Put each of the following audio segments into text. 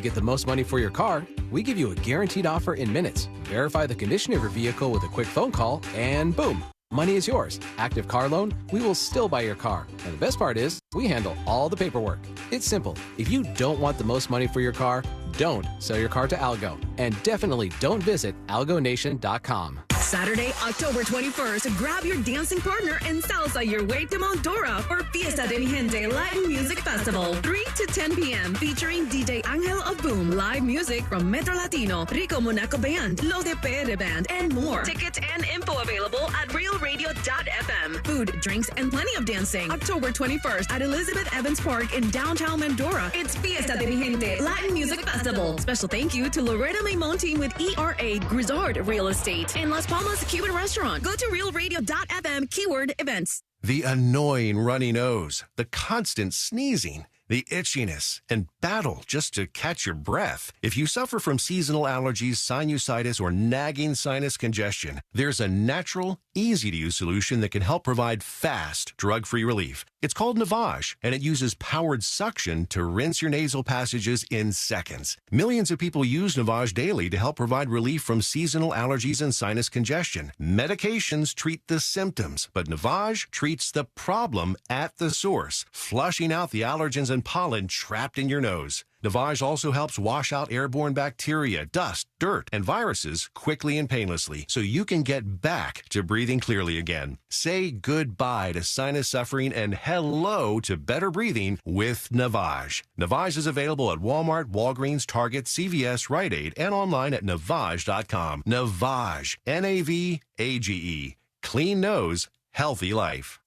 Get the most money for your car, we give you a guaranteed offer in minutes. Verify the condition of your vehicle with a quick phone call, and boom, money is yours. Active car loan, we will still buy your car. And the best part is, we handle all the paperwork. It's simple. If you don't want the most money for your car, don't sell your car to Algo. And definitely don't visit algonation.com. Saturday, October 21st, grab your dancing partner and salsa your way to Mondora for Fiesta de Mi Gente Live Music Festival, 3 to 10 p.m., featuring DJ Angel of Boom, live music from Metro Latino, Rico Monaco Band, Lo de PR Band, and more. Tickets and info available at realradio.fm. Food, drinks, and plenty of dancing. October 21st at Elizabeth Evans Park in downtown Mondora. It's Fiesta de Mi Gente Latin Music Festival. Special thank you to Loretta Limon team with ERA Grizzard Real Estate in Las Palmas Cuban Restaurant. Go to realradio.fm keyword events. The annoying runny nose, the constant sneezing, the itchiness, and battle just to catch your breath. If you suffer from seasonal allergies, sinusitis, or nagging sinus congestion, there's a natural, easy-to-use solution that can help provide fast, drug-free relief. It's called Navage, and it uses powered suction to rinse your nasal passages in seconds. Millions of people use Navage daily to help provide relief from seasonal allergies and sinus congestion. Medications treat the symptoms, but Navage treats the problem at the source, flushing out the allergens and pollen trapped in your nose. Navage also helps wash out airborne bacteria, dust, dirt, and viruses quickly and painlessly so you can get back to breathing clearly again. Say goodbye to sinus suffering and hello to better breathing with Navage. Navage is available at Walmart, Walgreens, Target, CVS, Rite Aid, and online at Navage.com. Navage, N-A-V-A-G-E. Clean nose, healthy life.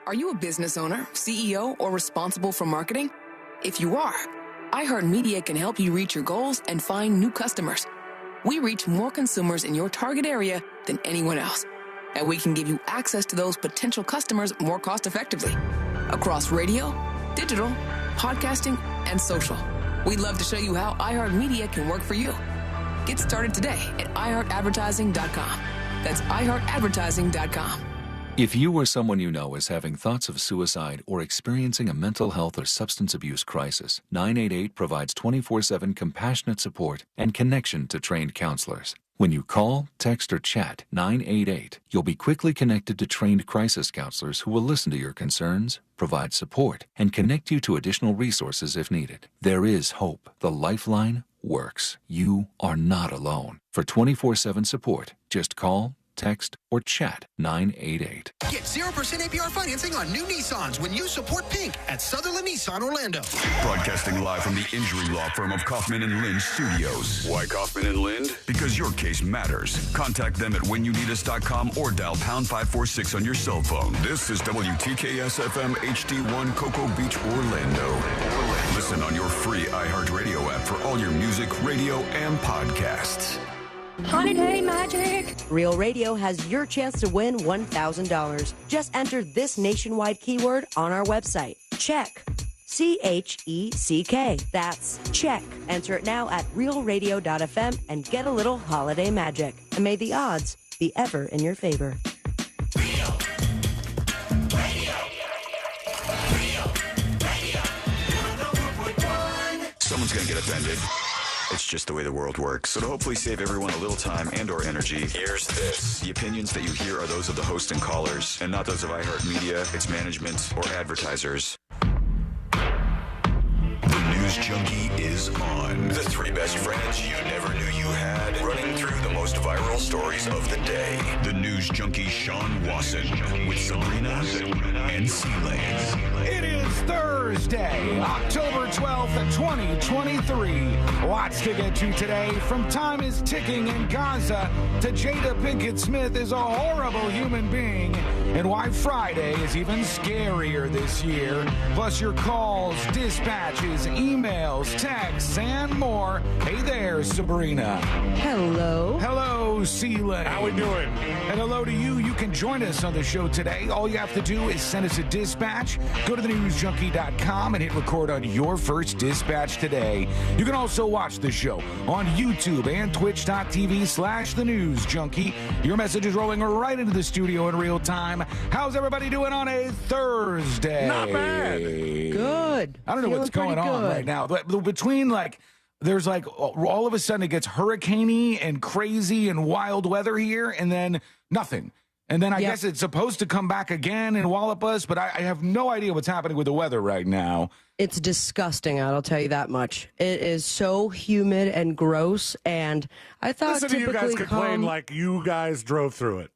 Are you a business owner, CEO, or responsible for marketing? If you are, iHeartMedia can help you reach your goals and find new customers. We reach more consumers in your target area than anyone else, and we can give you access to those potential customers more cost-effectively across radio, digital, podcasting, and social. We'd love to show you how iHeartMedia can work for you. Get started today at iHeartAdvertising.com. That's iHeartAdvertising.com. If you or someone you know is having thoughts of suicide or experiencing a mental health or substance abuse crisis, 988 provides 24/7 compassionate support and connection to trained counselors. When you call, text, or chat 988, you'll be quickly connected to trained crisis counselors who will listen to your concerns, provide support, and connect you to additional resources if needed. There is hope. The Lifeline works. You are not alone. For 24/7 support, just call, text, or chat 988. Get 0% APR financing on new Nissans when you support Pink at Sutherland Nissan Orlando. Broadcasting live from the injury law firm of Kaufman & Lind Studios. Why Kaufman & Lind? Because your case matters. Contact them at whenyouneedus.com or dial pound 546 on your cell phone. This is WTKS-FM HD1 Cocoa Beach, Orlando. Listen on your free iHeartRadio app for all your music, radio, and podcasts. Holiday Magic! Real Radio has your chance to win $1,000. Just enter this nationwide keyword on our website. Check. CHECK. That's check. Enter it now at realradio.fm and get a little holiday magic. And may the odds be ever in your favor. Real Radio. Real Radio. Someone's going to get offended. It's just the way the world works. So to hopefully save everyone a little time and or energy, here's this. The opinions that you hear are those of the host and callers, and not those of iHeartMedia, its management, or advertisers. The News Junkie is on. The three best friends you never knew you had, running through the most viral stories of the day. The News Junkie Sean Wasson with Sabrina and C-Lane. It is Thursday, October 12th, 2023. Lots to get to today, from time is ticking in Gaza to Jada Pinkett Smith is a horrible human being, and why Friday is even scarier this year. Plus your calls, dispatches, emails, texts, and more. Hey there, Sabrina. Hello. Hello, C-Lane. How we doing? And hello to you. You can join us on the show today. All you have to do is send us a dispatch. Go to thenewsjunkie.com and hit record on your first dispatch today. You can also watch the show on YouTube and twitch.tv/thenewsjunkie. Your message is rolling right into the studio in real time. How's everybody doing on a Thursday? Not bad. Good. I don't know what's going on right now. Between mean? Like, there's like all of a sudden it gets hurricaney and crazy and wild weather here, and then nothing. And then I guess it's supposed to come back again and wallop us, but I have no idea what's happening with the weather right now. It's disgusting, I'll tell you that much. It is so humid and gross, and I thought Listen to you guys complain like you guys drove through it.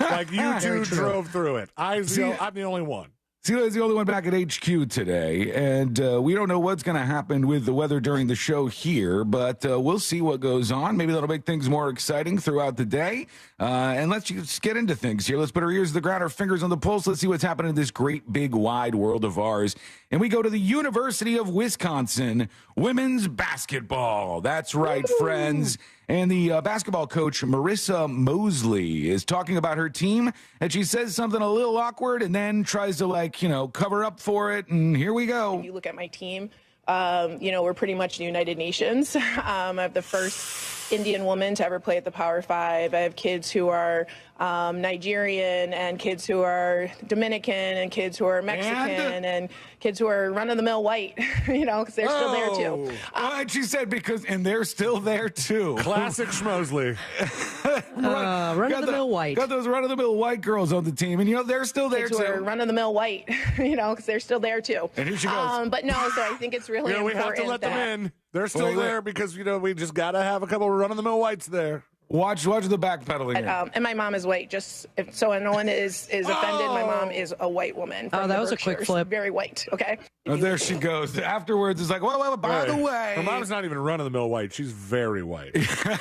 Like you two drove through it. I'm the only one. Celia's the only one back at HQ today, and we don't know what's going to happen with the weather during the show here, but we'll see what goes on. Maybe that'll make things more exciting throughout the day. And let's just get into things here. Let's put our ears to the ground, our fingers on the pulse. Let's see what's happening in this great, big, wide world of ours. And we go to the University of Wisconsin women's basketball. That's right, friends. And the basketball coach, Marissa Mosley, is talking about her team, and she says something a little awkward and then tries to, cover up for it, and here we go. You look at my team, we're pretty much the United Nations. I have the first Indian woman to ever play at the Power Five. I have kids who are Nigerian and kids who are Dominican and kids who are Mexican and kids who are run-of-the-mill white, because they're still there too. And she said and they're still there too. Classic Schmosley. Run-of-the-mill white. Got those run-of-the-mill white girls on the team, and they're still there kids too. Who are run-of-the-mill white, because they're still there too. And here she goes. But no, so I think it's really important. We have to let them in. They're still there because, we just got to have a couple of run-of-the-mill whites there. Watch the backpedaling. And my mom is white, so no one is offended. My mom is a white woman. Oh, that was a quick flip. Very white, okay? Oh, there she goes. Afterwards, it's like, well, by the way. Her mom's not even run-of-the-mill white. She's very white.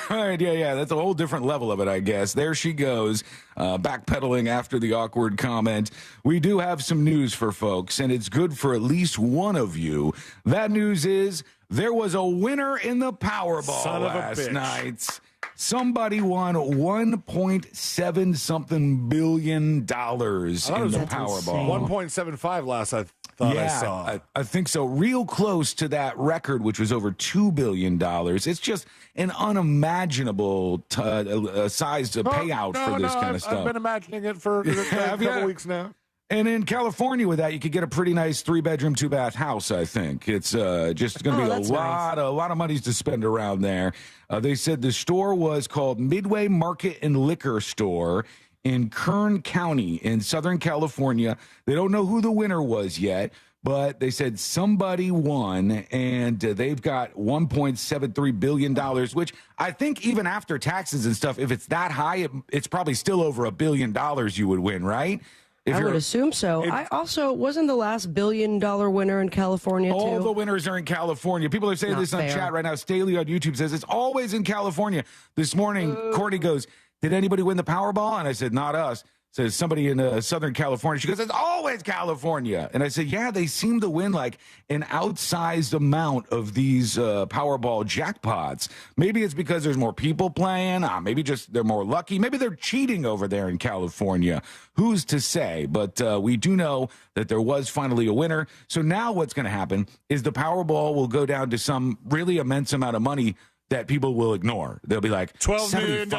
All right, yeah. That's a whole different level of it, I guess. There she goes, backpedaling after the awkward comment. We do have some news for folks, and it's good for at least one of you. That news is there was a winner in the Powerball last night. Somebody won $1.7 billion in the Powerball. 1.75 last I thought I saw. I think so. Real close to that record, which was over $2 billion. It's just an unimaginable size to payout for this kind of stuff. I've been imagining it for a couple weeks now. And in California with that, you could get a pretty nice 3-bedroom, 2-bath house, I think. It's just going to be a lot of monies to spend around there. They said the store was called Midway Market and Liquor Store in Kern County in Southern California. They don't know who the winner was yet, but they said somebody won, and they've got $1.73 billion, which I think even after taxes and stuff, if it's that high, it's probably still over $1 billion you would win, right? I would assume so. I also wasn't the last $1 billion winner in California, too. All the winners are in California. People are saying this on chat right now. Staley on YouTube says it's always in California. This morning, Courtney goes, did anybody win the Powerball? And I said, not us. Says somebody in Southern California. She goes, it's always California. And I said, yeah, they seem to win like an outsized amount of these Powerball jackpots. Maybe it's because there's more people playing. Maybe just they're more lucky. Maybe they're cheating over there in California. Who's to say? But we do know that there was finally a winner. So now what's going to happen is the Powerball will go down to some really immense amount of money that people will ignore. They'll be like, $12 million?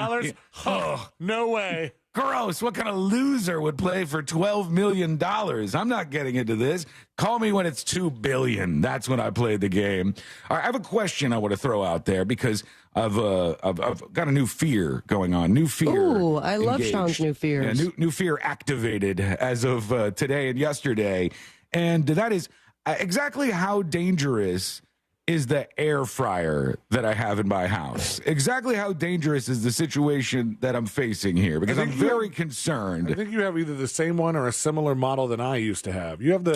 Oh, no way. Gross. What kind of loser would play for $12 million? I'm not getting into this. Call me when it's $2 billion. That's when I played the game. All right, I have a question I want to throw out there because I've got a new fear going on. New fear. Ooh, I love Sean's new fears. Yeah, new fear activated as of today and yesterday. And that is exactly how dangerous is the air fryer that I have in my house. Exactly how dangerous is the situation that I'm facing here? Because I'm very concerned. I think you have either the same one or a similar model than I used to have. You have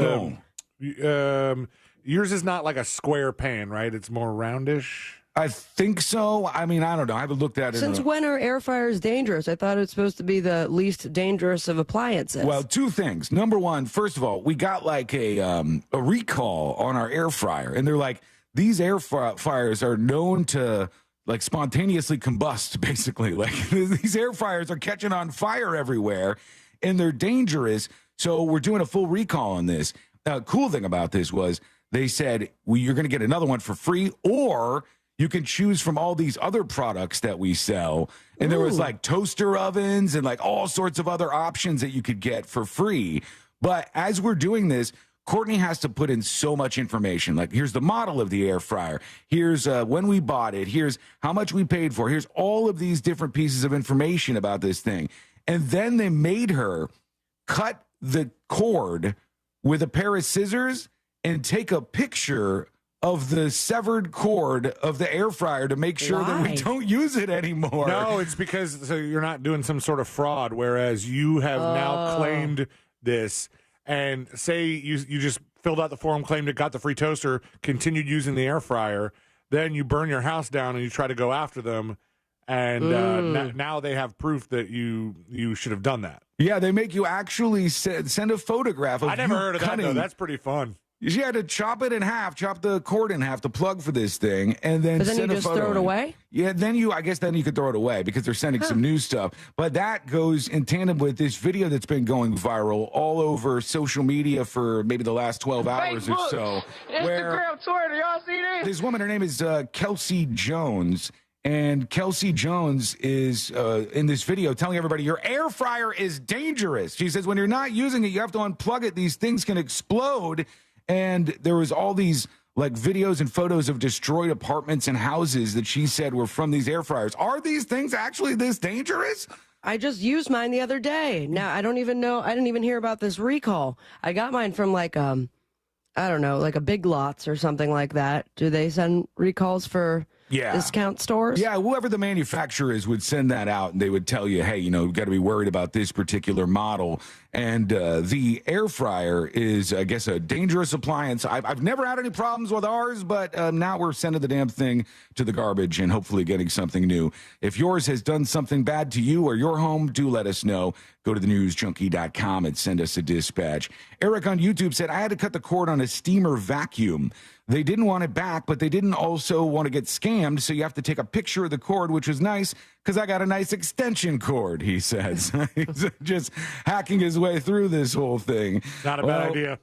yours is not like a square pan, right? It's more roundish. I think so. I mean, I don't know. I haven't looked at it. Since when are air fryers dangerous? I thought it was supposed to be the least dangerous of appliances. Well, two things. Number one, first of all, we got like a recall on our air fryer, and they're like, these air fryers are known to like spontaneously combust, basically. Like these air fryers are catching on fire everywhere, and they're dangerous. So we're doing a full recall on this. Cool thing about this was they said, well, you're going to get another one for free, or you can choose from all these other products that we sell. And there was like toaster ovens and like all sorts of other options that you could get for free. But as we're doing this, Courtney has to put in so much information. Like, here's the model of the air fryer. Here's when we bought it. Here's how much we paid for it. Here's all of these different pieces of information about this thing. And then they made her cut the cord with a pair of scissors and take a picture of the severed cord of the air fryer to make sure that we don't use it anymore. No, it's because so you're not doing some sort of fraud, whereas you have now claimed this. And say you just filled out the form, claimed it, got the free toaster, continued using the air fryer, then you burn your house down and you try to go after them, and now they have proof that you should have done that. Yeah, they make you actually send a photograph of I never heard of that, though. That's pretty fun. She had to chop it in half, chop the cord in half, the plug for this thing, and then you just throw it away? Yeah, I guess then you could throw it away because they're sending some new stuff. But that goes in tandem with this video that's been going viral all over social media for maybe the last 12 hours or so. Instagram, Twitter, y'all see this? This woman, her name is Kelsey Jones. And Kelsey Jones is in this video telling everybody, your air fryer is dangerous. She says, when you're not using it, you have to unplug it. These things can explode. And there was all these like videos and photos of destroyed apartments and houses that she said were from these air fryers. Are these things actually this dangerous? I just used mine the other day. Now, I don't even know. I didn't even hear about this recall. I got mine from like, I don't know, like a Big Lots or something like that. Do they send recalls for discount stores? Yeah, whoever the manufacturer is would send that out, and they would tell you, hey, you've got to be worried about this particular model. And the air fryer is, I guess, a dangerous appliance. I've never had any problems with ours, but now we're sending the damn thing to the garbage and hopefully getting something new. If yours has done something bad to you or your home, do let us know. Go to thenewsjunkie.com and send us a dispatch. Eric on YouTube said, I had to cut the cord on a steamer vacuum. They didn't want it back, but they didn't also want to get scammed, so you have to take a picture of the cord, which was nice because I got a nice extension cord, he says. He's just hacking his way through this whole thing. Not a bad idea.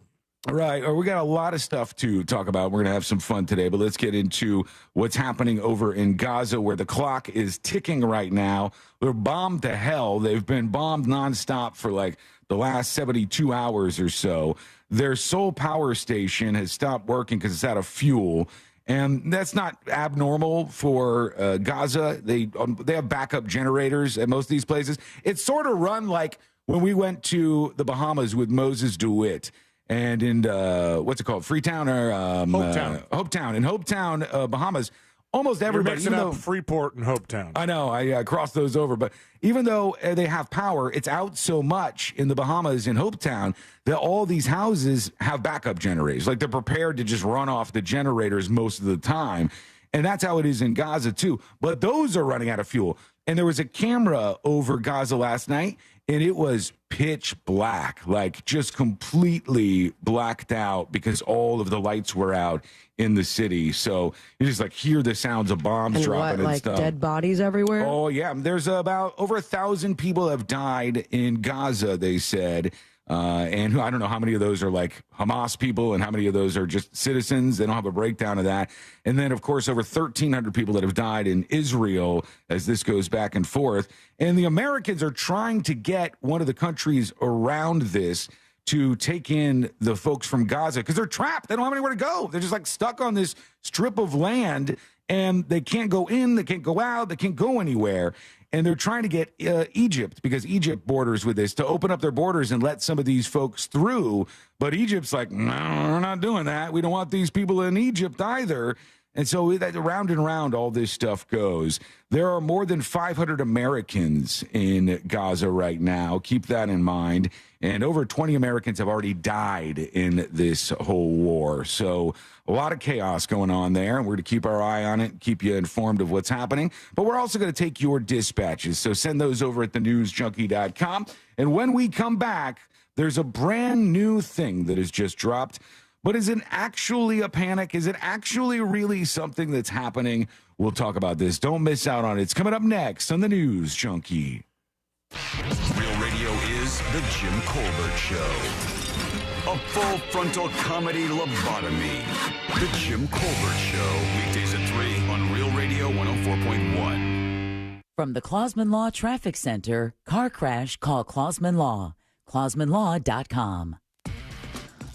Right. We got a lot of stuff to talk about. We're going to have some fun today, but let's get into what's happening over in Gaza, where the clock is ticking right now. They're bombed to hell. They've been bombed nonstop for like the last 72 hours or so. Their sole power station has stopped working because it's out of fuel. And that's not abnormal for Gaza. They have backup generators at most of these places. It's sort of run like when we went to the Bahamas with Moses DeWitt. And in, what's it called? Freetown or Hopetown. Hopetown. In Hopetown, Bahamas, almost everybody. You're mixing up Freeport and Hopetown. I know. I crossed those over. But even though they have power, it's out so much in the Bahamas in Hopetown that all these houses have backup generators. Like, they're prepared to just run off the generators most of the time. And that's how it is in Gaza, too. But those are running out of fuel. And there was a camera over Gaza last night, and it was pitch black, like just completely blacked out because all of the lights were out in the city. So you just like hear the sounds of bombs dropping and stuff. Dead bodies everywhere? Oh, yeah. There's about over 1,000 people have died in Gaza, they said. And I don't know how many of those are like Hamas people and how many of those are just citizens. They don't have a breakdown of that. And then, of course, over 1,300 people that have died in Israel as this goes back and forth. And the Americans are trying to get one of the countries around this to take in the folks from Gaza because they're trapped. They don't have anywhere to go. They're just like stuck on this strip of land, and they can't go in, they can't go out, they can't go anywhere. And they're trying to get Egypt, because Egypt borders with this, to open up their borders and let some of these folks through. But Egypt's like, no, we're not doing that. We don't want these people in Egypt either. And so round and round all this stuff goes. There are more than 500 Americans in Gaza right now. Keep that in mind. And over 20 Americans have already died in this whole war. So a lot of chaos going on there. And we're going to keep our eye on it, keep you informed of what's happening. But we're also going to take your dispatches. So send those over at thenewsjunkie.com. And when we come back, there's a brand new thing that has just dropped. But is it actually a panic? Is it actually really something that's happening? We'll talk about this. Don't miss out on it. It's coming up next on the News Junkie. Real Radio is The Jim Colbert Show. A full frontal comedy lobotomy. The Jim Colbert Show. Weekdays at 3 on Real Radio 104.1. From the Clausman Law Traffic Center, car crash, call Clausman Law. ClausmanLaw.com.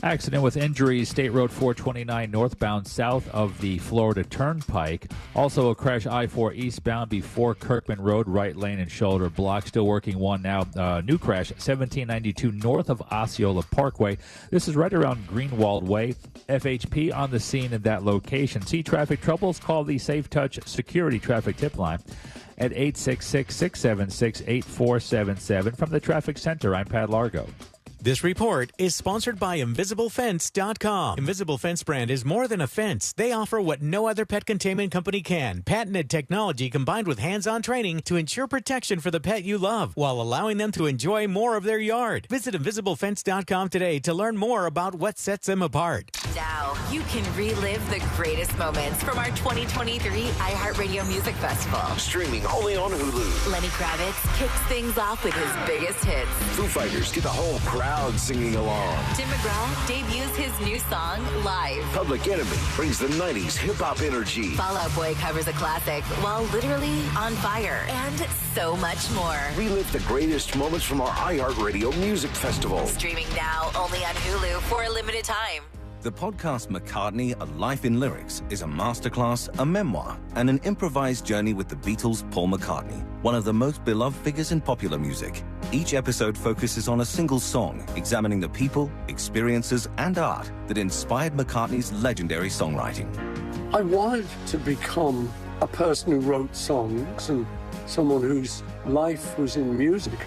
Accident with injuries, State Road 429 northbound south of the Florida Turnpike. Also a crash I-4 eastbound before Kirkman Road, right lane and shoulder block. Still working one now. New crash 1792 north of Osceola Parkway. This is right around Greenwald Way. FHP on the scene at that location. See traffic troubles? Call the Safe Touch Security Traffic Tip Line at 866-676-8477. From the Traffic Center, I'm Pat Largo. This report is sponsored by InvisibleFence.com. Invisible Fence brand is more than a fence. They offer what no other pet containment company can. Patented technology combined with hands-on training to ensure protection for the pet you love while allowing them to enjoy more of their yard. Visit InvisibleFence.com today to learn more about what sets them apart. Now you can relive the greatest moments from our 2023 iHeartRadio Music Festival. Streaming only on Hulu. Lenny Kravitz kicks things off with his biggest hits. Foo Fighters get the whole crowd singing along. Tim McGraw debuts his new song live. Public Enemy brings the 90s hip-hop energy. Fall Out Boy covers a classic while literally on fire. And so much more. Relive the greatest moments from our iHeartRadio Music Festival. Streaming now only on Hulu for a limited time. The podcast McCartney, A Life in Lyrics is a masterclass, a memoir, and an improvised journey with the Beatles' Paul McCartney, one of the most beloved figures in popular music. Each episode focuses on a single song, examining the people, experiences, and art that inspired McCartney's legendary songwriting. I wanted to become a person who wrote songs and someone whose life was in music.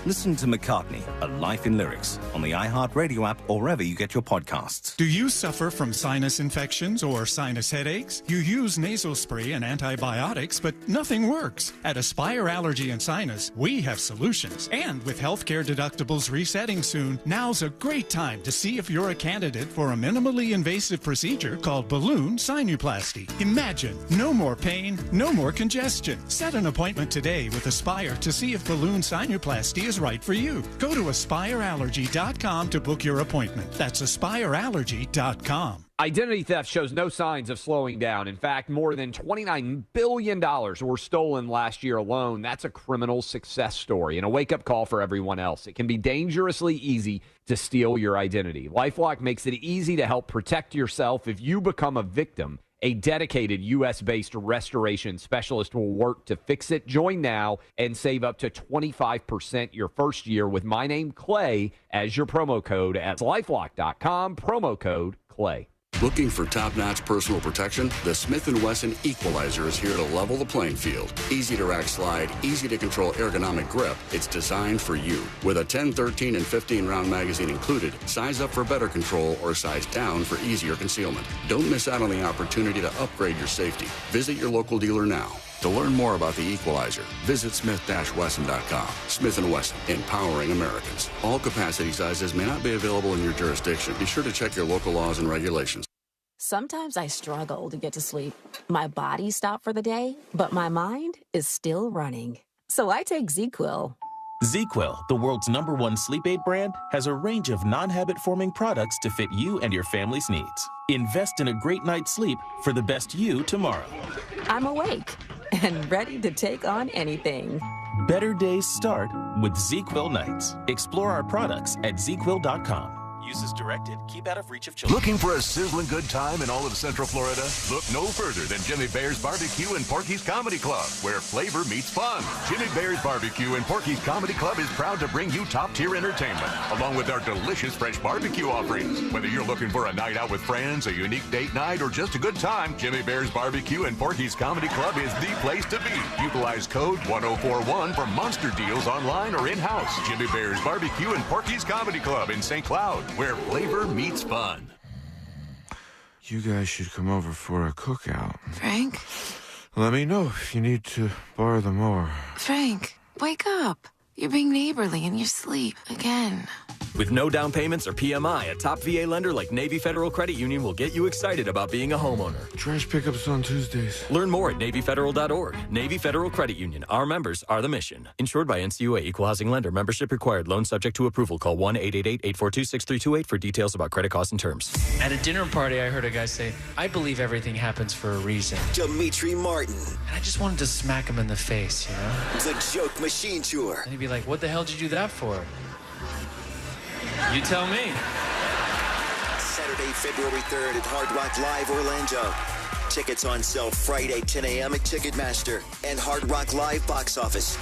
Listen to McCartney, A Life in Lyrics, on the iHeartRadio app or wherever you get your podcasts. Do you suffer from sinus infections or sinus headaches? You use nasal spray and antibiotics, but nothing works. At Aspire Allergy and Sinus, we have solutions. And with healthcare deductibles resetting soon, now's a great time to see if you're a candidate for a minimally invasive procedure called balloon sinuplasty. Imagine, no more pain, no more congestion. Set an appointment today with Aspire to see if balloon sinuplasty is right for you. Go to AspireAllergy.com to book your appointment. That's AspireAllergy.com. Identity theft shows no signs of slowing down. In fact, more than $29 billion were stolen last year alone. That's a criminal success story and a wake-up call for everyone else. It can be dangerously easy to steal your identity. LifeLock makes it easy to help protect yourself if you become a victim. A dedicated U.S.-based restoration specialist will work to fix it. Join now and save up to 25% your first year with my name, Clay, as your promo code at LifeLock.com, promo code Clay. Looking for top-notch personal protection? The Smith & Wesson Equalizer is here to level the playing field. Easy to rack slide, easy to control ergonomic grip. It's designed for you. With a 10, 13, and 15-round magazine included, size up for better control or size down for easier concealment. Don't miss out on the opportunity to upgrade your safety. Visit your local dealer now. To learn more about the Equalizer, visit smith-wesson.com. Smith & Wesson, empowering Americans. All capacity sizes may not be available in your jurisdiction. Be sure to check your local laws and regulations. Sometimes I struggle to get to sleep. My body stopped for the day, but my mind is still running. So I take ZQuil. ZQuil, the world's #1 sleep aid brand, has a range of non-habit-forming products to fit you and your family's needs. Invest in a great night's sleep for the best you tomorrow. I'm awake and ready to take on anything. Better days start with ZQuil nights. Explore our products at ZQuil.com. Use as directed. Keep out of reach of children. Looking for a sizzling good time in all of Central Florida? Look no further than Jimmy Bear's Barbecue and Porky's Comedy Club, where flavor meets fun. Jimmy Bear's Barbecue and Porky's Comedy Club is proud to bring you top-tier entertainment, along with our delicious fresh barbecue offerings. Whether you're looking for a night out with friends, a unique date night, or just a good time, Jimmy Bear's Barbecue and Porky's Comedy Club is the place to be. Utilize code 1041 for monster deals online or in-house. Jimmy Bear's Barbecue and Porky's Comedy Club in St. Cloud, where flavor meets fun. You guys should come over for a cookout. Frank? Let me know if you need to borrow the mower. Frank, wake up. You're being neighborly in your sleep again. With no down payments or PMI, a top VA lender like Navy Federal Credit Union will get you excited about being a homeowner. Trash pickups on Tuesdays. Learn more at NavyFederal.org. Navy Federal Credit Union. Our members are the mission. Insured by NCUA. Equal Housing Lender. Membership required. Loan subject to approval. Call 1-888-842-6328 for details about credit costs and terms. At a dinner party, I heard a guy say, "I believe everything happens for a reason." Dimitri Martin. And I just wanted to smack him in the face, you know? The Joke Machine Tour. And he'd be like, "What the hell did you do that for?" You tell me. Saturday, February 3rd at Hard Rock Live Orlando. Tickets on sale Friday, 10 a.m. at Ticketmaster and Hard Rock Live box office.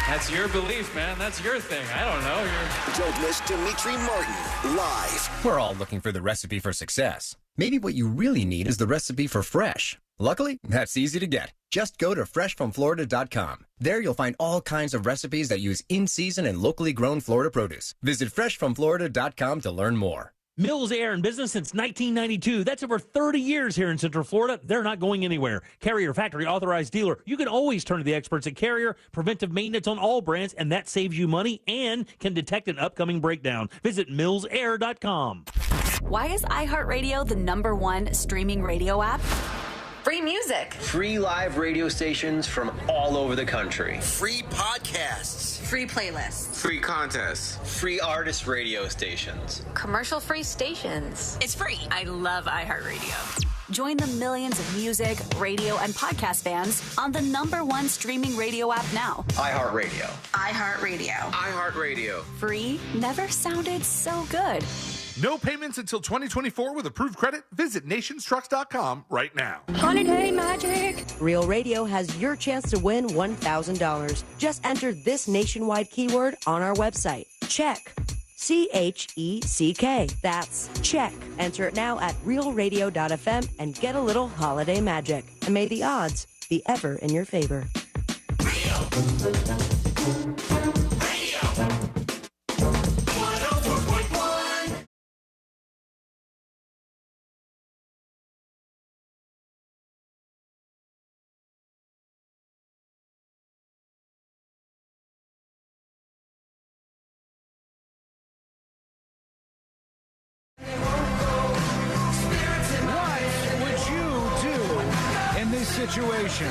That's your belief, man. That's your thing. I don't know. Don't miss Dimitri Martin live. We're all looking for the recipe for success. Maybe what you really need is the recipe for fresh. Luckily, that's easy to get. Just go to freshfromflorida.com. There you'll find all kinds of recipes that use in-season and locally grown Florida produce. Visit freshfromflorida.com to learn more. Mills Air in business since 1992. That's over 30 years here in Central Florida. They're not going anywhere. Carrier factory authorized dealer. You can always turn to the experts at Carrier. Preventive maintenance on all brands, and that saves you money and can detect an upcoming breakdown. Visit millsair.com. Why is iHeartRadio the #1 streaming radio app? Free music. Free live radio stations from all over the country. Free podcasts. Free playlists. Free contests. Free artist radio stations. Commercial-free stations. It's free. I love iHeartRadio. Join the millions of music, radio, and podcast fans on the #1 streaming radio app now. iHeartRadio. iHeartRadio. iHeartRadio. Free never sounded so good. No payments until 2024 with approved credit. Visit nationstrucks.com right now. Holiday magic. Real Radio has your chance to win $1,000. Just enter this nationwide keyword on our website. Check. CHECK. That's check. Enter it now at realradio.fm and get a little holiday magic. And may the odds be ever in your favor. Situation.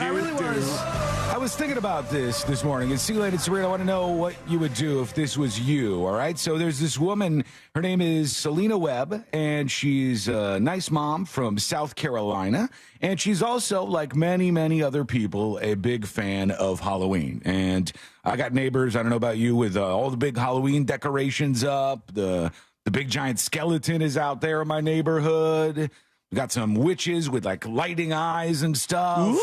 I was thinking about this morning. And Sea-Lane and Serena, I want to know what you would do if this was you, all right? So there's this woman, her name is Selena Webb, and she's a nice mom from South Carolina. And she's also, like many, many other people, a big fan of Halloween. And I got neighbors, I don't know about you, with all the big Halloween decorations up. The big giant skeleton is out there in my neighborhood. We got some witches with like lighting eyes and stuff.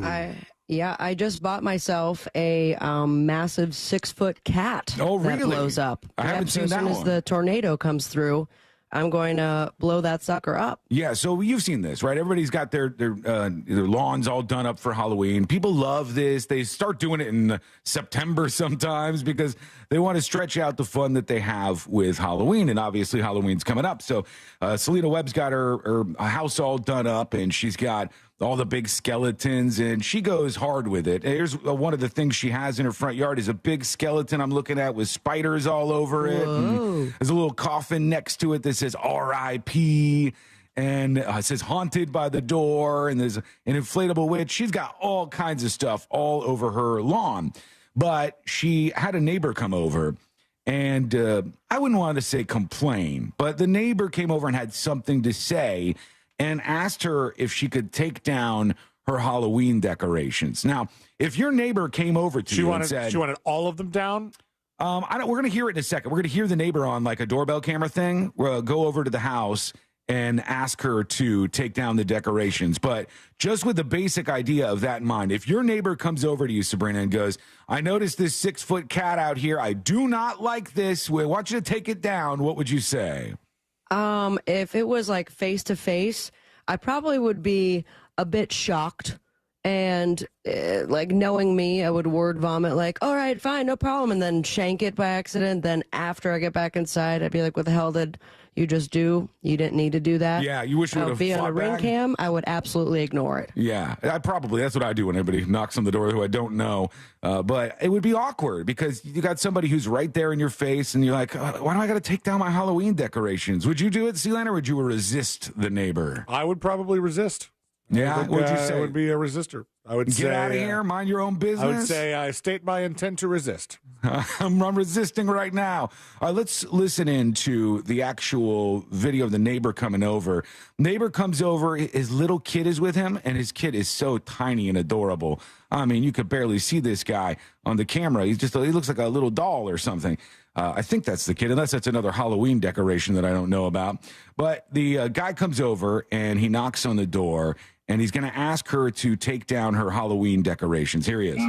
I just bought myself a massive 6-foot cat. Oh, really? That blows up. I haven't seen that one. As soon as the tornado comes through, I'm going to blow that sucker up. Yeah, so you've seen this, right? Everybody's got their lawns all done up for Halloween. People love this. They start doing it in September sometimes because they want to stretch out the fun that they have with Halloween, and obviously Halloween's coming up. So Selena Webb's got her house all done up, and she's got all the big skeletons, and she goes hard with it. Here's one of the things she has in her front yard is a big skeleton I'm looking at with spiders all over it. There's a little coffin next to it that says R.I.P., and it says haunted by the door, and there's an inflatable witch. She's got all kinds of stuff all over her lawn. But she had a neighbor come over, and I wouldn't want to say complain, but the neighbor came over and had something to say and asked her if she could take down her Halloween decorations. Now, if your neighbor came over to you and said... She wanted all of them down? We're going to hear it in a second. We're going to hear the neighbor on like a doorbell camera thing. We'll go over to the house and ask her to take down the decorations. But just with the basic idea of that in mind, if your neighbor comes over to you, Sabrina, and goes, I noticed this 6-foot cat out here. I do not like this. We want you to take it down. What would you say? If it was like face to face, I probably would be a bit shocked. And like knowing me, I would word vomit like, all right, fine, no problem. And then shank it by accident. Then after I get back inside, I'd be like, what the hell did you just do? You didn't need to do that. Yeah, you wish you would have be on a ring back. cam. I would absolutely ignore it. Yeah, that's what I do when anybody knocks on the door who I don't know. But it would be awkward because you got somebody who's right there in your face, and you're like, why do I got to take down my Halloween decorations? Would you do it, Sea-Lane, or would you resist the neighbor? I would probably resist. Yeah, what'd you say? I would be a resistor. I would Get say, out of here. Mind your own business. I would say I state my intent to resist. I'm resisting right now. All right, let's listen into the actual video of the neighbor coming over. Neighbor comes over. His little kid is with him, and his kid is so tiny and adorable. I mean, you could barely see this guy on the camera. He looks like a little doll or something. I think that's the kid, unless that's another Halloween decoration that I don't know about. But the guy comes over, and he knocks on the door, and he's going to ask her to take down her Halloween decorations. Here he is.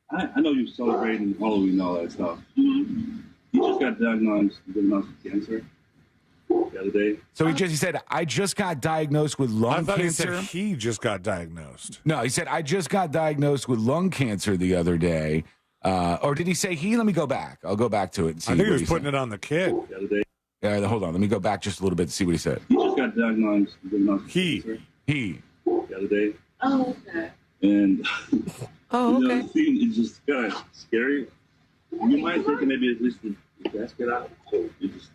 I know you're celebrating Halloween and all that stuff. You just got diagnosed with cancer the other day. So he said, I just got diagnosed with lung cancer. He said he just got diagnosed. No, he said, I just got diagnosed with lung cancer the other day. Or did he say he? Let me go back. I'll go back to it and see. I think he was putting it on the kid. The other day. Hold on. Let me go back just a little bit to see what he said. You just got diagnosed with cancer. He. The other day. Oh, okay. And okay. The thing is just kind of scary. You might think maybe at least the casket out. So you just,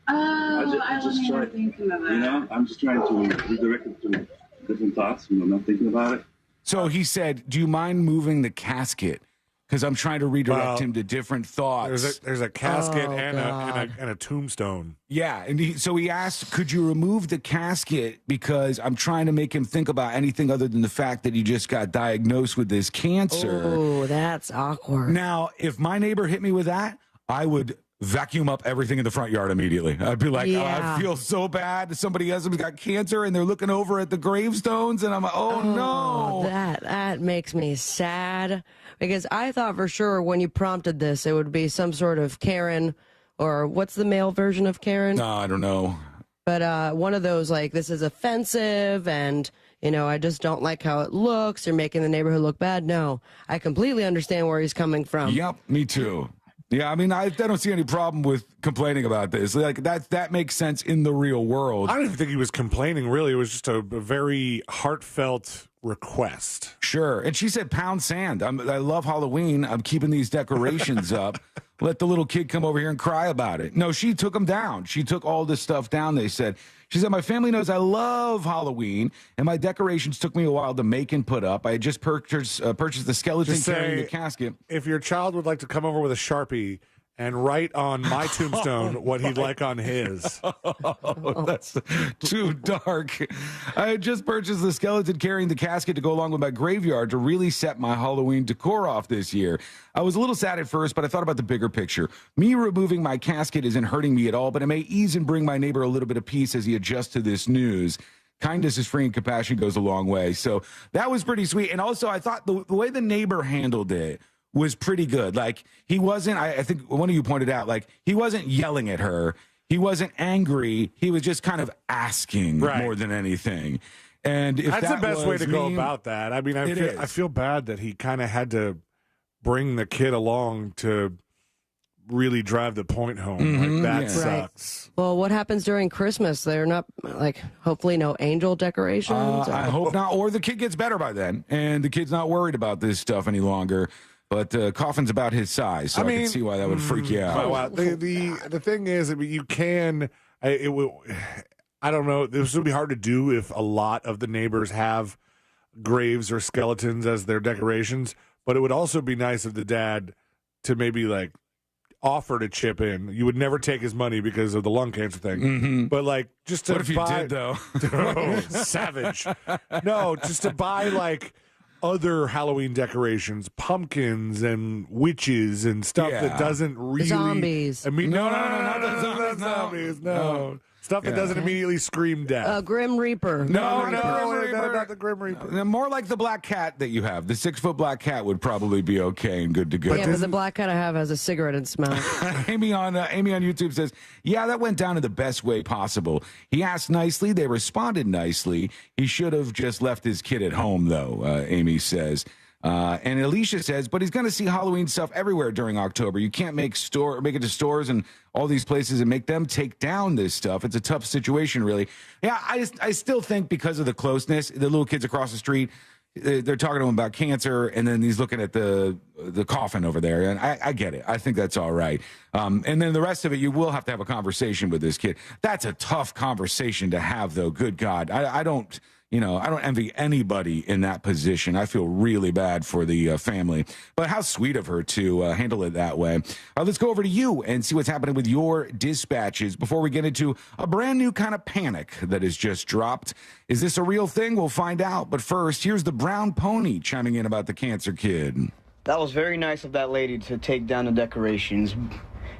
I wasn't even thinking of that. I'm just trying to redirect it to different thoughts. Not thinking about it. So he said, do you mind moving the casket? Because I'm trying to redirect him to different thoughts. There's a casket and a tombstone. Yeah, and so he asked, could you remove the casket, because I'm trying to make him think about anything other than the fact that he just got diagnosed with this cancer. Oh, that's awkward. Now, if my neighbor hit me with that, I would vacuum up everything in the front yard immediately. I'd be like, I feel so bad. Somebody else has got cancer and they're looking over at the gravestones, and I'm like, no. That makes me sad, because I thought for sure when you prompted this, it would be some sort of Karen, or what's the male version of Karen? No, I don't know. But one of those, like, this is offensive, and, I just don't like how it looks. You're making the neighborhood look bad. No, I completely understand where he's coming from. Yep, me too. Yeah, I mean, I don't see any problem with complaining about this. Like, that makes sense in the real world. I don't even think he was complaining, really. It was just a very heartfelt request. Sure. And she said, pound sand. I love Halloween. I'm keeping these decorations up. Let the little kid come over here and cry about it. No, she took them down. She took all this stuff down, they said. She said, my family knows I love Halloween, and my decorations took me a while to make and put up. I had just purchased the skeleton carrying the casket. If your child would like to come over with a Sharpie and write on my tombstone what he'd like on his. Oh, that's too dark. I had just purchased the skeleton carrying the casket to go along with my graveyard to really set my Halloween decor off this year. I was a little sad at first, but I thought about the bigger picture. Me removing my casket isn't hurting me at all, but it may ease and bring my neighbor a little bit of peace as he adjusts to this news. Kindness is free and compassion goes a long way. So that was pretty sweet. And also, I thought the way the neighbor handled it was pretty good. Like, he wasn't, I think one of you pointed out, like, he wasn't yelling at her. He wasn't angry. He was just kind of asking more than anything. And if that's that the best way to go me, about that. I mean, I feel bad that he kind of had to bring the kid along to really drive the point home. Like, that sucks. Well, what happens during Christmas? They're not, like, hopefully no angel decorations? I hope not. Or the kid gets better by then, and the kid's not worried about this stuff any longer. But coffin's about his size, so I can see why that would freak you out. Wow. The thing is, I mean, you can. I don't know. This would be hard to do if a lot of the neighbors have graves or skeletons as their decorations. But it would also be nice of the dad to maybe, like, offer to chip in. You would never take his money because of the lung cancer thing. But, like, just to what if you did, though? Oh, savage. No, just to buy, like, other Halloween decorations, pumpkins and witches and stuff that doesn't really zombies. I mean, no, not zombies. No. Stuff that doesn't immediately scream death. Grim Reaper. No, not the Grim Reaper. More like the black cat that you have. The 6-foot black cat would probably be okay and good to go. Yeah, but the black cat I have has a cigarette in its mouth. Amy on YouTube says, yeah, that went down in the best way possible. He asked nicely. They responded nicely. He should have just left his kid at home, though, Amy says. And Alicia says, but he's going to see Halloween stuff everywhere during October. You can't make it to stores and all these places and make them take down this stuff. It's a tough situation, really. Yeah, I still think because of the closeness, the little kids across the street, they're talking to him about cancer, and then he's looking at the coffin over there, and I get it. I think that's all right. And then the rest of it, you will have to have a conversation with this kid. That's a tough conversation to have, though. Good God. I don't... I don't envy anybody in that position. I feel really bad for the family. But how sweet of her to handle it that way. Let's go over to you and see what's happening with your dispatches before we get into a brand new kind of panic that has just dropped. Is this a real thing? We'll find out. But first, here's the brown pony chiming in about the cancer kid. That was very nice of that lady to take down the decorations.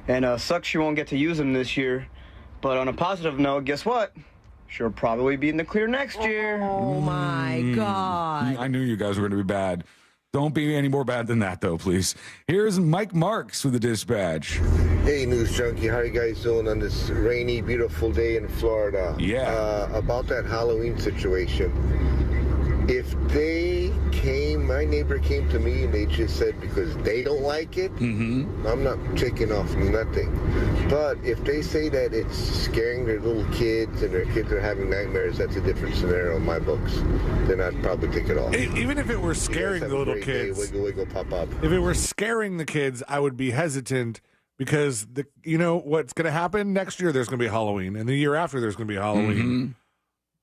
And sucks she won't get to use them this year. But on a positive note, guess what? She'll probably be in the clear next year. Oh, my God. I knew you guys were going to be bad. Don't be any more bad than that, though, please. Here's Mike Marks with the dispatch. Hey, News Junkie. How you guys doing on this rainy, beautiful day in Florida? Yeah. About that Halloween situation. If my neighbor came to me and they just said because they don't like it, I'm not taking off nothing. But if they say that it's scaring their little kids and their kids are having nightmares, that's a different scenario in my books. Then I'd probably take it off. Even if it were scaring the little kids, wiggle, wiggle, pop up. If it were scaring the kids, I would be hesitant because what's going to happen next year. There's going to be Halloween, and the year after there's going to be Halloween.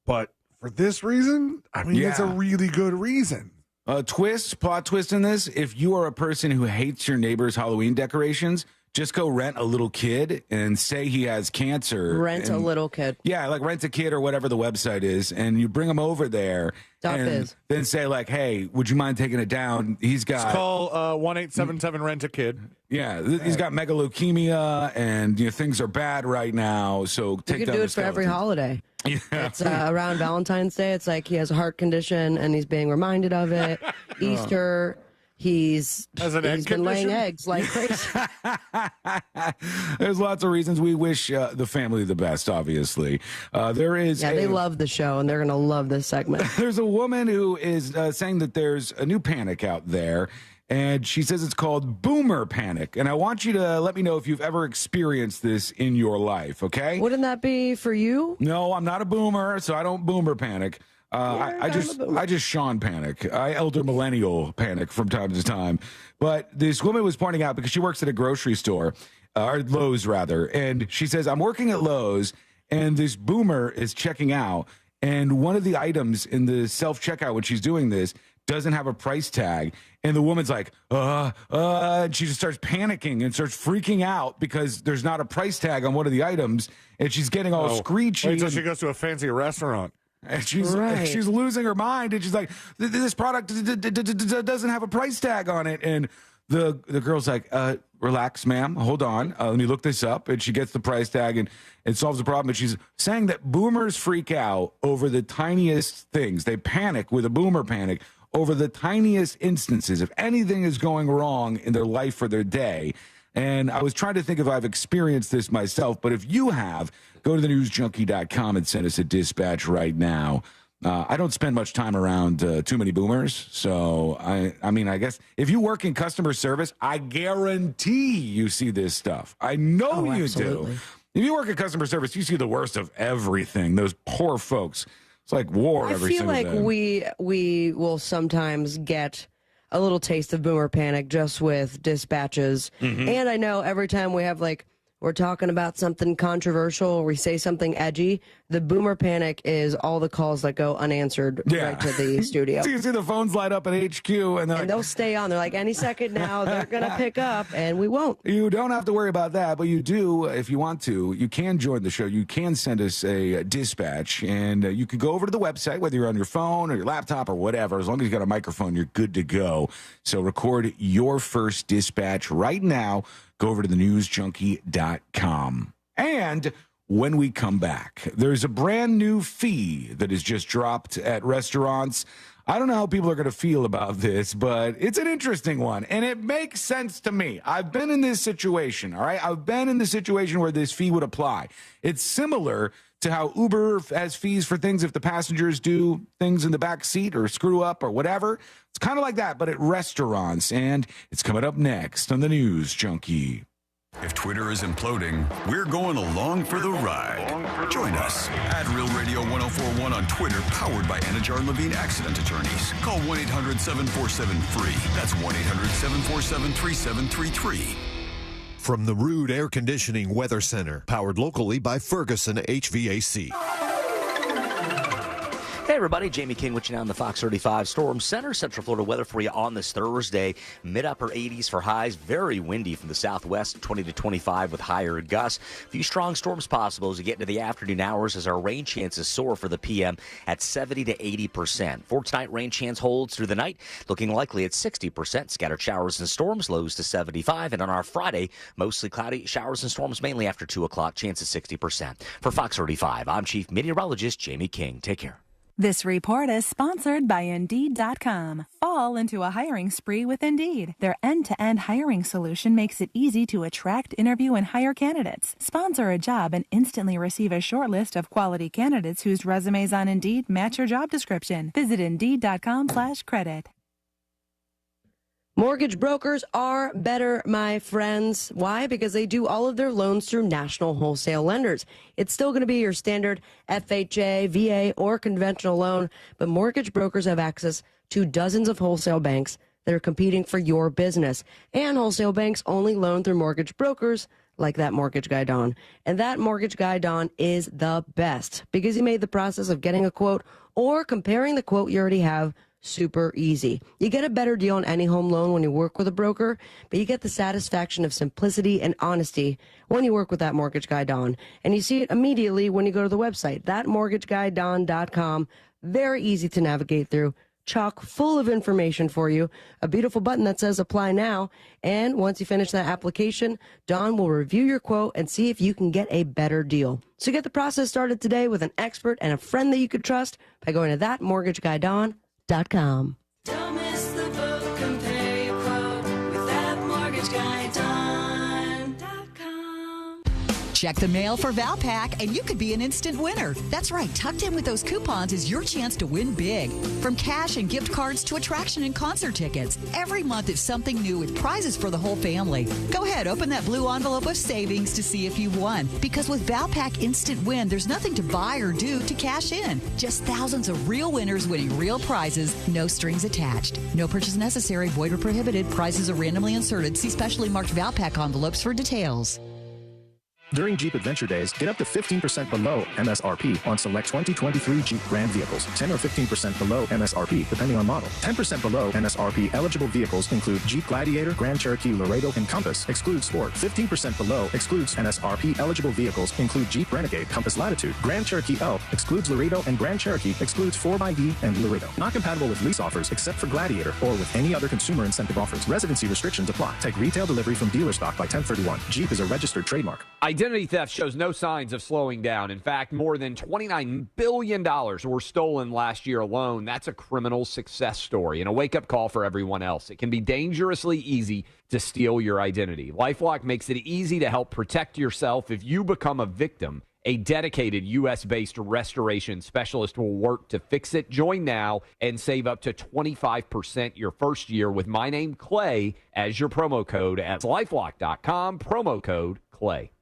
But for this reason, it's a really good reason. Plot twist in this. If you are a person who hates your neighbor's Halloween decorations, just go rent a little kid and say he has cancer. Rent a little kid. Yeah, like rent a kid or whatever the website is, and you bring him over there. And then say like, hey, would you mind taking it down? He's got... Call 1-877 rent a kid. Yeah, he's got mega leukemia, and things are bad right now, so take down the You can do it for every holiday. Yeah. It's around Valentine's Day. It's like he has a heart condition, and he's being reminded of it. Easter... He's been laying eggs like crazy. There's lots of reasons. We wish the family the best, obviously. They love the show, and they're going to love this segment. There's a woman who is saying that there's a new panic out there, and she says it's called boomer panic. And I want you to let me know if you've ever experienced this in your life, okay? Wouldn't that be for you? No, I'm not a boomer, so I don't boomer panic. I just Sean panic. I elder millennial panic from time to time. But this woman was pointing out because she works at a grocery store, or Lowe's rather, and she says, I'm working at Lowe's, and this boomer is checking out, and one of the items in the self-checkout when she's doing this doesn't have a price tag, and the woman's like, and she just starts panicking and starts freaking out because there's not a price tag on one of the items, and she's getting all screechy. Wait till she goes to a fancy restaurant. And she's losing her mind, and she's like, this product doesn't have a price tag on it. And the girl's like, relax, ma'am, hold on. Let me look this up. And she gets the price tag, and it solves the problem. And she's saying that boomers freak out over the tiniest things. They panic with a boomer panic over the tiniest instances. If anything is going wrong in their life or their day. And I was trying to think if I've experienced this myself, but if you have, go to thenewsjunkie.com and send us a dispatch right now. I don't spend much time around too many boomers, so I guess if you work in customer service, I guarantee you see this stuff. I know you do. If you work in customer service, you see the worst of everything. Those poor folks. It's like war every single day. I feel like we will sometimes get a little taste of boomer panic just with dispatches. And I know every time we have we're talking about something controversial or we say something edgy, the boomer panic is all the calls that go unanswered right to the studio. So you see the phones light up at HQ, and they'll stay on. They're like, any second now, they're going to pick up, and we won't. You don't have to worry about that, but you do, if you want to. You can join the show. You can send us a dispatch, and you can go over to the website, whether you're on your phone or your laptop or whatever. As long as you got a microphone, you're good to go. So record your first dispatch right now. Go over to thenewsjunkie.com. And when we come back, there's a brand new fee that has just dropped at restaurants. I don't know how people are going to feel about this, but it's an interesting one, and it makes sense to me. I've been in this situation, all right? I've been in the situation where this fee would apply. It's similar to how Uber has fees for things if the passengers do things in the back seat or screw up or whatever. It's kind of like that, but at restaurants, and it's coming up next on the News Junkie. If Twitter is imploding, we're going along for the ride. Join us at Real Radio 1041 on Twitter, powered by Anajar Levine Accident Attorneys. Call 1-800-747-FREE. That's 1-800-747-3733. From the Rude Air Conditioning Weather Center, powered locally by Ferguson HVAC. everybody, Jamie King with you now in the Fox 35 Storm Center. Central Florida weather for you on this Thursday. Mid-upper 80s for highs. Very windy from the southwest, 20 to 25 with higher gusts. A few strong storms possible as you get into the afternoon hours as our rain chances soar for the PM at 70 to 80%. For tonight, rain chance holds through the night, looking likely at 60%. Scattered showers and storms, lows to 75. And on our Friday, mostly cloudy, showers and storms mainly after 2 o'clock, chance of 60%. For Fox 35, I'm Chief Meteorologist Jamie King. Take care. This report is sponsored by Indeed.com. Fall into a hiring spree with Indeed. Their end-to-end hiring solution makes it easy to attract, interview, and hire candidates. Sponsor a job and instantly receive a short list of quality candidates whose resumes on Indeed match your job description. Visit Indeed.com/credit. Mortgage brokers are better, my friends. Why? Because they do all of their loans through national wholesale lenders. It's still going to be your standard FHA, VA, or conventional loan, but mortgage brokers have access to dozens of wholesale banks that are competing for your business. And wholesale banks only loan through mortgage brokers like that mortgage guy, Don. And that mortgage guy, Don, is the best because he made the process of getting a quote or comparing the quote you already have super easy. You get a better deal on any home loan when you work with a broker, but you get the satisfaction of simplicity and honesty when you work with that mortgage guy, Don. And you see it immediately when you go to the website, thatmortgageguyDon.com. Very easy to navigate through. Chock full of information for you. A beautiful button that says apply now. And once you finish that application, Don will review your quote and see if you can get a better deal. So get the process started today with an expert and a friend that you could trust by going to thatmortgageguyDon.com. Don't miss the boat, compare your quote with thatmortgageguyDon.com. Check the mail for Valpak and you could be an instant winner. That's right, tucked in with those coupons is your chance to win big. From cash and gift cards to attraction and concert tickets, every month is something new with prizes for the whole family. Go ahead, open that blue envelope of savings to see if you've won. Because with Valpak Instant Win, there's nothing to buy or do to cash in. Just thousands of real winners winning real prizes, no strings attached. No purchase necessary, void or prohibited. Prizes are randomly inserted. See specially marked Valpak envelopes for details. During Jeep Adventure Days, get up to 15% below MSRP on select 2023 Jeep Grand vehicles. 10 or 15% below MSRP, depending on model. 10% below MSRP eligible vehicles include Jeep Gladiator, Grand Cherokee Laredo, and Compass. Excludes Sport. 15% below excludes MSRP eligible vehicles include Jeep Renegade, Compass Latitude, Grand Cherokee L, excludes Laredo, and Grand Cherokee excludes 4xE and Laredo. Not compatible with lease offers except for Gladiator or with any other consumer incentive offers. Residency restrictions apply. Take retail delivery from dealer stock by 10/31. Jeep is a registered trademark. Identity theft shows no signs of slowing down. In fact, more than $29 billion were stolen last year alone. That's a criminal success story and a wake-up call for everyone else. It can be dangerously easy to steal your identity. LifeLock makes it easy to help protect yourself if you become a victim. A dedicated U.S.-based restoration specialist will work to fix it. Join now and save up to 25% your first year with my name, Clay, as your promo code at LifeLock.com, promo code Clay.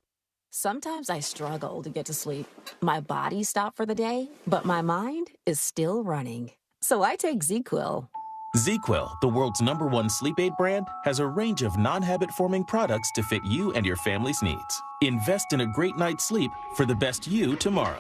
Sometimes I struggle to get to sleep. My body stopped for the day, but my mind is still running. So I take ZQuil. ZQuil, the world's #1 sleep aid brand, has a range of non-habit-forming products to fit you and your family's needs. Invest in a great night's sleep for the best you tomorrow.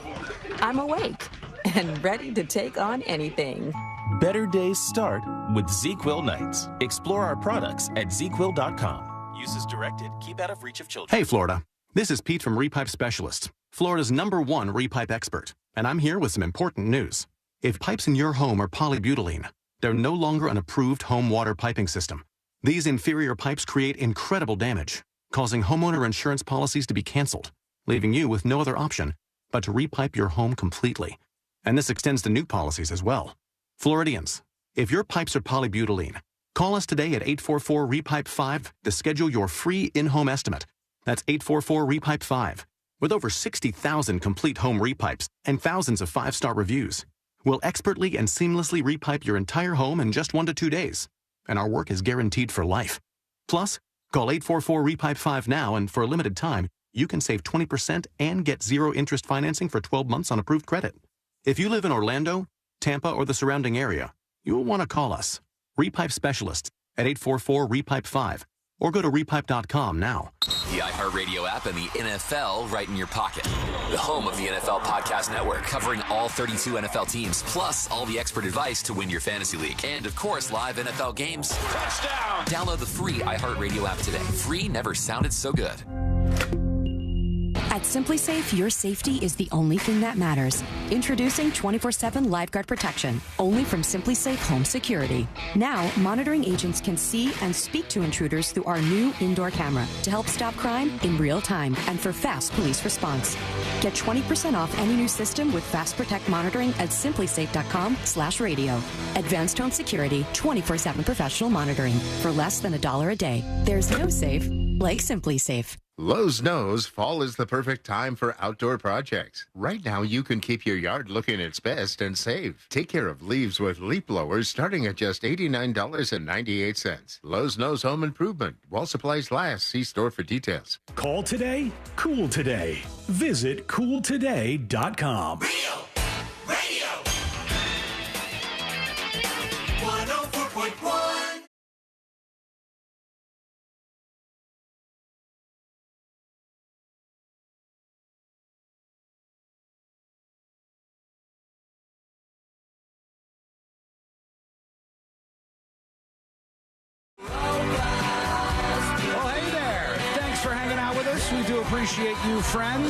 I'm awake and ready to take on anything. Better days start with ZQuil nights. Explore our products at ZQuil.com. Use as directed. Keep out of reach of children. Hey, Florida. This is Pete from Repipe Specialists, Florida's #1 repipe expert, and I'm here with some important news. If pipes in your home are polybutylene, they're no longer an approved home water piping system. These inferior pipes create incredible damage, causing homeowner insurance policies to be canceled, leaving you with no other option but to repipe your home completely. And this extends to new policies as well. Floridians, if your pipes are polybutylene, call us today at 844-REPIPE-5 to schedule your free in-home estimate. That's 844-REPIPE-5. With over 60,000 complete home repipes and thousands of 5-star reviews, we'll expertly and seamlessly repipe your entire home in just 1 to 2 days. And our work is guaranteed for life. Plus, call 844-REPIPE-5 now, and for a limited time, you can save 20% and get zero interest financing for 12 months on approved credit. If you live in Orlando, Tampa, or the surrounding area, you'll want to call us. Repipe Specialists at 844-REPIPE-5. or go to repipe.com now. The iHeartRadio app and the NFL right in your pocket. The home of the NFL Podcast Network, covering all 32 NFL teams, plus all the expert advice to win your fantasy league. And, of course, live NFL games. Touchdown! Download the free iHeartRadio app today. Free never sounded so good. At SimpliSafe, your safety is the only thing that matters. Introducing 24/7 Lifeguard Protection, only from SimpliSafe Home Security. Now, monitoring agents can see and speak to intruders through our new indoor camera to help stop crime in real time and for fast police response. Get 20% off any new system with Fast Protect monitoring at simplisafe.com/radio. Advanced home security, 24/7 professional monitoring for less than $1 a day. There's no safe like SimpliSafe. Lowe's knows fall is the perfect time for outdoor projects. Right now, you can keep your yard looking its best and save. Take care of leaves with leaf blowers starting at just $89.98. Lowe's knows home improvement. While supplies last, see store for details. Call today, cool today. Visit cooltoday.com. Real Radio 104.1. Well, hey there. Thanks for hanging out with us. We do appreciate you, friend.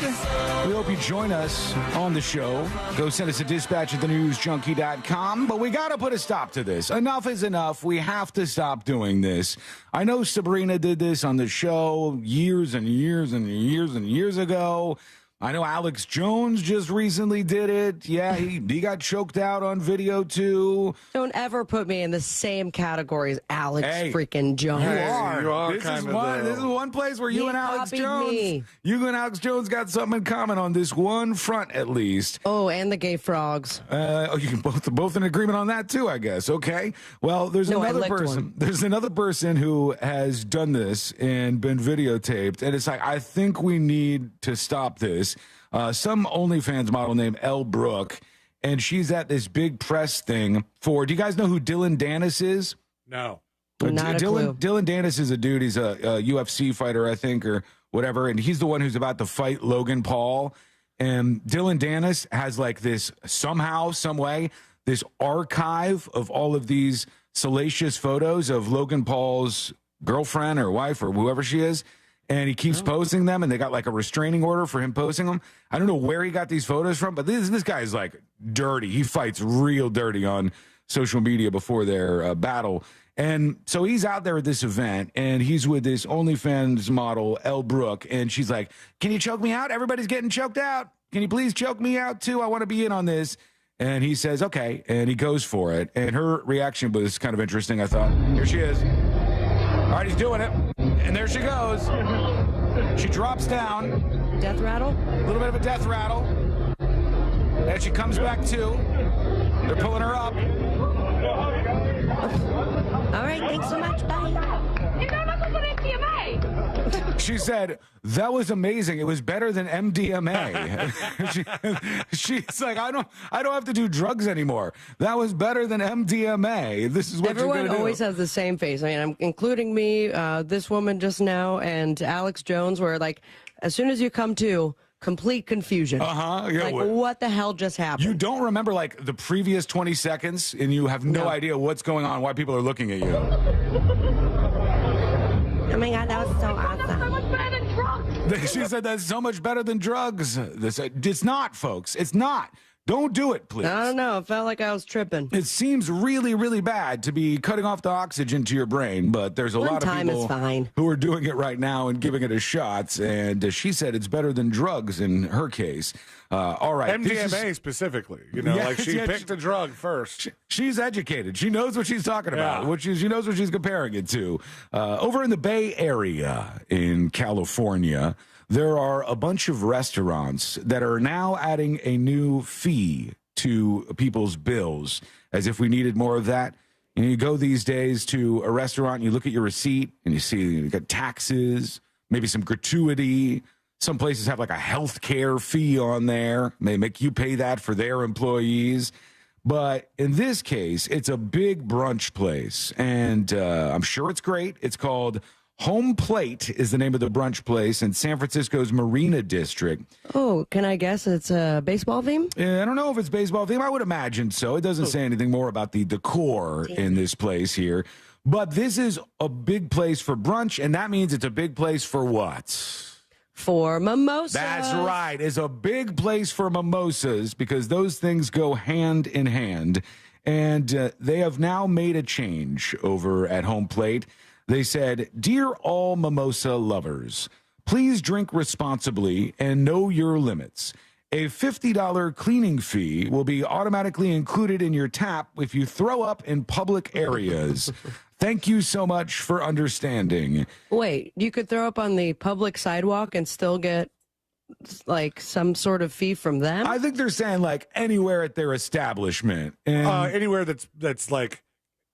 We hope you join us on the show. Go send us a dispatch at thenewsjunkie.com. But we got to put a stop to this. Enough is enough. We have to stop doing this. I know Sabrina did this on the show years and years and years and years ago. I know Alex Jones just recently did it. Yeah, he got choked out on video, too. Don't ever put me in the same category as Alex freaking Jones. You are. This is one place where you and Alex Jones, you and Alex Jones got something in common on this one front, at least. Oh, and the gay frogs. You can both in agreement on that too, I guess. Okay. Well, there's another person. There's another person who has done this and been videotaped, and it's like, I think we need to stop this. Some OnlyFans model named Elle Brooke, and she's at this big press thing for. Do you guys know who Dylan Dennis is? No. Not a clue. Dylan Dennis is a dude. He's a UFC fighter, I think, or whatever, and he's the one who's about to fight Logan Paul. And Dylan Dennis has like this somehow, some way, this archive of all of these salacious photos of Logan Paul's girlfriend or wife or whoever she is. And he keeps posting them, and they got like a restraining order for him posting them. I don't know where he got these photos from, but this guy is like dirty. He fights real dirty on social media before their battle. And so he's out there at this event, and he's with this OnlyFans model, Elle Brooke, and she's like, "Can you choke me out? Everybody's getting choked out. Can you please choke me out too? I want to be in on this." And he says, "Okay," and he goes for it. And her reaction was kind of interesting, I thought. Here she is. All right, he's doing it. And there she goes. She drops down. Death rattle? A little bit of a death rattle. And she comes back to. They're pulling her up. All right, thanks so much. Bye. She said, "That was amazing. It was better than MDMA." She's like, I don't have to do drugs anymore. That was better than MDMA. This is what everyone you're gonna always do. has the same face. I mean, I'm including me, this woman just now, and Alex Jones, where like as soon as you come to, complete confusion. Yeah, like, what the hell just happened? You don't remember like the previous 20 seconds, and you have no idea what's going on, why people are looking at you. Oh my God, that was so awesome. She said that's so much better than drugs. It's not, folks. It's not. Don't do it, please. I don't know. It felt like I was tripping. It seems really, really bad to be cutting off the oxygen to your brain, but there's a lot of people who are doing it right now and giving it a shot. And she said it's better than drugs in her case. All right. MDMA specifically. You know, like she picked a drug first. She's educated. She knows what she's talking about. She knows what she's comparing it to. Over in the Bay Area in California, there are a bunch of restaurants that are now adding a new fee to people's bills, as if we needed more of that. You know, you go these days to a restaurant, you look at your receipt, and you see you got taxes, maybe some gratuity. Some places have like a health care fee on there. They make you pay that for their employees. But in this case, it's a big brunch place, and I'm sure it's great. It's called Home Plate is the name of the brunch place in San Francisco's Marina District. Oh, can I guess it's a baseball theme? I don't know if it's baseball theme. I would imagine so. It doesn't say anything more about the decor in this place here. But this is a big place for brunch, and that means it's a big place for what? For mimosas. That's right. It's a big place for mimosas because those things go hand in hand. And they have now made a change over at Home Plate. They said, "Dear all mimosa lovers, please drink responsibly and know your limits. A $50 cleaning fee will be automatically included in your tap if you throw up in public areas. Thank you so much for understanding." Wait, you could throw up on the public sidewalk and still get like some sort of fee from them? I think they're saying like anywhere at their establishment. And anywhere that's like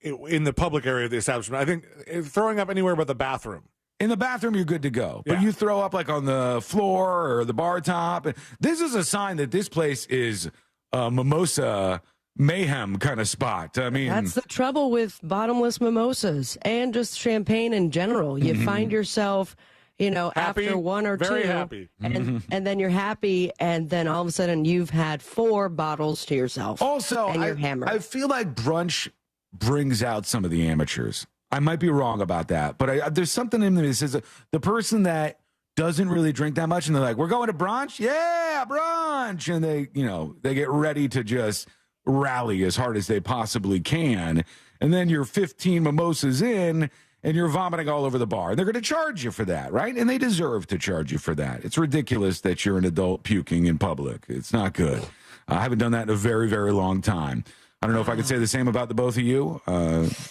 in the public area of the establishment. I think throwing up anywhere but the bathroom. In the bathroom, you're good to go. But you throw up like on the floor or the bar top. This is a sign that this place is a mimosa mayhem kind of spot. I mean, that's the trouble with bottomless mimosas and just champagne in general. You find yourself, happy, after one or very two, happy. And then you're happy, and then all of a sudden you've had 4 bottles to yourself. Also, and you're hammered. I feel like brunch brings out some of the amateurs. I might be wrong about that, but there's something in me that says the person that doesn't really drink that much, and they're like, "We're going to brunch? Yeah, brunch!" And they get ready to just rally as hard as they possibly can. And then you're 15 mimosas in, and you're vomiting all over the bar. And they're going to charge you for that, right? And they deserve to charge you for that. It's ridiculous that you're an adult puking in public. It's not good. I haven't done that in a very, very long time. I don't know if I could say the same about the both of you.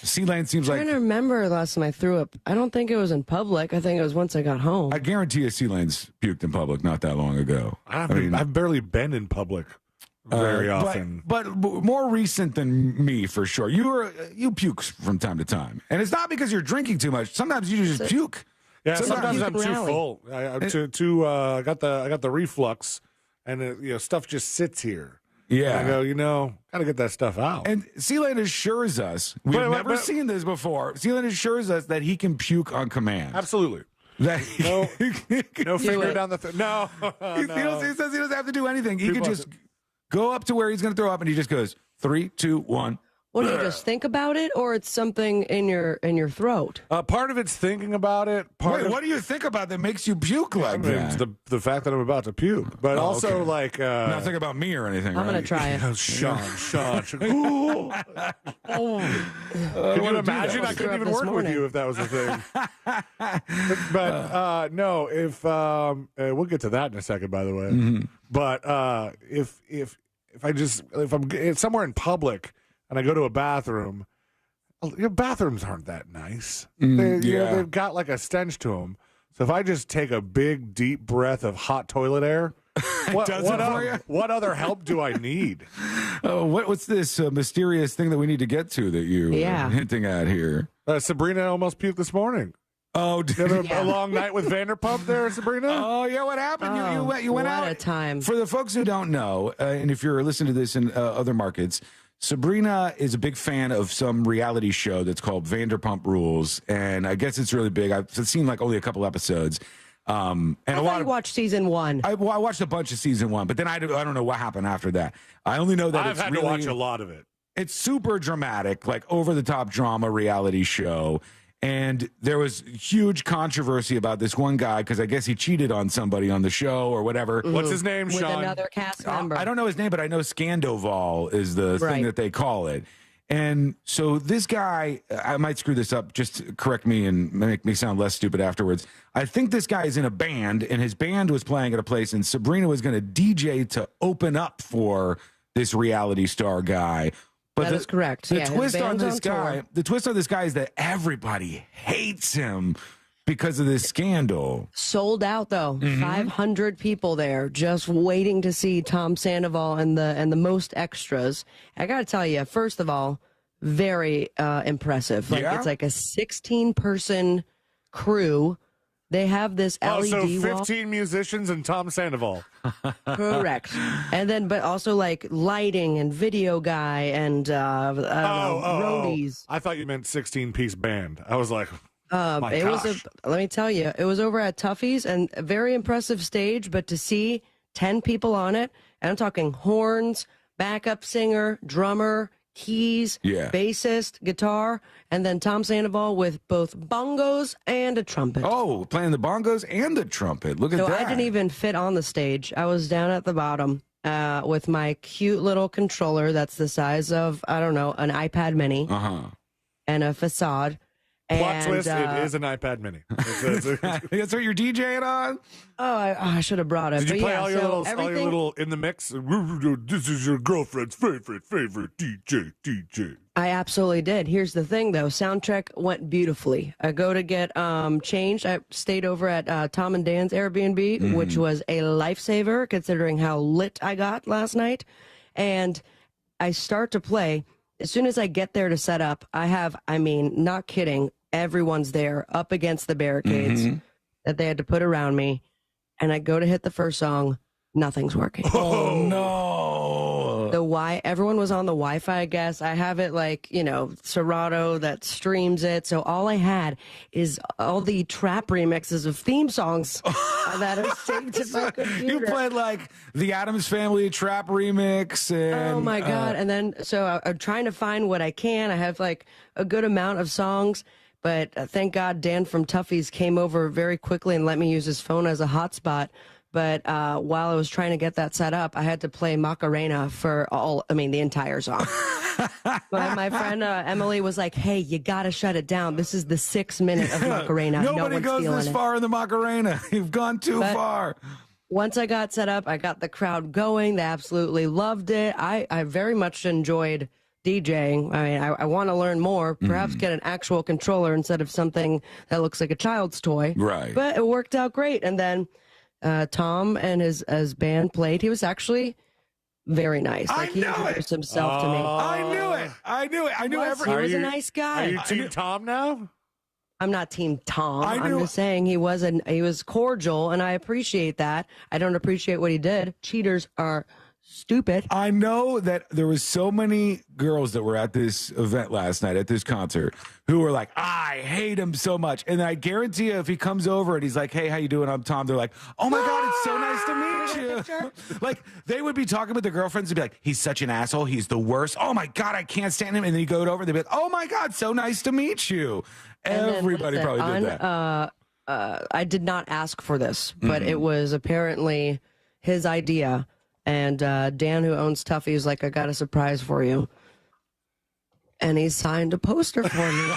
C-Lane seems like... I'm trying to remember last time I threw up. I don't think it was in public. I think it was once I got home. I guarantee you C-Lane's puked in public not that long ago. I've barely been in public very often. But more recent than me, for sure. You puke from time to time. And it's not because you're drinking too much. Sometimes you just puke. Yeah, sometimes I'm too full. I got the reflux, and stuff just sits here. Yeah. And I go, gotta get that stuff out. And C-Lane assures us, we've never seen this before. C-Lane assures us that he can puke on command. Absolutely. No finger down the no. He says he doesn't have to do anything. He can just go up to where he's going to throw up, and he just goes 3, 2, 1. What do you just think about it, or it's something in your throat? Part of it's thinking about it. What do you think about that makes you puke like that? It's the fact that I'm about to puke, but also like not thinking about me or anything. I'm gonna try it. Sean. Can you imagine? I couldn't even work with you if that was a thing. But no, if we'll get to that in a second, by the way. Mm-hmm. But if I'm somewhere in public and I go to a bathroom, bathrooms aren't that nice. They've got like a stench to them. So if I just take a big, deep breath of hot toilet air, what other help do I need? What's this mysterious thing that we need to get to that you're hinting at here? Sabrina almost puked this morning. Oh, a long night with Vanderpump there, Sabrina? Oh, yeah, what happened? You went out. What a time. For the folks who don't know, and if you're listening to this in other markets, Sabrina is a big fan of some reality show that's called Vanderpump Rules, and I guess it's really big. I've seen like only a couple episodes. And I watched season 1. I watched a bunch of season 1, but then I don't know what happened after that. I only know that I've had to watch a lot of it. It's super dramatic, like over-the-top drama reality show. And there was huge controversy about this one guy because I guess he cheated on somebody on the show or whatever. What's his name, With Sean? another cast member. I don't know his name, but I know Scandoval is the thing that they call it. And so this guy, I might screw this up, just correct me and make me sound less stupid afterwards. I think this guy is in a band, and his band was playing at a place, and Sabrina was going to DJ to open up for this reality star guy. But that is correct. The twist on this guy is that everybody hates him because of this scandal. Sold out though, 500 people there just waiting to see Tom Sandoval and the most extras. I got to tell you, first of all, very impressive. It's like a 16-person crew. They have this LED so 15 wall. musicians and Tom Sandoval. Correct. And then, but also like lighting and video guy and roadies. I thought you meant 16-piece band. I was like, Let me tell you, it was over at Tuffy's, and a very impressive stage, but to see 10 people on it, and I'm talking horns, backup singer, drummer, keys, bassist, guitar, and then Tom Sandoval with both bongos and a trumpet. Oh, playing the bongos and the trumpet. Look at that. So I didn't even fit on the stage. I was down at the bottom with my cute little controller that's the size of, I don't know, an iPad mini and a facade. Plot twist, it is an iPad mini. That's what you're DJing on? Oh, I should have brought it. Did you play all your everything... little in the mix? This is your girlfriend's favorite DJ. I absolutely did. Here's the thing, though. Soundcheck went beautifully. I go to get changed. I stayed over at Tom and Dan's Airbnb, which was a lifesaver considering how lit I got last night. And I start to play. As soon as I get there to set up, not kidding, everyone's there up against the barricades that they had to put around me. And I go to hit the first song, nothing's working. Oh, no. Everyone was on the Wi-Fi, I guess. I have it Serato that streams it. So all I had is all the trap remixes of theme songs that are saved to my computer. You played like the Addams Family trap remix. And, oh my God. And then, so I'm trying to find what I can. I have like a good amount of songs. But thank God Dan from Tuffy's came over very quickly and let me use his phone as a hotspot. But while I was trying to get that set up, I had to play Macarena for the entire song. my friend Emily was like, hey, you got to shut it down. This is the 6 minute of Macarena. Nobody goes this far in the Macarena. You've gone too far. Once I got set up, I got the crowd going. They absolutely loved it. I very much enjoyed DJing. I mean, I want to learn more, perhaps get an actual controller instead of something that looks like a child's toy. Right. But it worked out great. And then Tom and his band played. He was actually very nice. Like he introduced himself to me. I knew it. He was a nice guy. Are you Team Tom now? I'm not Team Tom. I'm just saying he was cordial, and I appreciate that. I don't appreciate what he did. Cheaters are stupid. I know that there was so many girls that were at this event last night, at this concert, who were like, I hate him so much. And I guarantee you, if he comes over and he's like, hey, how you doing? I'm Tom. They're like, oh my God, it's so nice to meet you. Like, they would be talking with their girlfriends and be like, he's such an asshole. He's the worst. Oh my God, I can't stand him. And then you go over and they'd be like, oh my God, so nice to meet you. Everybody probably did that. I did not ask for this, but it was apparently his idea. And Dan, who owns Tuffy, was like, I got a surprise for you. And he signed a poster for me.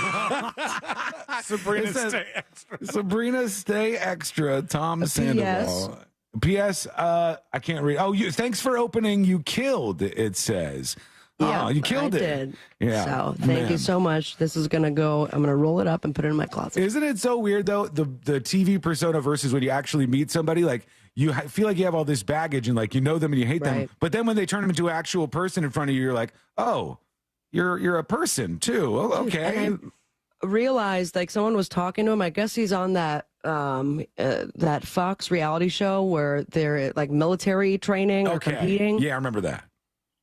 Sabrina, stay extra. Tom Sandoval. P.S. I can't read. Oh, thanks for opening. You killed, it says. Yeah, you killed I it. Did. Yeah. So thank you so much. This is going to go, I'm going to roll it up and put it in my closet. Isn't it so weird, though, the TV persona versus when you actually meet somebody? Like, you feel like you have all this baggage and like you know them and you hate them. But then when they turn them into an actual person in front of you, you're like, oh, you're a person too. Oh, okay. And I realized like someone was talking to him. I guess he's on that Fox reality show where they're like military training or competing. Yeah, I remember that.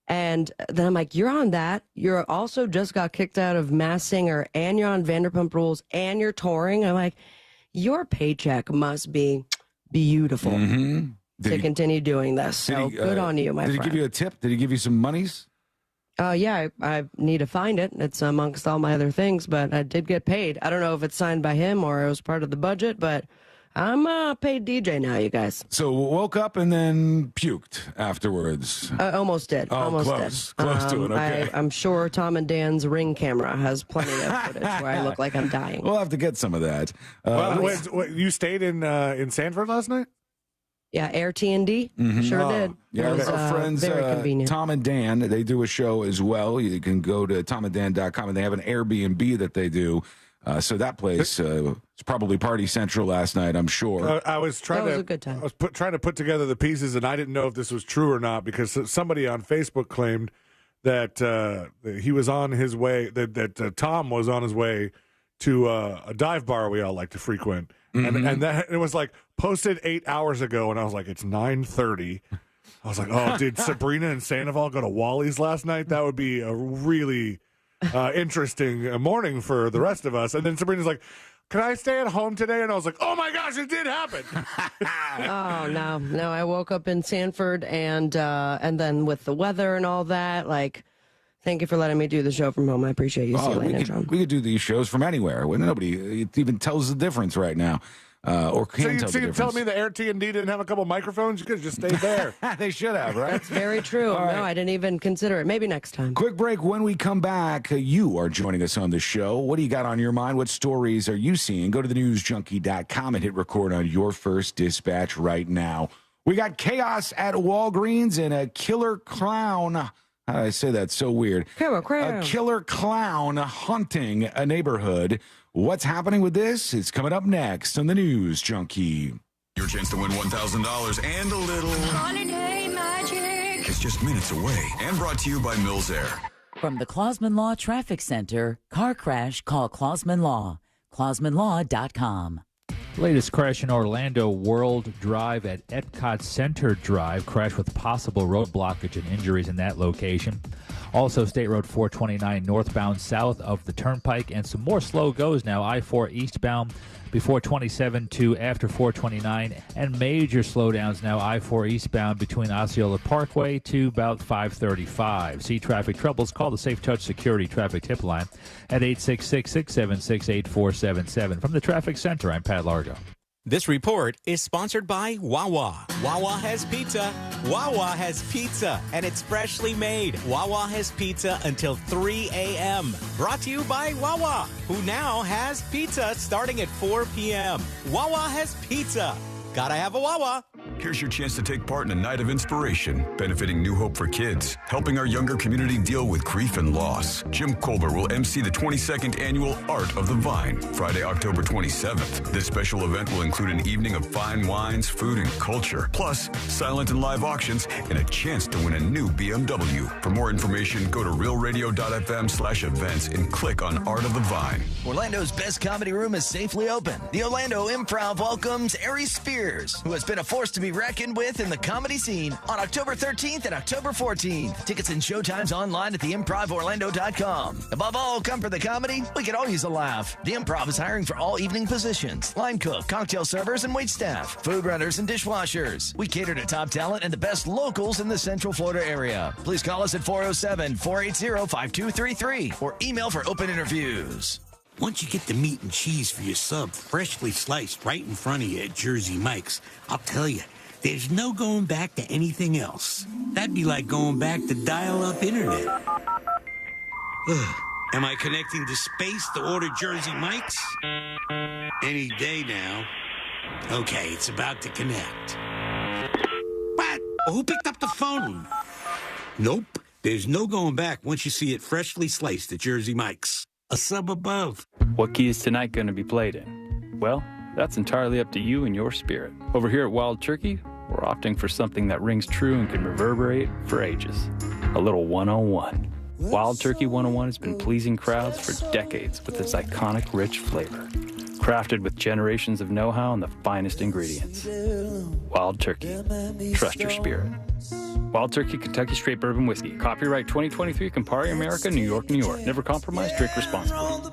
And then I'm like, you're on that. You're also just got kicked out of Masked Singer and you're on Vanderpump Rules and you're touring. I'm like, your paycheck must be beautiful to continue doing this. So good on you, my friend. Did he give you a tip? Did he give you some monies? Yeah, I need to find it. It's amongst all my other things, but I did get paid. I don't know if it's signed by him or it was part of the budget, but I'm a paid DJ now, you guys. So woke up and then puked afterwards. Almost did. Oh, almost close. did. Close to it. Okay. I'm sure Tom and Dan's Ring camera has plenty of footage where I look like I'm dying. We'll have to get some of that. You stayed in Sanford last night? Yeah, Air T&D. Sure did. Yeah, was, our friends very convenient. Tom and Dan, they do a show as well. You can go to tomanddan.com, and they have an Airbnb that they do. So that place is probably party central last night, I'm sure. I was trying that was a good time. I was trying to put together the pieces, and I didn't know if this was true or not because somebody on Facebook claimed that he was on his way, that Tom was on his way to a dive bar we all like to frequent. And that it was like posted 8 hours ago, and I was like, it's 9:30. I was like, oh, did Sabrina and Sandoval go to Wally's last night? That would be a really interesting morning for the rest of us. And then Sabrina's like, can I stay at home today? And I was like, oh my gosh, it did happen. Oh, no. I woke up in Sanford and then with the weather and all that, like, thank you for letting me do the show from home. I appreciate you. See you later, we could do these shows from anywhere. Well, nobody even tells the difference right now. Or can tell the difference. Tell me the AirT&D didn't have a couple microphones? You could have just stayed there. They should have, right? That's very true. All right. No, I didn't even consider it. Maybe next time. Quick break. When we come back, you are joining us on the show. What do you got on your mind? What stories are you seeing? Go to thenewsjunkie.com and hit record on your first dispatch right now. We got chaos at Walgreens and a killer clown. How did I say that? So weird. A killer clown hunting a neighborhood. What's happening with this? It's coming up next on the News Junkie. Your chance to win $1,000 and a little Holiday magic. is just minutes away, and brought to you by Mills Air. From the Clausman Law Traffic Center, car crash, call Clausman Law. ClausmanLaw.com. Latest crash in Orlando, World Drive at Epcot Center Drive. Crash with possible road blockage and injuries in that location. Also, State Road 429 northbound south of the Turnpike. And some more slow goes now. I-4 eastbound before 27 to after 429. And major slowdowns now. I-4 eastbound between Osceola Parkway to about 535. See traffic troubles? Call the Safe Touch Security Traffic Tip Line at 866-676-8477. From the Traffic Center, I'm Pat Largo. This report is sponsored by Wawa. Wawa has pizza. Wawa has pizza, and it's freshly made. Wawa has pizza until 3 a.m. Brought to you by Wawa, who now has pizza starting at 4 p.m. Wawa has pizza. Gotta have a Wawa. Here's your chance to take part in a night of inspiration, benefiting New Hope for Kids, helping our younger community deal with grief and loss. Jim Colbert will MC the 22nd annual Art of the Vine, Friday, October 27th. This special event will include an evening of fine wines, food, and culture, plus silent and live auctions and a chance to win a new BMW. For more information, go to realradio.fm/events and click on Art of the Vine. Orlando's best comedy room is safely open. The Orlando Improv welcomes Ari Spears, who has been a force to be reckoned with in the comedy scene, on October 13th and October 14th. Tickets and showtimes online at theimprovorlando.com. Above all, come for the comedy. We could all use a laugh. The Improv is hiring for all evening positions: line cook, cocktail servers, and waitstaff, food runners, and dishwashers. We cater to top talent and the best locals in the Central Florida area. Please call us at 407-480-5233 or email for open interviews. Once you get the meat and cheese for your sub freshly sliced right in front of you at Jersey Mike's, I'll tell you, there's no going back to anything else. That'd be like going back to dial-up internet. Am I connecting to space to order Jersey Mike's? Any day now. Okay, it's about to connect. What? Who picked up the phone? Nope, there's no going back once you see it freshly sliced at Jersey Mike's. A sub above. What key is tonight going to be played in? Well, that's entirely up to you and your spirit. Over here at Wild Turkey, we're opting for something that rings true and can reverberate for ages. A little 101. Wild Turkey 101 has been pleasing crowds for decades with its iconic rich flavor. Crafted with generations of know-how and the finest ingredients. Wild Turkey. Trust your spirit. Wild Turkey Kentucky Straight Bourbon Whiskey. Copyright 2023, Campari America, New York, New York. Never compromise, drink responsibly.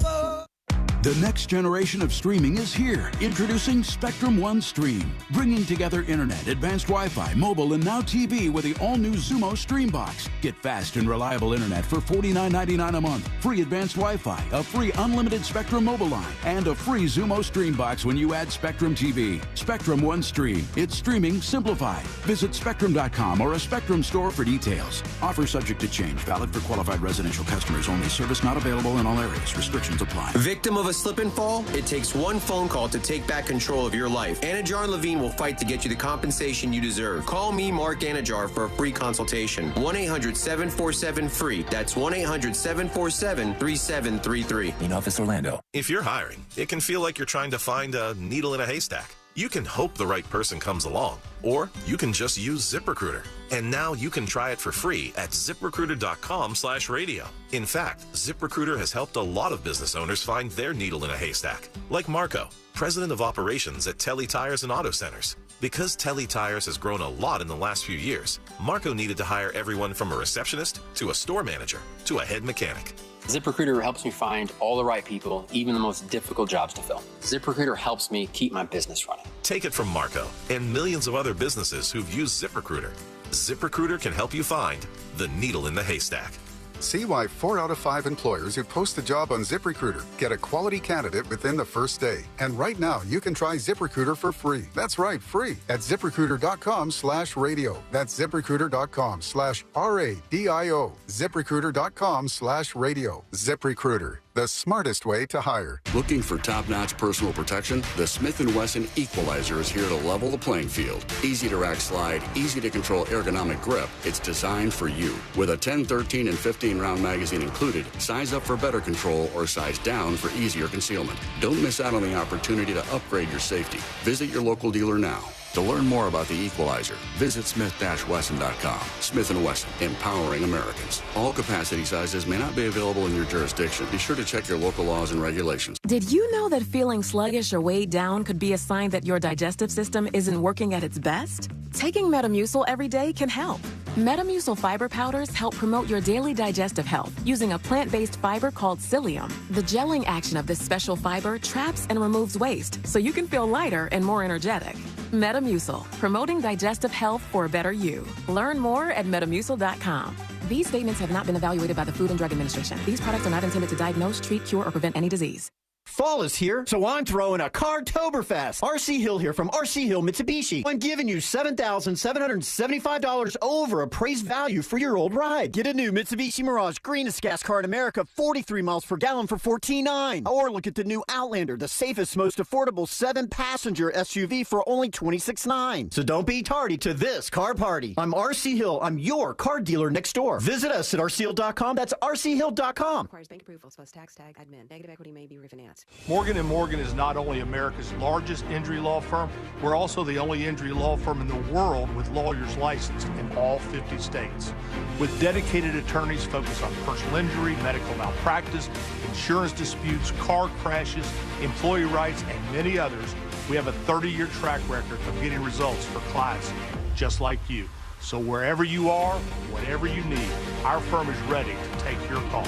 The next generation of streaming is here. Introducing Spectrum One Stream, bringing together internet, advanced Wi-Fi, mobile, and now TV with the all-new Xumo Stream Box. Get fast and reliable internet for $49.99 a month, free advanced Wi-Fi, a free unlimited Spectrum mobile line, and a free Xumo Stream Box when you add Spectrum TV. Spectrum One Stream. It's streaming simplified. Visit Spectrum.com or a Spectrum store for details. Offer subject to change. Valid for qualified residential customers only. Service not available in all areas. Restrictions apply. Victim of a slip and fall? It takes one phone call to take back control of your life. Anajar Levine will fight to get you the compensation you deserve. Call me, Mark Anajar, for a free consultation. 1-800-747-FREE. That's 1-800-747-3733. In Office Orlando. If you're hiring, it can feel like you're trying to find a needle in a haystack. You can hope the right person comes along, or you can just use ZipRecruiter. And now you can try it for free at ZipRecruiter.com/radio. In fact, ZipRecruiter has helped a lot of business owners find their needle in a haystack, like Marco, president of operations at Telly Tires and Auto Centers. Because Telly Tires has grown a lot in the last few years, Marco needed to hire everyone from a receptionist to a store manager to a head mechanic. ZipRecruiter helps me find all the right people, even the most difficult jobs to fill. ZipRecruiter helps me keep my business running. Take it from Marco and millions of other businesses who've used ZipRecruiter. ZipRecruiter can help you find the needle in the haystack. See why 4 out of 5 employers who post a job on ZipRecruiter get a quality candidate within the first day. And right now, you can try ZipRecruiter for free. That's right, free at ZipRecruiter.com/radio. That's ZipRecruiter.com/RADIO. ZipRecruiter.com/radio. ZipRecruiter, the smartest way to hire. Looking for top-notch personal protection? The Smith & Wesson Equalizer is here to level the playing field. Easy to rack slide, easy to control ergonomic grip. It's designed for you. With a 10, 13, and 15-round magazine included, size up for better control or size down for easier concealment. Don't miss out on the opportunity to upgrade your safety. Visit your local dealer now. To learn more about the Equalizer, visit smith-wesson.com. Smith & Wesson, empowering Americans. All capacity sizes may not be available in your jurisdiction. Be sure to check your local laws and regulations. Did you know that feeling sluggish or weighed down could be a sign that your digestive system isn't working at its best? Taking Metamucil every day can help. Metamucil fiber powders help promote your daily digestive health using a plant-based fiber called psyllium. The gelling action of this special fiber traps and removes waste so you can feel lighter and more energetic. Metamucil, promoting digestive health for a better you. Learn more at metamucil.com. These statements have not been evaluated by the Food and Drug Administration. These products are not intended to diagnose, treat, cure, or prevent any disease. Fall is here, so I'm throwing a Cartoberfest. RC Hill here from RC Hill Mitsubishi. I'm giving you $7,775 over appraised value for your old ride. Get a new Mitsubishi Mirage greenest gas car in America, 43 miles per gallon for $14,900. Or look at the new Outlander, the safest, most affordable 7-passenger SUV for only $26,900. So don't be tardy to this car party. I'm RC Hill. I'm your car dealer next door. Visit us at rchill.com. That's rchill.com. Requires bank approval plus tax tag admin. Negative equity may be refinanced. Morgan & Morgan is not only America's largest injury law firm, we're also the only injury law firm in the world with lawyers licensed in all 50 states. With dedicated attorneys focused on personal injury, medical malpractice, insurance disputes, car crashes, employee rights, and many others, we have a 30-year track record of getting results for clients just like you. So wherever you are, whatever you need, our firm is ready to take your call.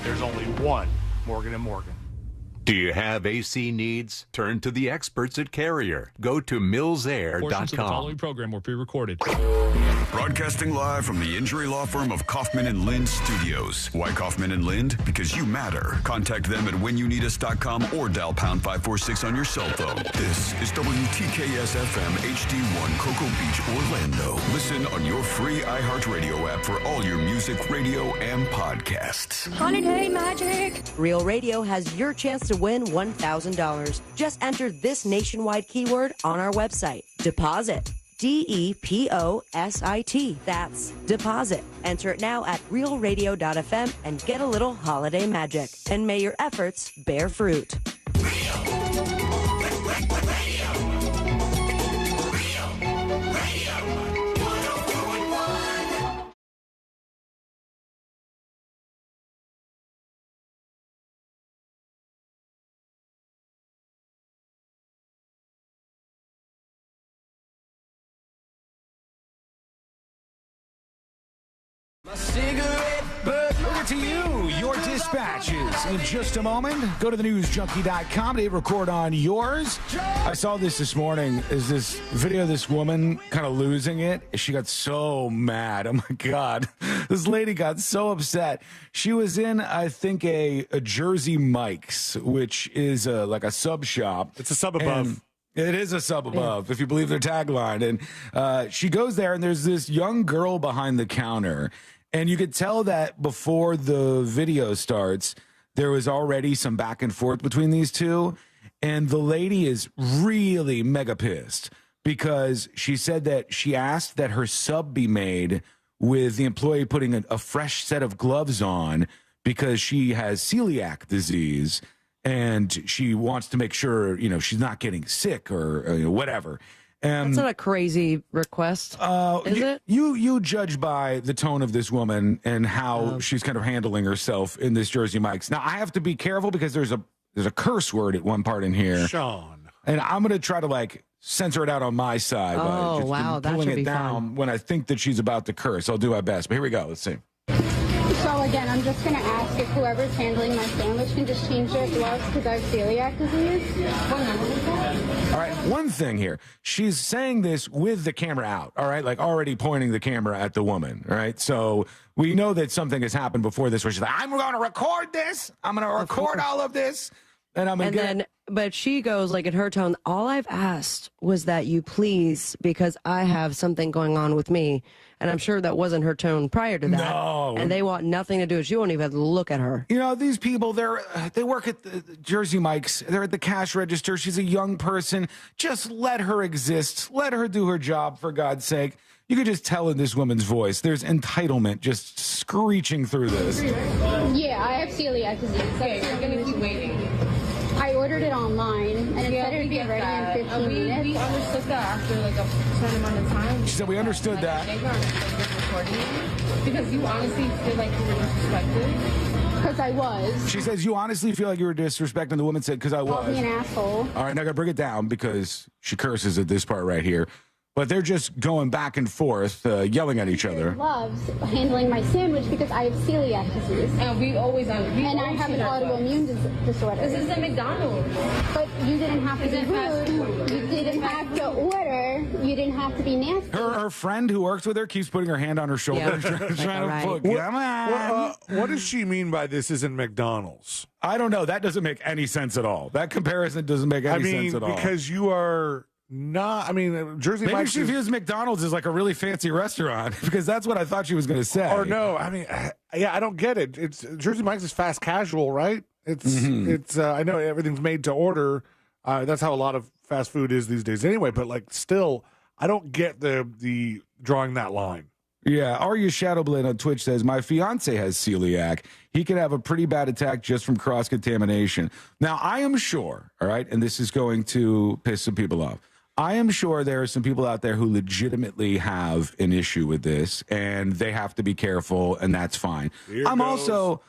There's only one Morgan & Morgan. Do you have AC needs? Turn to the experts at Scarier. Go to millsair.com. Portions of the following program were pre-recorded. Broadcasting live from the injury law firm of Kaufman and Lind Studios. Why Kaufman and Lind? Because you matter. Contact them at whenyouneedus.com or dial pound 546 on your cell phone. This is WTKS FM HD1 Cocoa Beach, Orlando. Listen on your free iHeartRadio app for all your music, radio, and podcasts. Holiday magic! Real Radio has your chance to win $1,000. Just enter this nationwide keyword on our website. Deposit. DEPOSIT. That's deposit. Enter it now at realradio.fm and get a little holiday magic. And may your efforts bear fruit. A cigarette, but over to you. Your dispatches in just a moment. Go to thenewsjunkie.com to record on yours. I saw this morning. Is this video of this woman kind of losing it? She got so mad. Oh, my God. This lady got so upset. She was in, I think, a Jersey Mike's, which is like a sub shop. It's a sub above. It is a sub above, if you believe their tagline. And she goes there, and there's this young girl behind the counter. And you could tell that before the video starts, there was already some back and forth between these two. And the lady is really mega pissed because she said that she asked that her sub be made with the employee putting a fresh set of gloves on because she has celiac disease. And she wants to make sure, she's not getting sick or whatever. That's not a crazy request, is it? You judge by the tone of this woman and how she's kind of handling herself in this Jersey Mike's. Now, I have to be careful because there's a curse word at one part in here. Sean. And I'm going to try to, censor it out on my side. Oh, by just wow. That pulling should be it down fun. when I think that she's about to curse. I'll do my best. But here we go. Let's see. So again, I'm just going to ask if whoever's handling my sandwich can just change their gloves because I have celiac disease. All right, one thing here. She's saying this with the camera out, all right? Like already pointing the camera at the woman, all right? So we know that something has happened before this where she's like, I'm going to record this. I'm going to record all of this. And I'm going to But she goes, like, in her tone, all I've asked was that you please, because I have something going on with me. And I'm sure that wasn't her tone prior to that. No. And they want nothing to do with it. She won't even look at her. You know, these people, they work at the Jersey Mike's. They're at the cash register. She's a young person. Just let her exist. Let her do her job, for God's sake. You could just tell in this woman's voice. There's entitlement just screeching through this. Yeah, I have celiac disease. Okay, you're going to keep waiting. I ordered it online, and it said it would be ready in 15 minutes. We understood that after like a certain amount of time. She said we understood that. Because you honestly feel like you were disrespected. Because I was. She says, you honestly feel like you were disrespecting. The woman said, because I was. Called me an asshole. All right, now I got to bring it down because she curses at this part right here. But they're just going back and forth, yelling at each other. Loves handling my sandwich because I have celiac disease. And we always and I have an autoimmune disorder. This is a McDonald's. But you didn't have to be rude. You didn't have to order. You didn't have to be nasty. Her friend who works with her keeps putting her hand on her shoulder, trying to put, come on. What does she mean by this isn't McDonald's? I don't know. That doesn't make any sense at all. That comparison doesn't make any sense at all. Because you are... Jersey Maybe Mike's she views McDonald's as like a really fancy restaurant because that's what I thought she was going to say. Or no, I don't get it. It's Jersey Mike's is fast casual, right? It's I know everything's made to order. That's how a lot of fast food is these days anyway, but like still, I don't get the drawing that line. Yeah, Arya Shadowblade on Twitch says, my fiance has celiac. He could have a pretty bad attack just from cross-contamination. Now, I am sure, all right, and this is going to piss some people off. I am sure there are some people out there who legitimately have an issue with this, and they have to be careful, and that's fine. I'm also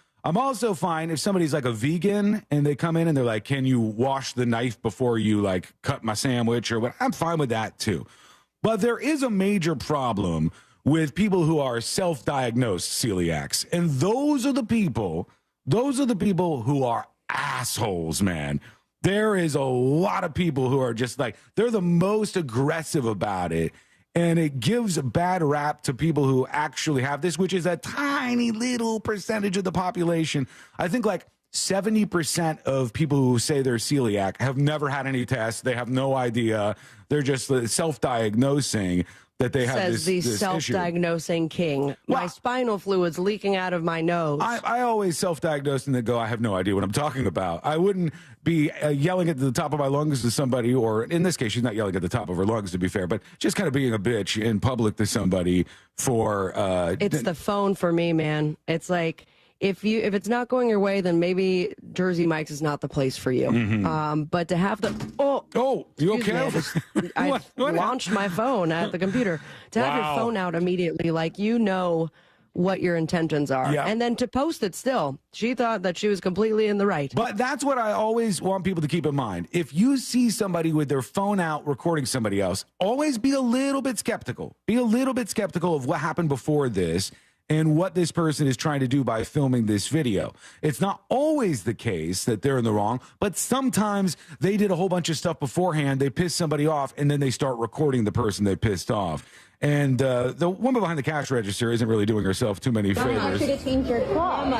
fine if somebody's like a vegan and they come in and they're like, can you wash the knife before you like cut my sandwich or what? I'm fine with that too. But there is a major problem with people who are self-diagnosed celiacs. And those are the people who are assholes, man. There is a lot of people who are just like, they're the most aggressive about it. And it gives a bad rap to people who actually have this, which is a tiny little percentage of the population. I think like 70% of people who say they're celiac have never had any tests. They have no idea. They're just self-diagnosing that they have Says the self-diagnosing king. My spinal fluid's leaking out of my nose. I always self-diagnose and then go, I have no idea what I'm talking about. I wouldn't be yelling at the top of my lungs to somebody, or in this case, she's not yelling at the top of her lungs, to be fair, but just kind of being a bitch in public to somebody for... it's the phone for me, man. It's like... If it's not going your way, then maybe Jersey Mike's is not the place for you. Mm-hmm. But to have the you okay? I launched my phone at the computer. To have your phone out immediately, like you know what your intentions are, and then to post it still. She thought that she was completely in the right. But that's what I always want people to keep in mind. If you see somebody with their phone out recording somebody else, always be a little bit skeptical. Be a little bit skeptical of what happened before this and what this person is trying to do by filming this video. It's not always the case that they're in the wrong, but sometimes they did a whole bunch of stuff beforehand, they pissed somebody off, and then they start recording the person they pissed off. And the woman behind the cash register isn't really doing herself too many favors. I should have changed your clothes.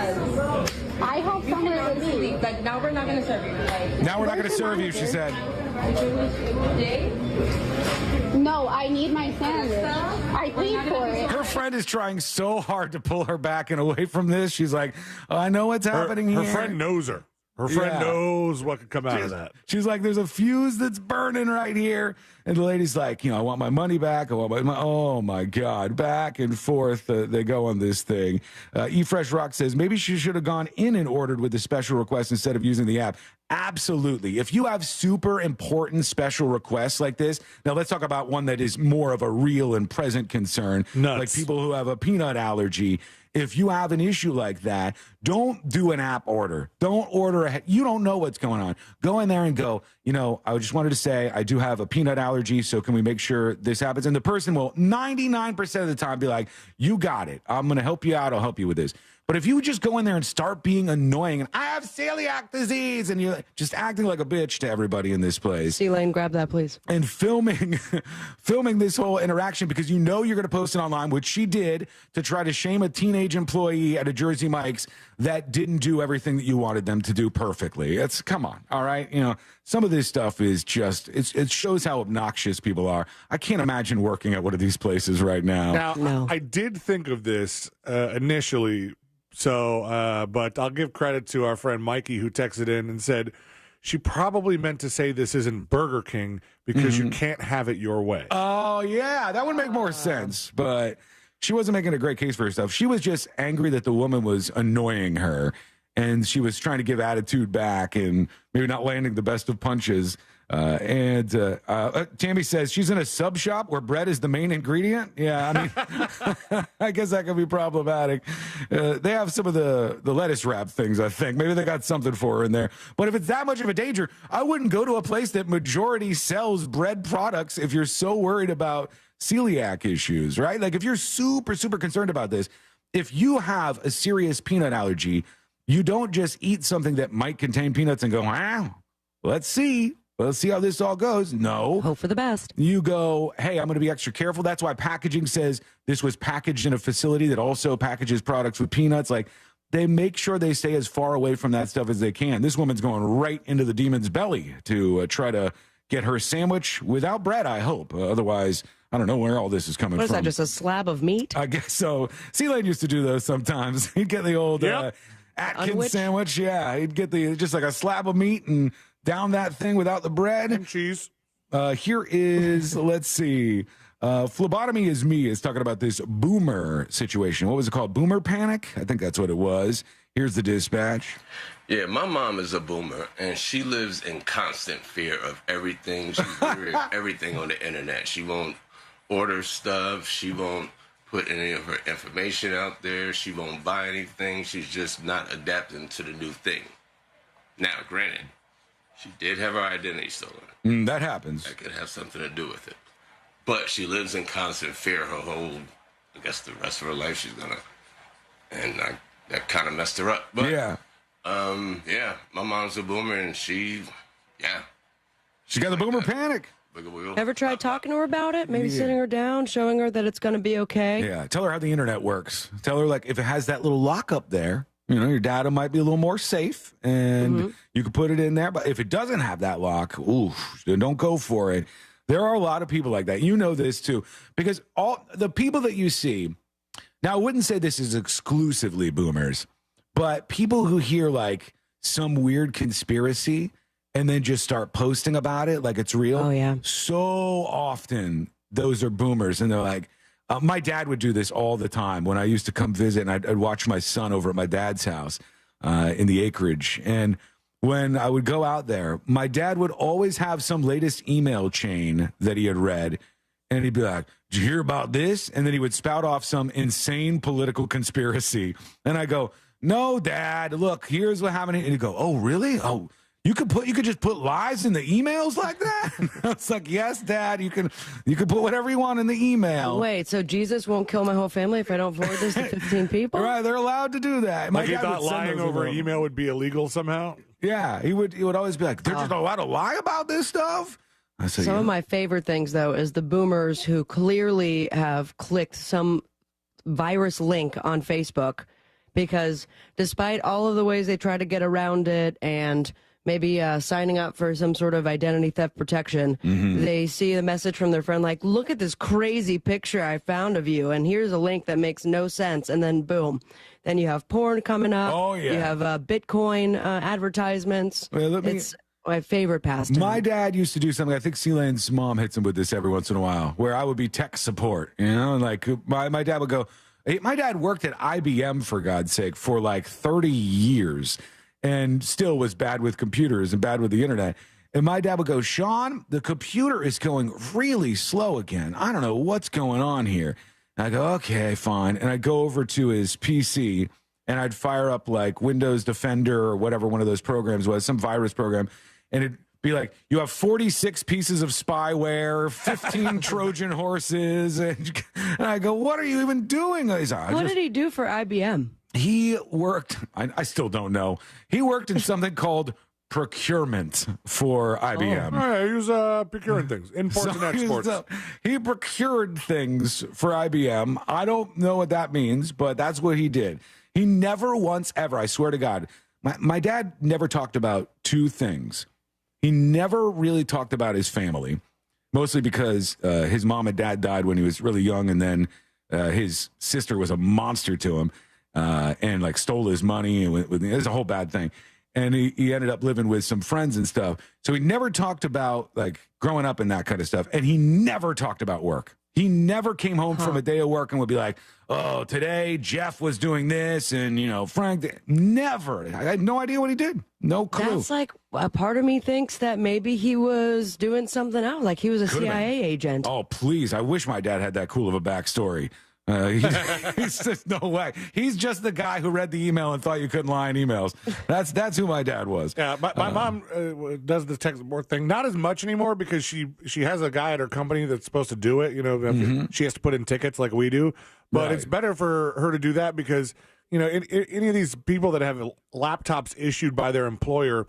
I hope someone would me. Like, now we're not going to serve you. Like, now we're not going to serve you, she said. No, I need my sandwich. I paid for it. Her friend is trying so hard to pull her back and away from this. She's like, oh, I know what's happening here. Her friend knows her. Her friend knows what could come out of that. She's like, there's a fuse that's burning right here. And the lady's like, I want my money back. I want my oh, my God. Back and forth they go on this thing. eFresh Rock says, maybe she should have gone in and ordered with the special request instead of using the app. Absolutely. If you have super important special requests like this, now let's talk about one that is more of a real and present concern. Nuts. Like people who have a peanut allergy. If you have an issue like that, don't do an app order. Don't order ahead. You don't know what's going on. Go in there and go, I just wanted to say I do have a peanut allergy, so can we make sure this happens? And the person will 99% of the time be like, you got it. I'm going to help you out. I'll help you with this. But if you just go in there and start being annoying, and I have celiac disease, and you're just acting like a bitch to everybody in this place. C-Lane, grab that, please. And filming this whole interaction because you know you're going to post it online, which she did to try to shame a teenage employee at a Jersey Mike's that didn't do everything that you wanted them to do perfectly. Come on, all right? You know, some of this stuff is just, it shows how obnoxious people are. I can't imagine working at one of these places right now. Now, I did think of this initially. So, but I'll give credit to our friend Mikey who texted in and said she probably meant to say this isn't Burger King because you can't have it your way. Oh, yeah, that would make more sense. But she wasn't making a great case for herself. She was just angry that the woman was annoying her, and she was trying to give attitude back and maybe not landing the best of punches. Tammy says she's in a sub shop where bread is the main ingredient. Yeah, I mean, I guess that could be problematic. They have some of the lettuce wrap things, I think. Maybe they got something for her in there. But if it's that much of a danger, I wouldn't go to a place that majority sells bread products if you're so worried about celiac issues, right? Like if you're super, super concerned about this, if you have a serious peanut allergy, you don't just eat something that might contain peanuts and go, wow, let's see how this all goes. No. Hope for the best. You go, hey, I'm going to be extra careful. That's why packaging says this was packaged in a facility that also packages products with peanuts. Like, they make sure they stay as far away from that stuff as they can. This woman's going right into the demon's belly to try to get her sandwich without bread, I hope. Otherwise, I don't know where all this is coming from. What is that, just a slab of meat? I guess so. C-Lane used to do those sometimes. He'd get the old Atkins sandwich. Yeah, he'd get just like a slab of meat and down that thing without the bread. And cheese. Here is, let's see. Phlebotomy is me is talking about this boomer situation. What was it called? Boomer panic? I think that's what it was. Here's the dispatch. Yeah, my mom is a boomer, and she lives in constant fear of everything. She's hearing everything on the internet. She won't order stuff. She won't put any of her information out there. She won't buy anything. She's just not adapting to the new thing. Now, granted, she did have her identity stolen. That happens. That could have something to do with it. But she lives in constant fear her whole, I guess the rest of her life she's gonna, and that kind of messed her up. But yeah, my mom's a boomer and she got the boomer panic. Ever tried talking to her about it? Maybe sitting her down, showing her that it's going to be okay? Yeah, tell her how the internet works. Tell her, like, if it has that little lock up there, you know, your data might be a little more safe and you can put it in there. But if it doesn't have that lock, don't go for it. There are a lot of people like that. You know this too, because all the people that you see, now I wouldn't say this is exclusively boomers, but people who hear like some weird conspiracy and then just start posting about it like it's real. Oh, yeah. So often those are boomers. And they're like, my dad would do this all the time when I used to come visit, and I'd watch my son over at my dad's house in the acreage. And when I would go out there, my dad would always have some latest email chain that he had read. And he'd be like, did you hear about this? And then he would spout off some insane political conspiracy. And I go, no, Dad, look, here's what happened. And he'd go, oh, really? Oh, you could just put lies in the emails like that? And I was like, yes, Dad, you can put whatever you want in the email. Wait, so Jesus won't kill my whole family if I don't forward this to 15 people? Right, they're allowed to do that. Like he thought lying over email would be illegal somehow? Yeah, he would always be like, they're just allowed to lie about this stuff? I said, Some of my favorite things, though, is the boomers who clearly have clicked some virus link on Facebook because despite all of the ways they try to get around it and maybe signing up for some sort of identity theft protection, they see a message from their friend like, look at this crazy picture I found of you, and here's a link that makes no sense, and then boom. Then you have porn coming up. Oh, yeah. You have Bitcoin advertisements. It's my favorite pastime. My dad used to do something. I think C-Lane's mom hits him with this every once in a while, where I would be tech support, you know, and like my dad would go, my dad worked at IBM, for God's sake, for like 30 years and still was bad with computers and bad with the internet. And my dad would go, Sean, the computer is going really slow again. I don't know what's going on here. And I go, okay, fine. And I'd go over to his PC and I'd fire up like Windows Defender or whatever one of those programs was, some virus program. And it'd be like, you have 46 pieces of spyware, 15 Trojan horses. And I go, what are you even doing? He's like, what did he do for IBM? he worked, I still don't know. He worked in something called procurement for IBM. Oh, yeah, he was procuring things, imports and exports. He procured things for IBM. I don't know what that means, but that's what he did. He never once ever, I swear to God, my dad never talked about two things. He never really talked about his family, mostly because his mom and dad died when he was really young, and then his sister was a monster to him and like stole his money. And it was a whole bad thing. And he ended up living with some friends and stuff. So he never talked about like growing up and that kind of stuff. And he never talked about work. He never came home from a day of work and would be like, oh, today Jeff was doing this and, Frank, never. I had no idea what he did. No clue. That's like, a part of me thinks that maybe he was doing something else, like he was a CIA agent. Oh, please. I wish my dad had that cool of a backstory. He's just no way. He's just the guy who read the email and thought you couldn't lie in emails. That's who my dad was. Yeah, my mom does the tech support thing, not as much anymore because she has a guy at her company that's supposed to do it. She has to put in tickets like we do, but it's better for her to do that because any of these people that have laptops issued by their employer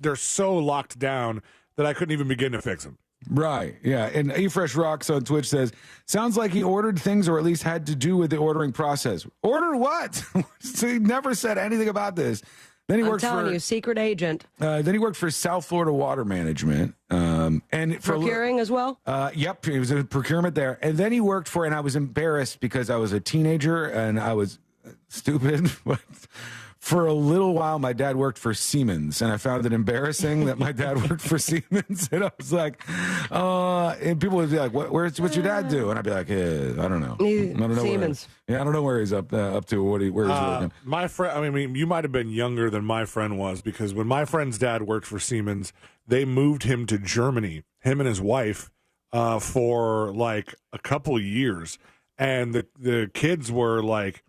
they're so locked down that I couldn't even begin to fix them. Right, yeah. And eFresh Rocks on Twitch says, sounds like he ordered things or at least had to do with the ordering process. Order what? So he never said anything about this. Then he I'm telling you, secret agent. Then he worked for South Florida Water Management. And procuring as well? Yep, he was in procurement there. And then he worked for, and I was embarrassed because I was a teenager and I was stupid, but for a little while, my dad worked for Siemens, and I found it embarrassing that my dad worked for Siemens. And I was like, and people would be like, what's your dad do? And I'd be like, I don't know. I don't know Siemens. I don't know where he's up to, where he's working. My friend, I mean, you might have been younger than my friend was because when my friend's dad worked for Siemens, they moved him to Germany, him and his wife, for like a couple years. And the kids were like,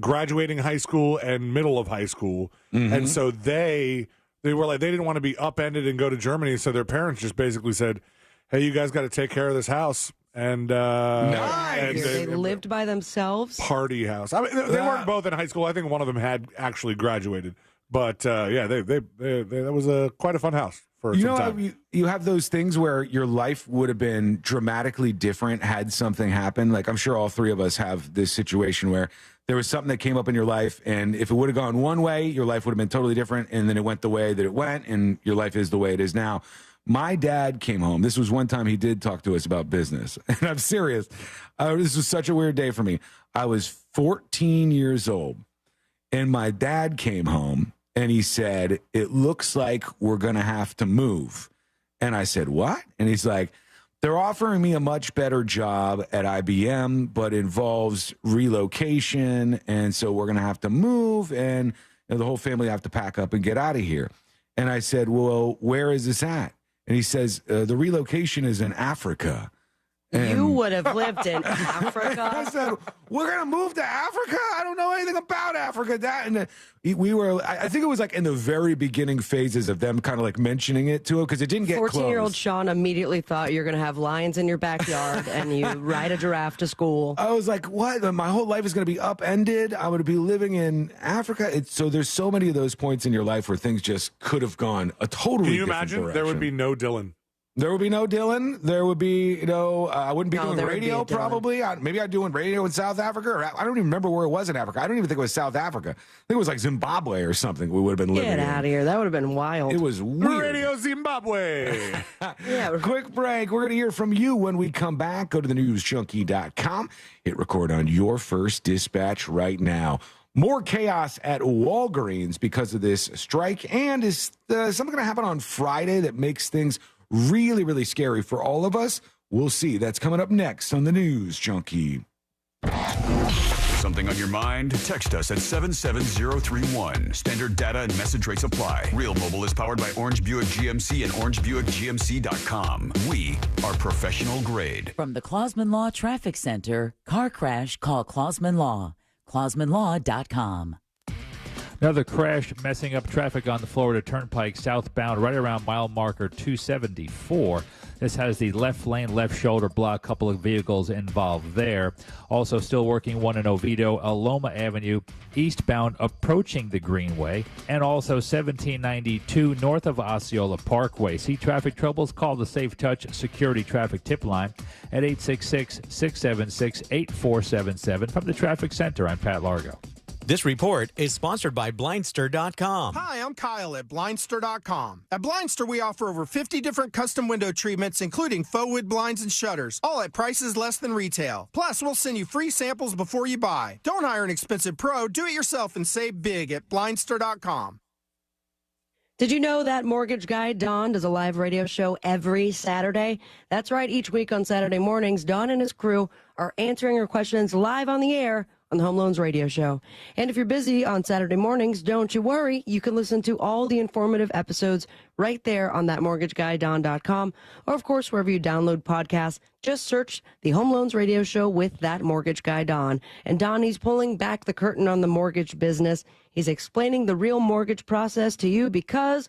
graduating high school and middle of high school, and so they were like they didn't want to be upended and go to Germany, so their parents just basically said, "Hey, you guys got to take care of this house." And, nice. And they lived by themselves. Party house. I mean, they weren't both in high school. I think one of them had actually graduated, but yeah, that was quite a fun house. You have those things where your life would have been dramatically different had something happened. Like I'm sure all three of us have this situation where there was something that came up in your life, and if it would have gone one way, your life would have been totally different, and then it went the way that it went, and your life is the way it is now. My dad came home. This was one time he did talk to us about business, and I'm serious. This was such a weird day for me. I was 14 years old, and my dad came home, and he said, it looks like we're going to have to move. And I said, what? And he's like, they're offering me a much better job at IBM, but involves relocation. And so we're going to have to move, and the whole family have to pack up and get out of here. And I said, well, where is this at? And he says, the relocation is in Africa. And you would have lived in Africa. I said, we're going to move to Africa? I don't know anything about Africa. And we were, I think it was like in the very beginning phases of them kind of like mentioning it to him because it didn't get 14-year-old closed. Sean immediately thought you're going to have lions in your backyard and you ride a giraffe to school. I was like, what? My whole life is going to be upended. I'm going to be living in Africa. So there's so many of those points in your life where things just could have gone a totally different direction. Can you imagine? There would be no Dylan. There would be no Dylan. There would be, I wouldn't be doing radio probably. Maybe I'd doing radio in South Africa. Or I don't even remember where it was in Africa. I don't even think it was South Africa. I think it was like Zimbabwe or something we would have been living in. Get out of here. That would have been wild. It was weird. Radio Zimbabwe. Yeah. Quick break. We're going to hear from you when we come back. Go to thenewsjunkie.com. Hit record on your first dispatch right now. More chaos at Walgreens because of this strike. And is something going to happen on Friday that makes things really, really scary for all of us? We'll see. That's coming up next on the News Junkie. Something on your mind? Text us at 77031. Standard data and message rates apply. Real Mobile is powered by Orange Buick GMC and OrangeBuickGMC.com. We are professional grade. From the Clausman Law Traffic Center, car crash, call Clausman Law. ClausmanLaw.com. Another crash messing up traffic on the Florida Turnpike southbound right around mile marker 274. This has the left lane, left shoulder block, couple of vehicles involved there. Also still working one in Oviedo, Aloma Avenue, eastbound approaching the Greenway, and also 1792 north of Osceola Parkway. See traffic troubles? Call the Safe Touch Security Traffic Tip Line at 866-676-8477. From the Traffic Center, I'm Pat Largo. This report is sponsored by Blindster.com. Hi, I'm Kyle at Blindster.com. At Blindster, we offer over 50 different custom window treatments, including faux wood blinds and shutters, all at prices less than retail. Plus, we'll send you free samples before you buy. Don't hire an expensive pro. Do it yourself and save big at Blindster.com. Did you know that mortgage guy Don does a live radio show every Saturday? That's right. Each week on Saturday mornings, Don and his crew are answering your questions live on the air on the Home Loans Radio Show. And if you're busy on Saturday mornings, don't you worry. You can listen to all the informative episodes right there on thatmortgageguyDon.com, or of course, wherever you download podcasts. Just search the Home Loans Radio Show with That Mortgage Guy Don. And Don, he's pulling back the curtain on the mortgage business. He's explaining the real mortgage process to you because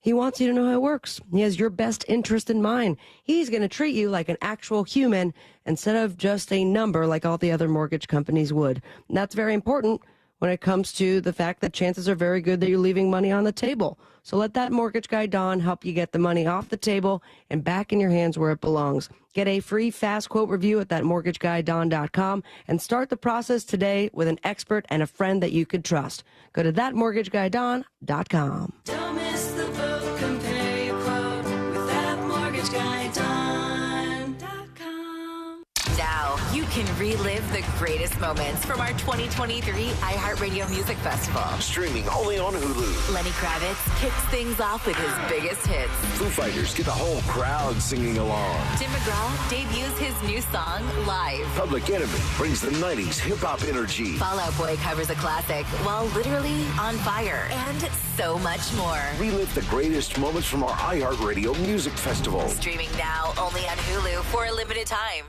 he wants you to know how it works. He has your best interest in mind. He's going to treat you like an actual human instead of just a number like all the other mortgage companies would. And that's very important when it comes to the fact that chances are very good that you're leaving money on the table. So let That Mortgage Guy Don help you get the money off the table and back in your hands where it belongs. Get a free fast quote review at thatmortgageguyDon.com and start the process today with an expert and a friend that you could trust. Go to thatmortgageguyDon.com. Don't miss the boat, compare your quote with thatmortgageguyDon.com. Now you can relive the greatest moments from our 2023 iHeartRadio Music Festival. Streaming only on Hulu. Lenny Kravitz kicks things off with his biggest hits. Foo Fighters get the whole crowd singing along. Tim McGraw debuts his new song live. Public Enemy brings the 90s hip-hop energy. Fall Out Boy covers a classic while literally on fire. And so much more. Relive the greatest moments from our iHeartRadio Music Festival. Streaming now only on Hulu for a limited time.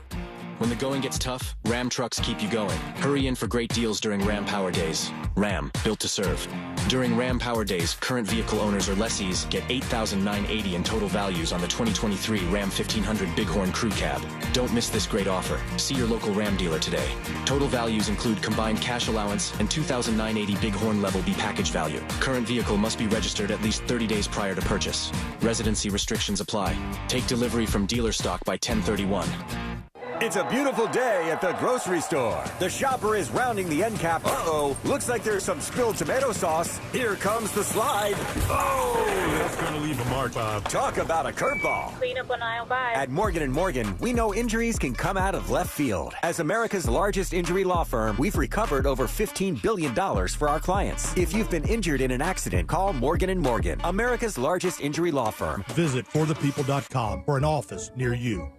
When the going gets tough, Ram trucks keep you going. Hurry in for great deals during Ram Power Days. Ram, built to serve. During Ram Power Days, current vehicle owners or lessees get $8,980 in total values on the 2023 Ram 1500 Bighorn Crew Cab. Don't miss this great offer. See your local Ram dealer today. Total values include combined cash allowance and $2,980 Bighorn Level B package value. Current vehicle must be registered at least 30 days prior to purchase. Residency restrictions apply. Take delivery from dealer stock by 10/31. It's a beautiful day at the grocery store. The shopper is rounding the end cap. Uh-oh, looks like there's some spilled tomato sauce. Here comes the slide. Oh, that's going to leave a mark, Bob. Talk about a curveball. Clean up on aisle 5. At Morgan & Morgan, we know injuries can come out of left field. As America's largest injury law firm, we've recovered over $15 billion for our clients. If you've been injured in an accident, call Morgan & Morgan, America's largest injury law firm. Visit forthepeople.com for an office near you.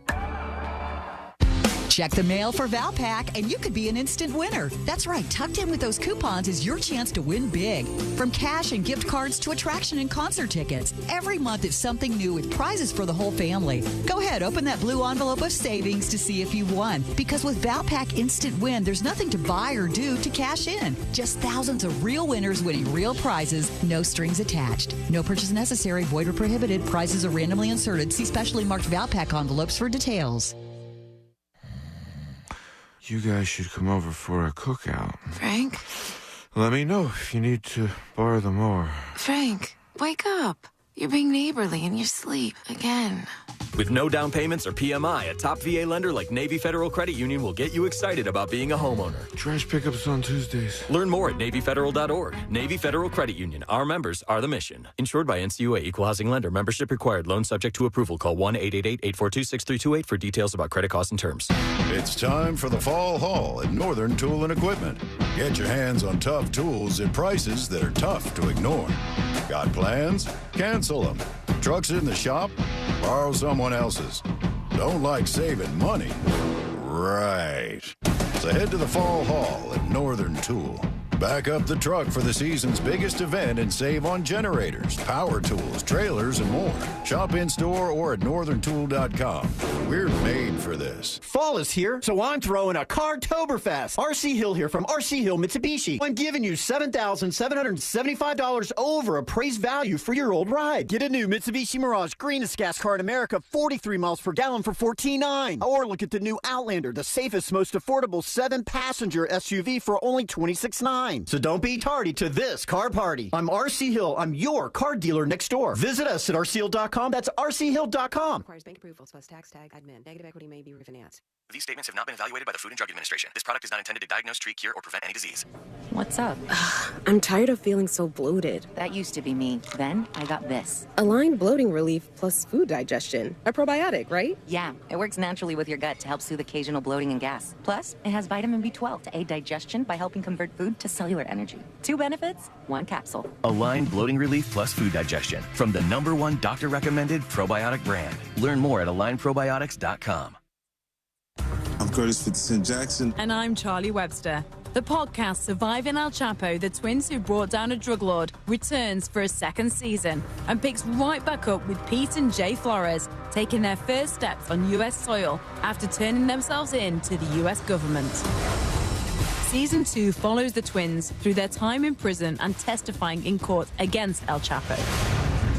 Check the mail for Valpak, and you could be an instant winner. That's right. Tucked in with those coupons is your chance to win big. From cash and gift cards to attraction and concert tickets, every month is something new with prizes for the whole family. Go ahead, open that blue envelope of savings to see if you won. Because with Valpak Instant Win, there's nothing to buy or do to cash in. Just thousands of real winners winning real prizes, no strings attached. No purchase necessary, void or prohibited. Prizes are randomly inserted. See specially marked Valpak envelopes for details. You guys should come over for a cookout. Frank? Let me know if you need to borrow the mower. Frank, wake up. You're being neighborly in your sleep again. With no down payments or PMI, a top VA lender like Navy Federal Credit Union will get you excited about being a homeowner. Trash pickups on Tuesdays. Learn more at NavyFederal.org. Navy Federal Credit Union. Our members are the mission. Insured by NCUA Equal Housing Lender. Membership required. Loan subject to approval. Call 1-888-842-6328 for details about credit costs and terms. It's time for the Fall Haul at Northern Tool and Equipment. Get your hands on tough tools at prices that are tough to ignore. Got plans? Cancel them. Trucks in the shop? Borrow someone else's. Don't like saving money? Right. So head to the Fall Haul at Northern Tool. Back up the truck for the season's biggest event and save on generators, power tools, trailers, and more. Shop in-store or at northerntool.com. We're made for this. Fall is here, so I'm throwing a Cartoberfest. RC Hill here from RC Hill Mitsubishi. I'm giving you $7,775 over appraised value for your old ride. Get a new Mitsubishi Mirage greenest gas car in America, 43 miles per gallon for $14,900. Or look at the new Outlander, the safest, most affordable 7-passenger SUV for only $26,900. So don't be tardy to this car party. I'm RC Hill. I'm your car dealer next door. Visit us at rchill.com. That's rchill.com. Requires bank approvals plus tax tag admin. Negative equity may be refinanced. These statements have not been evaluated by the Food and Drug Administration. This product is not intended to diagnose, treat, cure, or prevent any disease. What's up? I'm tired of feeling so bloated. That used to be me. Then I got this. Align bloating relief plus food digestion. A probiotic, right? Yeah, it works naturally with your gut to help soothe occasional bloating and gas. Plus, it has vitamin B12 to aid digestion by helping convert food to cellular energy. 2 benefits, 1 capsule. Align Bloating Relief plus Food Digestion from the #1 doctor-recommended probiotic brand. Learn more at alignprobiotics.com. I'm Curtis 50 Cent Jackson. And I'm Charlie Webster. The podcast Surviving El Chapo, the twins who brought down a drug lord, returns for a second season and picks right back up with Pete and Jay Flores taking their first steps on U.S. soil after turning themselves in to the U.S. government. Season 2 follows the twins through their time in prison and testifying in court against El Chapo.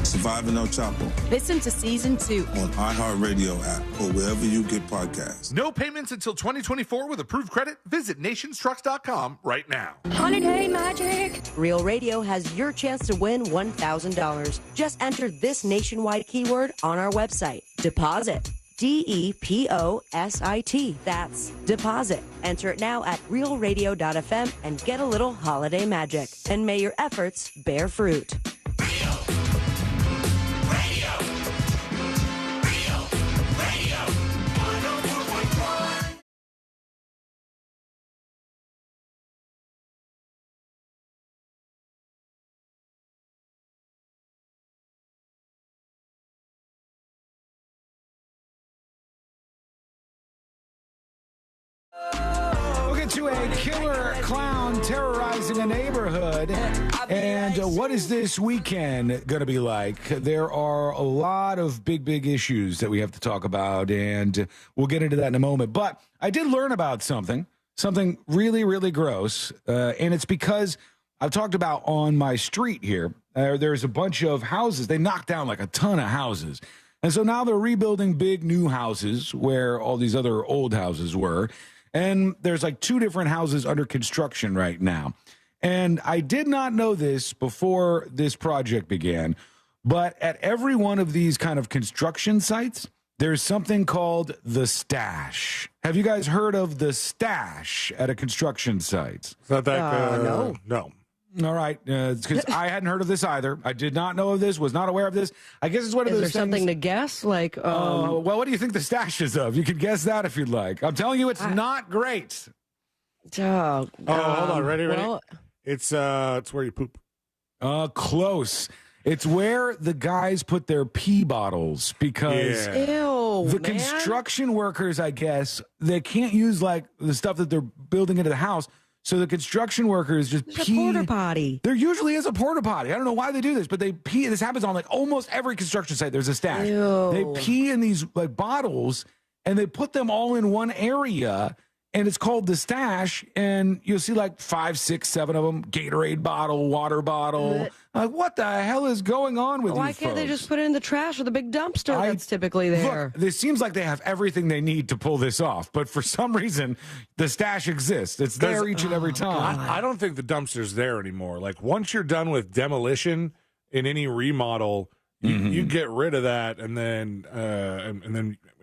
Surviving El Chapo. Listen to Season 2 on iHeartRadio app or wherever you get podcasts. No payments until 2024 with approved credit. Visit nationstrucks.com right now. Holiday magic. Real Radio has your chance to win $1,000. Just enter this nationwide keyword on our website. Deposit. DEPOSIT. That's deposit. Enter it now at realradio.fm and get a little holiday magic. And may your efforts bear fruit. We'll get to a killer clown terrorizing a neighborhood. And what is this weekend going to be like? There are a lot of big issues that we have to talk about, and we'll get into that in a moment. But I did learn about something really gross, and it's because I've talked about on my street here, there's a bunch of houses. They knocked down like a ton of houses. And so now they're rebuilding big new houses where all these other old houses were. And there's like 2 different houses under construction right now. And I did not know this before this project began, but at every one of these kind of construction sites, there's something called the stash. Have you guys heard of the stash at a construction site? Is that no. No. All right, because I hadn't heard of this either. I did not know of this, was not aware of this. I guess it's one of those things. Is there something to guess? Like, well, what do you think the stash is of? You can guess that if you'd like. I'm telling you, it's not great. Hold on. Ready? Well, it's where you poop. Close. It's where the guys put their pee bottles because the construction workers, I guess, they can't use like the stuff that they're building into the house. So the construction workers just pee. A porta potty. There usually is a porta potty. I don't know why they do this, but they pee. This happens on like almost every construction site. There's a stash. Ew. They pee in these like bottles and they put them all in one area. And it's called the stash, and you'll see like 5, 6, 7 of them. Gatorade bottle, water bottle. Like, what the hell is going on with Why these can't they folks? just put it in the trash or the big dumpster that's typically there? Look, this seems like they have everything they need to pull this off, but for some reason, the stash exists. It's there each and every time. I don't think the dumpster's there anymore. Like, once you're done with demolition in any remodel, you get rid of that, and then I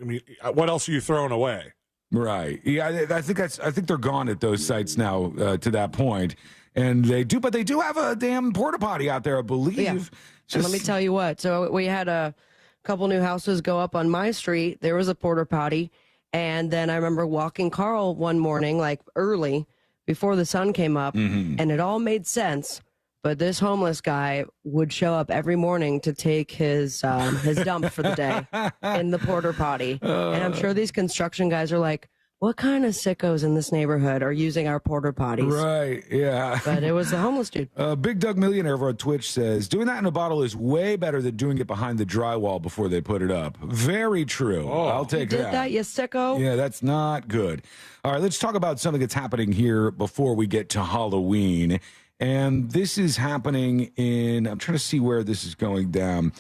mean, what else are you throwing away? Right. Yeah, I think they're gone at those sites now to that point. And they do have a damn porta potty out there, I believe. Yeah. And let me tell you what. So we had a couple new houses go up on my street. There was a porta potty. And then I remember walking Carl one morning, like early, before the sun came up, and it all made sense. But this homeless guy would show up every morning to take his dump for the day in the porta potty. And I'm sure these construction guys are like, what kind of sickos in this neighborhood are using our porta potties? Right, yeah. But it was the homeless dude. Big Doug Millionaire over on Twitch says, doing that in a bottle is way better than doing it behind the drywall before they put it up. Very true. I'll take You did that, you sicko? Yeah, that's not good. All right, let's talk about something that's happening here before we get to Halloween. And this is happening I'm trying to see where this is going down.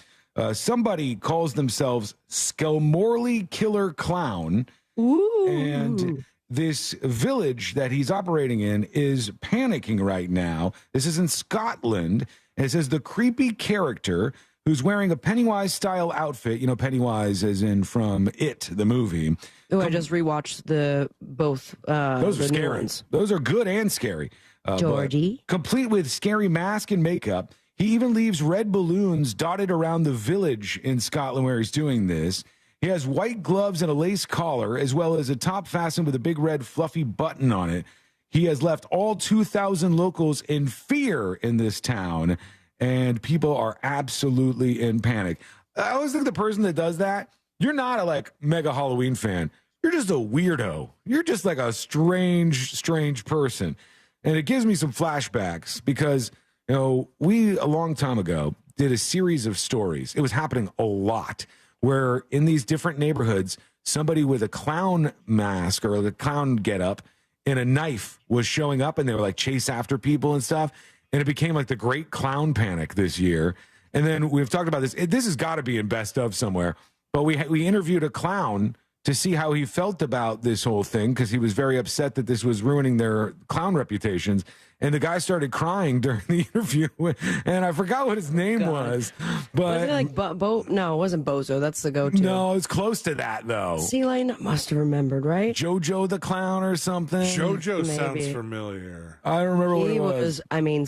Somebody calls themselves Skelmorley Killer Clown. Ooh. And this village that he's operating in is panicking right now. This is in Scotland. And it says the creepy character who's wearing a Pennywise-style outfit, Pennywise as in from It, the movie. Oh, I just rewatched both Those are the new scary. ones. Those are good and scary. Georgie. Complete with scary mask and makeup. He even leaves red balloons dotted around the village in Scotland where he's doing this. He has white gloves and a lace collar, as well as a top fastened with a big red fluffy button on it. He has left all 2,000 locals in fear in this town, and people are absolutely in panic. I always think the person that does that, you're not a mega Halloween fan. You're just a weirdo. You're just like a strange person. And it gives me some flashbacks because, we, a long time ago, did a series of stories. It was happening a lot where in these different neighborhoods, somebody with a clown mask or the clown getup and a knife was showing up and they were chase after people and stuff. And it became the great clown panic this year. And then we've talked about this. This has got to be in best of somewhere. But we interviewed a clown to see how he felt about this whole thing because he was very upset that this was ruining their clown reputations. And the guy started crying during the interview, and I forgot what his name was. But Wasn't it No, it wasn't Bozo. That's the go-to. No, it's close to that, though. C-Lane must have remembered, right? JoJo the Clown or something. JoJo sounds familiar. I don't remember what He it was.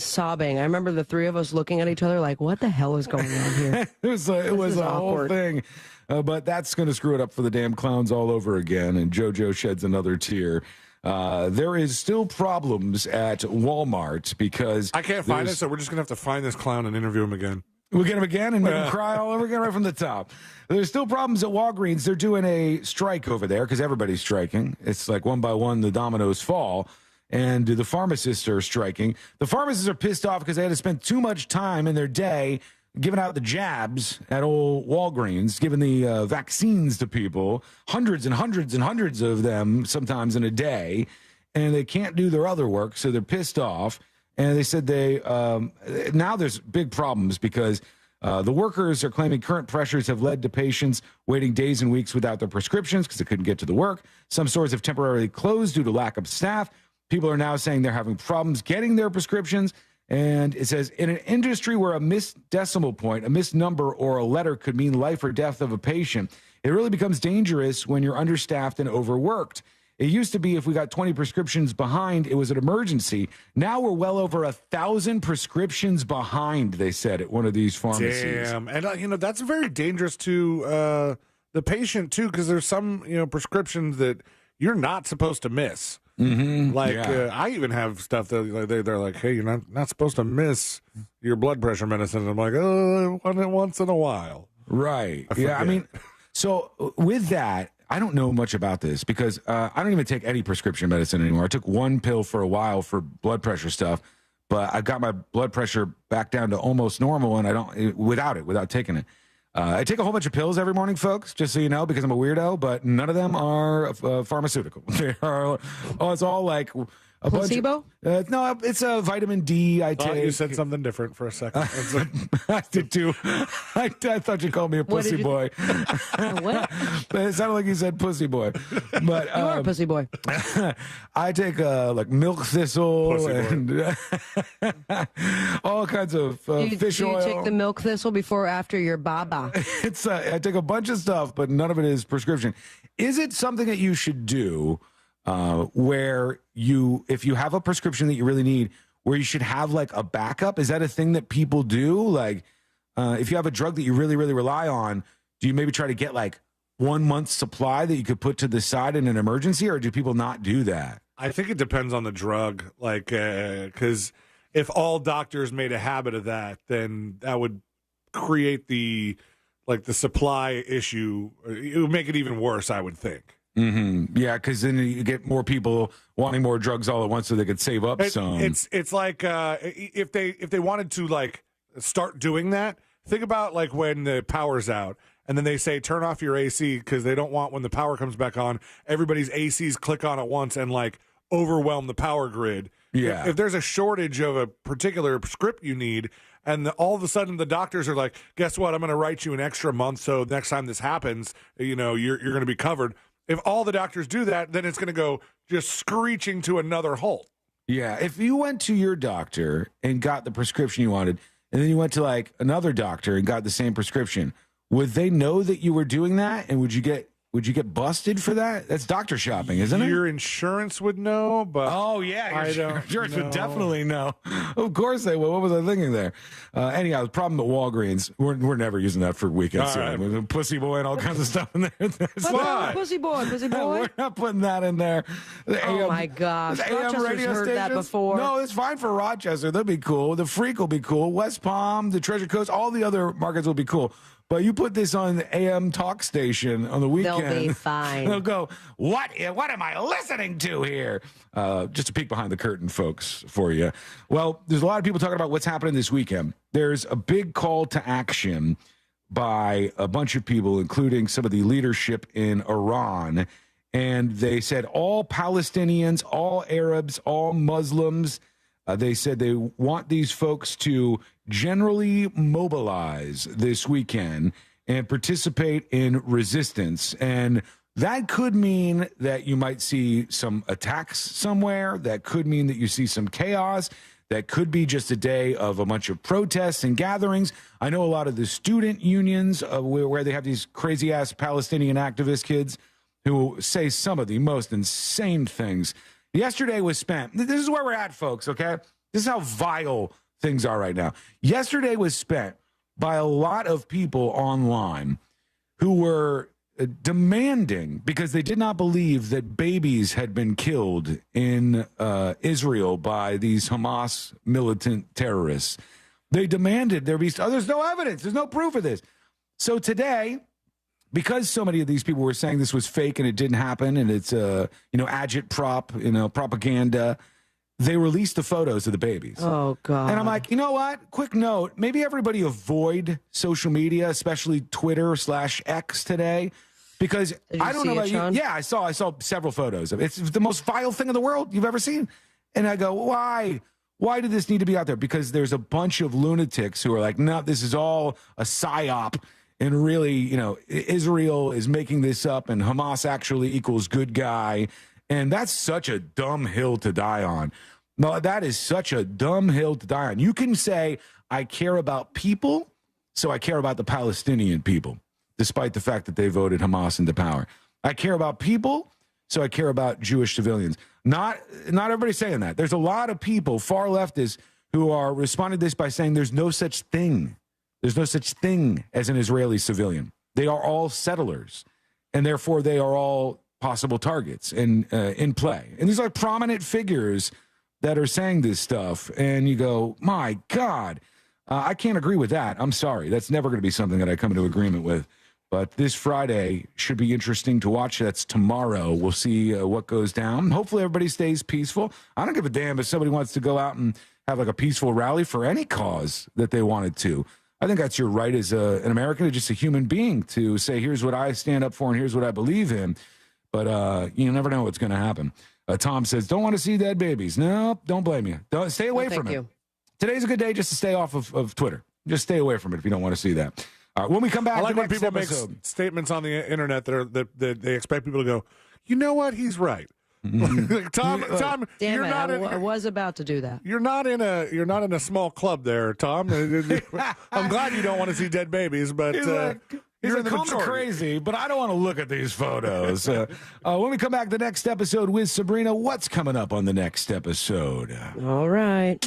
sobbing. I remember the three of us looking at each other like, what the hell is going on here? It was a whole thing. But that's going to screw it up for the damn clowns all over again, and JoJo sheds another tear. There is still problems at Walmart because I can't find it, so we're just going to have to find this clown and interview him again. We'll get him again and make him cry all over again right from the top. There's still problems at Walgreens. They're doing a strike over there because everybody's striking. It's like one by one the dominoes fall, and the pharmacists are striking. The pharmacists are pissed off because they had to spend too much time in their day giving out the jabs at old Walgreens, giving the vaccines to people, hundreds and hundreds and hundreds of them sometimes in a day, and they can't do their other work, so they're pissed off. And they said now there's big problems because the workers are claiming current pressures have led to patients waiting days and weeks without their prescriptions because they couldn't get to the work. Some stores have temporarily closed due to lack of staff. People are now saying they're having problems getting their prescriptions. And it says, in an industry where a missed decimal point, a missed number, or a letter could mean life or death of a patient, it really becomes dangerous when you're understaffed and overworked. It used to be if we got 20 prescriptions behind, it was an emergency. Now we're well over 1,000 prescriptions behind, they said, at one of these pharmacies. Damn. And, that's very dangerous to the patient, too, because there's some, prescriptions that you're not supposed to miss. Mm-hmm. I even have stuff that they're like, hey, you're not supposed to miss your blood pressure medicine. And I'm like, oh, once in a while. Right. I mean, so with that, I don't know much about this because I don't even take any prescription medicine anymore. I took one pill for a while for blood pressure stuff, but I got my blood pressure back down to almost normal, and I don't without taking it. I take a whole bunch of pills every morning, folks, just so you know, because I'm a weirdo, but none of them are pharmaceutical. It's all like a placebo? No, it's a vitamin D I take. You said something different for a second. I did too. I thought you called me a pussy boy. What? It sounded like you said pussy boy. But you are a pussy boy. I take milk thistle and all kinds of fish oil. Do you take the milk thistle before or after your baba? I take a bunch of stuff, but none of it is prescription. Is it something that you should do where if you have a prescription that you really need, where you should have like a backup? Is that a thing that people do? Like, if you have a drug that you really, really rely on, do you maybe try to get like 1 month's supply that you could put to the side in an emergency, or do people not do that? I think it depends on the drug, because if all doctors made a habit of that, then that would create the supply issue. It would make it even worse, I would think. Yeah, because then you get more people wanting more drugs all at once so they could save up some. It's like if they wanted to like start doing that, think about like when the power's out and then they say turn off your AC because they don't want when the power comes back on, everybody's ACs click on at once and like overwhelm the power grid. Yeah. If there's a shortage of a particular script you need, and all of a sudden the doctors are like, guess what? I'm going to write you an extra month so next time this happens, you're going to be covered. If all the doctors do that, then it's going to go just screeching to another halt. Yeah, if you went to your doctor and got the prescription you wanted, and then you went to like another doctor and got the same prescription, would they know that you were doing that? And would you get busted for that? That's doctor shopping, isn't it? Your insurance would know, but your insurance would definitely know. Of course they would. What was I thinking there? Anyhow, the problem at Walgreens, we're never using that for weekends. Right. Pussy boy and all kinds of stuff in there. Pussy boy. We're not putting that in there. My gosh. Rochester's heard that before. No, it's fine for Rochester. They'll be cool. The Freak will be cool. West Palm, the Treasure Coast, all the other markets will be cool. But you put this on the AM talk station on the weekend. They'll be fine. They'll go, what am I listening to here? Just a peek behind the curtain, folks, for you. Well, there's a lot of people talking about what's happening this weekend. There's a big call to action by a bunch of people, including some of the leadership in Iran. And they said all Palestinians, all Arabs, all Muslims, they said they want these folks to generally mobilize this weekend and participate in resistance. And that could mean that you might see some attacks somewhere. That could mean that you see some chaos. That could be just a day of a bunch of protests and gatherings. I know a lot of the student unions where they have these crazy-ass Palestinian activist kids who say some of the most insane things. Yesterday was spent. This is where we're at, folks, okay? This is how vile things are right now. Yesterday was spent by a lot of people online who were demanding, because they did not believe that babies had been killed in Israel by these Hamas militant terrorists. They demanded there be, there's no evidence, there's no proof of this. So today, because so many of these people were saying this was fake and it didn't happen and it's agitprop, propaganda, they released the photos of the babies. Oh, God. And I'm like, you know what? Quick note, maybe everybody avoid social media, especially Twitter/X today, because I don't know about you. Yeah, I saw several photos of it. It's the most vile thing in the world you've ever seen. And I go, why? Why did this need to be out there? Because there's a bunch of lunatics who are like, no, this is all a psyop. And really, Israel is making this up and Hamas actually equals good guy. And that's such a dumb hill to die on. No, that is such a dumb hill to die on. You can say, I care about people, so I care about the Palestinian people, despite the fact that they voted Hamas into power. I care about people, so I care about Jewish civilians. Not everybody's saying that. There's a lot of people, far leftists, who are responding to this by saying there's no such thing. There's no such thing as an Israeli civilian. They are all settlers, and therefore they are all possible targets in play. And these are prominent figures that are saying this stuff. And you go, my God, I can't agree with that. I'm sorry. That's never going to be something that I come into agreement with. But this Friday should be interesting to watch. That's tomorrow. We'll see what goes down. Hopefully everybody stays peaceful. I don't give a damn if somebody wants to go out and have like a peaceful rally for any cause that they wanted to. I think that's your right as an American, just a human being, to say, here's what I stand up for and here's what I believe in. But you never know what's going to happen. Tom says, don't want to see dead babies. No, don't blame you. Don't, stay away from it. Today's a good day just to stay off of Twitter. Just stay away from it if you don't want to see that. All right, when we come back, I like when people make statements on the internet that they expect people to go, you know what? He's right. Tom, damn it, I was about to do that. You're not in a small club there, Tom. I'm glad you don't want to see dead babies, but you're crazy, but I don't want to look at these photos. When we come back, the next episode with Sabrina, what's coming up on the next episode? All right.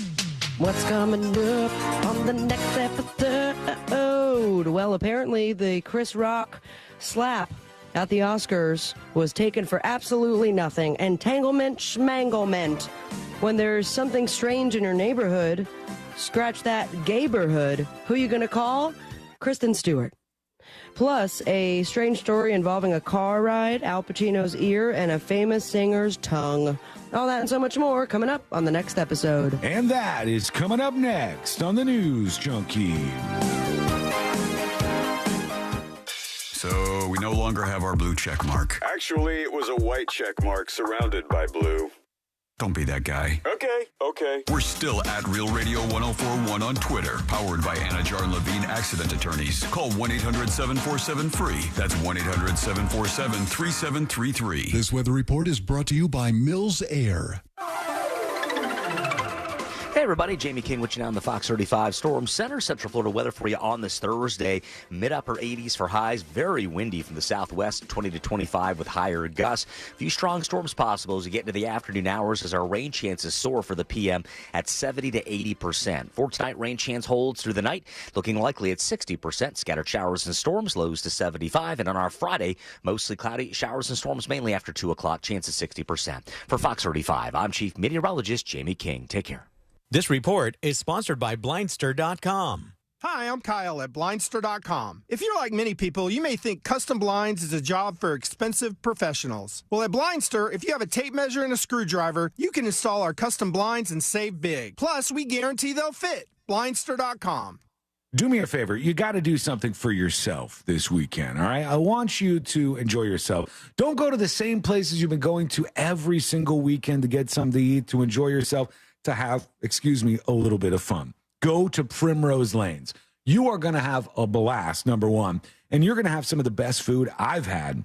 What's coming up on the next episode? Well, apparently the Chris Rock slap at the Oscars was taken for absolutely nothing. Entanglement schmanglement. When there's something strange in your neighborhood, scratch that gayborhood. Who you going to call? Kristen Stewart. Plus, a strange story involving a car ride, Al Pacino's ear, and a famous singer's tongue. All that and so much more coming up on the next episode. And that is coming up next on the News Junkie. So we no longer have our blue check mark. Actually, it was a white check mark surrounded by blue. Don't be that guy. Okay. We're still at Real Radio 1041 on Twitter. Powered by Anna Jar and Levine Accident Attorneys. Call 1-800-747-FREE. That's 1-800-747-3733. This weather report is brought to you by Mills Air. Hey everybody, Jamie King with you now on the Fox 35 Storm Center. Central Florida weather for you on this Thursday. Mid-upper 80s for highs. Very windy from the southwest, 20 to 25 with higher gusts. A few strong storms possible as we get into the afternoon hours as our rain chances soar for the PM at 70 to 80%. For tonight, rain chance holds through the night, looking likely at 60%. Scattered showers and storms, lows to 75. And on our Friday, mostly cloudy, showers and storms mainly after 2 o'clock, chance of 60%. For Fox 35, I'm Chief Meteorologist Jamie King. Take care. This report is sponsored by Blindster.com. Hi, I'm Kyle at Blindster.com. If you're like many people, you may think custom blinds is a job for expensive professionals. Well, at Blindster, if you have a tape measure and a screwdriver, you can install our custom blinds and save big. Plus, we guarantee they'll fit. Blindster.com. Do me a favor. You got to do something for yourself this weekend, all right? I want you to enjoy yourself. Don't go to the same places you've been going to every single weekend to get something to eat, to enjoy yourself, to have, a little bit of fun. Go to Primrose Lanes. You are going to have a blast, number one, and you're going to have some of the best food I've had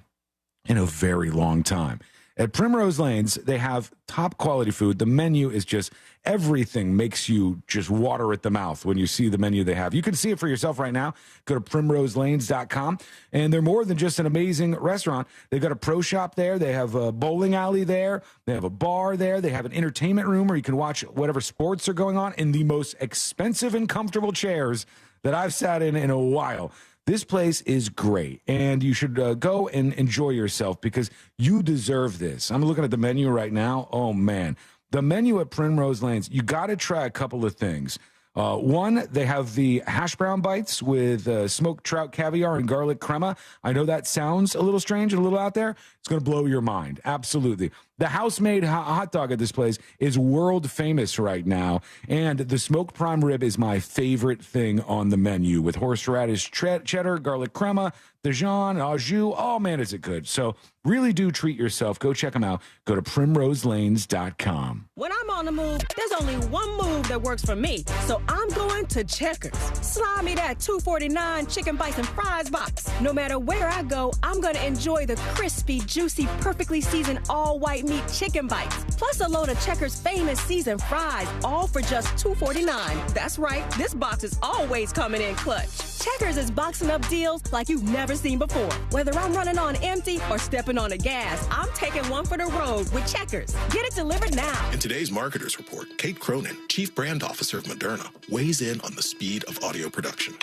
in a very long time. At Primrose Lanes, they have top quality food. The menu is just everything makes you just water at the mouth when you see the menu they have. You can see it for yourself right now. Go to primroselanes.com. And they're more than just an amazing restaurant. They've got a pro shop there. They have a bowling alley there. They have a bar there. They have an entertainment room where you can watch whatever sports are going on in the most expensive and comfortable chairs that I've sat in a while. This place is great, and you should go and enjoy yourself because you deserve this. I'm looking at the menu right now. Oh, man. The menu at Primrose Lanes, you got to try a couple of things. One, they have the hash brown bites with smoked trout caviar and garlic crema. I know that sounds a little strange and a little out there. It's going to blow your mind. Absolutely. The house-made hot dog at this place is world famous right now. And the smoked prime rib is my favorite thing on the menu with horseradish cheddar, garlic crema, Dijon, au jus. Oh, man, is it good. So really do treat yourself. Go check them out. Go to primroselanes.com. When I'm on the move, there's only one move that works for me. So I'm going to Checkers. Slide me that $2.49 chicken bites and fries box. No matter where I go, I'm going to enjoy the crispy, juicy, perfectly seasoned all-white meat chicken bites. Plus a load of Checkers' famous seasoned fries, all for just $2.49. That's right, this box is always coming in clutch. Checkers is boxing up deals like you've never seen before. Whether I'm running on empty or stepping on the gas, I'm taking one for the road with Checkers. Get it delivered now. In today's Marketers Report, Kate Cronin, Chief Brand Officer of Moderna, weighs in on the speed of audio production.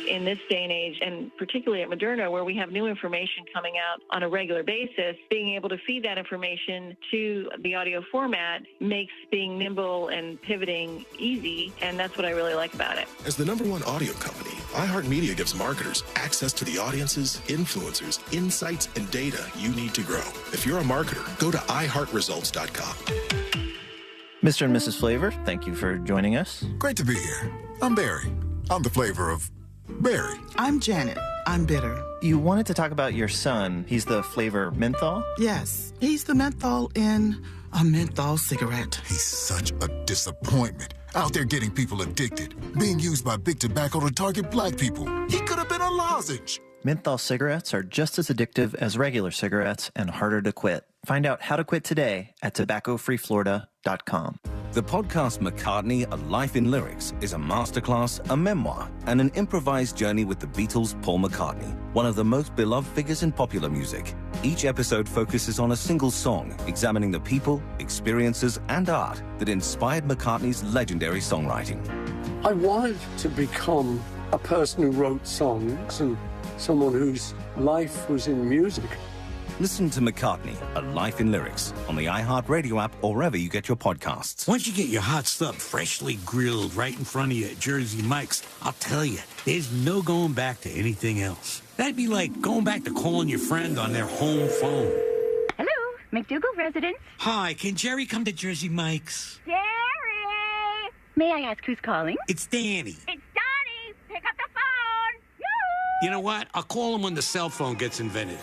In this day and age, and particularly at Moderna, where we have new information coming out on a regular basis, being able to feed that information to the audio format makes being nimble and pivoting easy, and that's what I really like about it. As the #1 audio company, iHeartMedia gives marketers access to the audiences, influencers, insights, and data you need to grow. If you're a marketer, go to iHeartResults.com. Mr. and Mrs. Flavor, thank you for joining us. Great to be here. I'm Barry. I'm the flavor of Barry. I'm Janet. I'm bitter. You wanted to talk about your son. He's the flavor menthol? Yes, he's the menthol in a menthol cigarette. He's such a disappointment. Out there getting people addicted. Being used by big tobacco to target black people. He could have been a lozenge. Menthol cigarettes are just as addictive as regular cigarettes and harder to quit. Find out how to quit today at tobaccofreeflorida.com. The podcast McCartney, A Life in Lyrics is a masterclass, a memoir, and an improvised journey with the Beatles' Paul McCartney, one of the most beloved figures in popular music. Each episode focuses on a single song, examining the people, experiences, and art that inspired McCartney's legendary songwriting. I wanted to become a person who wrote songs and someone whose life was in music. Listen to McCartney, A Life in Lyrics, on the iHeartRadio app or wherever you get your podcasts. Once you get your hot stuff freshly grilled right in front of you at Jersey Mike's, I'll tell you, there's no going back to anything else. That'd be like going back to calling your friend on their home phone. Hello, McDougal residence. Hi, can Jerry come to Jersey Mike's? Jerry! May I ask who's calling? It's Danny. It's Donnie! Pick up the phone! Yoo-hoo! You know what? I'll call him when the cell phone gets invented.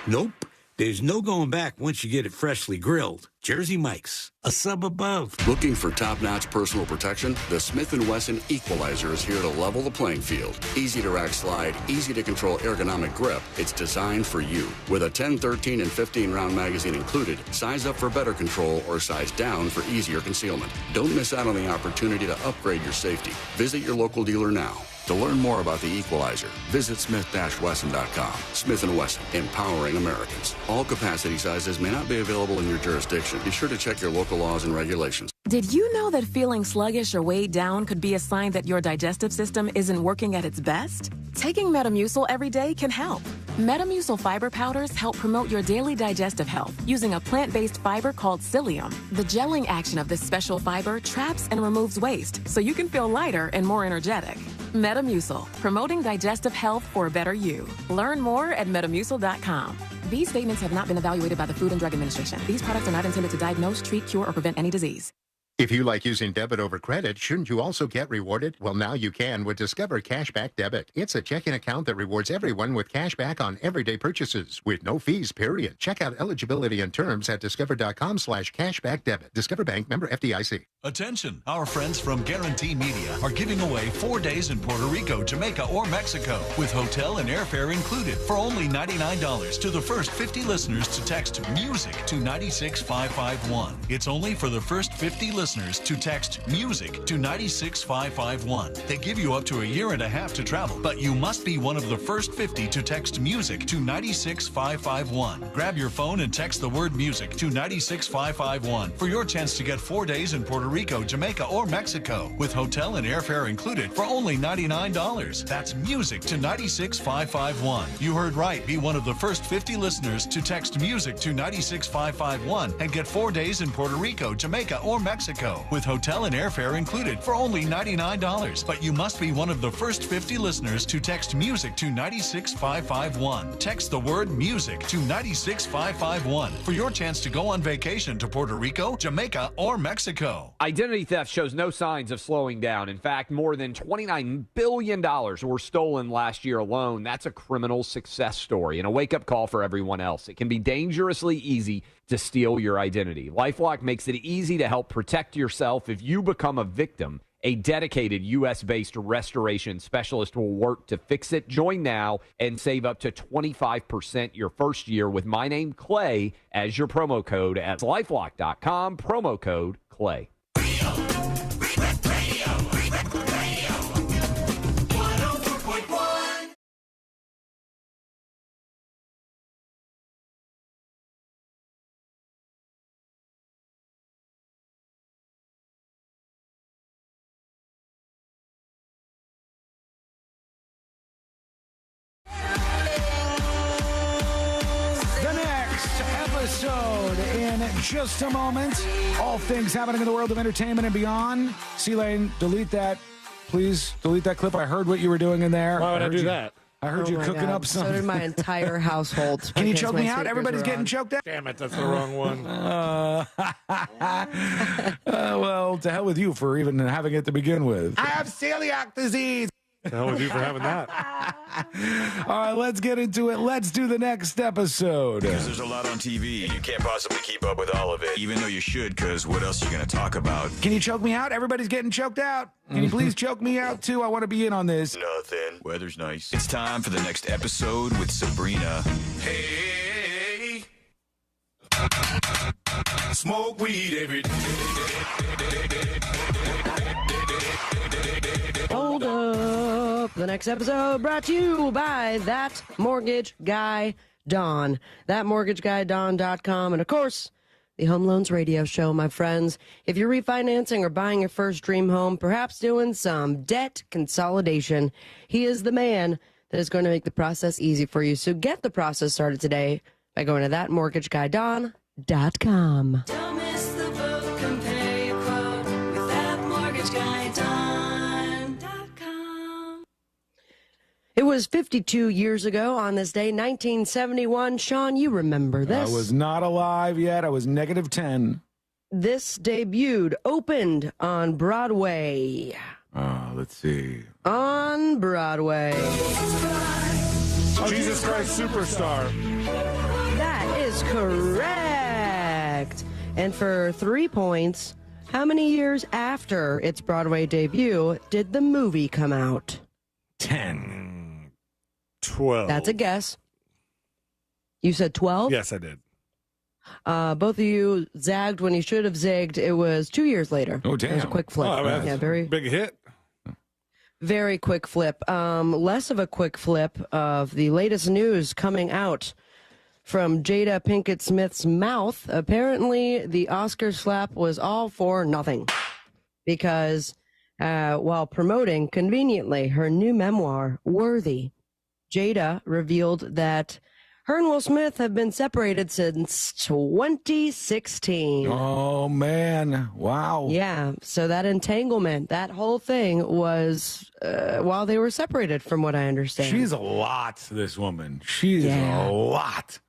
Nope. There's no going back once you get it freshly grilled. Jersey Mike's, a sub above. Looking for top-notch personal protection? The Smith & Wesson Equalizer is here to level the playing field. Easy to rack slide, easy to control ergonomic grip. It's designed for you. With a 10, 13, and 15-round magazine included, size up for better control or size down for easier concealment. Don't miss out on the opportunity to upgrade your safety. Visit your local dealer now. To learn more about the Equalizer, visit smith-wesson.com. Smith & Wesson, empowering Americans. All capacity sizes may not be available in your jurisdiction. Be sure to check your local laws and regulations. Did you know that feeling sluggish or weighed down could be a sign that your digestive system isn't working at its best? Taking Metamucil every day can help. Metamucil fiber powders help promote your daily digestive health using a plant-based fiber called psyllium. The gelling action of this special fiber traps and removes waste so you can feel lighter and more energetic. Metamucil, promoting digestive health for a better you. Learn more at metamucil.com. These statements have not been evaluated by the Food and Drug Administration. These products are not intended to diagnose, treat, cure, or prevent any disease. If you like using debit over credit, shouldn't you also get rewarded? Well, now you can with Discover Cashback Debit. It's a checking account that rewards everyone with cash back on everyday purchases with no fees, period. Check out eligibility and terms at discover.com/cashbackdebit. Discover Bank, member FDIC. Attention, our friends from Guarantee Media are giving away 4 days in Puerto Rico, Jamaica, or Mexico with hotel and airfare included for only $99 to the first 50 listeners to text MUSIC to 96551. It's only for the first 50 listeners to text MUSIC to 96551. They give you up to a year and a half to travel, but you must be one of the first 50 to text MUSIC to 96551. Grab your phone and text the word MUSIC to 96551 for your chance to get 4 days in Puerto Rico, Jamaica, or Mexico with hotel and airfare included for only $99. That's MUSIC to 96551. You heard right. Be one of the first 50 listeners to text MUSIC to 96551 and get 4 days in Puerto Rico, Jamaica, or Mexico with hotel and airfare included for only $99. But you must be one of the first 50 listeners to text MUSIC to 96551. Text the word MUSIC to 96551 for your chance to go on vacation to Puerto Rico, Jamaica, or Mexico. Identity theft shows no signs of slowing down. In fact, more than $29 billion were stolen last year alone. That's a criminal success story and a wake-up call for everyone else. It can be dangerously easy to steal your identity. LifeLock makes it easy to help protect yourself if you become a victim. A dedicated U.S.-based restoration specialist will work to fix it. Join now and save up to 25% your first year with my name, Clay, as your promo code at LifeLock.com, promo code Clay. Episode in just a moment. All things happening in the world of entertainment and beyond. C-Lane, delete that. Please delete that clip. I heard what you were doing in there. Why would I do that? I heard you cooking up something. So did my entire household. Can you choke me out? Everybody's getting choked out. Damn it, that's the wrong one. Well, to hell with you for even having it to begin with. I have celiac disease. To hell with you for having that. All right, let's get into it. Let's do the next episode. Because there's a lot on TV. You can't possibly keep up with all of it, even though you should, because what else are you going to talk about? Can you choke me out? Everybody's getting choked out. Can you please choke me out, too? I want to be in on this. Nothing. Weather's nice. It's time for the next episode with Sabrina. Hey. Smoke weed every day. Hold up. The next episode brought to you by That Mortgage Guy Don. ThatMortgageGuyDon.com. And, of course, the Home Loans Radio Show, my friends. If you're refinancing or buying your first dream home, perhaps doing some debt consolidation, he is the man that is going to make the process easy for you. So get the process started today by going to ThatMortgageGuyDon.com. Don't miss the boat. Compare your quote with ThatMortgageGuyDon.com. It was 52 years ago on this day, 1971. Sean, you remember this. I was not alive yet. I was -10. This opened on Broadway. Let's see. On Broadway. Jesus Christ Superstar. That is correct. And for 3 points, how many years after its Broadway debut did the movie come out? 10. 12. That's a guess. You said 12? Yes, I did. Both of you zagged when you should have zigged. It was 2 years later. Oh, damn. It was a quick flip. Oh, yeah, very big hit. Very quick flip. Less of a quick flip of the latest news coming out from Jada Pinkett Smith's mouth. Apparently, the Oscar slap was all for nothing because while promoting, conveniently, her new memoir, Worthy, Jada revealed that her and Will Smith have been separated since 2016. Oh, man. Wow. Yeah, so that entanglement, that whole thing was while they were separated, from what I understand. She's a lot, this woman. She's a lot.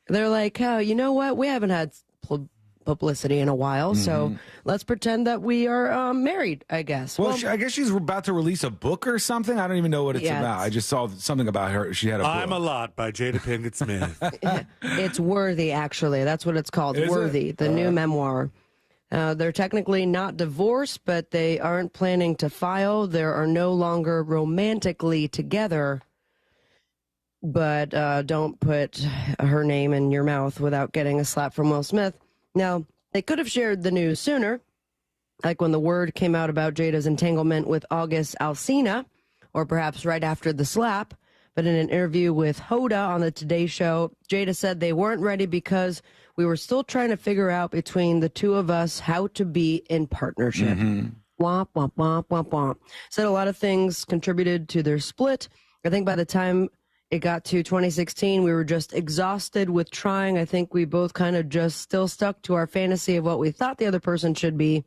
They're like, oh, you know what? We haven't had publicity in a while, so let's pretend that we are married, I guess. Well, I guess she's about to release a book or something. I don't even know what it's about. I just saw something about her. She had a book. I'm a Lot by Jada Pinkett Smith. It's Worthy, actually. That's what it's called. Is Worthy, it? the new memoir. They're technically not divorced, but they aren't planning to file. They are no longer romantically together. But don't put her name in your mouth without getting a slap from Will Smith. Now, they could have shared the news sooner, like when the word came out about Jada's entanglement with August Alsina, or perhaps right after the slap. But in an interview with Hoda on the Today Show, Jada said they weren't ready because we were still trying to figure out between the two of us how to be in partnership. Womp, womp, womp, womp, womp. Said a lot of things contributed to their split. I think by the time it got to 2016, we were just exhausted with trying. I think we both kind of just still stuck to our fantasy of what we thought the other person should be.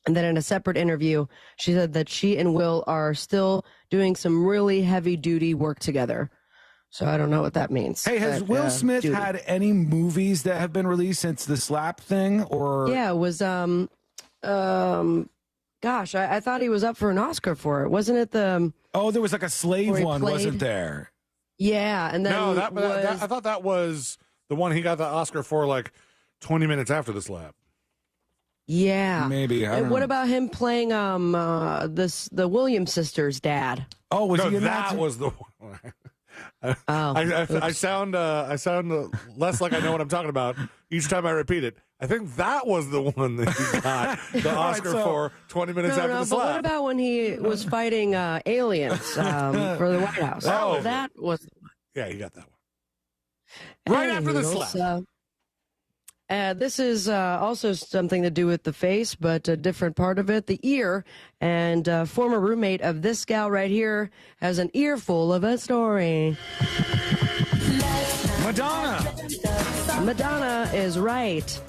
And then in a separate interview, she said that she and Will are still doing some really heavy-duty work together. So I don't know what that means. Hey, has Will Smith had any movies that have been released since the slap thing? Or Yeah, it was, gosh, I thought he was up for an Oscar for it. Wasn't it the... Oh, there was like a slave one, wasn't there? Yeah, and then No, I thought that was the one he got the Oscar for like 20 minutes after the slap. Yeah, maybe. And what about him playing the Williams sisters' dad? Oh, was No, he in that was the one. I sound less like I know what I'm talking about each time I repeat it. I think that was the one that he got the Oscar for 20 minutes after the slap. But what about when he was fighting aliens for the White House? Oh, that was... Yeah, you got that one. Right after the slap. This is also something to do with the face, but a different part of it, the ear. And former roommate of this gal right here has an earful of a story. Madonna. Madonna is right.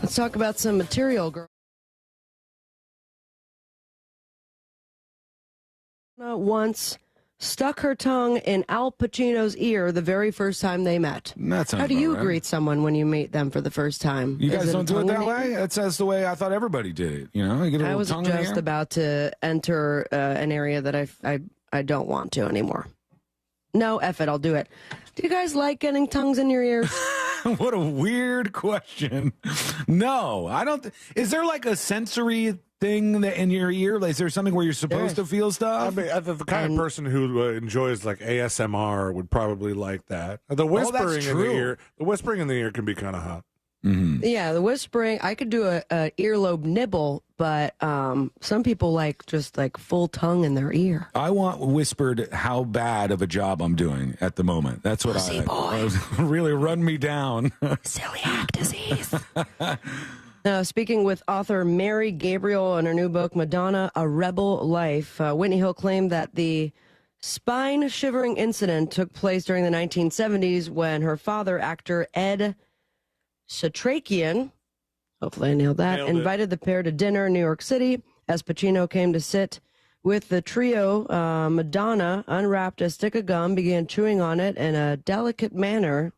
Let's talk about some material, girl. Once stuck her tongue in Al Pacino's ear the very first time they met. How do you greet someone when you meet them for the first time? You guys don't do it that way? way? That's the way I thought everybody did it. You know, you get a I little was tongue in the just air. about to enter an area that I don't want to anymore. No, F it, I'll do it. Do you guys like getting tongues in your ears? What a weird question. No, I don't. Is there like a sensory thing that in your ear? Like, is there something where you're supposed to feel stuff? I mean, the kind of person who enjoys like ASMR would probably like that. The whispering in the ear, can be kind of hot. Mm-hmm. Yeah, the whispering. I could do a earlobe nibble, but some people like just like full tongue in their ear. I want whispered how bad of a job I'm doing at the moment. That's what I really run me down. Celiac disease. Now, speaking with author Mary Gabriel in her new book, Madonna, A Rebel Life, Whitney Hill claimed that the spine-shivering incident took place during the 1970s when her father, actor Ed Satrakian, hopefully I nailed that, invited the pair to dinner in New York City as Pacino came to sit With the trio, Madonna unwrapped a stick of gum, began chewing on it in a delicate manner.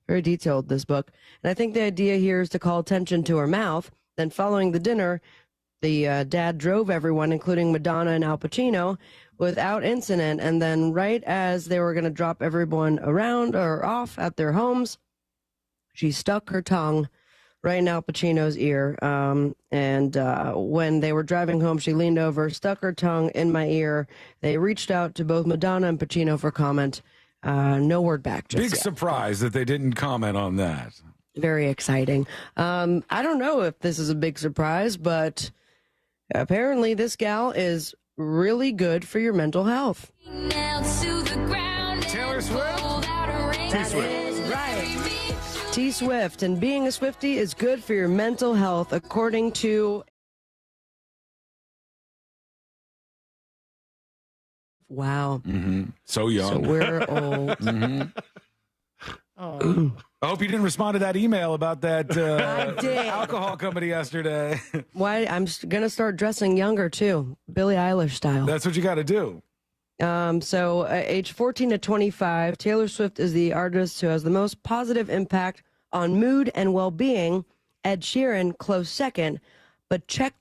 Very detailed, this book. And I think the idea here is to call attention to her mouth. Then following the dinner, the dad drove everyone, including Madonna and Al Pacino, without incident. And then right as they were going to drop everyone around or off at their homes, she stuck her tongue right in Al Pacino's ear. And when they were driving home, she leaned over, stuck her tongue in my ear. They reached out to both Madonna and Pacino for comment. No word back just Big yet. surprise that they didn't comment on that. Very exciting. I don't know if this is a big surprise, but apparently this gal is really good for your mental health. Taylor Swift? Right. T-Swift, and being a Swiftie is good for your mental health, according to... Wow. Mm-hmm. So young. So we're old. Mm-hmm. I hope you didn't respond to that email about that alcohol company yesterday. Why? I'm going to start dressing younger, too. Billie Eilish style. That's what you got to do. So age 14 to 25, Taylor Swift is the artist who has the most positive impact on mood and well-being. Ed Sheeran, close second. But check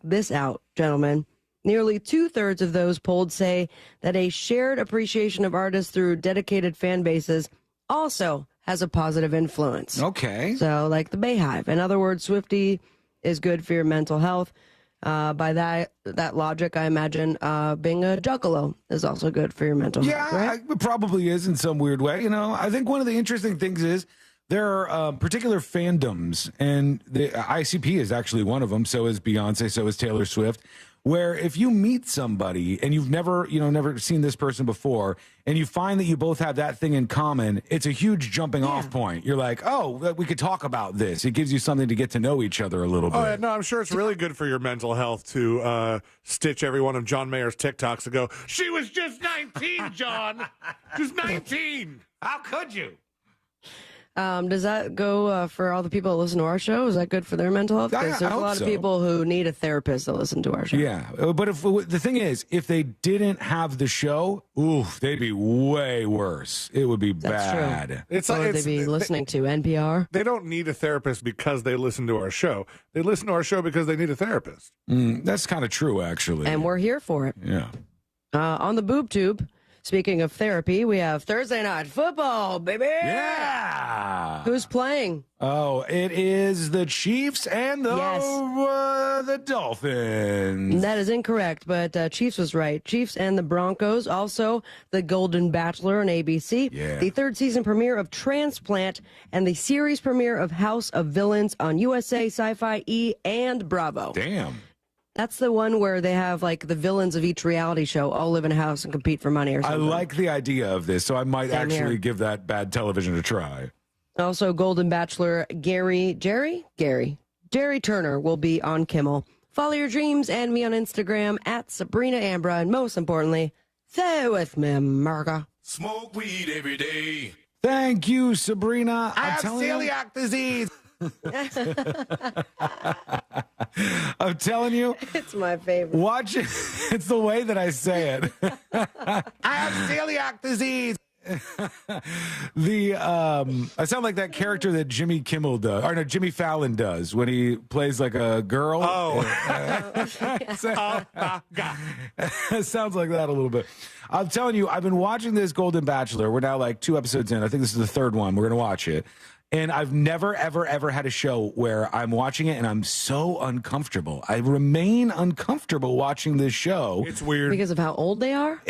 this out, gentlemen. Nearly 2/3 of those polled say that a shared appreciation of artists through dedicated fan bases also has a positive influence. Okay. So like the Bayhive. In other words, Swiftie is good for your mental health. By that logic, I imagine being a juggalo is also good for your mental health. Yeah, Right? it probably is in some weird way. You know, I think one of the interesting things is there are particular fandoms, and the ICP is actually one of them. So is Beyonce, so is Taylor Swift, where if you meet somebody and you've never seen this person before, and you find that you both have that thing in common, it's a huge jumping off point. You're like, oh, we could talk about this. It gives you something to get to know each other a little bit. Oh, yeah, no, I'm sure it's really good for your mental health to stitch every one of John Mayer's TikToks and go, she was just 19, John. Just 19. How could you? Does that go for all the people that listen to our show? Is that good for their mental health? Because there's a lot of people who need a therapist to listen to our show. Yeah, but if the thing is, if they didn't have the show, they'd be way worse. It would be bad. True. What would they be listening to? NPR? They don't need a therapist because they listen to our show. They listen to our show because they need a therapist. That's kind of true, actually. And we're here for it. Yeah. On the boob tube, speaking of therapy, we have Thursday Night Football, baby! Yeah! Who's playing? Oh, it is the Chiefs and the Dolphins. That is incorrect, but Chiefs was right. Chiefs and the Broncos. Also, The Golden Bachelor on ABC. Yeah. The third season premiere of Transplant and the series premiere of House of Villains on USA, Sci-Fi E, and Bravo. Damn. That's the one where they have like the villains of each reality show all live in a house and compete for money or something. I like the idea of this, so I might Same actually here. give that bad television a try. Also, Golden Bachelor Jerry Turner will be on Kimmel. Follow your dreams and me on Instagram at Sabrina Ambra. And most importantly, stay with me, America. Smoke weed every day. Thank you, Sabrina. I have celiac disease. I'm telling you. It's my favorite. Watch it. It's the way that I say it. I have celiac disease. I sound like that character that Jimmy Kimmel does, or no, Jimmy Fallon does when he plays like a girl. Oh, It sounds like that a little bit. I'm telling you, I've been watching this Golden Bachelor. We're now like 2 episodes in. I think this is the third one. We're going to watch it. And I've never, ever, ever had a show where I'm watching it and I'm so uncomfortable. I remain uncomfortable watching this show. It's weird. Because of how old they are?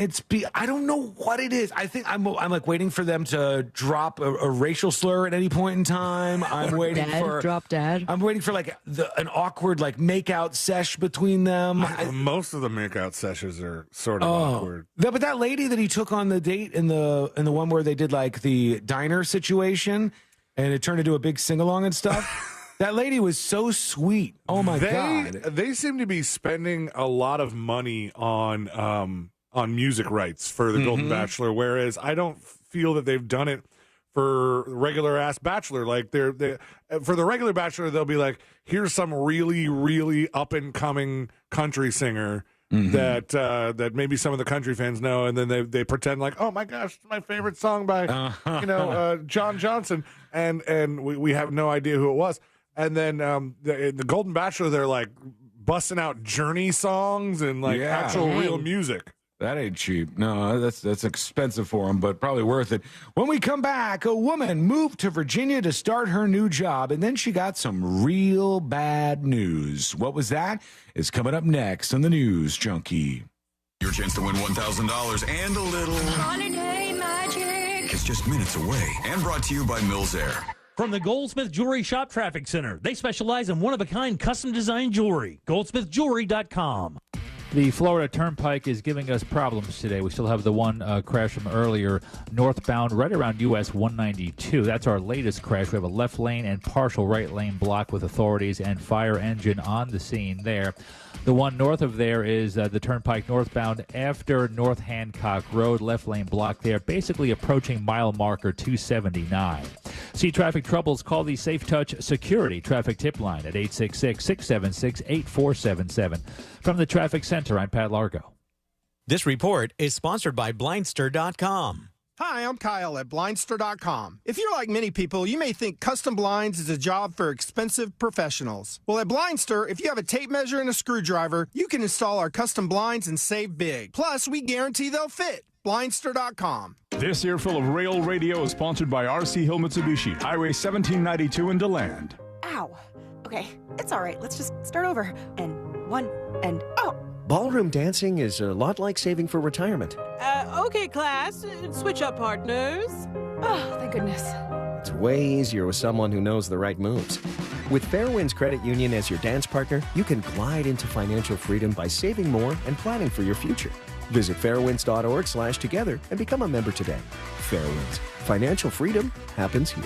I don't know what it is. I think I'm like waiting for them to drop a racial slur at any point in time. I'm waiting for drop dad. I'm waiting for like an awkward like make-out sesh between them. Most of the make-out sessions are sort of awkward. But that lady that he took on the date in the one where they did like the diner situation, and it turned into a big sing-along and stuff. That lady was so sweet. Oh, my God. They seem to be spending a lot of money on music rights for the Golden Bachelor, whereas I don't feel that they've done it for regular-ass Bachelor. Like, for the regular Bachelor, they'll be like, here's some really, really up-and-coming country singer that maybe some of the country fans know, and then they pretend like, oh my gosh, it's my favorite song by John Johnson, and we have no idea who it was. And then the Golden Bachelor, they're like busting out Journey songs and like actual real music. That ain't cheap. No, that's expensive for them, but probably worth it. When we come back, a woman moved to Virginia to start her new job, and then she got some real bad news. What was that? It's coming up next on the News Junkie. Your chance to win $1,000 and a little Holiday magic. is just minutes away, and brought to you by Mills Air. From the Goldsmith Jewelry Shop Traffic Center, they specialize in one-of-a-kind custom-designed jewelry. GoldsmithJewelry.com. The Florida Turnpike is giving us problems today. We still have the one crash from earlier, northbound, right around US 192. That's our latest crash. We have a left lane and partial right lane blocked with authorities and fire engine on the scene there. The one north of there is the Turnpike northbound after North Hancock Road, left lane blocked there, basically approaching mile marker 279. See traffic troubles, call the Safe Touch Security Traffic Tip Line at 866-676-8477. From the Traffic Center, I'm Pat Largo. This report is sponsored by Blindster.com. Hi, I'm Kyle at Blindster.com. If you're like many people, you may think custom blinds is a job for expensive professionals. Well, at Blindster, if you have a tape measure and a screwdriver, you can install our custom blinds and save big. Plus, we guarantee they'll fit. Blindster.com. This earful of Rail Radio is sponsored by RC Hill Mitsubishi, Highway 1792 in DeLand. Ow. Okay, it's all right. Let's just start over. And one, and oh. Ballroom dancing is a lot like saving for retirement. Okay, class. Switch up partners. Oh, thank goodness. It's way easier with someone who knows the right moves. With Fairwinds Credit Union as your dance partner, you can glide into financial freedom by saving more and planning for your future. Visit fairwinds.org/together and become a member today. Fairwinds. Financial freedom happens here.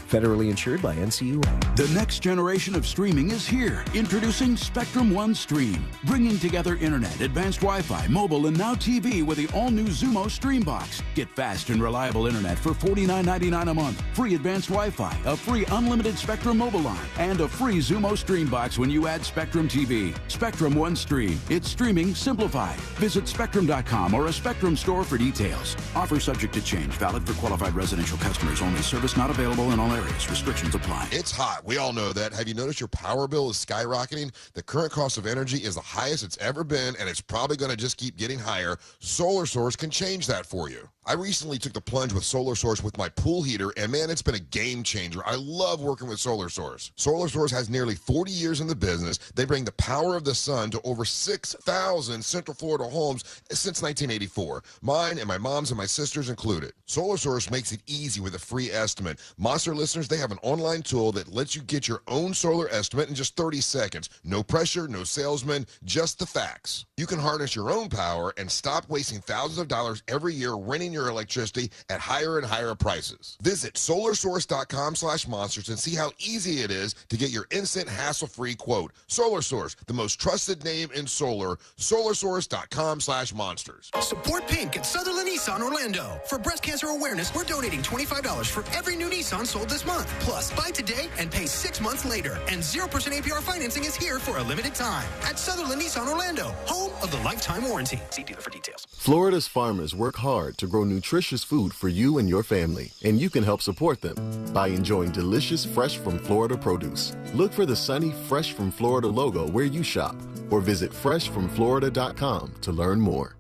Federally insured by NCUA. The next generation of streaming is here. Introducing Spectrum One Stream, bringing together internet, advanced Wi-Fi, mobile, and now TV with the all-new Xumo Stream Box. Get fast and reliable internet for $49.99 a month, free advanced Wi-Fi, a free unlimited Spectrum mobile line, and a free Xumo Stream Box when you add Spectrum TV. Spectrum One Stream. It's streaming simplified. Visit Spectrum.com or a Spectrum store for details. Offer subject to change. Valid for qualified residential customers only. Service not available in all areas. Restrictions apply. It's hot. We all know that. Have you noticed your power bill is skyrocketing? The current cost of energy is the highest it's ever been, and it's probably going to just keep getting higher. Solar Source can change that for you. I recently took the plunge with Solar Source with my pool heater, and man, it's been a game changer. I love working with Solar Source. Solar Source has nearly 40 years in the business. They bring the power of the sun to over 6,000 Central Florida homes since 1984. Mine and my mom's and my sister's included. Solar Source makes it easy with a free estimate. Monster listeners, they have an online tool that lets you get your own solar estimate in just 30 seconds. No pressure, no salesman, just the facts. You can harness your own power and stop wasting thousands of dollars every year renting your electricity at higher and higher prices. Visit solarsource.com/monsters and see how easy it is to get your instant hassle-free quote. Solar Source, the most trusted name in solar. solarsource.com/monsters. Support Pink at Sutherland Nissan Orlando. For breast cancer awareness, we're donating $25 for every new Nissan sold this month. Plus, buy today and pay 6 months later. And 0% APR financing is here for a limited time. At Sutherland Nissan Orlando, home of the lifetime warranty. See dealer for details. Florida's farmers work hard to grow nutritious food for you and your family, and you can help support them by enjoying delicious fresh from Florida produce. Look for the sunny Fresh from Florida logo where you shop, or visit freshfromflorida.com to learn more.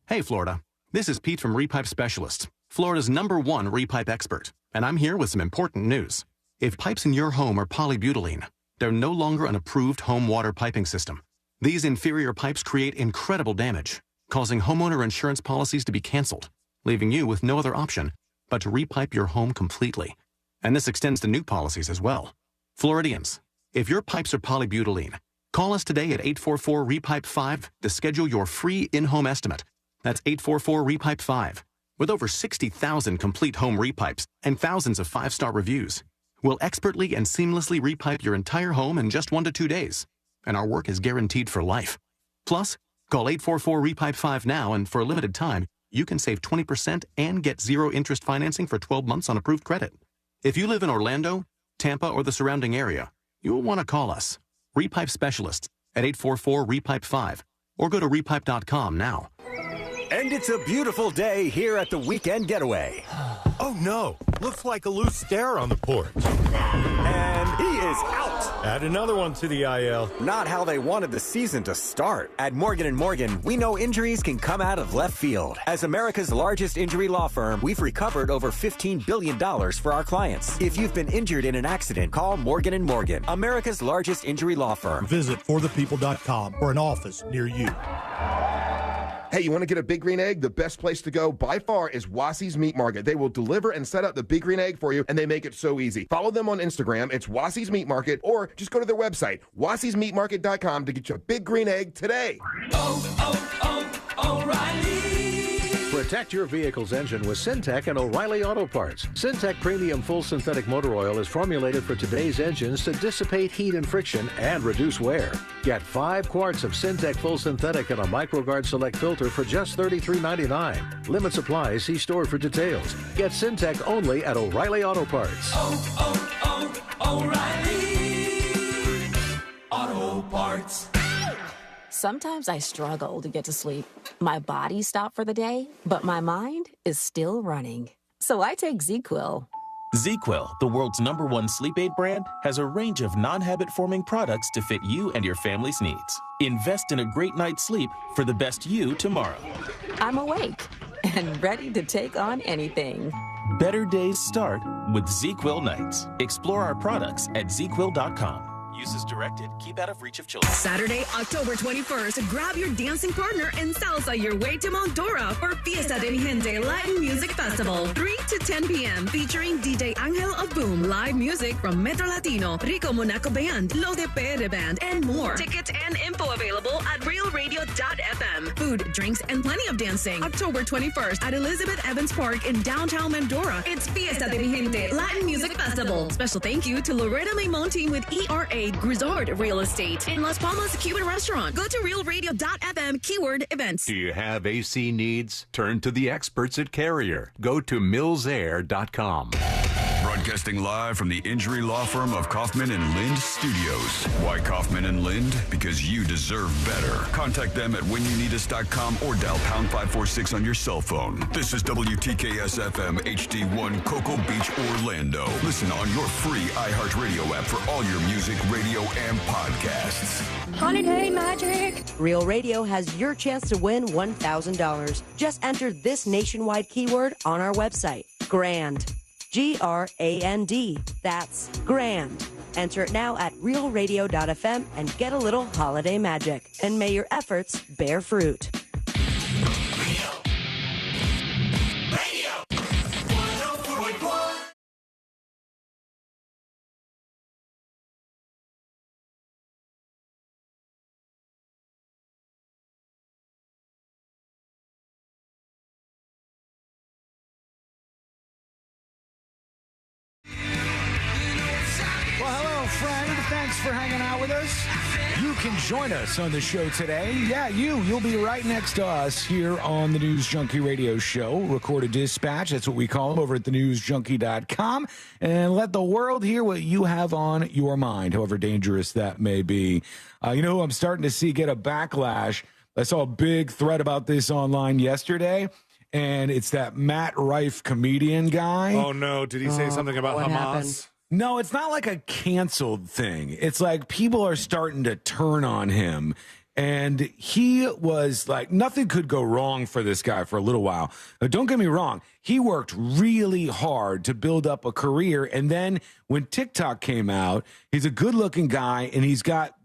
Hey Florida, this is Pete from Repipe Specialists, Florida's #1 repipe expert, and I'm here with some important news. If pipes in your home are polybutylene, they're no longer an approved home water piping system. These inferior pipes create incredible damage, causing homeowner insurance policies to be canceled, leaving you with no other option but to repipe your home completely. And this extends to new policies as well. Floridians, if your pipes are polybutylene, call us today at 844-REPIPE-5 to schedule your free in-home estimate. That's 844-REPIPE-5. With over 60,000 complete home repipes and thousands of 5-star reviews, we'll expertly and seamlessly repipe your entire home in just 1 to 2 days. And our work is guaranteed for life. Plus, call 844-REPIPE-5 now, and for a limited time, you can save 20% and get 0 interest financing for 12 months on approved credit. If you live in Orlando, Tampa, or the surrounding area, you'll want to call us. Repipe Specialists at 844-REPIPE-5. or go to repipe.com now. And it's a beautiful day here at the Weekend Getaway. Oh no, looks like a loose stair on the porch. And he is out. Add another one to the IL. Not how they wanted the season to start. At Morgan & Morgan, we know injuries can come out of left field. As America's largest injury law firm, we've recovered over $15 billion for our clients. If you've been injured in an accident, call Morgan & Morgan, America's largest injury law firm. Visit forthepeople.com for an office near you. Hey, you want to get a Big Green Egg? The best place to go by far is Wassie's Meat Market. They will deliver and set up the Big Green Egg for you, and they make it so easy. Follow them on Instagram. It's Wassie's Meat Market, or just go to their website, wassiesmeatmarket.com, to get your Big Green Egg today. O'Reilly. Protect your vehicle's engine with Syntec and O'Reilly Auto Parts. Syntec Premium Full Synthetic Motor Oil is formulated for today's engines to dissipate heat and friction and reduce wear. Get 5 quarts of Syntec Full Synthetic and a MicroGuard Select filter for just $33.99. Limit supply. See store for details. Get Syntec only at O'Reilly Auto Parts. O'Reilly Auto Parts. Sometimes I struggle to get to sleep. My body stopped for the day, but my mind is still running. So I take ZQuil. ZQuil, the world's #1 sleep aid brand, has a range of non-habit-forming products to fit you and your family's needs. Invest in a great night's sleep for the best you tomorrow. I'm awake and ready to take on anything. Better days start with ZQuil nights. Explore our products at ZQuil.com. Use as directed. Keep out of reach of children. Saturday, October 21st, grab your dancing partner and salsa your way to Mondora for Fiesta de mi Gente Latin Music Festival. 3 to 10 p.m. featuring DJ Angel of Boom, live music from Metro Latino, Rico Monaco Band, Lo de Pere Band, and more. Tickets and info available at realradio.fm. Food, drinks, and plenty of dancing. October 21st at Elizabeth Evans Park in downtown Mondora. It's Fiesta de mi Gente Latin Music Festival. Special thank you to Loretta Limon team with ERA Grizzard Real Estate in Las Palmas Cuban Restaurant. Go to realradio.fm keyword events. Do you have AC needs? Turn to the experts at Scarier. Go to millsair.com. Broadcasting live from the injury law firm of Kaufman and Lind Studios. Why Kaufman and Lind? Because you deserve better. Contact them at whenyouneedus.com or dial #546 on your cell phone. This is WTKS FM HD1 Cocoa Beach, Orlando. Listen on your free iHeartRadio app for all your music, radio, and podcasts. Holiday magic. Real Radio has your chance to win $1,000. Just enter this nationwide keyword on our website. GRAND. GRAND. That's grand. Enter it now at realradio.fm and get a little holiday magic. And may your efforts bear fruit. Thanks for hanging out with us. You can join us on the show today. Yeah, you'll be right next to us here on the News Junkie Radio Show. Record a dispatch, that's what we call them, over at thenewsjunkie.com, and let the world hear what you have on your mind, however dangerous that may be. You know who I'm starting to see get a backlash? I saw a big thread about this online yesterday, and it's that Matt Rife comedian guy. Oh, no. Did he say something about Hamas? Happened? No, it's not like a canceled thing. It's like people are starting to turn on him. And he was like, nothing could go wrong for this guy for a little while. But don't get me wrong. He worked really hard to build up a career. And then when TikTok came out, he's a good looking guy and he's got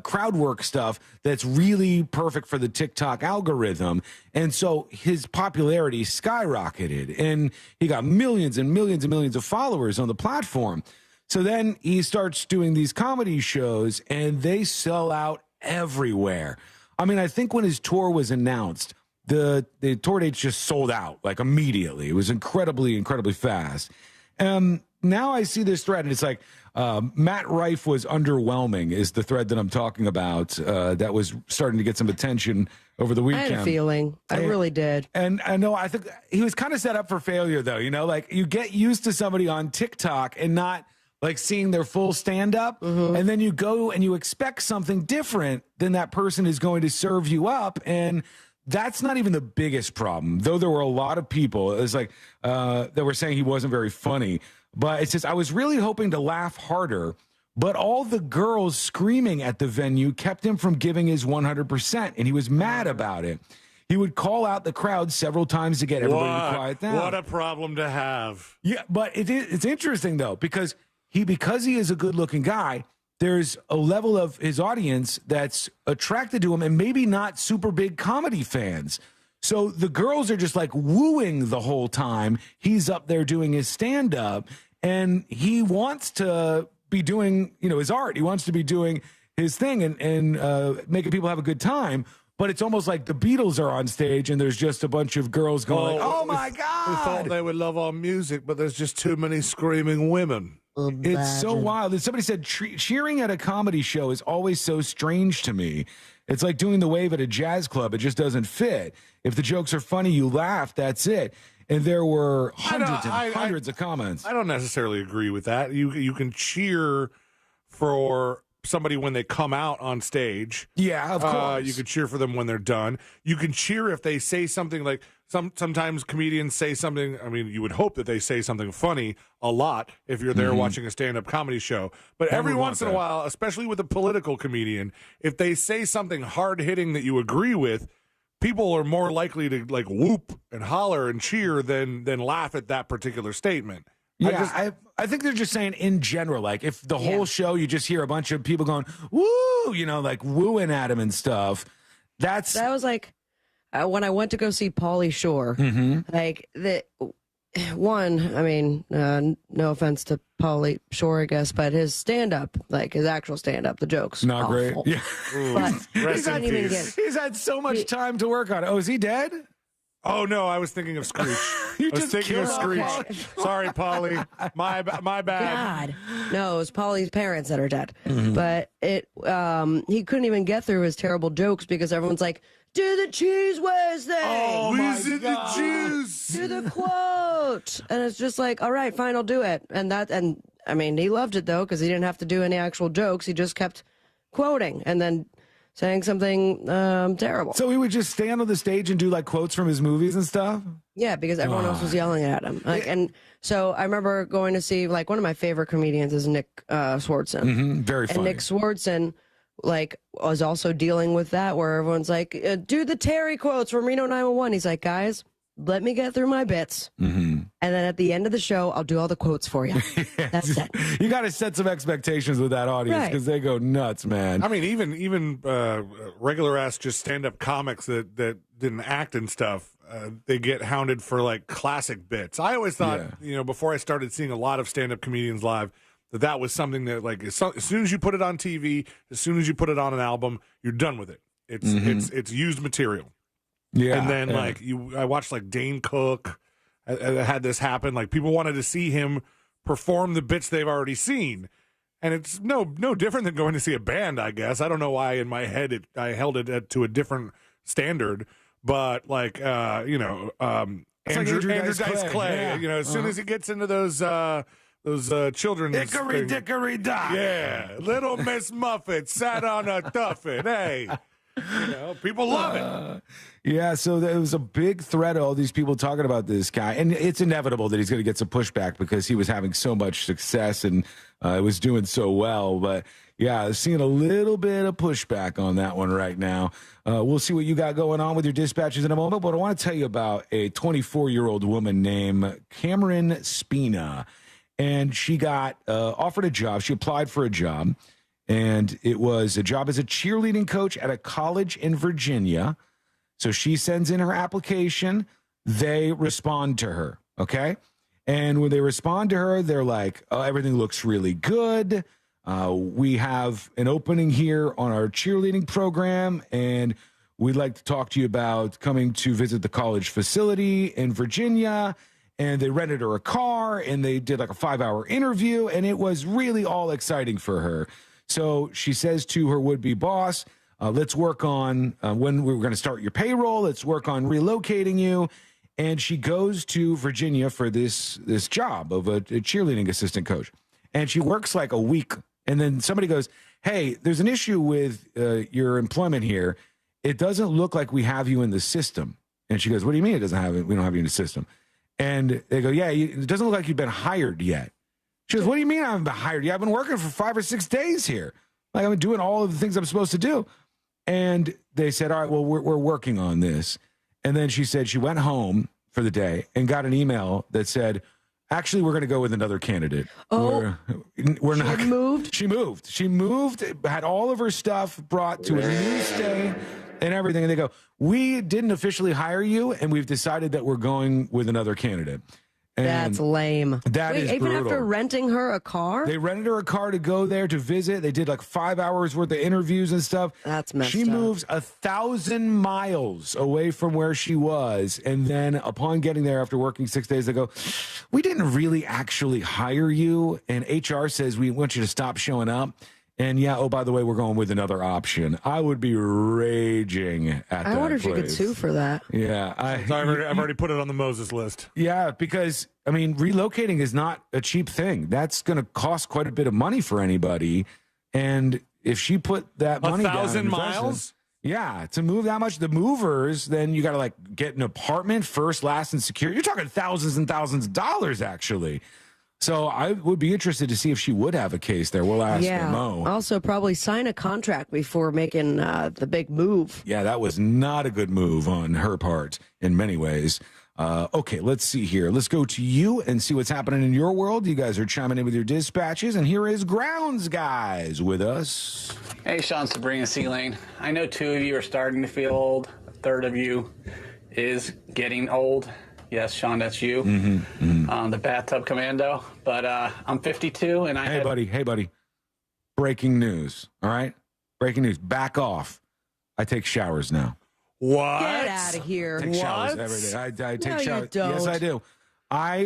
crowd work stuff that's really perfect for the TikTok algorithm. And so his popularity skyrocketed and he got millions and millions and millions of followers on the platform. So then he starts doing these comedy shows and they sell out everywhere. I mean, I think when his tour was announced, the tour dates just sold out like immediately. It was incredibly fast. Now I see this thread and it's like Matt Rife was underwhelming is the thread that I'm talking about that was starting to get some attention over the weekend. I had a feeling. I really did. And I know, I think he was kind of set up for failure though, you know, like you get used to somebody on TikTok and not like seeing their full stand-up, and then you go and you expect something different than that person is going to serve you up, and that's not even the biggest problem, though there were a lot of people, it was like, that were saying he wasn't very funny, but it says, I was really hoping to laugh harder, but all the girls screaming at the venue kept him from giving his 100%, and he was mad about it. He would call out the crowd several times to get everybody to quiet down. What a problem to have. Yeah, but it's interesting, though, because he is a good-looking guy, there's a level of his audience that's attracted to him and maybe not super big comedy fans. So the girls are just like wooing the whole time. He's up there doing his stand-up, and he wants to be doing, his art. He wants to be doing his thing and making people have a good time. But it's almost like the Beatles are on stage and there's just a bunch of girls going, oh my God. We thought they would love our music, but there's just too many screaming women. It's so wild. And somebody said cheering at a comedy show is always so strange to me. It's like doing the wave at a jazz club. It just doesn't fit. If the jokes are funny, you laugh. That's it. And there were hundreds of comments. I don't necessarily agree with that. You can cheer for somebody when they come out on stage. Yeah, of course. You can cheer for them when they're done. You can cheer if they say something like sometimes comedians say something. I mean, you would hope that they say something funny a lot if you're there watching a stand-up comedy show. But every once in a while, especially with a political comedian, if they say something hard-hitting that you agree with, people are more likely to like whoop and holler and cheer than laugh at that particular statement. Yeah, I think they're just saying in general, like if the whole show you just hear a bunch of people going, woo, like wooing at him and stuff. That was like when I went to go see Pauly Shore, like I mean, no offense to Pauly Shore, I guess, but his stand-up, like his actual stand-up, the jokes. Not awful. great. Yeah. But he's had so much time to work on it. Oh, is he dead? Oh, no, I was thinking of Screech. I was thinking of Screech. Okay. Sorry, Polly. My bad. God. No, it was Polly's parents that are dead. But he couldn't even get through his terrible jokes because everyone's like, do the cheese whiz thing. Oh, my God. The juice. Do the quote. And it's just like, all right, fine, I'll do it. And I mean, he loved it, though, because he didn't have to do any actual jokes. He just kept quoting and then saying something terrible. So he would just stand on the stage and do like quotes from his movies and stuff? Yeah, because everyone else was yelling at him. And so I remember going to see, like, one of my favorite comedians is Nick Swardson. Very funny. And Nick Swardson, like, was also dealing with that where everyone's like, do the Terry quotes from Reno 911. He's like, guys, let me get through my bits. And then at the end of the show, I'll do all the quotes for you. That's it. You got to set some expectations with that audience because they go nuts, man. I mean, even regular ass just stand-up comics that didn't act and stuff, they get hounded for like classic bits. I always thought, before I started seeing a lot of stand-up comedians live, that was something that like as soon as you put it on TV, as soon as you put it on an album, you're done with it. It's used material. Yeah, and then I watched like Dane Cook had this happen. Like people wanted to see him perform the bits they've already seen, and it's no different than going to see a band. I guess I don't know why in my head I held it to a different standard, but like Andrew Dice Clay. Yeah. As soon as he gets into those children's Hickory dickory dock. Yeah, Little Miss Muffet sat on a tuffet. Hey. People love it. Yeah, so there was a big thread of all these people talking about this guy. And it's inevitable that he's going to get some pushback because he was having so much success and was doing so well. But, yeah, seeing a little bit of pushback on that one right now. We'll see what you got going on with your dispatches in a moment. But I want to tell you about a 24-year-old woman named Cameron Spina. And she got offered a job. She applied for a job. And it was a job as a cheerleading coach at a college in Virginia. So she sends in her application. They respond to her, okay? And when they respond to her, they're like, oh, everything looks really good. We have an opening here on our cheerleading program, and we'd like to talk to you about coming to visit the college facility in Virginia. And they rented her a car, and they did like a 5-hour interview, and it was really all exciting for her. So she says to her would-be boss, let's work on when we're going to start your payroll. Let's work on relocating you. And she goes to Virginia for this job of a cheerleading assistant coach. and she works like a week. And then somebody goes, hey, there's an issue with your employment here. It doesn't look like we have you in the system. And she goes, what do you mean we don't have you in the system? And they go, yeah, it doesn't look like you've been hired yet. She goes, what do you mean I haven't been hired yet? I've been working for 5 or 6 days here. Like, I've been doing all of the things I'm supposed to do. And they said, all right, well, we're working on this. And then she said she went home for the day and got an email that said, actually, we're going to go with another candidate. Oh, we're she not. moved? She moved, had all of her stuff brought to a new state and everything. And they go, we didn't officially hire you, and we've decided that we're going with another candidate. And that's lame. That is even brutal. after renting her a car? They rented her a car to go there to visit. They did like 5 hours worth of interviews and stuff. That's messed She up. moves 1,000 miles away from where she was. And then upon getting there after working 6 days, they go, we didn't really actually hire you. And HR says, we want you to stop showing up. And yeah, oh, by the way, we're going with another option. I would be raging at that I wonder if you could place. sue for that. Yeah. I've already put it on the Moses list. Yeah, because, I mean, relocating is not a cheap thing. That's going to cost quite a bit of money for anybody. And if she put that money down... 1,000 miles? Yeah, to move that much, the movers, then you got to, like, get an apartment first, last, and secure. You're talking thousands and thousands of dollars, actually. So I would be interested to see if she would have a case there. We'll ask Mo. Also, probably sign a contract before making the big move. Yeah, that was not a good move on her part in many ways. Okay, let's see here. Let's go to you and see what's happening in your world. You guys are chiming in with your dispatches, and here is Grounds Guys with us. Hey, Sean, Sabrina, C-Lane. I know 2 of you are starting to feel old. A third of you is getting old. Yes, Sean, that's you. The bathtub commando. But I'm 52, and Hey, buddy. Breaking news, all right? Breaking news. Back off. I take showers now. What? Get out of here. Take showers every day. I take No, showers. you don't. Yes, I do.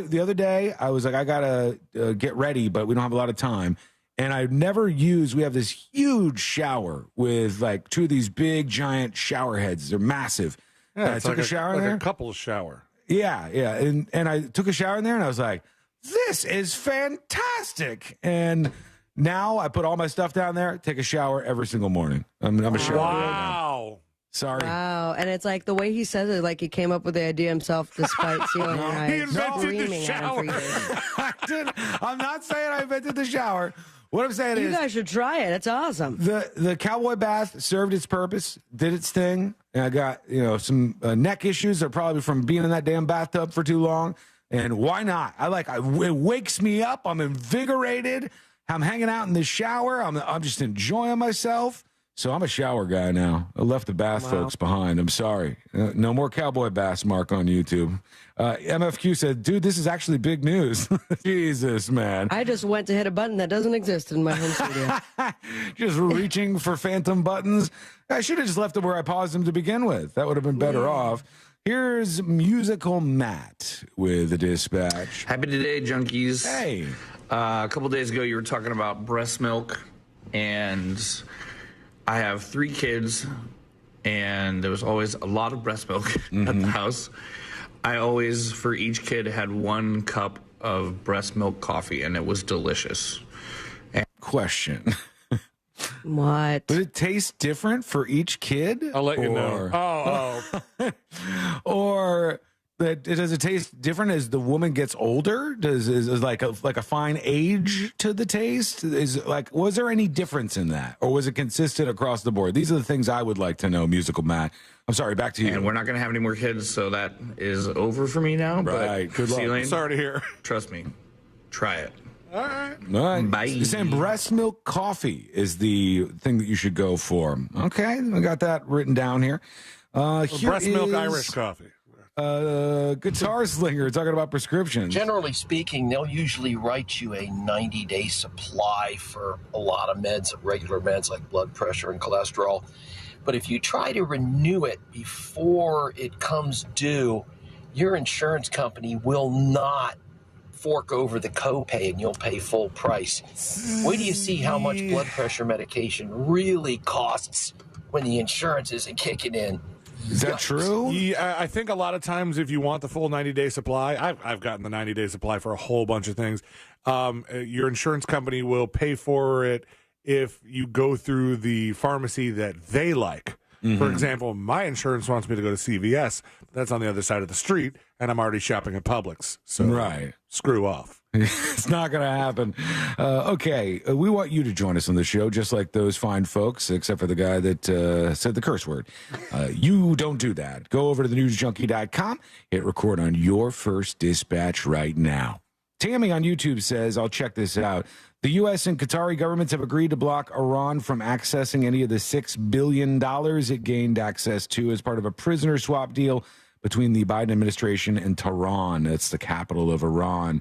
The other day, I was like, I got to get ready, but we don't have a lot of time. And I've never used, we have this huge shower with like 2 of these big, giant shower heads. They're massive. Yeah, I it's took like a shower in like there. a couple's shower. Yeah. And I took a shower in there, and I was like, this is fantastic. And now I put all my stuff down there, take a shower every single morning. I'm a shower. Wow. Sorry. Wow. And it's like the way he says it, like he came up with the idea himself despite seeing your eyes He invented the screaming at him for shower. years. I didn't. I'm not saying I invented the shower. What I'm saying You is guys should try it. It's awesome. the cowboy bath served its purpose, did its thing. And I got, some neck issues that are probably from being in that damn bathtub for too long. And why not? It wakes me up. I'm invigorated. I'm hanging out in the shower. I'm just enjoying myself. So I'm a shower guy now. I left the bath folks behind. I'm sorry. No more cowboy baths, Mark, on YouTube. MFQ said, dude, this is actually big news. Jesus, man. I just went to hit a button that doesn't exist in my home studio. Just reaching for phantom buttons. I should have just left them where I paused them to begin with. That would have been better off. Here's Musical Matt with the dispatch. Happy today, junkies. Hey. A couple days ago, you were talking about breast milk, and I have 3 kids, and there was always a lot of breast milk at the house. I always, for each kid, had 1 cup of breast milk coffee, and it was delicious. Question. What? Does it taste different for each kid? I'll let you know. Or does it taste different as the woman gets older? Is like a fine age to the taste? Was there any difference in that, or was it consistent across the board? These are the things I would like to know. Musical Matt. I'm sorry. Back to you. And we're not going to have any more kids, so that is over for me now. Right. But Good luck. C-Lane, Sorry to hear. Trust me. Try it. All right. All right. Bye. You're saying breast milk coffee is the thing that you should go for. Okay, I got that written down here. Breast milk Irish coffee. Guitar Slinger talking about prescriptions. Generally speaking, they'll usually write you a 90-day supply for a lot of meds, regular meds like blood pressure and cholesterol. But if you try to renew it before it comes due, your insurance company will not fork over the copay and you'll pay full price. Wait till you see how much blood pressure medication really costs when the insurance isn't kicking in. Is that true? Yeah, I think a lot of times if you want the full 90-day supply, I've gotten the 90-day supply for a whole bunch of things. Your insurance company will pay for it if you go through the pharmacy that they like. Mm-hmm. For example, my insurance wants me to go to CVS. That's on the other side of the street, and I'm already shopping at Publix. So screw off. It's not going to happen. Okay, we want you to join us on the show, just like those fine folks, except for the guy that said the curse word. You don't do that. Go over to thenewsjunkie.com, hit record on your first dispatch right now. Tammy on YouTube says, I'll check this out. The U.S. and Qatari governments have agreed to block Iran from accessing any of the $6 billion it gained access to as part of a prisoner swap deal between the Biden administration and Tehran. That's the capital of Iran.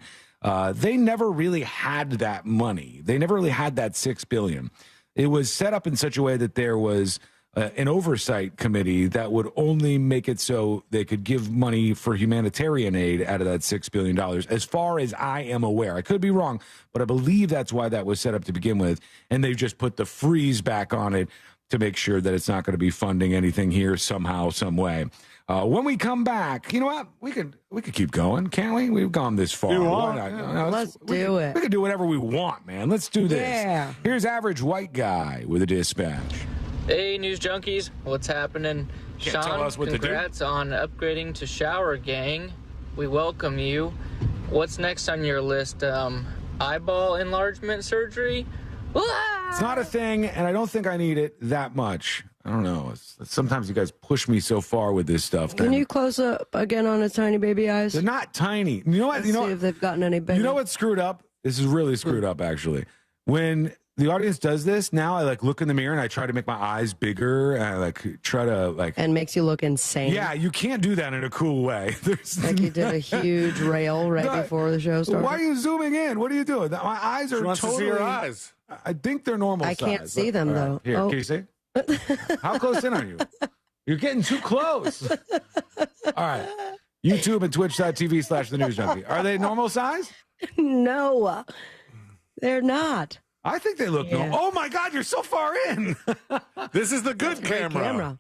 They never really had that money. They never really had that $6 billion. It was set up in such a way that there was an oversight committee that would only make it so they could give money for humanitarian aid out of that $6 billion, as far as I am aware. I could be wrong, but I believe that's why that was set up to begin with. And they've just put the freeze back on it to make sure that it's not going to be funding anything here somehow, some way. When we come back, you know what? We could keep going, can't we? We've gone this far. Let's do it. We can do whatever we want, man. Let's do this. Yeah. Here's Average White Guy with a dispatch. Hey, News Junkies. What's happening? Can't tell us what to do. Congrats on upgrading to Shower Gang. We welcome you. What's next on your list? Eyeball enlargement surgery? It's not a thing, and I don't think I need it that much. I don't know. Sometimes you guys push me so far with this stuff. Can you close up again on his tiny baby eyes? They're not tiny. You know what? Let's see if they've gotten any bigger. You know what's screwed up? This is really screwed up, actually. When the audience does this, now I look in the mirror and I try to make my eyes bigger and I try to And makes you look insane. Yeah, you can't do that in a cool way. Like you did a huge rail before the show started. Why are you zooming in? What are you doing? My eyes are She wants to see your eyes. I think they're normal I size. can't see them, though. Here, can you see? How close in are you? You're getting too close. All right. YouTube and twitch.tv/thenewsjunkie. Are they normal size? No, they're not. I think they look normal. Oh, my God, you're so far in. This is the good camera.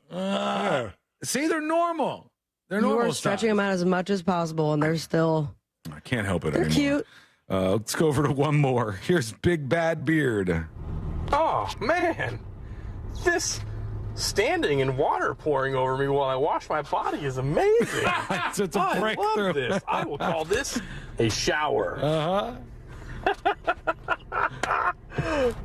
See, they're normal. They're normal. You are stretching them out as much as possible, and they're still... I can't help it They're anymore. cute. Let's go over to one more. Here's Big Bad Beard. Oh, man. This standing and water pouring over me while I wash my body is amazing. It's a I breakthrough. love this. I will call this a shower.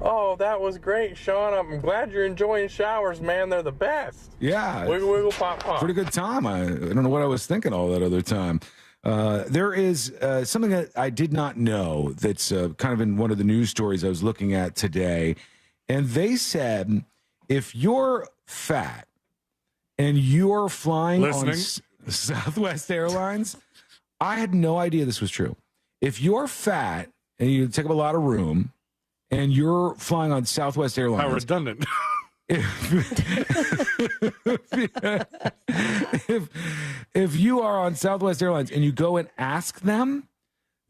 Oh, that was great, Sean. I'm glad you're enjoying showers, man. They're the best. Yeah. Wiggle, wiggle, pop, pop. Pretty good time. I don't know what I was thinking all that other time. There is something that I did not know that's kind of in one of the news stories I was looking at today. And they said if you're fat and you're flying on Southwest Airlines, I had no idea this was true. If you're fat and you take up a lot of room and you're flying on Southwest Airlines. How redundant. If you are on Southwest Airlines and you go and ask them,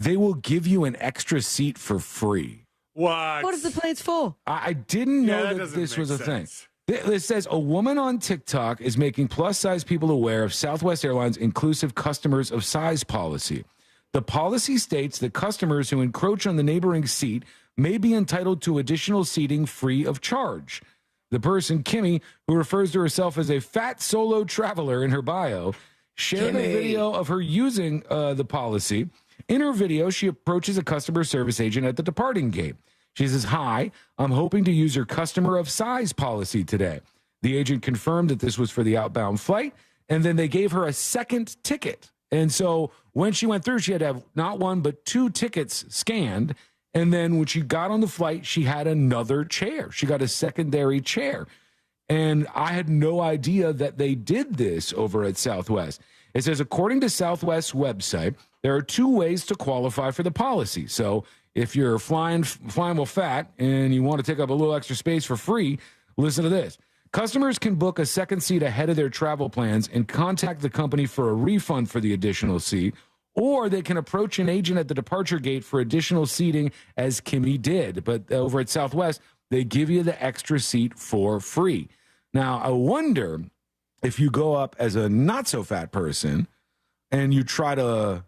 they will give you an extra seat for free. What if the plane's full? I didn't know that this was a thing. It says a woman on TikTok is making plus-size people aware of Southwest Airlines' inclusive customers of size policy. The policy states that customers who encroach on the neighboring seat may be entitled to additional seating free of charge. The person, Kimmy, who refers to herself as a fat solo traveler in her bio, shared a video of her using the policy. In her video, she approaches a customer service agent at the departing gate. She says, "Hi, I'm hoping to use your customer of size policy today." The agent confirmed that this was for the outbound flight, and then they gave her a second ticket. And so when she went through, she had to have not one, but 2 tickets scanned. And then when she got on the flight, she had another chair. She got a secondary chair. And I had no idea that they did this over at Southwest. It says, according to Southwest's website, there are 2 ways to qualify for the policy. So if you're flying well fat and you want to take up a little extra space for free, listen to this. Customers can book a second seat ahead of their travel plans and contact the company for a refund for the additional seat, or they can approach an agent at the departure gate for additional seating, as Kimmy did. But over at Southwest, they give you the extra seat for free. Now, I wonder if you go up as a not so fat person and you try to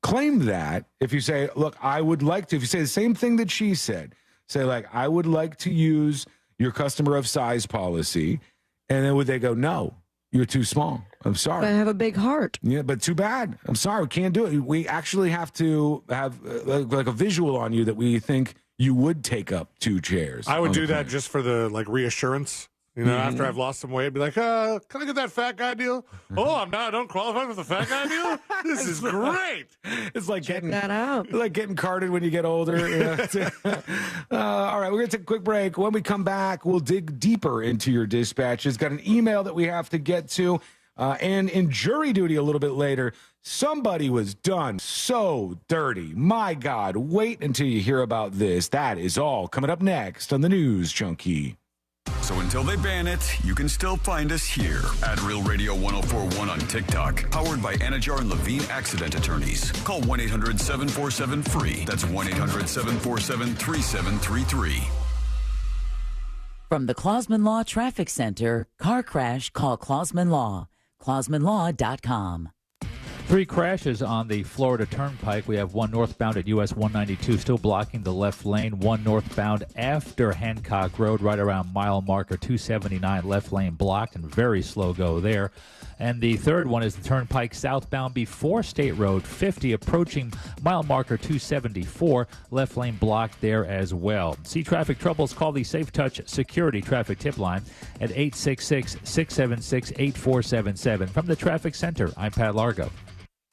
claim that, if you say, look, I would like to, if you say the same thing that she said, say like, I would like to use your customer of size policy. And then would they go, no, you're too small. I'm sorry. I have a big heart. Yeah, but too bad. I'm sorry. We can't do it. We actually have to have like a visual on you that we think you would take up 2 chairs. I would do that just for the reassurance. After I've lost some weight, I'd be like, can I get that fat guy deal? Oh, I don't qualify for the fat guy deal? This is great. It's like getting that out. Like getting carded when you get older. All right, we're going to take a quick break. When we come back, we'll dig deeper into your dispatches. Got an email that we have to get to. And in jury duty a little bit later, somebody was done so dirty. My God, wait until you hear about this. That is all coming up next on the News Junkie. So until they ban it, you can still find us here at Real Radio 1041 on TikTok, powered by Anajar and Levine Accident Attorneys. Call 1-800-747-FREE. That's 1-800-747-3733. From the Clausman Law Traffic Center, car crash, call Clausman Law. ClausmanLaw.com. 3 crashes on the Florida Turnpike. We have one northbound at US 192 still blocking the left lane. One northbound after Hancock Road right around mile marker 279. Left lane blocked and very slow go there. And the third one is the Turnpike southbound before State Road 50 approaching mile marker 274. Left lane blocked there as well. See traffic troubles, call the Safe Touch Security Traffic Tip Line at 866-676-8477. From the Traffic Center, I'm Pat Largo.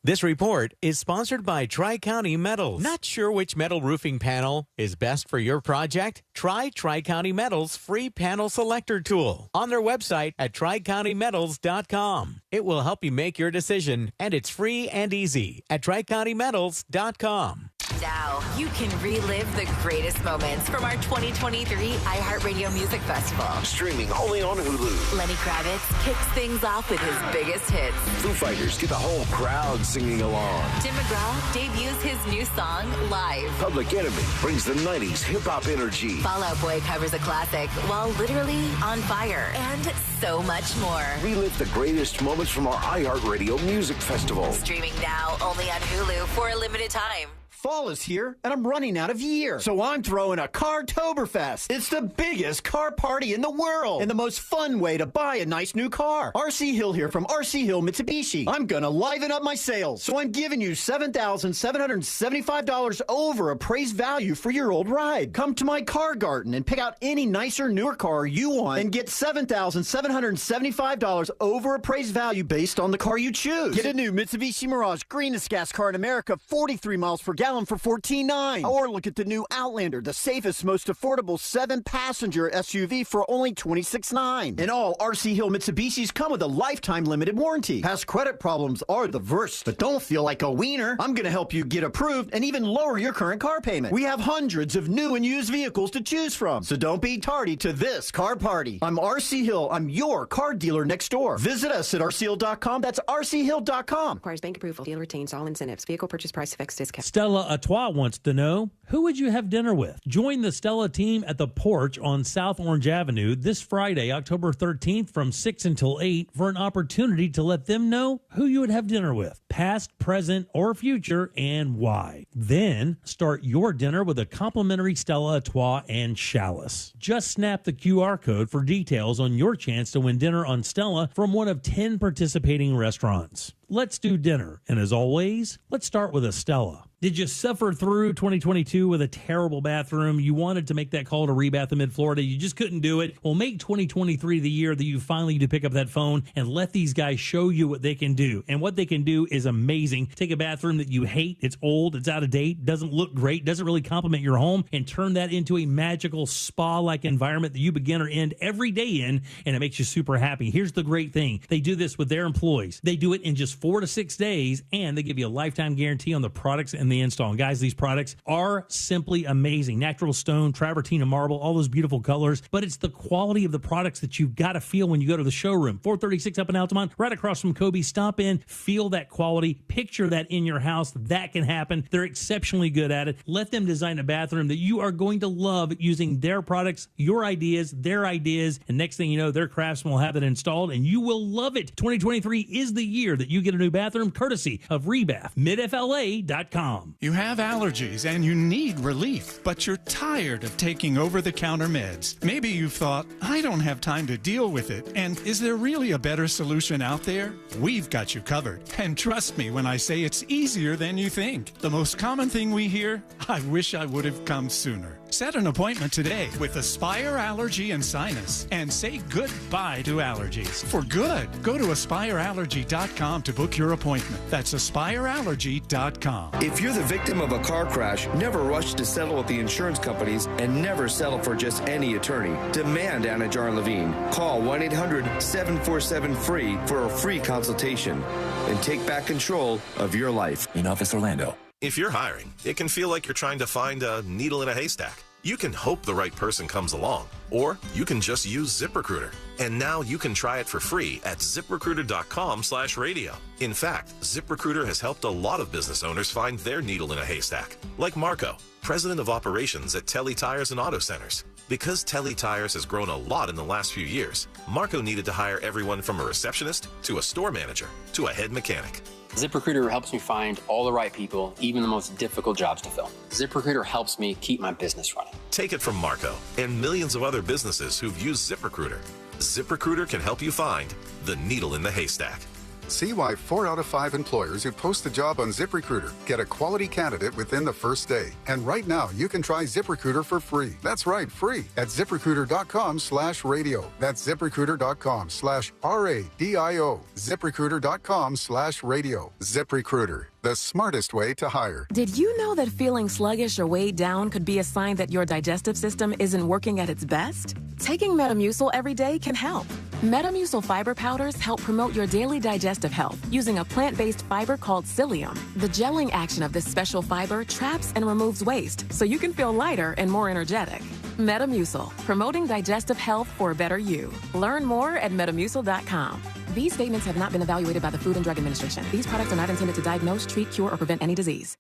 This report is sponsored by Tri-County Metals. Not sure which metal roofing panel is best for your project? Try Tri-County Metals' free panel selector tool on their website at tricountymetals.com. It will help you make your decision, and it's free and easy at tricountymetals.com. Now, you can relive the greatest moments from our 2023 iHeartRadio Music Festival. Streaming only on Hulu. Lenny Kravitz kicks things off with his biggest hits. Foo Fighters get the whole crowd singing along. Tim McGraw debuts his new song live. Public Enemy brings the 90s hip-hop energy. Fall Out Boy covers a classic while literally on fire. And so much more. Relive the greatest moments from our iHeartRadio Music Festival. Streaming now only on Hulu for a limited time. Fall is here, and I'm running out of year. So I'm throwing a Cartoberfest. It's the biggest car party in the world and the most fun way to buy a nice new car. RC Hill here from RC Hill Mitsubishi. I'm going to liven up my sales, so I'm giving you $7,775 over appraised value for your old ride. Come to my car garden and pick out any nicer, newer car you want and get $7,775 over appraised value based on the car you choose. Get a new Mitsubishi Mirage, greenest gas car in America, 43 miles per gallon for $14,900. Or look at the new Outlander, the safest, most affordable 7-passenger SUV for only $26,900. And all RC Hill Mitsubishis come with a lifetime limited warranty. Past credit problems are the worst, but don't feel like a wiener. I'm going to help you get approved and even lower your current car payment. We have hundreds of new and used vehicles to choose from, so don't be tardy to this car party. I'm RC Hill. I'm your car dealer next door. Visit us at rchill.com. That's rchill.com. Requires bank approval. Deal retains all incentives. Vehicle purchase price affects discount. Stella Atois wants to know, who would you have dinner with? Join the Stella team at the Porch on South Orange Avenue this Friday, October 13th from 6 until 8 for an opportunity to let them know who you would have dinner with, past, present, or future, and why. Then start your dinner with a complimentary Stella Atois and chalice. Just snap the QR code for details on your chance to win dinner on Stella from one of 10 participating restaurants. Let's do dinner, and as always, let's start with a Stella. Did you suffer through 2022 with a terrible bathroom? You wanted to make that call to Rebath in Mid-Florida. You just couldn't do it. Well, make 2023 the year that you finally need to pick up that phone and let these guys show you what they can do. And what they can do is amazing. Take a bathroom that you hate, it's old, it's out of date, doesn't look great, doesn't really complement your home, and turn that into a magical spa-like environment that you begin or end every day in, and it makes you super happy. Here's the great thing. They do this with their employees. They do it in just 4 to 6 days, and they give you a lifetime guarantee on the products and in the install. And guys, these products are simply amazing. Natural stone, travertine, and marble, all those beautiful colors. But it's the quality of the products that you've got to feel when you go to the showroom. 436 up in Altamont, right across from Kobe. Stop in, feel that quality, picture that in your house. That can happen. They're exceptionally good at it. Let them design a bathroom that you are going to love using their products, your ideas, their ideas. And next thing you know, their craftsmen will have it installed and you will love it. 2023 is the year that you get a new bathroom courtesy of Rebath, midfla.com. You have allergies and you need relief, but you're tired of taking over-the-counter meds. Maybe you've thought, I don't have time to deal with it, and is there really a better solution out there? We've got you covered. And trust me when I say it's easier than you think. The most common thing we hear, I wish I would have come sooner. Set an appointment today with Aspire Allergy and Sinus and say goodbye to allergies. For good, go to aspireallergy.com to book your appointment. That's aspireallergy.com. If you're the victim of a car crash, never rush to settle with the insurance companies and never settle for just any attorney. Demand Anna Jar Levine. Call 1-800-747-FREE for a free consultation and take back control of your life. In Office Orlando. If you're hiring, it can feel like you're trying to find a needle in a haystack. You can hope the right person comes along, or you can just use ZipRecruiter. And now you can try it for free at ZipRecruiter.com/radio. In fact, ZipRecruiter has helped a lot of business owners find their needle in a haystack, like Marco, president of operations at Telly Tires and Auto Centers. Because Telly Tires has grown a lot in the last few years, Marco needed to hire everyone from a receptionist to a store manager to a head mechanic. ZipRecruiter helps me find all the right people, even the most difficult jobs to fill. ZipRecruiter helps me keep my business running. Take it from Marco and millions of other businesses who've used ZipRecruiter. ZipRecruiter can help you find the needle in the haystack. See why 4 out of 5 employers who post a job on ZipRecruiter get a quality candidate within the first day. And right now, you can try ZipRecruiter for free. That's right, free at ZipRecruiter.com/radio. That's ZipRecruiter.com/RADIO. ZipRecruiter.com/radio. ZipRecruiter, the smartest way to hire. Did you know that feeling sluggish or weighed down could be a sign that your digestive system isn't working at its best? Taking Metamucil every day can help. Metamucil fiber powders help promote your daily digestive health using a plant-based fiber called psyllium. The gelling action of this special fiber traps and removes waste so you can feel lighter and more energetic. Metamucil, promoting digestive health for a better you. Learn more at metamucil.com. These statements have not been evaluated by the Food and Drug Administration. These products are not intended to diagnose, treat, cure, or prevent any disease.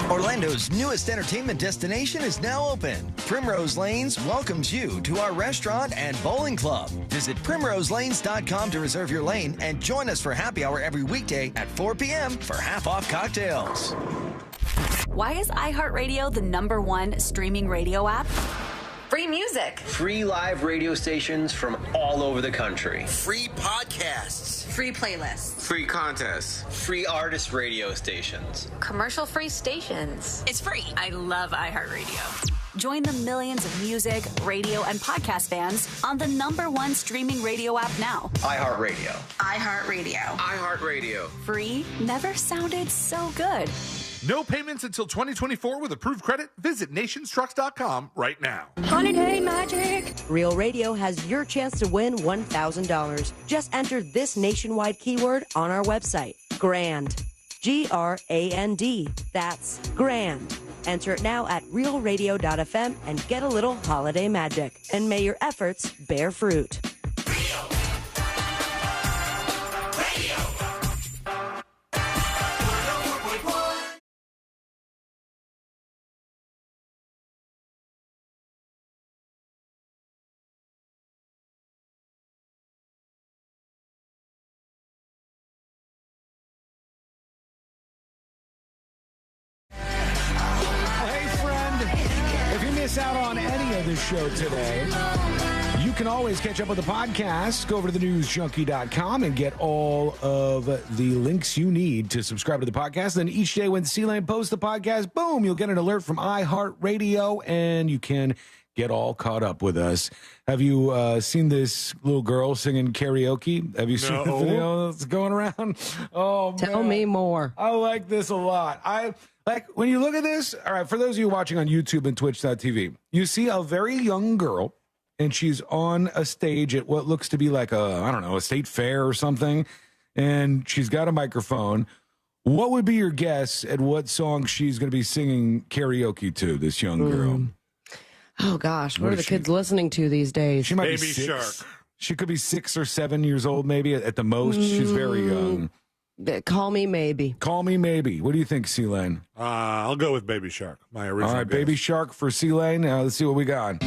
Orlando's newest entertainment destination is now open. Primrose Lanes welcomes you to our restaurant and bowling club. Visit primroselanes.com to reserve your lane and join us for happy hour every weekday at 4 p.m. for half-off cocktails. Why is iHeartRadio the #1 streaming radio app? Free music. Free live radio stations from all over the country. Free podcasts. Free playlists. Free contests. Free artist radio stations. Commercial-free stations. It's free. I love iHeartRadio. Join the millions of music, radio, and podcast fans on the #1 streaming radio app now. iHeartRadio. iHeartRadio. iHeartRadio. Free never sounded so good. No payments until 2024 with approved credit. Visit nationstrucks.com right now. Holiday magic. Real Radio has your chance to win $1,000. Just enter this nationwide keyword on our website. GRAND. GRAND. That's GRAND. Enter it now at realradio.fm and get a little holiday magic. And may your efforts bear fruit. Out on any of the show today, you can always catch up with the podcast. Go over to thenewsjunkie.com and get all of the links you need to subscribe to the podcast. Then each day when C-Lane posts the podcast, boom, you'll get an alert from iHeartRadio and you can get all caught up with us. Have you seen this little girl singing karaoke? Have you seen the video that's going around? Oh, Tell me more. I like this a lot. Like, when you look at this, all right, for those of you watching on YouTube and Twitch.tv, you see a very young girl, and she's on a stage at what looks to be like a state fair or something, and she's got a microphone. What would be your guess at what song she's going to be singing karaoke to, this young girl? Oh, gosh. What are the kids listening to these days? She might Baby be 6. Shark. She could be 6 or 7 years old, maybe at the most. She's very young. Call Me Maybe. Call Me Maybe. What do you think, C-Lane? I'll go with Baby Shark, my original All right, guess. Baby Shark for C-Lane. Now let's see what we got.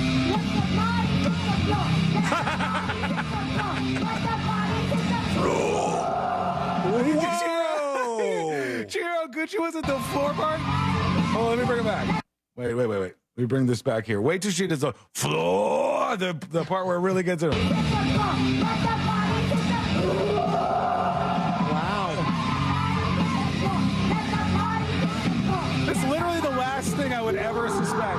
Chiro, Gucci was at the floor part? Oh, let me bring it back. Wait. Let me bring this back here. Wait till she does the floor, the part where it really gets it. It's literally the last thing I would ever suspect.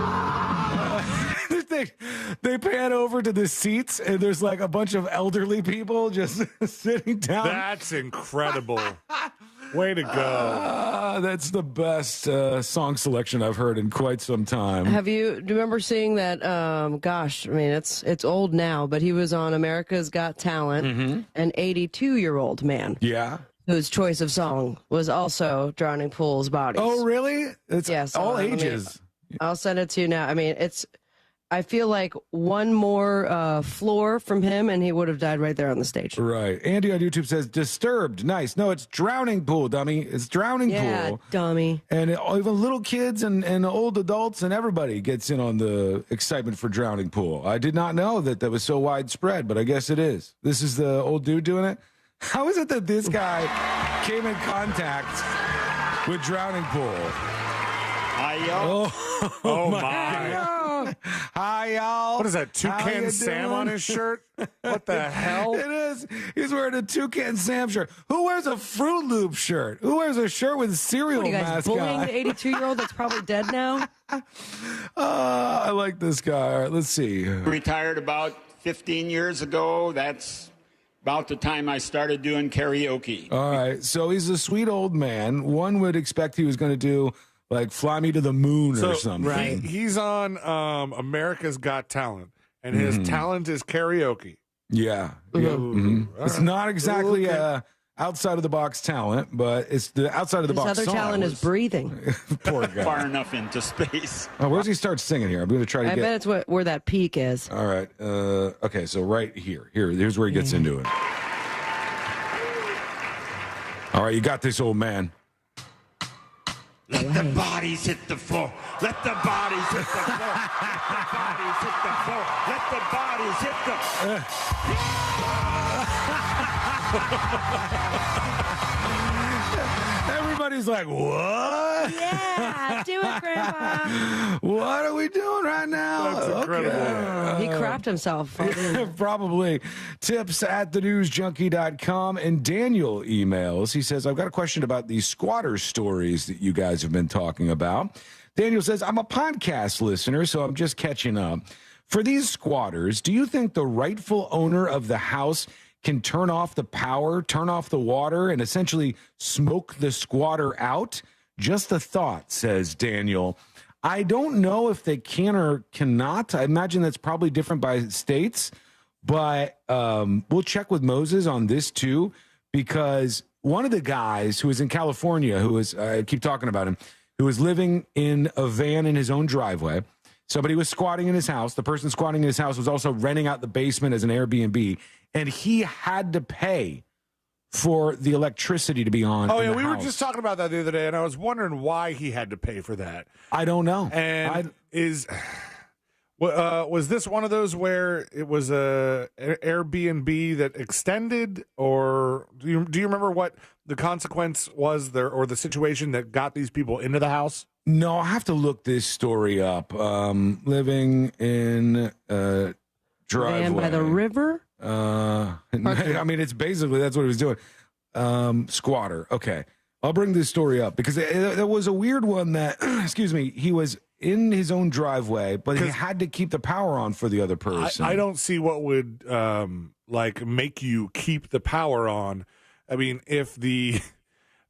They pan over to the seats, and there's like a bunch of elderly people just sitting down. That's incredible. Way to go. That's the best song selection I've heard in quite some time. Do you remember seeing that? Gosh, I mean, it's old now, but he was on America's Got Talent, an 82-year-old man. Yeah. Whose choice of song was also Drowning Pool's Bodies. Oh, really? It's yes, all ages. I'll send it to you now. I mean, I feel like one more floor from him, and he would have died right there on the stage. Right. Andy on YouTube says, Disturbed. Nice. No, it's Drowning Pool, dummy. It's Drowning Pool. Dummy. And even little kids and old adults and everybody gets in on the excitement for Drowning Pool. I did not know that was so widespread, but I guess it is. This is the old dude doing it? How is it that this guy came in contact with Drowning Pool? Hi, y'all. Oh my. Hi, y'all. What is that, Toucan Sam on his shirt? What the hell? It is. He's wearing a Toucan Sam shirt. Who wears a Fruit Loop shirt? Who wears a shirt with a cereal What are you guys mascot? bullying the 82-year-old that's probably dead now? I like this guy. All right, let's see. Retired about 15 years ago. That's about the time I started doing karaoke. All right. So he's a sweet old man. One would expect he was going to do like Fly Me to the Moon or something. He's on America's Got Talent, and his talent is karaoke. Yeah. It's not exactly outside of the box talent, but it's the outside of the box His other song. talent is breathing. Poor guy. Far enough into space. Oh, where does he start singing here? I'm going to try to I get. bet it's where that peak is. All right. Okay, so right here. Here's where he gets into it. All right, you got this, old man. Let the bodies hit the floor. Let the bodies hit the floor. Let the bodies hit the floor. Let the bodies hit the Everybody's like, what? Yeah, do it, Grandpa. What are we doing right now? That's incredible. He crapped himself. Probably. Tips at thenewsjunkie.com. And Daniel emails. He says, I've got a question about these squatter stories that you guys have been talking about. Daniel says, I'm a podcast listener, so I'm just catching up. For these squatters, do you think the rightful owner of the house can turn off the power, turn off the water, and essentially smoke the squatter out? Just a thought, says Daniel. I don't know if they can or cannot. I imagine that's probably different by states, but we'll check with Moses on this too, because one of the guys who was in California, who was, I keep talking about him, who was living in a van in his own driveway. Somebody was squatting in his house. The person squatting in his house was also renting out the basement as an Airbnb, and he had to pay for the electricity to be on. Oh, yeah, we were just talking about that the other day, and I was wondering why he had to pay for that. I don't know. And was this one of those where it was a Airbnb that extended, or do you remember what the consequence was there, or the situation that got these people into the house? No, I have to look this story up. Living in a driveway. Man by the river? I mean, it's basically, that's what he was doing. Squatter. Okay. I'll bring this story up because there was a weird one that, excuse me, he was in his own driveway, but he had to keep the power on for the other person. I don't see what would make you keep the power on. I mean, if the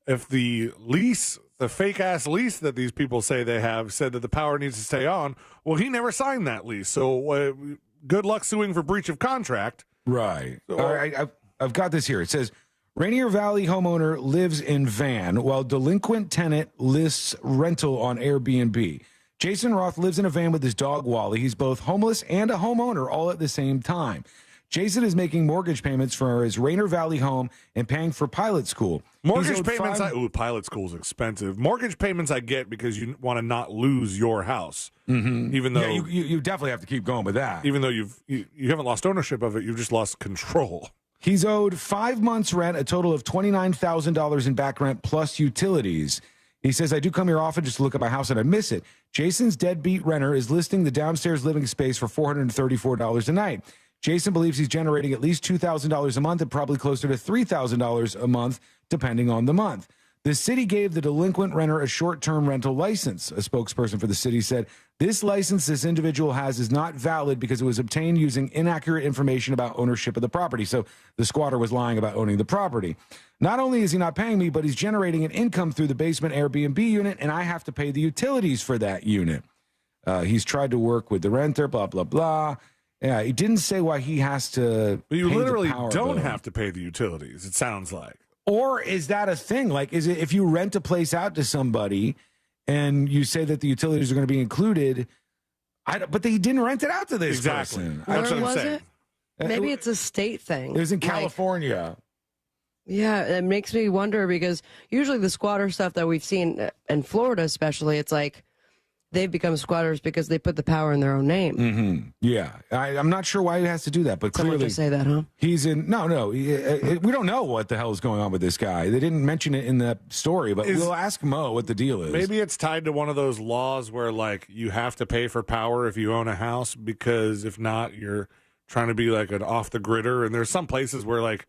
lease, the fake ass lease that these people say they have, said that the power needs to stay on, well, he never signed that lease. So good luck suing for breach of contract. Right. All right. I've got this here. It says, Rainier Valley homeowner lives in van while delinquent tenant lists rental on Airbnb. Jason Roth lives in a van with his dog Wally. He's both homeless and a homeowner all at the same time. Jason is making mortgage payments for his Rainier Valley home and paying for pilot school. Mortgage payments, pilot school's expensive. Mortgage payments I get because you want to not lose your house. Mm-hmm. Even though you definitely have to keep going with that. Even though you haven't lost ownership of it, you've just lost control. He's owed 5 months rent, a total of $29,000 in back rent plus utilities. He says, I do come here often just to look at my house and I miss it. Jason's deadbeat renter is listing the downstairs living space for $434 a night. Jason believes he's generating at least $2,000 a month and probably closer to $3,000 a month, depending on the month. The city gave the delinquent renter a short-term rental license. A spokesperson for the city said, this license this individual has is not valid because it was obtained using inaccurate information about ownership of the property. So the squatter was lying about owning the property. Not only is he not paying me, but he's generating an income through the basement Airbnb unit, and I have to pay the utilities for that unit. He's tried to work with the renter, blah, blah, blah. Yeah, he didn't say why he has to. But you pay literally the power don't bill. have to pay the utilities, it sounds like. Or is that a thing? Like, is it if you rent a place out to somebody and you say that the utilities are going to be included, but they didn't rent it out to this person. Where was it? Maybe it's a state thing. It was in California. Yeah, it makes me wonder because usually the squatter stuff that we've seen in Florida especially, it's like they've become squatters because they put the power in their own name. Mm-hmm. Yeah. I'm not sure why he has to do that, but Someone clearly to say that, huh? He's in. No. We don't know what the hell is going on with this guy. They didn't mention it in the story, but we'll ask Mo what the deal is. Maybe it's tied to one of those laws where, like, you have to pay for power if you own a house because if not, you're trying to be like an off-the-gridder. And there's some places where, like,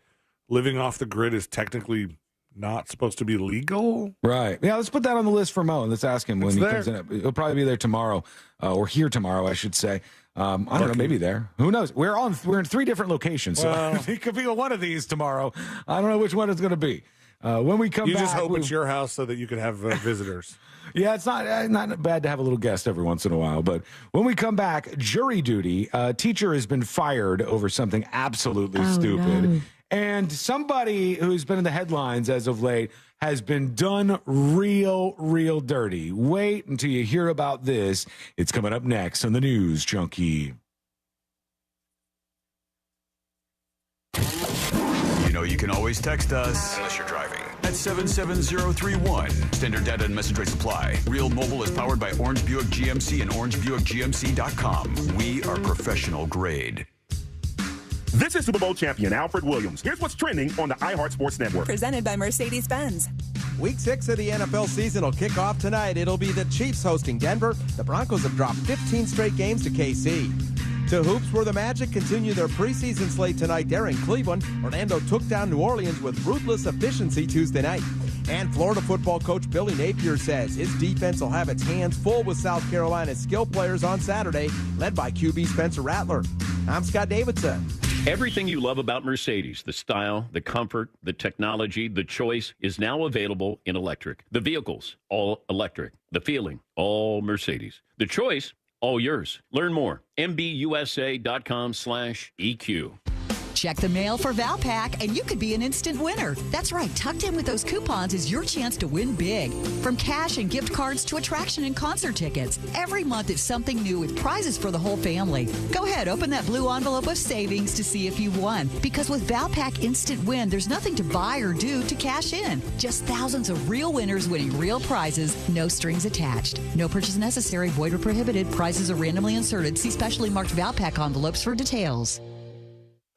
living off the grid is technically not supposed to be legal. Right. Yeah, let's put that on the list for Mo and let's ask him when he comes in. He'll probably be there tomorrow, or here tomorrow, I should say. I don't know, maybe there. Who knows? We're in 3 different locations, so it could be one of these tomorrow. I don't know which one it's going to be. When we come back, you just hope it's your house so that you can have visitors. Yeah, it's not bad to have a little guest every once in a while. But when we come back, jury duty. A teacher has been fired over something absolutely stupid. No. And somebody who's been in the headlines as of late has been done real dirty. Wait until you hear about this. It's coming up next on the News Junkie. You know you can always text us. Unless you're driving. At 77031. Standard data and message rate supply. Real Mobile is powered by Orange Buick GMC and OrangeBuickGMC.com. We are professional grade. This is Super Bowl champion Alfred Williams. Here's what's trending on the iHeart Sports Network. Presented by Mercedes-Benz. Week 6 of the NFL season will kick off tonight. It'll be the Chiefs hosting Denver. The Broncos have dropped 15 straight games to KC. To hoops, where the Magic continue their preseason slate tonight. They're in Cleveland. Orlando took down New Orleans with ruthless efficiency Tuesday night. And Florida football coach Billy Napier says his defense will have its hands full with South Carolina's skill players on Saturday, led by QB Spencer Rattler. I'm Scott Davidson. Everything you love about Mercedes, the style, the comfort, the technology, the choice, is now available in electric. The vehicles, all electric. The feeling, all Mercedes. The choice, all yours. Learn more. MBUSA.com/EQ. Check the mail for Valpak, and you could be an instant winner. That's right. Tucked in with those coupons is your chance to win big. From cash and gift cards to attraction and concert tickets. Every month is something new with prizes for the whole family. Go ahead, open that blue envelope of savings to see if you won. Because with Valpak Instant Win, there's nothing to buy or do to cash in. Just thousands of real winners winning real prizes, no strings attached. No purchase necessary, void or prohibited. Prizes are randomly inserted. See specially marked Valpak envelopes for details.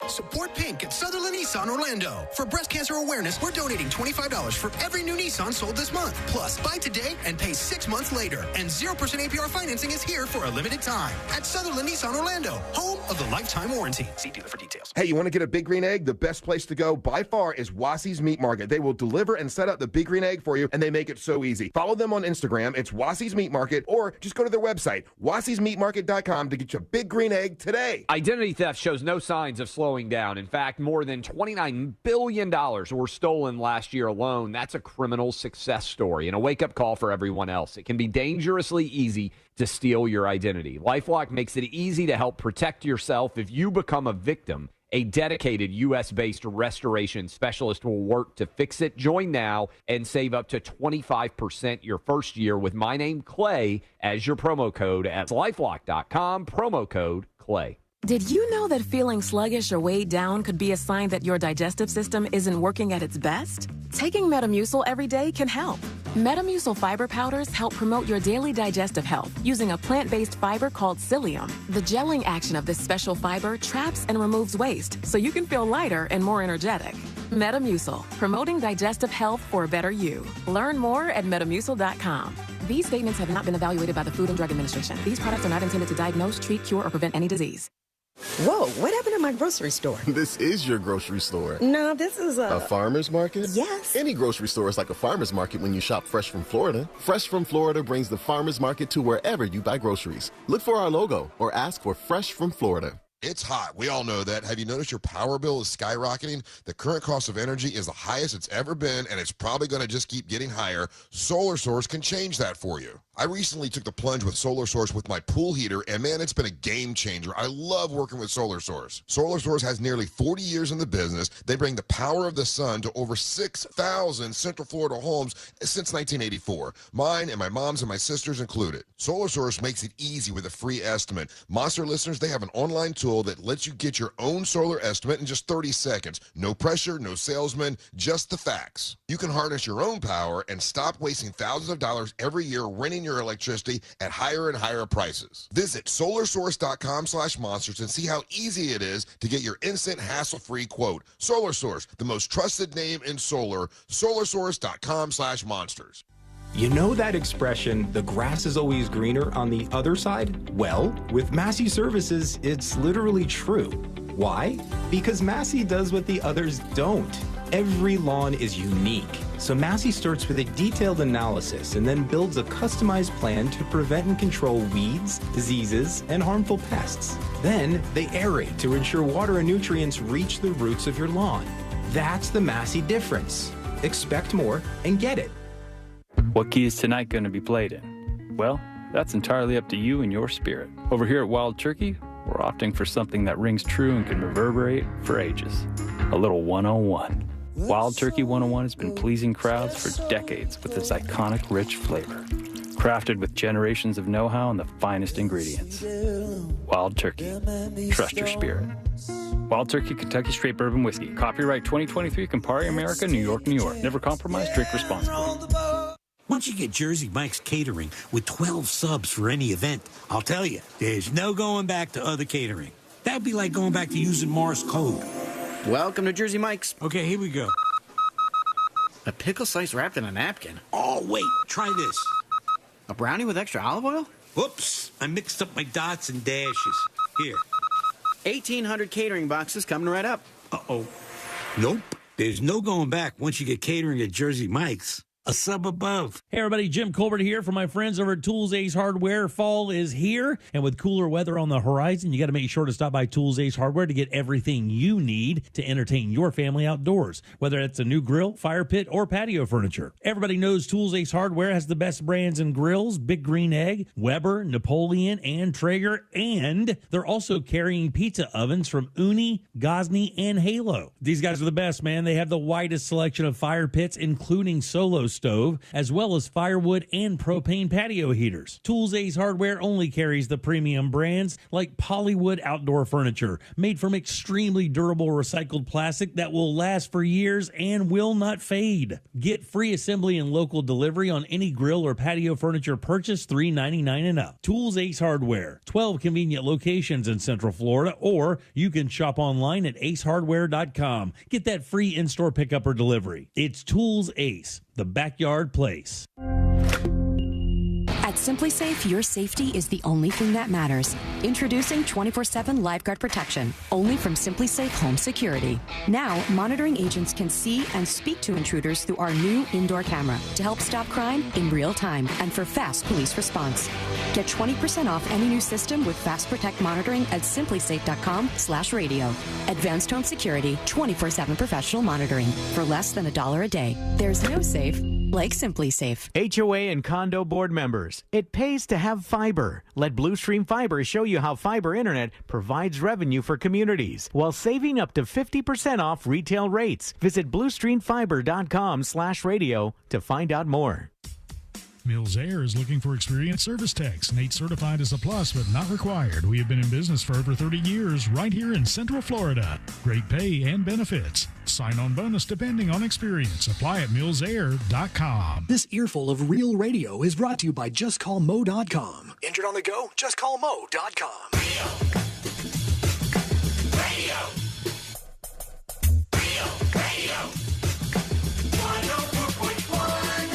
Support Pink at Sutherland Nissan Orlando. For breast cancer awareness, we're donating $25 for every new Nissan sold this month. Plus, buy today and pay 6 months later. And 0% APR financing is here for a limited time. At Sutherland Nissan Orlando, home of the lifetime warranty. See dealer for details. Hey, you want to get a Big Green Egg? The best place to go by far is Wassie's Meat Market. They will deliver and set up the Big Green Egg for you, and they make it so easy. Follow them on Instagram. It's Wassie's Meat Market, or just go to their website, wassiesmeatmarket.com, to get your Big Green Egg today. Identity theft shows no signs of slowing down. In fact, more than $29 billion were stolen last year alone. That's a criminal success story and a wake-up call for everyone else. It can be dangerously easy to steal your identity. LifeLock makes it easy to help protect yourself if you become a victim. A dedicated U.S.-based restoration specialist will work to fix it. Join now and save up to 25% your first year with my name, Clay, as your promo code at LifeLock.com, promo code Clay. Did you know that feeling sluggish or weighed down could be a sign that your digestive system isn't working at its best? Taking Metamucil every day can help. Metamucil fiber powders help promote your daily digestive health using a plant-based fiber called psyllium. The gelling action of this special fiber traps and removes waste so you can feel lighter and more energetic. Metamucil, promoting digestive health for a better you. Learn more at metamucil.com. These statements have not been evaluated by the Food and Drug Administration. These products are not intended to diagnose, treat, cure, or prevent any disease. Whoa, what happened to my grocery store? This is your grocery store. No, this is a farmer's market? Yes. Any grocery store is like a farmer's market when you shop Fresh from Florida. Fresh from Florida brings the farmer's market to wherever you buy groceries. Look for our logo or ask for Fresh from Florida. It's hot. We all know that. Have you noticed your power bill is skyrocketing? The current cost of energy is the highest it's ever been, and it's probably going to just keep getting higher. Solar Source can change that for you. I recently took the plunge with Solar Source with my pool heater, and man, it's been a game changer. I love working with Solar Source. Solar Source has nearly 40 years in the business. They bring the power of the sun to over 6,000 Central Florida homes since 1984. Mine and my mom's and my sister's included. Solar Source makes it easy with a free estimate. Monster listeners, they have an online tool that lets you get your own solar estimate in just 30 seconds. No pressure, no salesman, just the facts. You can harness your own power and stop wasting thousands of dollars every year renting your electricity at higher and higher prices. Visit solarsource.com/monsters and see how easy it is to get your instant hassle-free quote. Solar Source, the most trusted name in solar. solarsource.com/monsters. You know that expression, the grass is always greener on the other side? Well, with Massey Services, it's literally true. Why? Because Massey does what the others don't. Every lawn is unique. So Massey starts with a detailed analysis and then builds a customized plan to prevent and control weeds, diseases, and harmful pests. Then they aerate to ensure water and nutrients reach the roots of your lawn. That's the Massey difference. Expect more and get it. What key is tonight going to be played in? Well, that's entirely up to you and your spirit. Over here at Wild Turkey, we're opting for something that rings true and can reverberate for ages. A little 101. Wild Turkey 101 has been pleasing crowds for decades with its iconic rich flavor. Crafted with generations of know-how and the finest ingredients. Wild Turkey. Trust your spirit. Wild Turkey Kentucky Straight Bourbon Whiskey. Copyright 2023, Campari America, New York, New York. Never compromise, drink responsibly. Once you get Jersey Mike's Catering with 12 subs for any event, I'll tell you, there's no going back to other catering. That would be like going back to using Morse code. Welcome to Jersey Mike's. Okay, here we go. A pickle slice wrapped in a napkin. Oh, wait, try this. A brownie with extra olive oil? Whoops, I mixed up my dots and dashes. Here. 1,800 catering boxes coming right up. Uh-oh. Nope, there's no going back once you get catering at Jersey Mike's. A sub above. Hey, everybody, Jim Colbert here from my friends over at Tools Ace Hardware. Fall is here, and with cooler weather on the horizon, you got to make sure to stop by Tools Ace Hardware to get everything you need to entertain your family outdoors, whether it's a new grill, fire pit, or patio furniture. Everybody knows Tools Ace Hardware has the best brands in grills, Big Green Egg, Weber, Napoleon, and Traeger, and they're also carrying pizza ovens from Uni, Gosney, and Halo. These guys are the best, man. They have the widest selection of fire pits, including Solo stove, as well as firewood and propane patio heaters. Tools Ace Hardware only carries the premium brands like Polywood outdoor furniture, made from extremely durable recycled plastic that will last for years and will not fade. Get free assembly and local delivery on any grill or patio furniture purchase $3.99 and up. Tools Ace Hardware, 12 convenient locations in Central Florida, or you can shop online at acehardware.com. Get that free in-store pickup or delivery. It's Tools Ace, the backyard place. At Simply Safe, your safety is the only thing that matters. Introducing 24/7 lifeguard protection, only from Simply Safe Home Security. Now, monitoring agents can see and speak to intruders through our new indoor camera to help stop crime in real time and for fast police response. Get 20% off any new system with Fast Protect monitoring at simplysafe.com/radio. Advanced home security, 24/7 professional monitoring for less than $1 a day. There's no safe like Simply Safe. HOA and condo board members, it pays to have fiber. Let Blue Stream Fiber show you how fiber internet provides revenue for communities while saving up to 50% off retail rates. Visit bluestreamfiber.com/radio to find out more. Mills Air is looking for experienced service techs. Nate certified is a plus, but not required. We have been in business for over 30 years right here in Central Florida. Great pay and benefits. Sign-on bonus depending on experience. Apply at millsair.com. This earful of real radio is brought to you by JustCallMo.com. Injured on the go? JustCallMo.com. Radio. Radio. 104.1.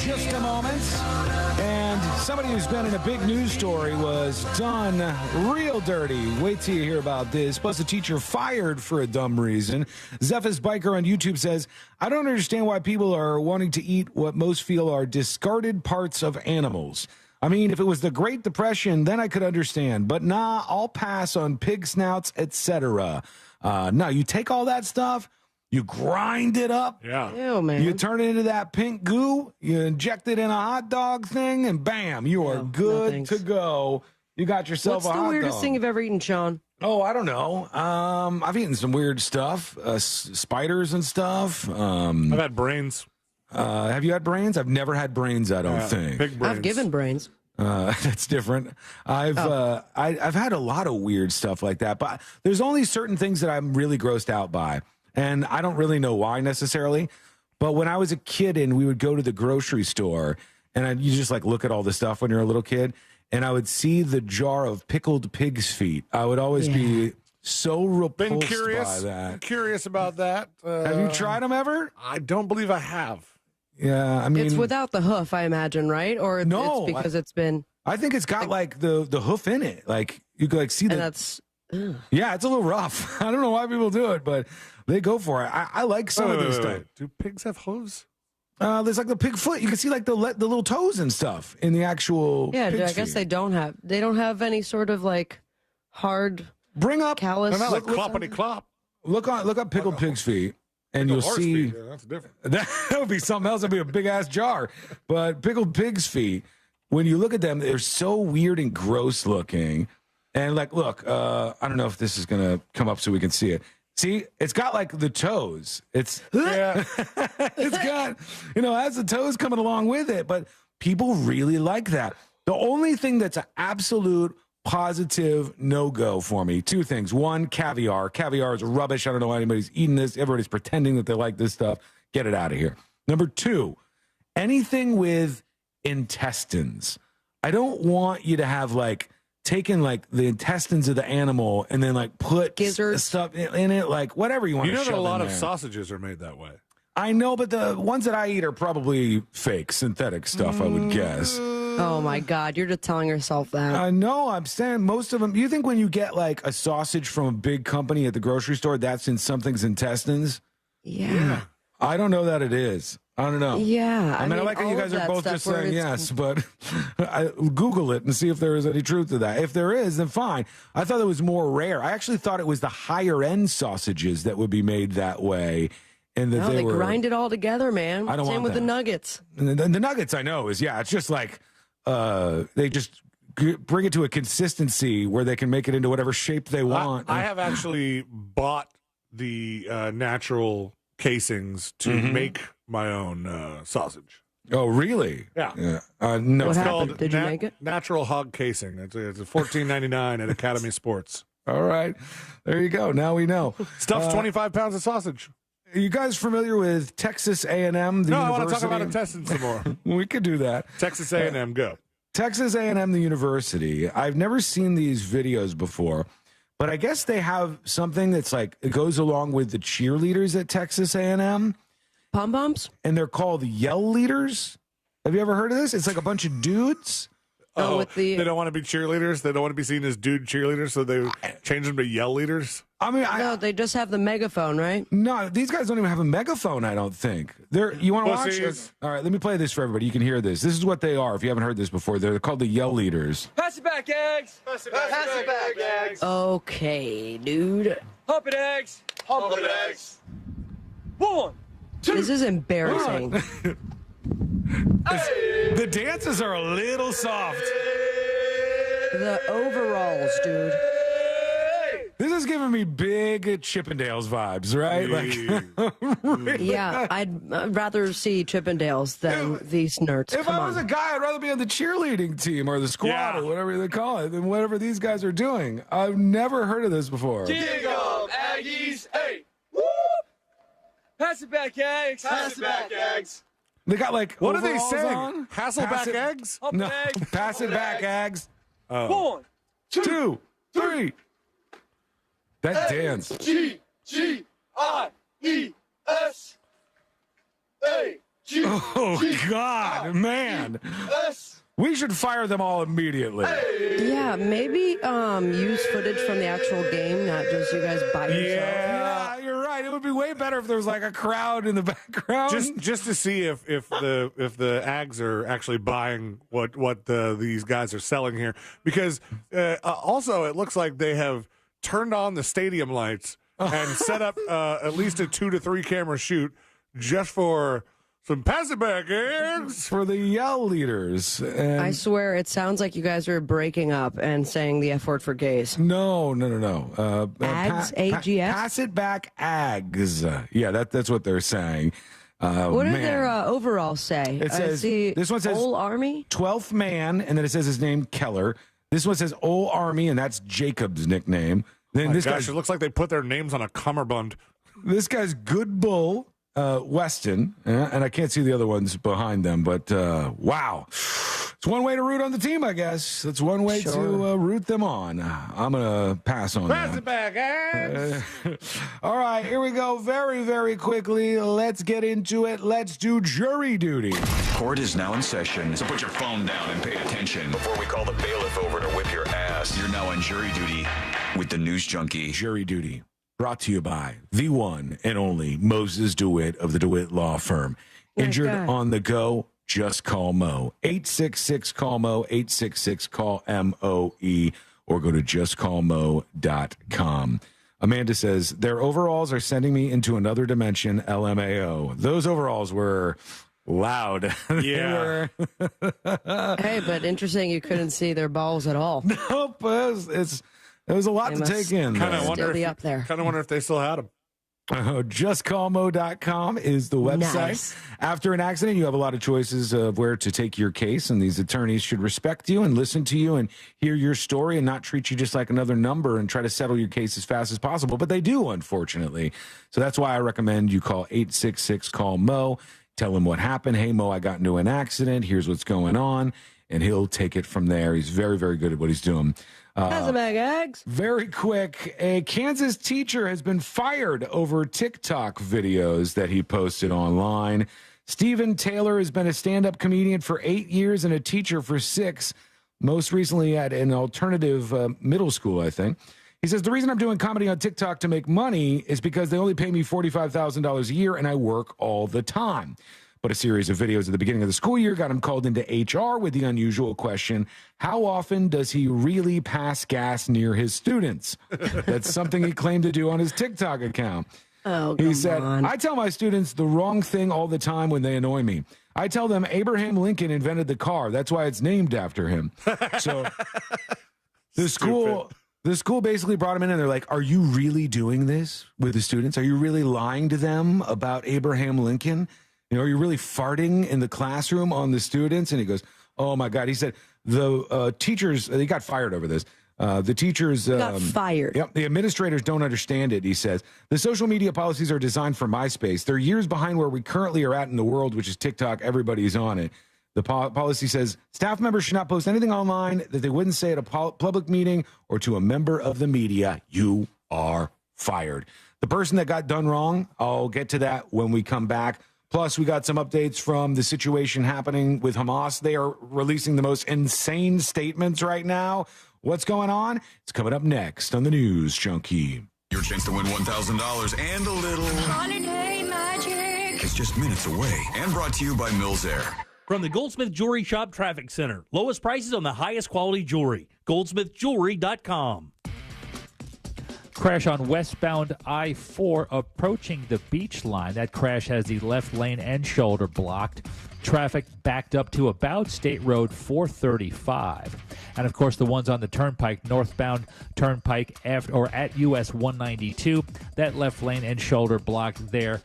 Just a moment. And somebody who's been in a big news story was done real dirty. Wait till you hear about this. Plus, a teacher fired for a dumb reason. Zephyr's Biker on YouTube says, I don't understand why people are wanting to eat what most feel are discarded parts of animals. I mean, if it was the Great Depression, then I could understand. But nah, I'll pass on pig snouts, etc. No, you take all that stuff, you grind it up. Yeah. Ew, man. You turn it into that pink goo. You inject it in a hot dog thing, and bam, you are good to go. You got yourself What's a hot dog. What's the weirdest thing you've ever eaten, Sean? Oh, I don't know. I've eaten some weird stuff, spiders and stuff. I've had brains. Have you had brains? I've never had brains, I don't think. Big brains. I've given brains. That's different. I've had a lot of weird stuff like that, but there's only certain things that I'm really grossed out by. And I don't really know why necessarily, but when I was a kid and we would go to the grocery store and you just like look at all the stuff when you're a little kid and I would see the jar of pickled pig's feet. I would always be so repulsed by that. Been curious about that. Have you tried them ever? I don't believe I have. Yeah, I mean. It's without the hoof, I imagine, right? Or No, it's because it's been. I think it's got like the hoof in it. Like you could like see And the. that's. Ugh. Yeah, it's a little rough. I don't know why people do it, but they go for it. I like some of this stuff. Do pigs have hooves? There's like the pig foot. You can see like the little toes and stuff in the actual. Yeah, pig's I guess feet. they don't have. They don't have any sort of like hard. Bring up callus. They're not like cloppity clop. Look up pickled pig's feet, and you'll Horse see. feet, that's different. That would be something else. That'd be a big ass jar. But pickled pig's feet, when you look at them, they're so weird and gross looking. And like, look, I don't know if this is gonna come up so we can see it. See, it's got like the toes. It's it's got, has the toes coming along with it. But people really like that. The only thing that's an absolute positive no-go for me, two things. One, caviar. Caviar is rubbish. I don't know why anybody's eating this. Everybody's pretending that they like this stuff. Get it out of here. Number two, anything with intestines. I don't want you to have like taken like the intestines of the animal and then like put stuff in it, like whatever you want to shove in there. You know that a lot of sausages are made that way. I know, but the ones that I eat are probably fake, synthetic stuff, I would guess. Oh my God, you're just telling yourself that. I know, I'm saying most of them. You think when you get like a sausage from a big company at the grocery store, that's in something's intestines? Yeah. I don't know that it is. I don't know. Yeah. I mean, I like how you guys are both just saying yes, but Google it and see if there is any truth to that. If there is, then fine. I thought it was more rare. I actually thought it was the higher end sausages that would be made that way. And that they grind it all together, man. I don't Same want with that. the nuggets. And the nuggets, I know, is, it's just like they just bring it to a consistency where they can make it into whatever shape they want. I have actually bought the natural casings to make my own sausage. Oh, really? Yeah. No. It's What happened? called Did you make it? Natural hog casing. It's $14.99 at Academy Sports. All right. There you go. Now we know. Stuffs 25 pounds of sausage. Are you guys familiar with Texas A&M, the No, I university? want to talk about intestines some more. We could do that. Texas A&M, go. Texas A&M, the university. I've never seen these videos before, but I guess they have something that's like, it goes along with the cheerleaders at Texas A&M. Pom-poms? And they're called yell leaders. Have you ever heard of this? It's like a bunch of dudes. with the they don't want to be cheerleaders. They don't want to be seen as dude cheerleaders, so they change them to yell leaders. I mean, no, they just have the megaphone, right? No, these guys don't even have a megaphone, I don't think. You want to watch Pussies. this? All right, let me play this for everybody. You can hear this. This is what they are, if you haven't heard this before. They're called the Yell Leaders. Pass it back, eggs. Pass it back, eggs. Okay, dude. Hump it, eggs. Hump it, eggs. 1, 2. This is embarrassing. The dances are a little soft. The overalls, dude. This is giving me big Chippendales vibes, right? Like, Yeah, I'd rather see Chippendales than these nerds. If Come I was on. a guy, I'd rather be on the cheerleading team or the squad or whatever they call it than whatever these guys are doing. I've never heard of this before. Dig 'em, Aggies. Hey. Woo! Pass it back, eggs. Pass it back, eggs. They got like What are they overalls saying? on? Hasselback Pass it- eggs? Hump No, it, eggs. pass it back, Ags. 1, 2, 3. That dance. G-G-I-E-S. A-G. Oh, God, man. S. We should fire them all immediately. Yeah, maybe use footage from the actual game, not just you guys by yourself. Yeah, you're right. It would be way better if there was like a crowd in the background. Just to see if the Ags are actually buying what these guys are selling here, because also it looks like they have turned on the stadium lights and set up at least a 2 to 3 camera shoot just for some pass it back eggs for the Yell Leaders. And I swear, it sounds like you guys are breaking up and saying the F word for gays. No. Ags, A-G-S? Pass it back, Ags. Yeah, that's what they're saying. What did their overalls say? It says this one says Whole Army, 12th man, and then it says his name Keller. This one says Ol Army, and that's Jacob's nickname. Then this it looks like they put their names on a cummerbund. This guy's Good Bull Weston, and I can't see the other ones behind them, but wow. It's one way to root on the team, I guess. That's one way to root them on. I'm going to pass on Pass that. it back, eggs. All right, here we go. Very, very quickly. Let's get into it. Let's do jury duty. Court is now in session, so put your phone down and pay attention. Before we call the bailiff over to whip your ass, you're now on jury duty with the News Junkie. Jury duty. Brought to you by the one and only Moses DeWitt of the DeWitt Law Firm. Injured on the go? Just call Mo. 866-CALL-MO, 866-CALL-MOE, or go to justcallmo.com. Amanda says, their overalls are sending me into another dimension, LMAO. Those overalls were loud. Yeah. Hey, but interesting you couldn't see their balls at all. Nope. It was a lot to take in. Kind of wonder if they still had them. JustCallMo.com is the website. Nice. After an accident, you have a lot of choices of where to take your case, and these attorneys should respect you and listen to you and hear your story and not treat you just like another number and try to settle your case as fast as possible. But they do, unfortunately. So that's why I recommend you call 866-CALL-MO. Tell him what happened. Hey, Mo, I got into an accident. Here's what's going on. And he'll take it from there. He's very, very good at what he's doing. Pass it back, eggs. Very quick, a Kansas teacher has been fired over TikTok videos that he posted online. Stephen Taylor has been a stand-up comedian for 8 years and a teacher for 6, most recently at an alternative middle school, I think. He says, the reason I'm doing comedy on TikTok to make money is because they only pay me $45,000 a year and I work all the time. But a series of videos at the beginning of the school year got him called into HR with the unusual question, how often does he really pass gas near his students? That's something he claimed to do on his TikTok account. Oh, He said, I tell my students the wrong thing all the time when they annoy me. I tell them Abraham Lincoln invented the car. That's why it's named after him. So the school basically brought him in and they're like, are you really doing this with the students? Are you really lying to them about Abraham Lincoln? You know, are you really farting in the classroom on the students? And he goes, oh, my God. He said the teachers, they got fired over this. The teachers got fired. Yep. The administrators don't understand it, he says. The social media policies are designed for MySpace. They're years behind where we currently are at in the world, which is TikTok. Everybody's on it. The policy says staff members should not post anything online that they wouldn't say at a public meeting or to a member of the media. You are fired. The person that got done wrong, I'll get to that when we come back. Plus, we got some updates from the situation happening with Hamas. They are releasing the most insane statements right now. What's going on? It's coming up next on the News Junkie. Your chance to win $1,000 and a little Holiday magic. is just minutes away, and brought to you by Mills Air. From the Goldsmith Jewelry Shop Traffic Center. Lowest prices on the highest quality jewelry. GoldsmithJewelry.com. Crash on westbound I-4 approaching the beach line. That crash has the left lane and shoulder blocked. Traffic backed up to about State Road 435. And, of course, the ones on the Turnpike, northbound Turnpike at US 192. That left lane and shoulder blocked there.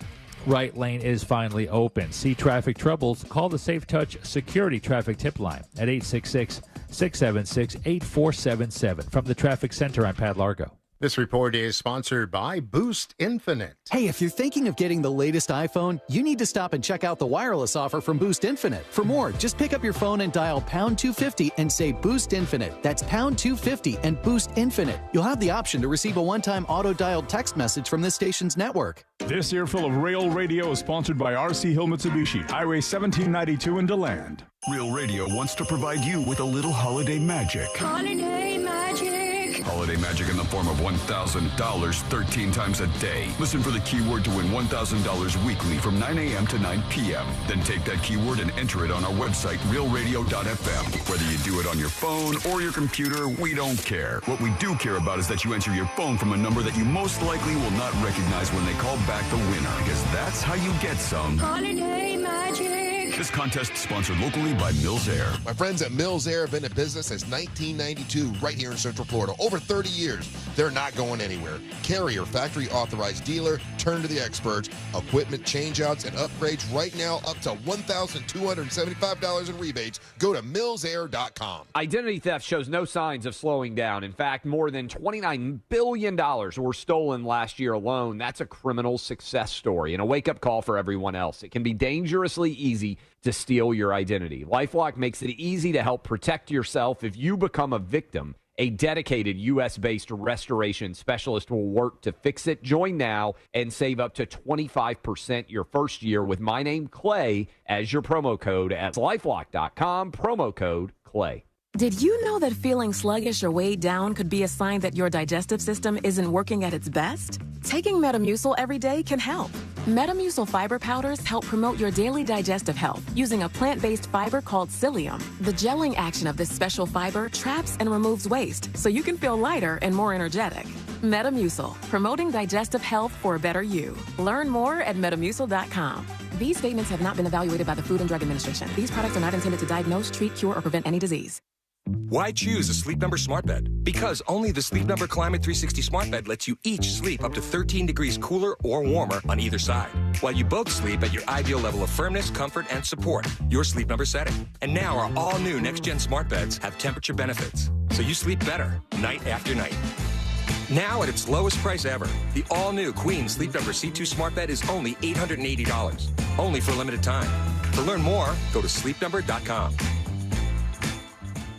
Right lane is finally open. See traffic troubles? Call the Safe Touch Security Traffic Tip Line at 866-676-8477. From the Traffic Center, I'm Pat Largo. This report is sponsored by Boost Infinite. Hey, if you're thinking of getting the latest iPhone, you need to stop and check out the wireless offer from Boost Infinite. For more, just pick up your phone and dial pound 250 and say Boost Infinite. That's pound 250 and Boost Infinite. You'll have the option to receive a one-time auto-dialed text message from this station's network. This earful of Rail Radio is sponsored by RC Hill Mitsubishi, Highway 1792 in DeLand. Real Radio wants to provide you with a little holiday magic. Holiday magic. Holiday magic in the form of $1,000 13 times a day. Listen for the keyword to win $1,000 weekly from 9 a.m. to 9 p.m. Then take that keyword and enter it on our website, realradio.fm. Whether you do it on your phone or your computer, we don't care. What we do care about is that you answer your phone from a number that you most likely will not recognize when they call back the winner, because that's how you get some Holiday magic. This contest sponsored locally by Mills Air. My friends at Mills Air have been in business since 1992 right here in Central Florida. Over 30 years. They're not going anywhere. Scarier, factory authorized dealer. Turn to the experts. Equipment changeouts and upgrades right now up to $1,275 in rebates. Go to millsair.com. Identity theft shows no signs of slowing down. In fact, more than $29 billion were stolen last year alone. That's a criminal success story and a wake-up call for everyone else. It can be dangerously easy to steal your identity. LifeLock makes it easy to help protect yourself if you become a victim. A dedicated U.S.-based restoration specialist will work to fix it. Join now and save up to 25% your first year with my name, Clay, as your promo code at LifeLock.com, promo code Clay. Did you know that feeling sluggish or weighed down could be a sign that your digestive system isn't working at its best? Taking Metamucil every day can help. Metamucil fiber powders help promote your daily digestive health using a plant-based fiber called psyllium. The gelling action of this special fiber traps and removes waste so you can feel lighter and more energetic. Metamucil, promoting digestive health for a better you. Learn more at metamucil.com. These statements have not been evaluated by the Food and Drug Administration. These products are not intended to diagnose, treat, cure, or prevent any disease. Why choose a Sleep Number smart bed? Because only the Sleep Number Climate 360 smart bed lets you each sleep up to 13 degrees cooler or warmer on either side, while you both sleep at your ideal level of firmness, comfort, and support, your Sleep Number setting. And now our all-new next-gen smart beds have temperature benefits, so you sleep better night after night. Now at its lowest price ever, the all-new Queen Sleep Number C2 smart bed is only $880, only for a limited time. To learn more, go to sleepnumber.com.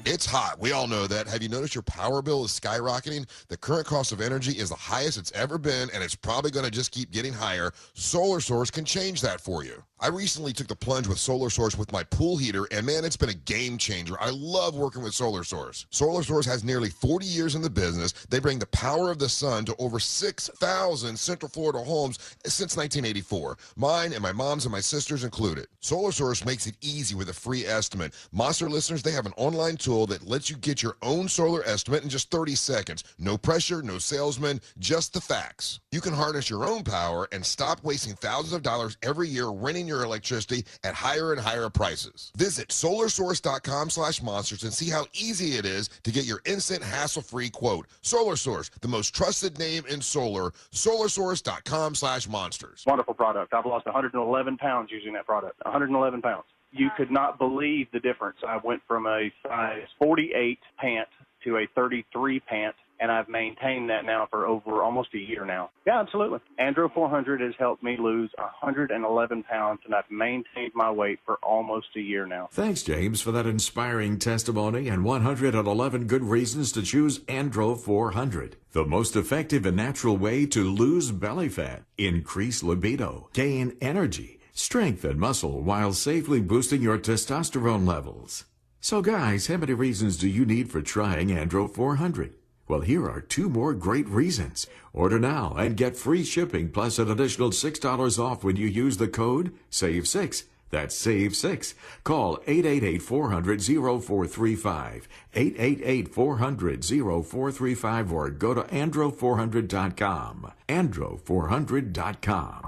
It's hot. We all know that. Have you noticed your power bill is skyrocketing? The current cost of energy is the highest it's ever been, and it's probably going to just keep getting higher. Solar Source can change that for you. I recently took the plunge with Solar Source with my pool heater, and man, it's been a game changer. I love working with Solar Source. Solar Source has nearly 40 years in the business. They bring the power of the sun to over 6,000 Central Florida homes since 1984. Mine and my mom's and my sister's included. Solar Source makes it easy with a free estimate. Monster listeners, they have an online tool that lets you get your own solar estimate in just 30 seconds. No pressure, no salesman, just the facts. You can harness your own power and stop wasting thousands of dollars every year renting your electricity at higher and higher prices. Visit solarsource.com/monsters and see how easy it is to get your instant hassle-free quote. Solar Source, the most trusted name in solar. solarsource.com/monsters. Wonderful product. I've lost 111 pounds using that product. 111 pounds. You could not believe the difference. I went from a size 48 pant to a 33 pant, and I've maintained that now for over almost a year now. Yeah, absolutely. Andro 400 has helped me lose 111 pounds, and I've maintained my weight for almost a year now. Thanks, James, for that inspiring testimony and 111 good reasons to choose Andro 400. The most effective and natural way to lose belly fat, increase libido, gain energy, strength and muscle while safely boosting your testosterone levels. So guys, how many reasons do you need for trying Andro 400? Well, here are 2 more great reasons. Order now and get free shipping plus an additional $6 off when you use the code SAVE6. That's SAVE6. Call 888-400-0435, 888-400-0435, or go to andro400.com. andro400.com.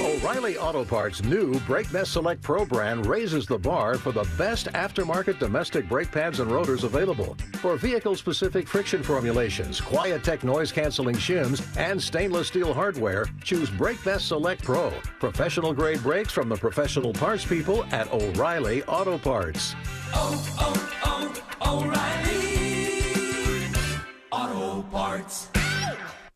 O'Reilly Auto Parts' new Brake Nest Select Pro brand raises the bar for the best aftermarket domestic brake pads and rotors available. For vehicle-specific friction formulations, QuietTech noise-canceling shims, and stainless steel hardware, choose Brake Nest Select Pro. Professional-grade brakes from the professional parts people at O'Reilly Auto Parts. O'Reilly Auto Parts.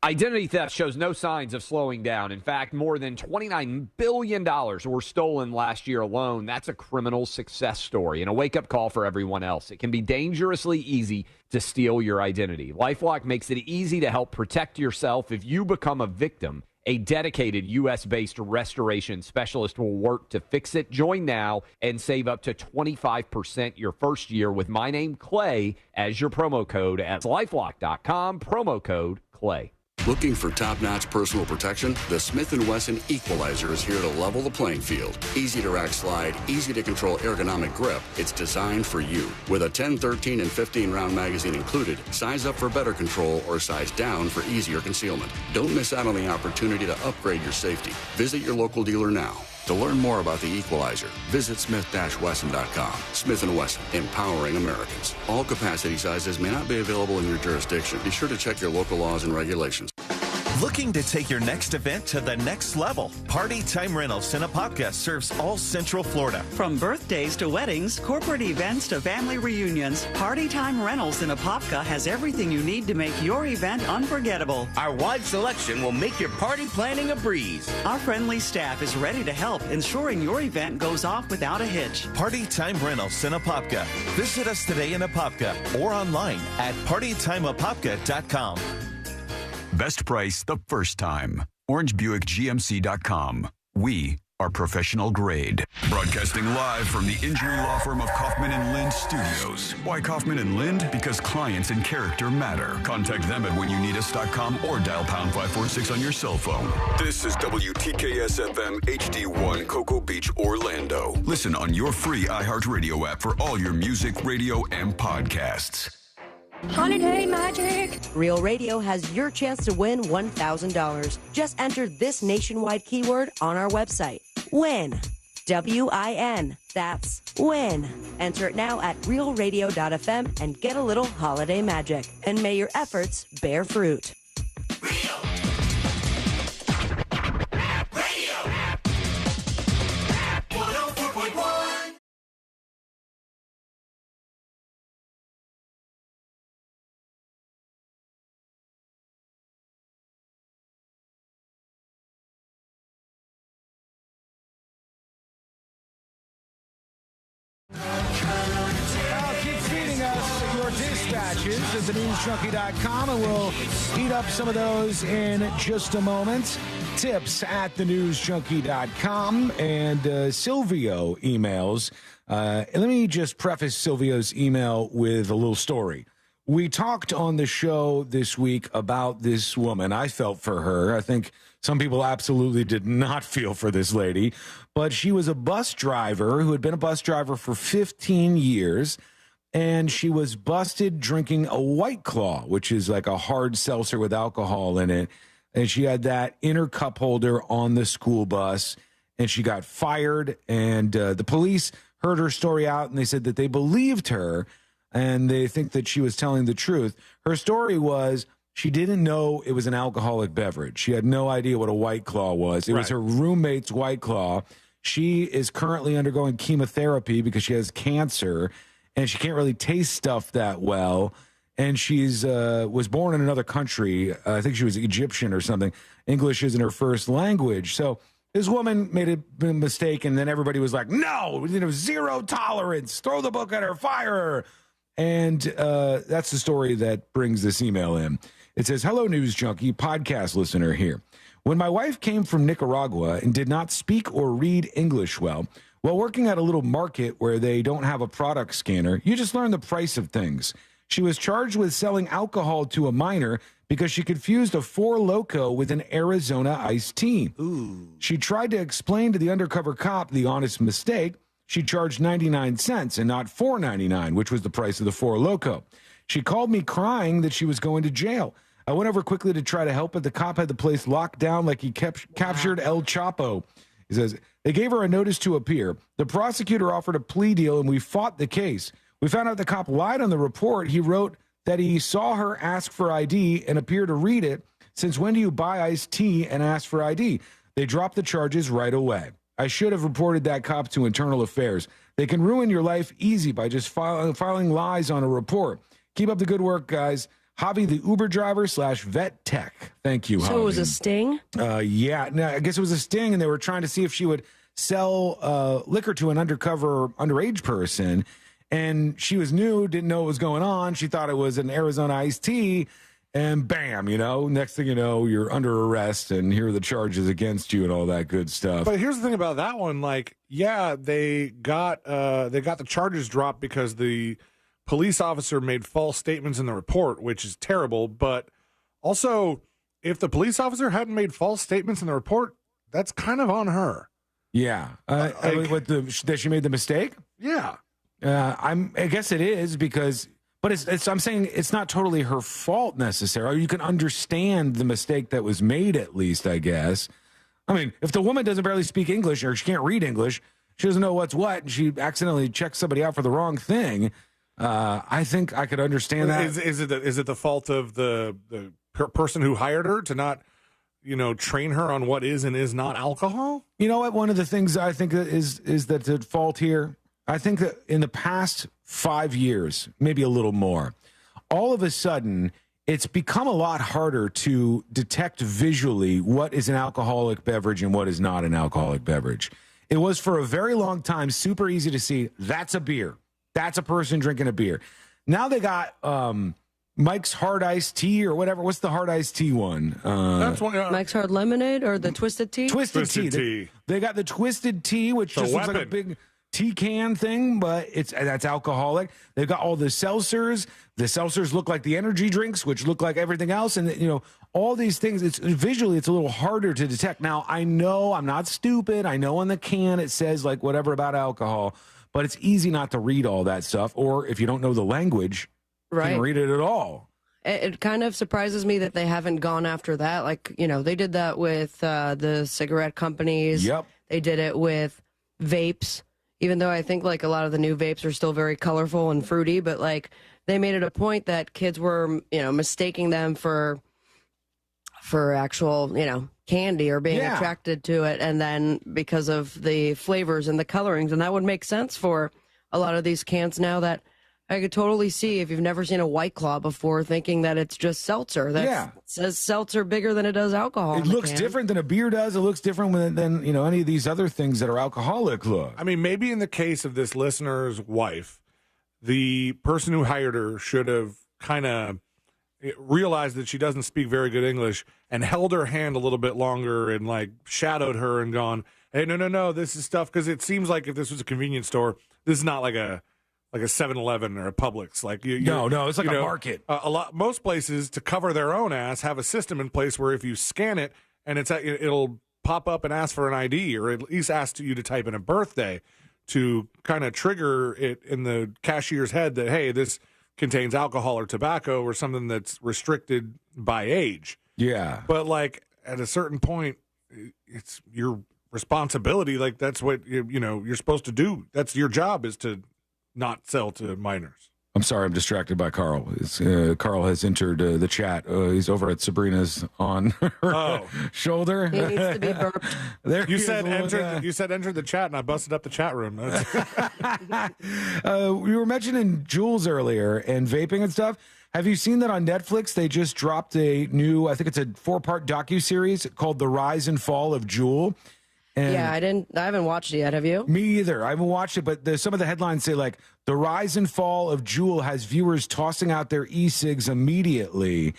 Identity theft shows no signs of slowing down. In fact, more than $29 billion were stolen last year alone. That's a criminal success story and a wake-up call for everyone else. It can be dangerously easy to steal your identity. LifeLock makes it easy to help protect yourself if you become a victim. A dedicated U.S.-based restoration specialist will work to fix it. Join now and save up to 25% your first year with my name, Clay, as your promo code at LifeLock.com, promo code Clay. Looking for top-notch personal protection? The Smith & Wesson Equalizer is here to level the playing field. Easy to rack slide, easy to control ergonomic grip. It's designed for you. With a 10, 13, and 15-round magazine included, size up for better control or size down for easier concealment. Don't miss out on the opportunity to upgrade your safety. Visit your local dealer now. To learn more about the Equalizer, visit smith-wesson.com. Smith & Wesson, empowering Americans. All capacity sizes may not be available in your jurisdiction. Be sure to check your local laws and regulations. Looking to take your next event to the next level? Party Time Rentals in Apopka serves all Central Florida. From birthdays to weddings, corporate events to family reunions, Party Time Rentals in Apopka has everything you need to make your event unforgettable. Our wide selection will make your party planning a breeze. Our friendly staff is ready to help, ensuring your event goes off without a hitch. Party Time Rentals in Apopka. Visit us today in Apopka or online at partytimeapopka.com. Best price the first time. OrangeBuickGMC.com. We are professional grade. Broadcasting live from the injury law firm of Kaufman and Lind Studios. Why Kaufman and Lind? Because clients and character matter. Contact them at whenyouneedus.com or dial pound 546 on your cell phone. This is WTKS-FM HD1 Cocoa Beach, Orlando. Listen on your free iHeartRadio app for all your music, radio, and podcasts. Holiday Magic! Real Radio has your chance to win $1,000. Just enter this nationwide keyword on our website. WIN. W-I-N. That's WIN. Enter it now at realradio.fm and get a little holiday magic. And may your efforts bear fruit. Keep feeding us your dispatches at thenewsjunkie.com, and we'll heat up some of those in just a moment. Tips at thenewsjunkie.com, and Silvio emails. Let me just preface Silvio's email with a little story. We talked on the show this week about this woman. I felt for her. I think some people absolutely did not feel for this lady, but she was a bus driver who had been a bus driver for 15 years, and she was busted drinking a White Claw, which is like a hard seltzer with alcohol in it, and she had that inner cup holder on the school bus, and she got fired, and the police heard her story out, and they said that they believed her, and they think that she was telling the truth. Her story was she didn't know it was an alcoholic beverage. She had no idea what a White Claw was. It was her roommate's White Claw. She is currently undergoing chemotherapy because she has cancer, and she can't really taste stuff that well. And she's was born in another country. I think she was Egyptian or something. English isn't her first language. So this woman made a mistake, and then everybody was like, no, zero tolerance. Throw the book at her, fire her. And that's the story that brings this email in. It says, hello, News Junkie, podcast listener here. When my wife came from Nicaragua and did not speak or read English well, while working at a little market where they don't have a product scanner, you just learn the price of things. She was charged with selling alcohol to a minor because she confused a Four Loko with an Arizona iced tea. Ooh. She tried to explain to the undercover cop the honest mistake. She charged 99 cents and not $4.99, which was the price of the Four Loko. She called me crying that she was going to jail. I went over quickly to try to help, but the cop had the place locked down like he captured El Chapo. He says, they gave her a notice to appear. The prosecutor offered a plea deal, and we fought the case. We found out the cop lied on the report. He wrote that he saw her ask for ID and appear to read it. Since when do you buy iced tea and ask for ID? They dropped the charges right away. I should have reported that cop to Internal Affairs. They can ruin your life easy by just filing lies on a report. Keep up the good work, guys. Javi, the Uber driver / vet tech. Thank you, Javi. So it was a sting? Yeah. No, I guess it was a sting, and they were trying to see if she would sell liquor to an underage person. And she was new, didn't know what was going on. She thought it was an Arizona iced tea. And bam, next thing you know, you're under arrest, and here are the charges against you and all that good stuff. But here's the thing about that one. They got the charges dropped because the police officer made false statements in the report, which is terrible. But also, if the police officer hadn't made false statements in the report, that's kind of on her. Yeah. That she made the mistake? Yeah. I guess it is because, but I'm saying it's not totally her fault necessarily. You can understand the mistake that was made, at least, I guess. I mean, if the woman doesn't barely speak English or she can't read English, she doesn't know what's what, and she accidentally checks somebody out for the wrong thing, I think I could understand that. Is it the fault of the person who hired her to not, train her on what is and is not alcohol? You know what? One of the things I think is that the fault here, I think that in the past 5 years, maybe a little more, all of a sudden, it's become a lot harder to detect visually what is an alcoholic beverage and what is not an alcoholic beverage. It was for a very long time super easy to see that's a beer. That's a person drinking a beer. Now they got Mike's Hard Iced Tea or whatever. What's the Hard Iced Tea one? That's one. Mike's Hard Lemonade or the Twisted Tea? Twisted tea. They got the Twisted Tea, which just looks like a big tea can thing, but that's alcoholic. They've got all the seltzers. The seltzers look like the energy drinks, which look like everything else. And, all these things, visually, it's a little harder to detect. Now, I know I'm not stupid. I know on the can it says whatever about alcohol, but it's easy not to read all that stuff. Or if you don't know the language, you can't read it at all. It kind of surprises me that they haven't gone after that. They did that with the cigarette companies. Yep. They did it with vapes, even though I think a lot of the new vapes are still very colorful and fruity. But they made it a point that kids were, mistaking them for actual, candy or being attracted to it. And then because of the flavors and the colorings, and that would make sense for a lot of these cans now that I could totally see if you've never seen a White Claw before thinking that it's just seltzer. It says seltzer bigger than it does alcohol. It looks different than a beer does. It looks different than any of these other things that are alcoholic look. I mean, maybe in the case of this listener's wife, the person who hired her should have kind of realized that she doesn't speak very good English and held her hand a little bit longer and shadowed her and gone, hey, no, this is stuff, because it seems like if this was a convenience store, this is not like a 7-Eleven or a Publix. No, it's like a market. Most places, to cover their own ass, have a system in place where if you scan it and it'll pop up and ask for an ID, or at least ask you to type in a birthday to kind of trigger it in the cashier's head that, hey, this contains alcohol or tobacco or something that's restricted by age. Yeah. But at a certain point, it's your responsibility. That's what you're supposed to do. That's your job, is to not sell to minors. I'm sorry, I'm distracted by Carl. Carl has entered the chat. He's over at Sabrina's on her shoulder. He needs to be burped. You said enter the chat, and I busted up the chat room. We were mentioning Juuls earlier and vaping and stuff. Have you seen that on Netflix? They just dropped a new, I think it's a 4-part docuseries called The Rise and Fall of Juul. And I haven't watched it yet. Have you? Me either. I haven't watched it, but some of the headlines say the rise and fall of Juul has viewers tossing out their e-cigs immediately.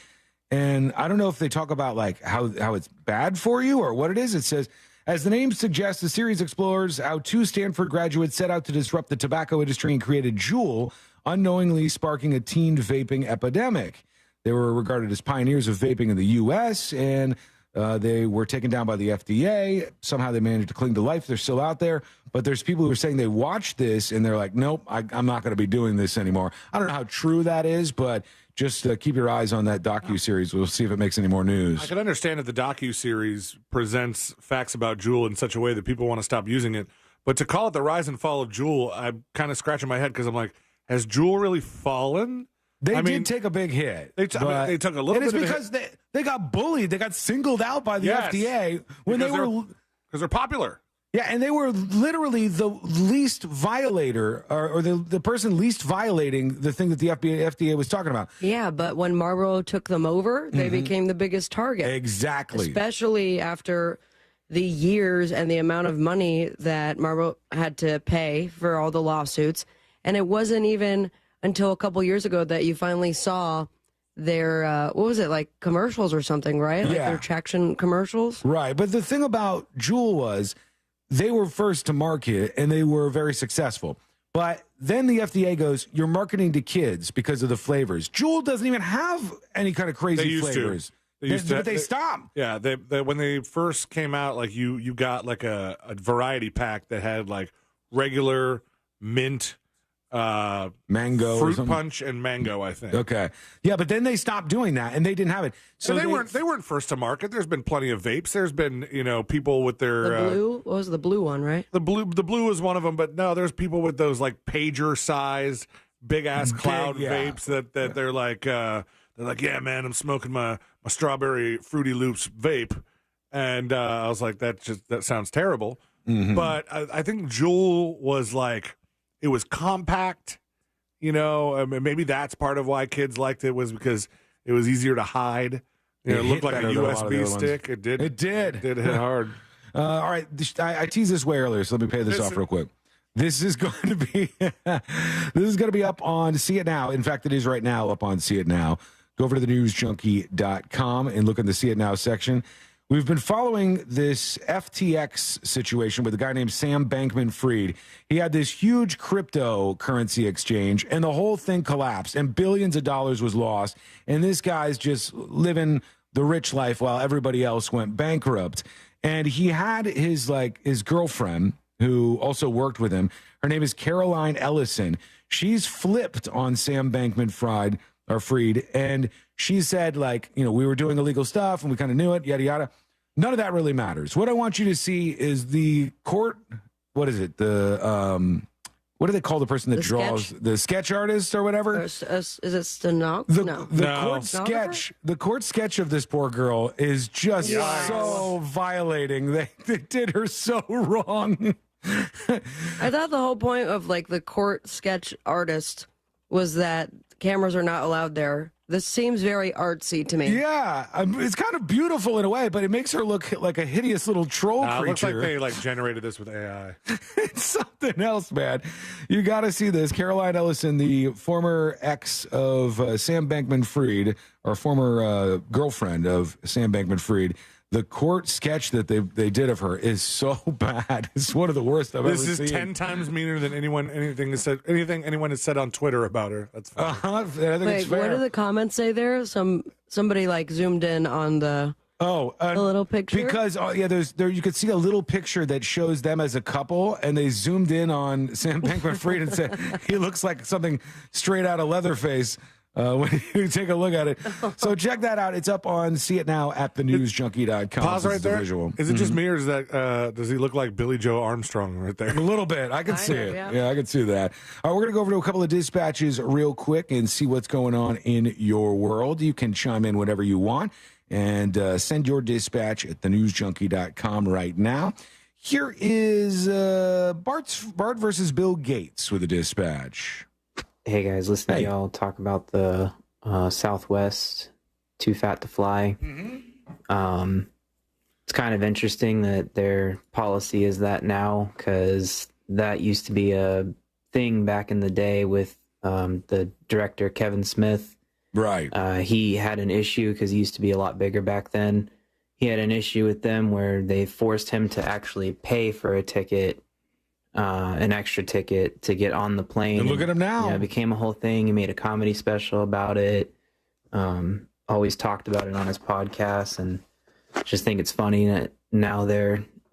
And I don't know if they talk about like how it's bad for you or what it is. It says, as the name suggests, the series explores how 2 Stanford graduates set out to disrupt the tobacco industry and created Juul, unknowingly sparking a teen vaping epidemic. They were regarded as pioneers of vaping in the U.S., and they were taken down by the FDA. Somehow they managed to cling to life. They're still out there. But there's people who are saying they watched this, and they're like, nope, I'm not going to be doing this anymore. I don't know how true that is, but just keep your eyes on that docuseries. We'll see if it makes any more news. I can understand that the docuseries presents facts about Juul in such a way that people want to stop using it. But to call it the rise and fall of Juul, I'm kind of scratching my head because I'm like, has Juul really fallen? They did take a big hit. They took a little bit of a hit. And it's because they got bullied. They got singled out by the FDA when because they're popular. Yeah, and they were literally the least violator or the person least violating the thing that the FDA was talking about. Yeah, but when Marlboro took them over, they became the biggest target. Exactly. Especially after the years and the amount of money that Marlboro had to pay for all the lawsuits. And it wasn't even until a couple years ago that you finally saw their, what was it, like commercials or something, right? Like their traction commercials? Right, but the thing about Juul was they were first to market, and they were very successful. But then the FDA goes, you're marketing to kids because of the flavors. Juul doesn't even have any kind of crazy flavors. But they stopped. Yeah, they when they first came out, like you got like a variety pack that had like regular mint, mango, fruit punch, and mango, I think. Okay, yeah, but then they stopped doing that, and they didn't have it. So they weren't first to market. There's been plenty of vapes. There's been people with their the blue. What was the blue one, right? The blue was one of them. But no, there's people with those like pager size big ass cloud vapes that they're like yeah, man, I'm smoking my strawberry Fruity Loops vape, and I was like, that sounds terrible. Mm-hmm. But I think Juul was like, it was compact, maybe that's part of why kids liked it, was because it was easier to hide. It looked like a USB stick. It did. It did. It did hit hard. All right. I teased this way earlier, so let me pay this off real quick. This is going to be up on See It Now. In fact, it is right now up on See It Now. Go over to thenewsjunkie.com and look in the See It Now section. We've been following this FTX situation with a guy named Sam Bankman-Fried. He had this huge cryptocurrency exchange, and the whole thing collapsed, and billions of dollars was lost. And this guy's just living the rich life while everybody else went bankrupt. And he had his girlfriend, who also worked with him. Her name is Caroline Ellison. She's flipped on Sam Bankman-Fried, and she said, we were doing illegal stuff and we kind of knew it, yada, yada. None of that really matters. What I want you to see is the court. What is it? What do they call the person that draws? The sketch artist or whatever? Is it stenographer? The court sketch of this poor girl is just so violating. They did her so wrong. I thought the whole point of the court sketch artist was that cameras are not allowed there. This seems very artsy to me. Yeah, it's kind of beautiful in a way, but it makes her look like a hideous little troll creature. It looks like they generated this with AI. It's something else, man. You got to see this. Caroline Ellison, the former ex of Sam Bankman-Fried, or former girlfriend of Sam Bankman-Fried. The court sketch that they did of her is so bad. It's one of the worst I've ever seen. This is 10 times meaner than anything anyone has said on Twitter about her. That's fine. I think it's fair. What do the comments say there? Somebody zoomed in on the little picture, because you could see a little picture that shows them as a couple, and they zoomed in on Sam Bankman-Fried and said he looks like something straight out of Leatherface. When you take a look at it. So check that out. It's up on See It Now at thenewsjunkie.com. Pause right there. Visual. Is it just me, or is that does he look like Billy Joe Armstrong right there? A little bit. I can see it. Yeah, I can see that. All right, we're going to go over to a couple of dispatches real quick and see what's going on in your world. You can chime in whatever you want and send your dispatch at thenewsjunkie.com right now. Here is Bart versus Bill Gates with a dispatch. Hey guys, listen to y'all talk about the Southwest, too fat to fly. Mm-hmm. It's kind of interesting that their policy is that now, because that used to be a thing back in the day with the director Kevin Smith. Right. He had an issue because he used to be a lot bigger back then. He had an issue with them where they forced him to actually pay for a ticket, an extra ticket to get on the plane. And look at him now. Yeah, it became a whole thing. He made a comedy special about it. Always talked about it on his podcast, and just think it's funny that now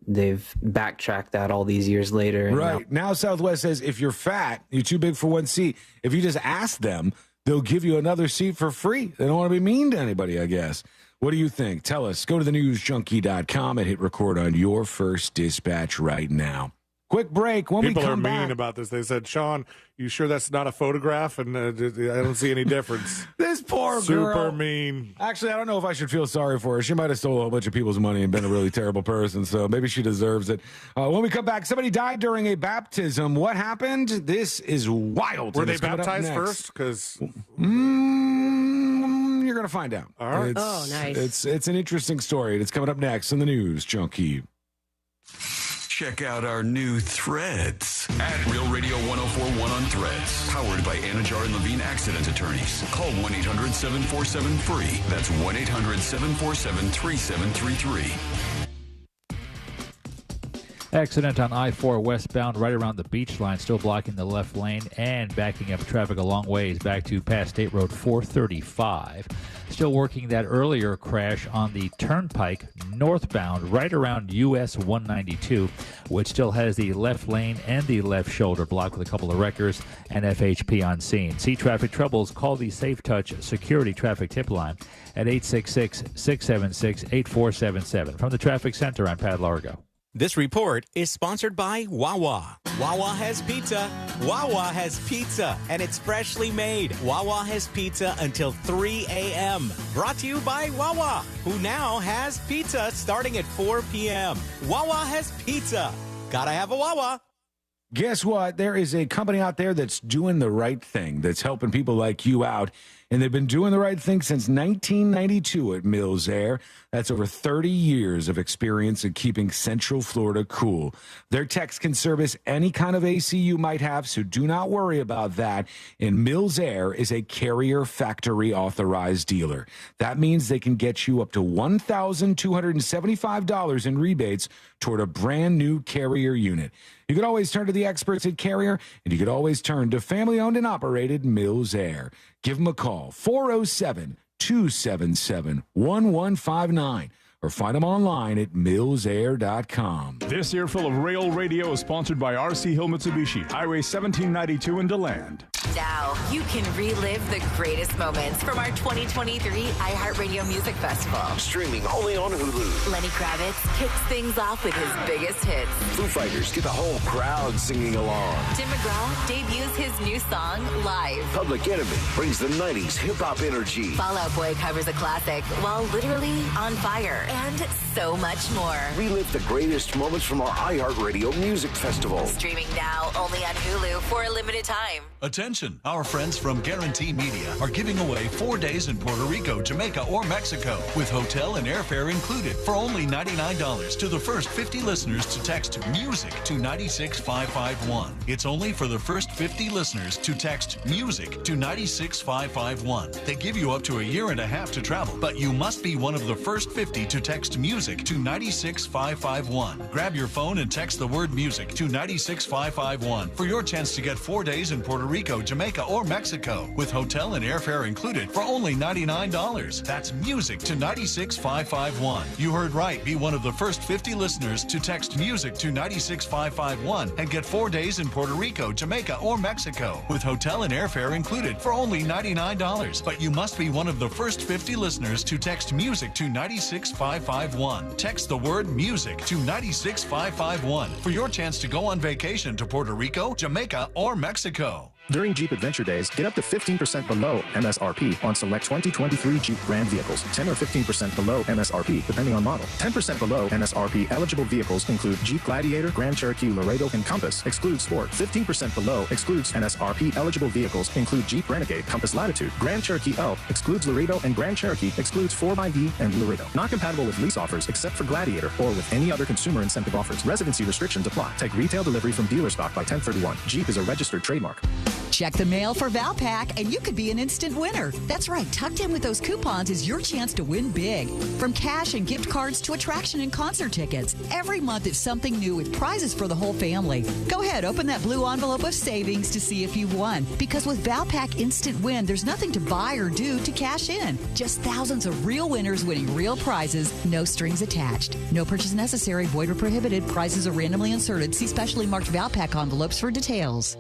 they've backtracked that all these years later. And Right. Now Southwest says if you're fat, you're too big for one seat. If you just ask them, they'll give you another seat for free. They don't want to be mean to anybody, I guess. What do you think? Tell us. Go to thenewsjunkie.com and hit record on your first dispatch right now. Quick break. When People we are come mean back, about this. They said, Sean, you sure that's not a photograph? And I don't see any difference. This poor Super girl. mean. Actually, I don't know if I should feel sorry for her. She might have stole a whole bunch of people's money and been a really terrible person, so maybe she deserves it. When we come back, somebody died during a baptism. What happened? This is wild. Were And they it's coming up baptized next. first? Because you're going to find out. All right. Oh, nice. It's an interesting story. It's coming up next in the News Junkie. Check out our new threads at Real Radio 1041 on Threads. Powered by Anajar and Levine Accident Attorneys. Call 1-800-747-FREE. That's 1-800-747-3733. Accident on I-4 westbound right around the beach line, still blocking the left lane and backing up traffic a long ways back to past State Road 435. Still working that earlier crash on the Turnpike northbound right around US 192, which still has the left lane and the left shoulder blocked with a couple of wreckers and FHP on scene. See traffic troubles, call the Safe Touch Security Traffic Tip Line at 866-676-8477. From the Traffic Center, I'm Pat Largo. This report is sponsored by Wawa. Wawa has pizza. Wawa has pizza, and it's freshly made. Wawa has pizza until 3 a.m. Brought to you by Wawa, who now has pizza starting at 4 p.m. Wawa has pizza. Gotta have a Wawa. Guess what? There is a company out there that's doing the right thing, that's helping people like you out. And they've been doing the right thing since 1992 at Mills Air. That's over 30 years of experience in keeping Central Florida cool. Their techs can service any kind of AC you might have, so do not worry about that. And Mills Air is a Carrier factory authorized dealer. That means they can get you up to $1,275 in rebates toward a brand new Carrier unit. You could always turn to the experts at Carrier, and you could always turn to family-owned and operated Mills Air. Give them a call, 407-277-1159, or find them online at millsair.com. This earful of Rail Radio is sponsored by RC Hill Mitsubishi, Highway 1792 in DeLand. Now you can relive the greatest moments from our 2023 iHeartRadio Music Festival. Streaming only on Hulu. Lenny Kravitz kicks things off with his biggest hits. Foo Fighters get the whole crowd singing along. Tim McGraw debuts his new song live. Public Enemy brings the 90s hip-hop energy. Fall Out Boy covers a classic while literally on fire. And so much more. Relive the greatest moments from our iHeartRadio Music Festival. Streaming now only on Hulu for a limited time. Attention, our friends from Guarantee Media are giving away 4 days in Puerto Rico, Jamaica, or Mexico with hotel and airfare included for only $99 to the first 50 listeners to text MUSIC to 96551. It's only for the first 50 listeners to text MUSIC to 96551. They give you up to a year and a half to travel, but you must be one of the first 50 to text MUSIC to 96551. Grab your phone and text the word MUSIC to 96551 for your chance to get 4 days in Puerto Rico, Jamaica, or Mexico with hotel and airfare included for only $99. That's MUSIC to 96551. You heard right. Be one of the first 50 listeners to text MUSIC to 96551 and get 4 days in Puerto Rico, Jamaica, or Mexico with hotel and airfare included for only $99. But you must be one of the first 50 listeners to text MUSIC to 96551. Text the word MUSIC to 96551 for your chance to go on vacation to Puerto Rico, Jamaica, or Mexico. During Jeep Adventure Days, get up to 15% below MSRP on select 2023 Jeep Grand vehicles. 10 or 15% below MSRP, depending on model. 10% below MSRP eligible vehicles include Jeep Gladiator, Grand Cherokee Laredo, and Compass. Excludes Sport. 15% below excludes MSRP eligible vehicles include Jeep Renegade, Compass Latitude, Grand Cherokee L, excludes Laredo, and Grand Cherokee excludes 4xE and Laredo. Not compatible with lease offers except for Gladiator or with any other consumer incentive offers. Residency restrictions apply. Take retail delivery from dealer stock by 1031. Jeep is a registered trademark. Check the mail for Valpak, and you could be an instant winner. That's right. Tucked in with those coupons is your chance to win big. From cash and gift cards to attraction and concert tickets. Every month is something new with prizes for the whole family. Go ahead, open that blue envelope of savings to see if you've won. Because with Valpak Instant Win, there's nothing to buy or do to cash in. Just thousands of real winners winning real prizes, no strings attached. No purchase necessary, void or prohibited. Prizes are randomly inserted. See specially marked Valpak envelopes for details.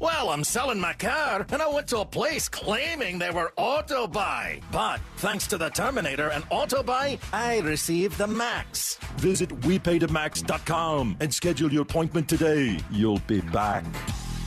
Well, I'm selling my car, and I went to a place claiming they were auto buy. But thanks to the Terminator and auto buy, I received the Max. Visit WePayTheMax.com and schedule your appointment today. You'll be back.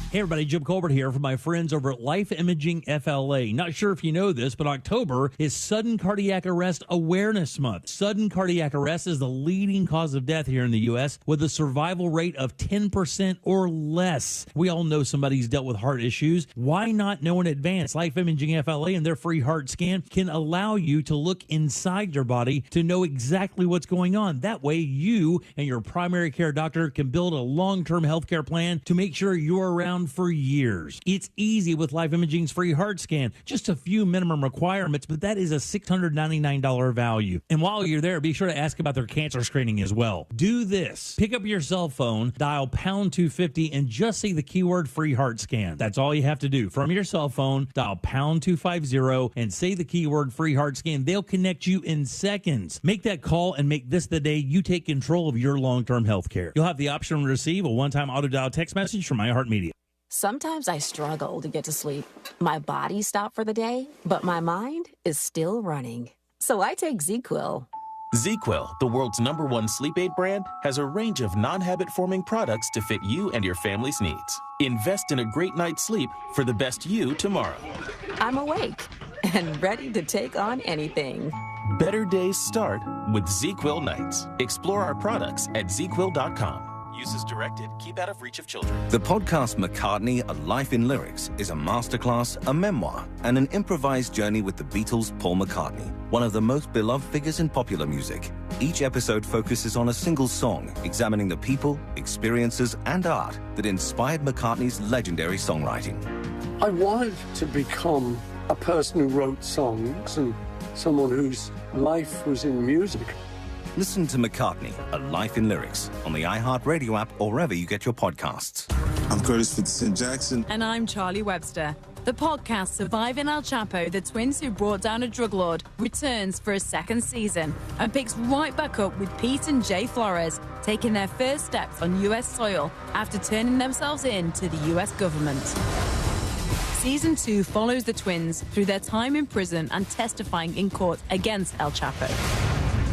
Hey everybody, Jim Colbert here from my friends over at Life Imaging FLA. Not sure if you know this, but October is Sudden Cardiac Arrest Awareness Month. Sudden cardiac arrest is the leading cause of death here in the U.S. with a survival rate of 10% or less. We all know somebody's dealt with heart issues. Why not know in advance? Life Imaging FLA and their free heart scan can allow you to look inside your body to know exactly what's going on. That way you and your primary care doctor can build a long-term healthcare plan to make sure you're around for years. It's easy with Life Imaging's free heart scan. Just a few minimum requirements, but that is a $699 value. And while you're there, be sure to ask about their cancer screening as well. Do this. Pick up your cell phone, dial pound 250, and just say the keyword free heart scan. That's all you have to do. From your cell phone, dial pound 250 and say the keyword free heart scan. They'll connect you in seconds. Make that call and make this the day you take control of your long-term health care. You'll have the option to receive a one-time auto-dial text message from iHeartMedia. Sometimes I struggle to get to sleep. My body stopped for the day, but my mind is still running. So I take ZQuil. ZQuil, the world's #1 sleep aid brand, has a range of non-habit-forming products to fit you and your family's needs. Invest in a great night's sleep for the best you tomorrow. I'm awake and ready to take on anything. Better days start with ZQuil nights. Explore our products at ZQuil.com. Use as directed. Keep out of reach of children. The podcast McCartney, A Life in Lyrics is a masterclass, a memoir, and an improvised journey with the Beatles' Paul McCartney, one of the most beloved figures in popular music. Each episode focuses on a single song, examining the people, experiences, and art that inspired McCartney's legendary songwriting. I wanted to become a person who wrote songs and someone whose life was in music. Listen to McCartney, A Life in Lyrics on the iHeartRadio app or wherever you get your podcasts. I'm Curtis Fitzgerald-Jackson. And I'm Charlie Webster. The podcast Surviving El Chapo, the twins who brought down a drug lord, returns for a second season and picks right back up with Pete and Jay Flores taking their first steps on U.S. soil after turning themselves in to the U.S. government. Season 2 follows the twins through their time in prison and testifying in court against El Chapo.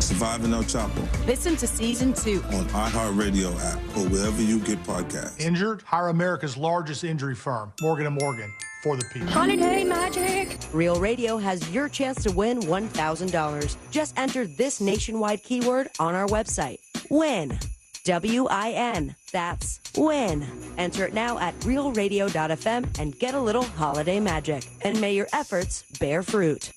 Surviving El Chapo. Listen to Season 2 on iHeartRadio app or wherever you get podcasts. Injured? Hire America's largest injury firm, Morgan & Morgan, for the people. Holiday magic! Real Radio has your chance to win $1,000. Just enter this nationwide keyword on our website. Win. W-I-N. That's win. Enter it now at realradio.fm and get a little holiday magic. And may your efforts bear fruit.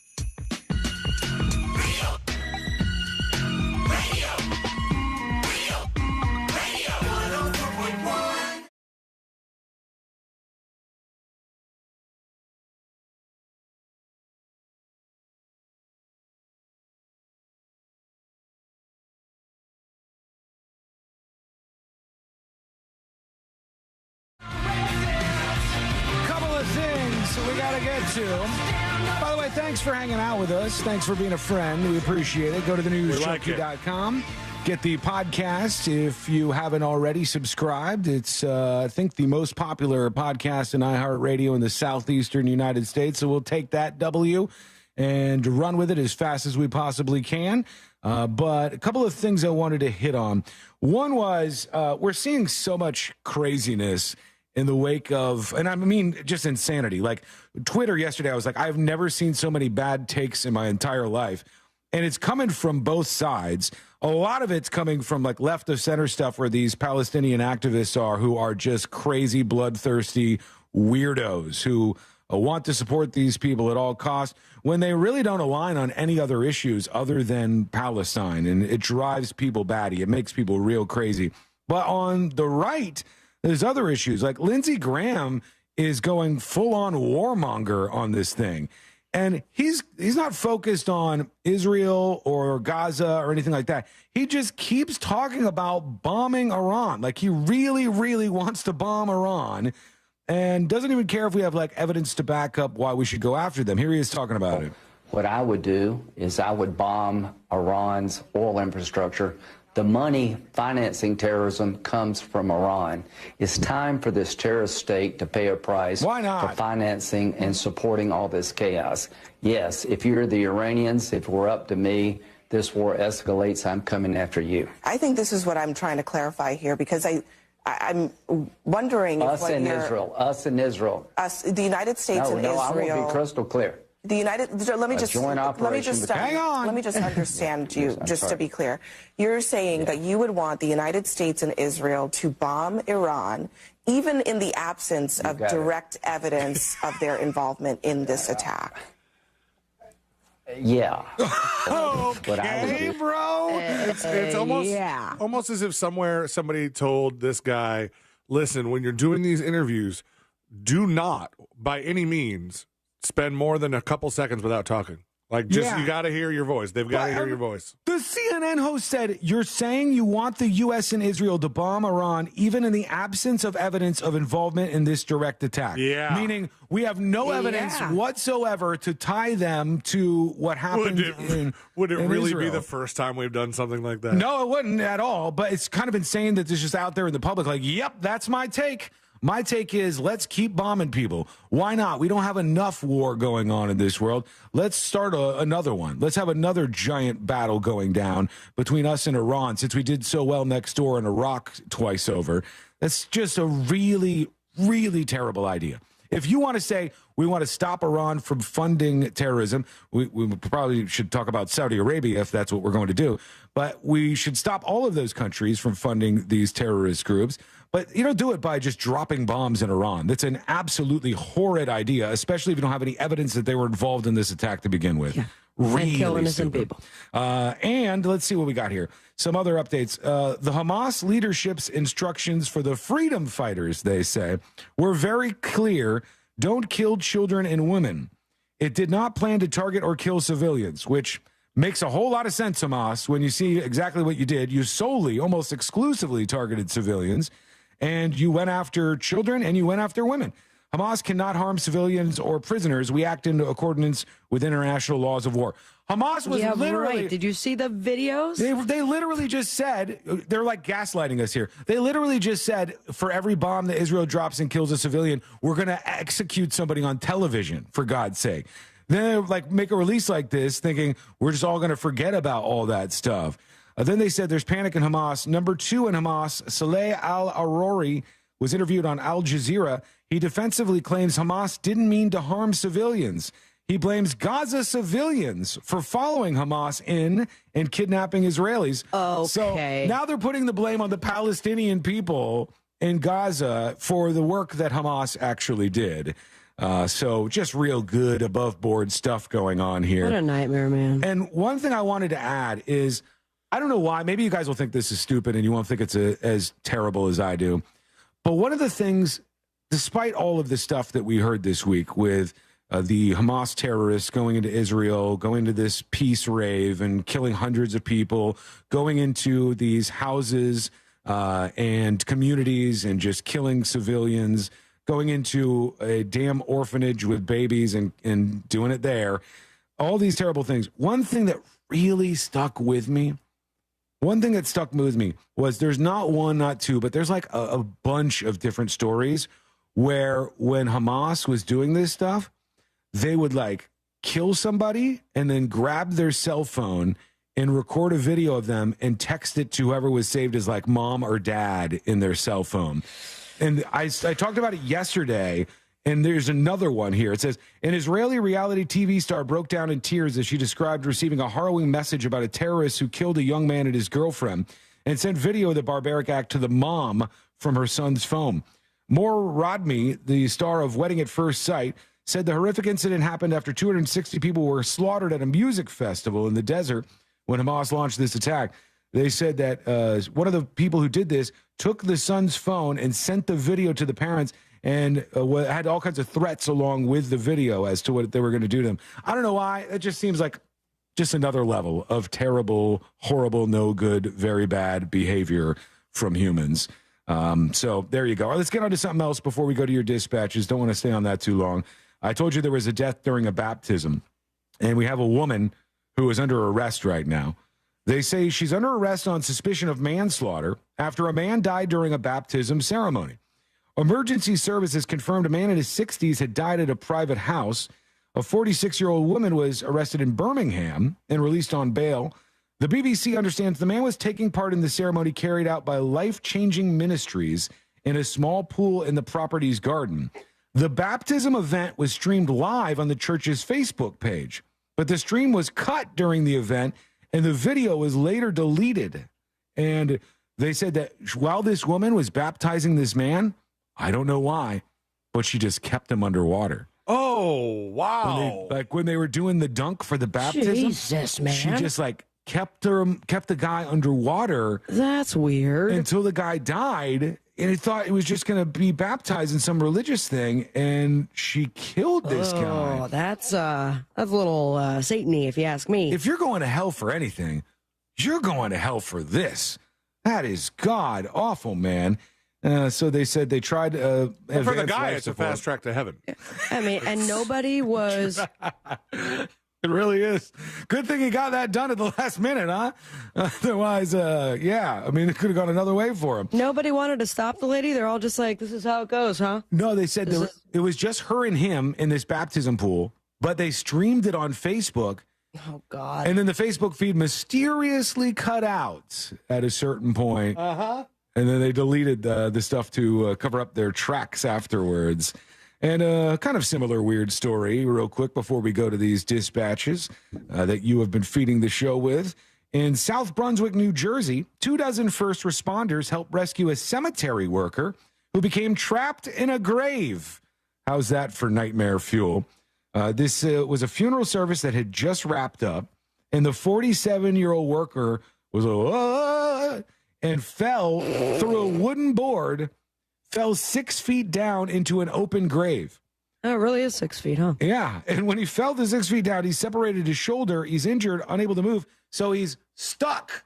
We got to get to. By the way, thanks for hanging out with us. Thanks for being a friend. We appreciate it. Go to thenewsjunkie.com. Get the podcast if you haven't already subscribed. It's, I think, the most popular podcast in iHeartRadio in the southeastern United States. So we'll take that W and run with it as fast as we possibly can. But a couple of things I wanted to hit on. One was we're seeing so much craziness in the wake of, and I mean, just insanity. Like Twitter yesterday, I was like, I've never seen so many bad takes in my entire life. And it's coming from both sides. A lot of it's coming from like left of center stuff where these Palestinian activists are, who are just crazy, bloodthirsty weirdos who want to support these people at all costs when they really don't align on any other issues other than Palestine. And it drives people batty. It makes people real crazy. But on the right, there's other issues. Like Lindsey Graham is going full-on warmonger on this thing. And he's not focused on Israel or Gaza or anything like that. He just keeps talking about bombing Iran. Like, he really, really wants to bomb Iran and doesn't even care if we have, like, evidence to back up why we should go after them. Here he is talking about it. What I would do is I would bomb Iran's oil infrastructure. The money financing terrorism comes from Iran. It's time for this terrorist state to pay a price for financing and supporting all this chaos. Yes, if you're the Iranians, if we're up to me, this war escalates, I'm coming after you. I think this is what I'm trying to clarify here, because I'm wondering if us and Israel. Us, the United States and Israel. I want to be crystal clear. The United. Let me just understand you, just to be clear. You're saying that you would want the United States and Israel to bomb Iran, even in the absence of direct evidence of their involvement in this attack. Yeah. Okay, bro. It's almost as if somebody told this guy, listen, when you're doing these interviews, do not, by any means, spend more than a couple seconds without talking. Like, you got to hear your voice. They've got to hear your voice. The CNN host said, you're saying you want the U.S. and Israel to bomb Iran even in the absence of evidence of involvement in this direct attack. Yeah. Meaning we have no evidence whatsoever to tie them to what happened Would it really Israel. be the first time we've done something like that? No, it wouldn't at all. But it's kind of insane that it's just out there in the public like, yep, that's my take. My take is let's keep bombing people. Why not? We don't have enough war going on in this world. Let's start another one. Let's have another giant battle going down between us and Iran, since we did so well next door in Iraq twice over. That's just a really, really terrible idea. If you want to say we want to stop Iran from funding terrorism, we probably should talk about Saudi Arabia if that's what we're going to do. But we should stop all of those countries from funding these terrorist groups. But you don't do it by just dropping bombs in Iran. That's an absolutely horrid idea, especially if you don't have any evidence that they were involved in this attack to begin with. Yeah. Really and killing innocent people. And let's see what we got here. Some other updates. The Hamas leadership's instructions for the freedom fighters, they say, were very clear. Don't kill children and women. It did not plan to target or kill civilians, which makes a whole lot of sense, Hamas, when you see exactly what you did. You solely, almost exclusively targeted civilians, and you went after children and you went after women. Hamas cannot harm civilians or prisoners. We act in accordance with international laws of war. Hamas was literally... Right. Did you see the videos? They literally just said, they're like gaslighting us here. They literally just said, for every bomb that Israel drops and kills a civilian, we're going to execute somebody on television, for God's sake. Then they like make a release like this thinking we're just all going to forget about all that stuff. Then they said there's panic in Hamas. Number 2 in Hamas, Saleh al-Arori, was interviewed on Al Jazeera. He defensively claims Hamas didn't mean to harm civilians. He blames Gaza civilians for following Hamas in and kidnapping Israelis. Okay. So now they're putting the blame on the Palestinian people in Gaza for the work that Hamas actually did. So just real good above board stuff going on here. What a nightmare, man. And one thing I wanted to add is, I don't know why, maybe you guys will think this is stupid and you won't think it's as terrible as I do. But one of the things, despite all of the stuff that we heard this week with the Hamas terrorists going into Israel, going to this peace rave and killing hundreds of people, going into these houses and communities and just killing civilians, going into a damn orphanage with babies and doing it there, all these terrible things. One thing that really stuck with me, was there's not one, not two, but there's like a bunch of different stories where when Hamas was doing this stuff, they would like kill somebody and then grab their cell phone and record a video of them and text it to whoever was saved as like mom or dad in their cell phone. And I talked about it yesterday, and there's another one here. It says, an Israeli reality TV star broke down in tears as she described receiving a harrowing message about a terrorist who killed a young man and his girlfriend and sent video of the barbaric act to the mom from her son's phone. Moore Rodney, the star of Wedding at First Sight, said the horrific incident happened after 260 people were slaughtered at a music festival in the desert when Hamas launched this attack. They said that one of the people who did this took the son's phone and sent the video to the parents and had all kinds of threats along with the video as to what they were going to do to them. I don't know why. It just seems like just another level of terrible, horrible, no good, very bad behavior from humans. So there you go. All right, let's get on to something else before we go to your dispatches. Don't want to stay on that too long. I told you there was a death during a baptism, and we have a woman who is under arrest right now. They say she's under arrest on suspicion of manslaughter after a man died during a baptism ceremony. Emergency services confirmed a man in his 60s had died at a private house. A 46-year-old woman was arrested in Birmingham and released on bail. The BBC understands the man was taking part in the ceremony carried out by Life Changing Ministries in a small pool in the property's garden. The baptism event was streamed live on the church's Facebook page, but the stream was cut during the event, and the video was later deleted. And they said that while this woman was baptizing this man, I don't know why, but she just kept him underwater. Oh, wow. When they were doing the dunk for the baptism, Jesus, man. she just kept the guy underwater. That's weird. Until the guy died, and he thought it was just going to be baptized in some religious thing, and she killed this guy. Oh, that's a little Satan-y, if you ask me. If you're going to hell for anything, you're going to hell for this. That is god awful, man. So they said they tried for the guy, it's a fast track to heaven. I mean, and nobody was. It really is. Good thing he got that done at the last minute, huh? Otherwise, yeah. I mean, it could have gone another way for him. Nobody wanted to stop the lady. They're all just like, this is how it goes, huh? No, they said it was just her and him in this baptism pool, but they streamed it on Facebook. Oh, God. And then the Facebook feed mysteriously cut out at a certain point. Uh-huh. And then they deleted the stuff to cover up their tracks afterwards. And a kind of similar weird story, real quick, before we go to these dispatches that you have been feeding the show with. In South Brunswick, New Jersey, 24 first responders helped rescue a cemetery worker who became trapped in a grave. How's that for nightmare fuel? This was a funeral service that had just wrapped up, and the 47-year-old worker was and fell through a wooden board, fell 6 feet down into an open grave. Oh, it really is 6 feet, huh? Yeah, and when he fell to 6 feet down, he separated his shoulder. He's injured, unable to move, so he's stuck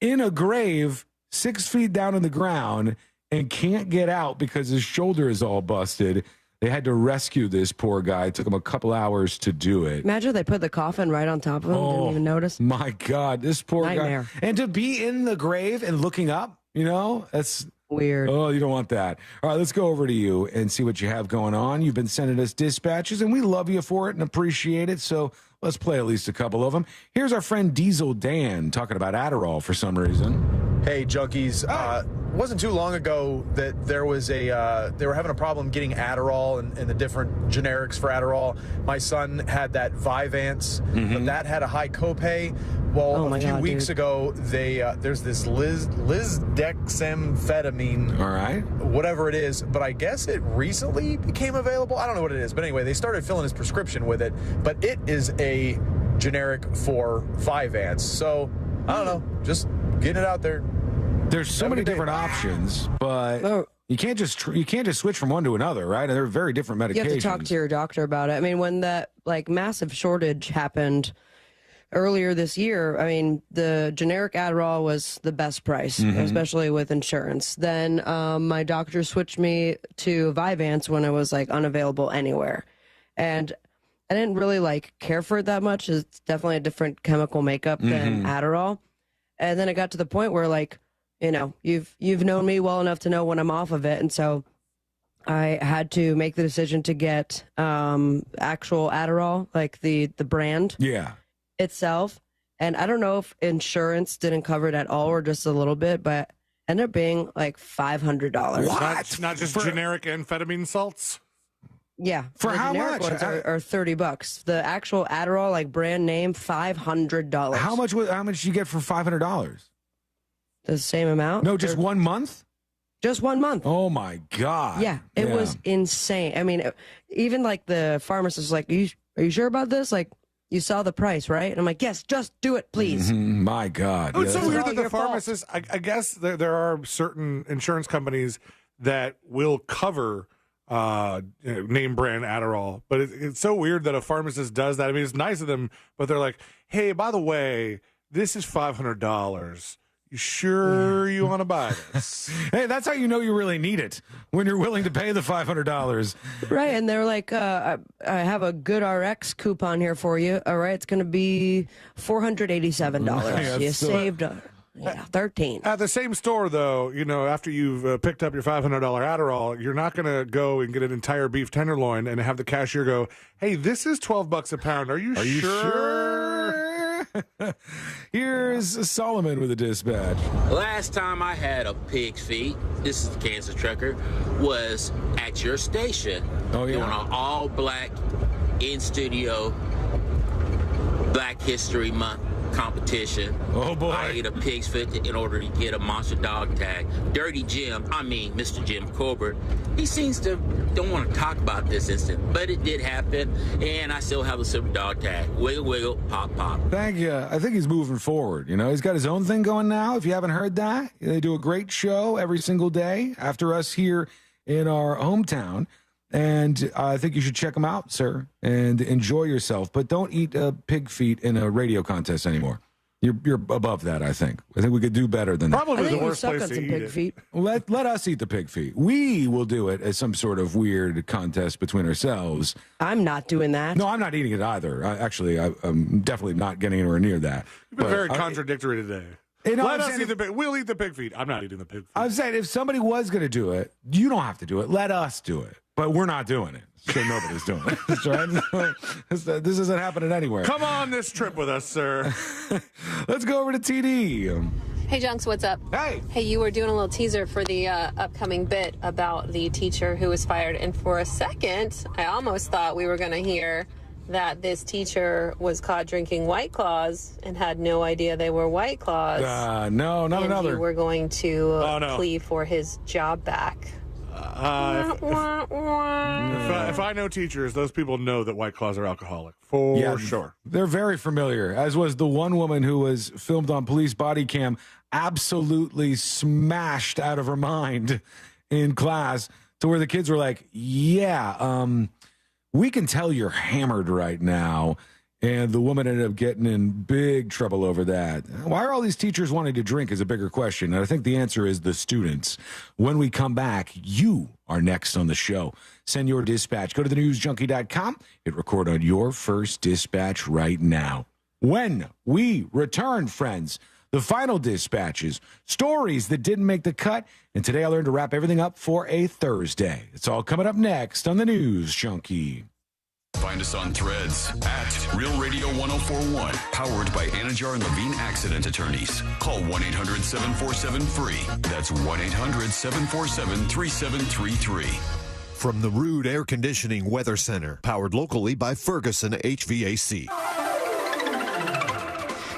in a grave 6 feet down in the ground and can't get out because his shoulder is all busted. They had to rescue this poor guy. It took them a couple hours to do it. Imagine they put the coffin right on top of him. Didn't even notice. My God, this poor Nightmare. guy. And to be in the grave and looking up, that's weird. Oh, you don't want that. All right, let's go over to you and see what you have going on. You've been sending us dispatches, and we love you for it and appreciate it. So let's play at least a couple of them. Here's our friend Diesel Dan talking about Adderall for some reason. Hey, junkies. It wasn't too long ago that there was they were having a problem getting Adderall and the different generics for Adderall. My son had that Vyvanse, but that had a high copay. Well, a few weeks ago, there's this lisdexamfetamine, all right, whatever it is, but I guess it recently became available. I don't know what it is, but anyway, they started filling his prescription with it, but it is a generic for Vyvanse. So, I don't know, just getting it out there. There's so many different options, but you can't just switch from one to another, right? And they're very different medications. You have to talk to your doctor about it. I mean, when that massive shortage happened earlier this year, I mean, the generic Adderall was the best price, especially with insurance. Then my doctor switched me to Vyvanse when it was unavailable anywhere, and I didn't really care for it that much. It's definitely a different chemical makeup than Adderall. And then it got to the point where you've known me well enough to know when I'm off of it, and so I had to make the decision to get actual Adderall, the brand itself. And I don't know if insurance didn't cover it at all or just a little bit, but it ended up being $500. What? Not just generic amphetamine salts? Yeah. For the how generic much? Ones are $30. The actual Adderall, brand name, $500. How much do you get for $500? The same amount? No, just 1 month? Just 1 month. Oh, my God. Yeah, it was insane. I mean, even the pharmacist was like, are you sure about this? You saw the price, right? And I'm like, yes, just do it, please. My God. It's so weird that the pharmacist, I guess there are certain insurance companies that will cover name brand Adderall. But it's so weird that a pharmacist does that. I mean, it's nice of them, but they're like, hey, by the way, this is $500. You sure you want to buy this? Hey, that's how you know you really need it, when you're willing to pay the $500. Right, and they're like, I have a good RX coupon here for you. All right, it's going to be $487. Yeah, you saved 13. At the same store, though, after you've picked up your $500 Adderall, you're not going to go and get an entire beef tenderloin and have the cashier go, hey, this is $12 a pound. Are you sure? Here's Solomon with a dispatch. Last time I had a pig's feet, this is the Kansas Trucker, was at your station doing an all-black, in-studio Black History Month competition. Oh, boy. I ate a pig's foot in order to get a monster dog tag. Dirty Jim, Mr. Jim Corbett, he seems to don't want to talk about this incident, but it did happen, and I still have a silver dog tag. Wiggle, wiggle, pop, pop. Thank you. I think he's moving forward. He's got his own thing going now. If you haven't heard that, they do a great show every single day after us here in our hometown. And I think you should check them out, sir, and enjoy yourself. But don't eat pig feet in a radio contest anymore. You're above that, I think. I think we could do better than that. Probably the worst place to eat pig feet. Let us eat the pig feet. We will do it as some sort of weird contest between ourselves. I'm not doing that. No, I'm not eating it either. I'm definitely not getting anywhere near that. You've been very contradictory today. Let us eat the pig. We'll eat the pig feet. I'm not eating the pig feet. I'm saying if somebody was going to do it, you don't have to do it. Let us do it. But we're not doing it. So nobody's doing it. That's right. This isn't happening anywhere. Come on this trip with us, sir. Let's go over to TD. Hey, Junks, what's up? Hey. Hey, you were doing a little teaser for the upcoming bit about the teacher who was fired. And for a second, I almost thought we were going to hear that this teacher was caught drinking White Claws and had no idea they were White Claws. No, not another. And you were going to plea for his job back. If I know teachers, those people know that White Claws are alcoholic, for sure. They're very familiar, as was the one woman who was filmed on police body cam, absolutely smashed out of her mind in class, to where the kids were like, we can tell you're hammered right now. And the woman ended up getting in big trouble over that. Why are all these teachers wanting to drink is a bigger question. And I think the answer is the students. When we come back, you are next on the show. Send your dispatch. Go to thenewsjunkie.com. Hit record on your first dispatch right now. When we return, friends, the final dispatches, stories that didn't make the cut. And today I learned to wrap everything up for a Thursday. It's all coming up next on the News Junkie. Find us on Threads at Real Radio 1041, powered by Anajar and Levine Accident Attorneys. Call 1-800-747-FREE. That's 1-800-747-3733. From the Rude Air Conditioning Weather Center, powered locally by Ferguson HVAC.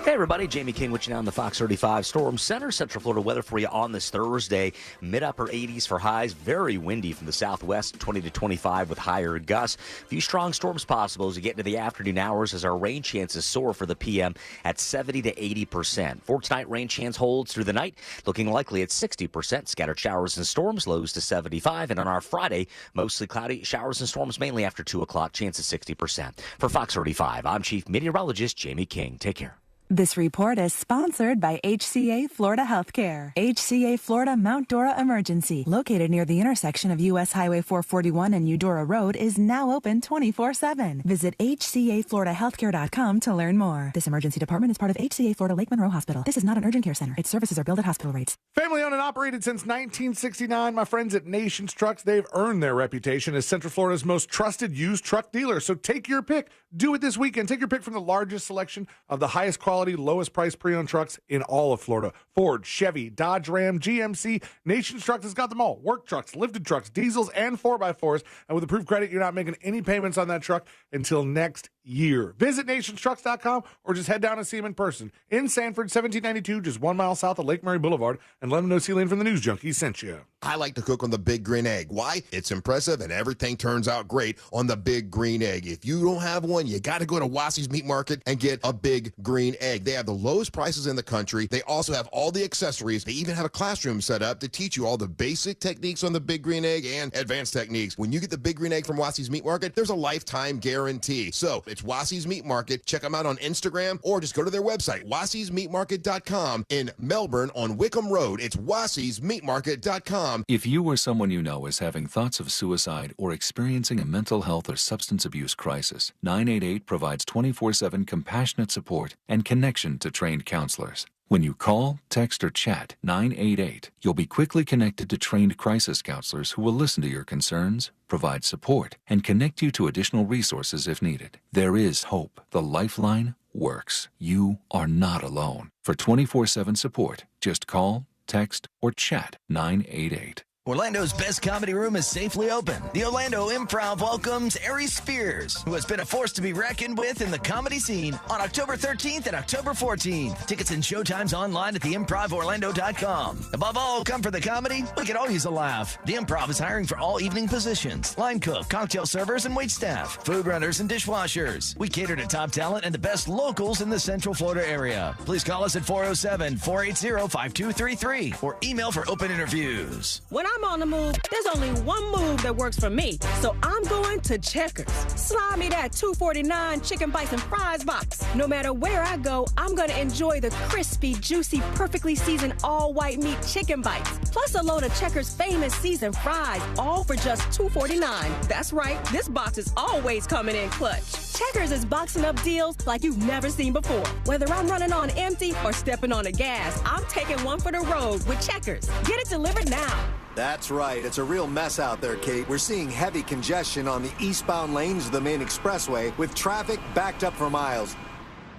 Hey everybody, Jamie King with you now in the Fox 35 Storm Center. Central Florida weather for you on this Thursday. Mid-upper 80s for highs. Very windy from the southwest, 20 to 25 with higher gusts. A few strong storms possible as you get into the afternoon hours as our rain chances soar for the PM at 70 to 80%. For tonight, rain chance holds through the night, looking likely at 60%. Scattered showers and storms, lows to 75. And on our Friday, mostly cloudy, showers and storms mainly after 2 o'clock, chance of 60%. For Fox 35, I'm Chief Meteorologist Jamie King. Take care. This report is sponsored by HCA Florida Healthcare. HCA Florida Mount Dora Emergency, located near the intersection of U.S. Highway 441 and Eudora Road, is now open 24/7. Visit hcafloridahealthcare.com to learn more. This emergency department is part of HCA Florida Lake Monroe Hospital. This is not an urgent care center. Its services are billed at hospital rates. Family owned and operated since 1969. My friends at Nations Trucks, they've earned their reputation as Central Florida's most trusted used truck dealer. So take your pick. Do it this weekend. Take your pick from the largest selection of the highest quality, lowest price pre-owned trucks in all of Florida. Ford, Chevy, Dodge Ram, GMC, Nations Trucks has got them all. Work trucks, lifted trucks, diesels, and 4x4s. And with approved credit, you're not making any payments on that truck until next year. Visit nationstrucks.com or just head down and see them in person. In Sanford, 1792, just 1 mile south of Lake Mary Boulevard. And let them know Celine from the News Junkie sent you. I like to cook on the Big Green Egg. Why? It's impressive and everything turns out great on the Big Green Egg. If you don't have one, you got to go to Wassey's Meat Market and get a Big Green Egg. They have the lowest prices in the country. They also have all the accessories. They even have a classroom set up to teach you all the basic techniques on the Big Green Egg and advanced techniques. When you get the Big Green Egg from Wassey's Meat Market, there's a lifetime guarantee. So it's Wassey's Meat Market. Check them out on Instagram or just go to their website, wasseysmeatmarket.com. In Melbourne on Wickham Road, it's wasseysmeatmarket.com. If you or someone you know is having thoughts of suicide or experiencing a mental health or substance abuse crisis, 988 provides 24/7 compassionate support and connection to trained counselors. When you call, text, or chat 988, you'll be quickly connected to trained crisis counselors who will listen to your concerns, provide support, and connect you to additional resources if needed. There is hope. The Lifeline works. You are not alone. For 24/7 support, just call, text, or chat 988. Orlando's best comedy room is safely open. The Orlando Improv welcomes Ari Spears, who has been a force to be reckoned with in the comedy scene, on October 13th and October 14th. Tickets and showtimes online at theimprovorlando.com. Above all, come for the comedy. We could all use a laugh. The Improv is hiring for all evening positions: line cook, cocktail servers, and waitstaff, food runners, and dishwashers. We cater to top talent and the best locals in the Central Florida area. Please call us at 407-480-5233 or email for open interviews. When I'm on the move, there's only one move that works for me. So I'm going to Checkers. Slide me that $2.49 chicken bites and fries box. No matter where I go, I'm going to enjoy the crispy, juicy, perfectly seasoned all-white meat chicken bites. Plus a load of Checkers' famous seasoned fries, all for just $2.49. That's right, this box is always coming in clutch. Checkers is boxing up deals like you've never seen before. Whether I'm running on empty or stepping on the gas, I'm taking one for the road with Checkers. Get it delivered now. That's right. It's a real mess out there, Kate. We're seeing heavy congestion on the eastbound lanes of the main expressway with traffic backed up for miles.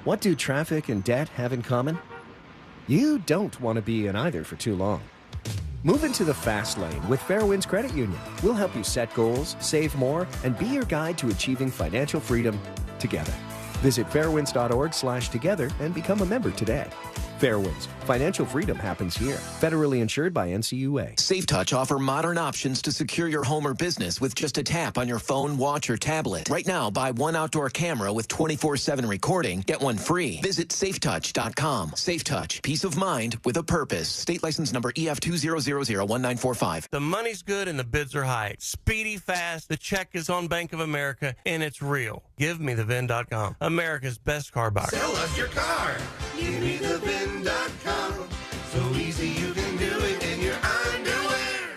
What do traffic and debt have in common? You don't want to be in either for too long. Move into the fast lane with Fairwinds Credit Union. We'll help you set goals, save more, and be your guide to achieving financial freedom together. Visit fairwinds.org/together and become a member today. Fairwinds. Financial freedom happens here. Federally insured by NCUA. SafeTouch offer modern options to secure your home or business with just a tap on your phone, watch, or tablet. Right now, buy one outdoor camera with 24/7 recording, get one free. Visit safetouch.com. SafeTouch. Peace of mind with a purpose. State license number EF2001945. The money's good and the bids are high. Speedy, fast. The check is on Bank of America and it's real. GiveMeTheVin.com. America's best car buyer. Sell us your car. GiveMeTheVin.com. So easy you can do it in your underwear.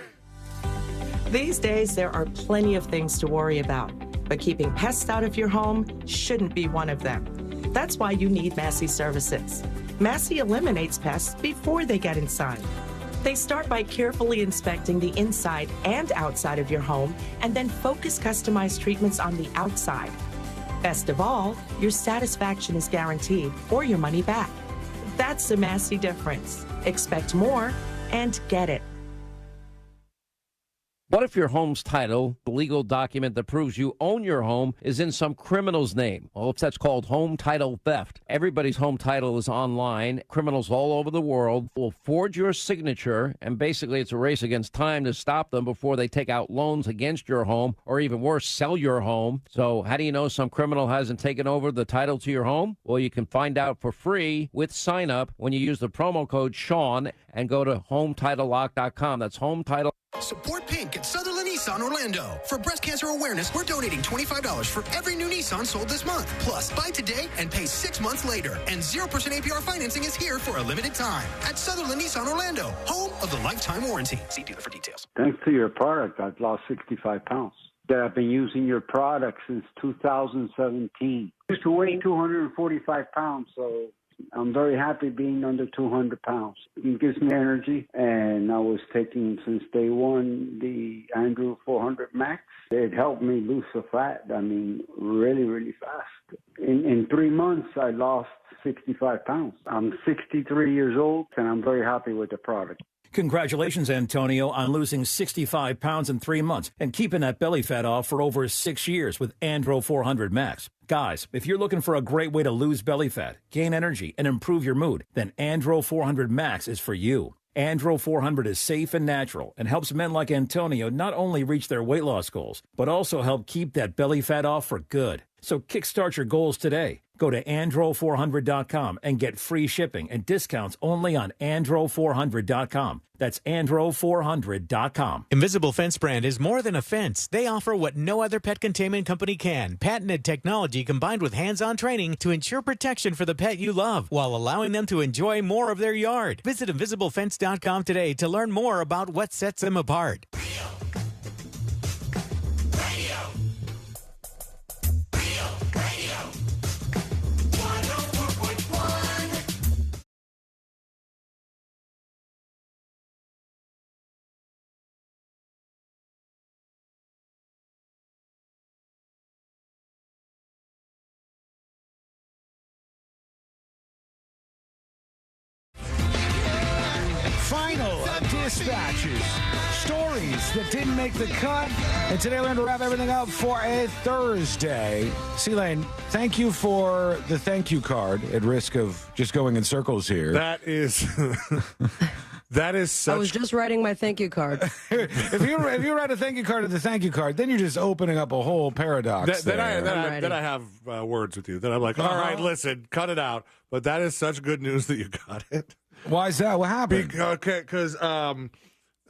These days, there are plenty of things to worry about, but keeping pests out of your home shouldn't be one of them. That's why you need Massey Services. Massey eliminates pests before they get inside. They start by carefully inspecting the inside and outside of your home and then focus customized treatments on the outside. Best of all, your satisfaction is guaranteed or your money back. That's the Massey difference. Expect more and get it. What if your home's title, the legal document that proves you own your home, is in some criminal's name? Well, that's called home title theft. Everybody's home title is online. Criminals all over the world will forge your signature, and basically it's a race against time to stop them before they take out loans against your home, or even worse, sell your home. So how do you know some criminal hasn't taken over the title to your home? Well, you can find out for free with sign up when you use the promo code Sean and go to HometitleLock.com. That's Home Title. Support Pink at Sutherland Nissan Orlando. For breast cancer awareness, we're donating $25 for every new Nissan sold this month. Plus, buy today and pay 6 months later. And 0% APR financing is here for a limited time. At Sutherland Nissan Orlando, home of the lifetime warranty. See dealer for details. Thanks to your product, I've lost 65 pounds. I've been using your product since 2017. I used to weigh 245 pounds, so I'm very happy being under 200 pounds. It gives me energy, and I was taking since day one the Andrew 400 Max. It helped me lose the fat, really, really fast. In 3 months, I lost 65 pounds. I'm 63 years old, and I'm very happy with the product. Congratulations, Antonio, on losing 65 pounds in 3 months and keeping that belly fat off for over 6 years with Andro 400 Max. Guys, if you're looking for a great way to lose belly fat, gain energy, and improve your mood, then Andro 400 Max is for you. Andro 400 is safe and natural and helps men like Antonio not only reach their weight loss goals, but also help keep that belly fat off for good. So kickstart your goals today. Go to andro400.com and get free shipping and discounts only on andro400.com. That's andro400.com. Invisible Fence brand is more than a fence. They offer what no other pet containment company can. Patented technology combined with hands-on training to ensure protection for the pet you love while allowing them to enjoy more of their yard. Visit invisiblefence.com today to learn more about what sets them apart. Final dispatches, stories that didn't make the cut. And today we're going to wrap everything up for a Thursday. C-Lane, thank you for the thank you card at risk of just going in circles here. That is... That is such... I was just writing my thank you card. if you write a thank you card at the thank you card, then you're just opening up a whole paradox. Then I have words with you. Then I'm like, all right, listen, cut it out. But that is such good news that you got it. Why is that? What happened? Because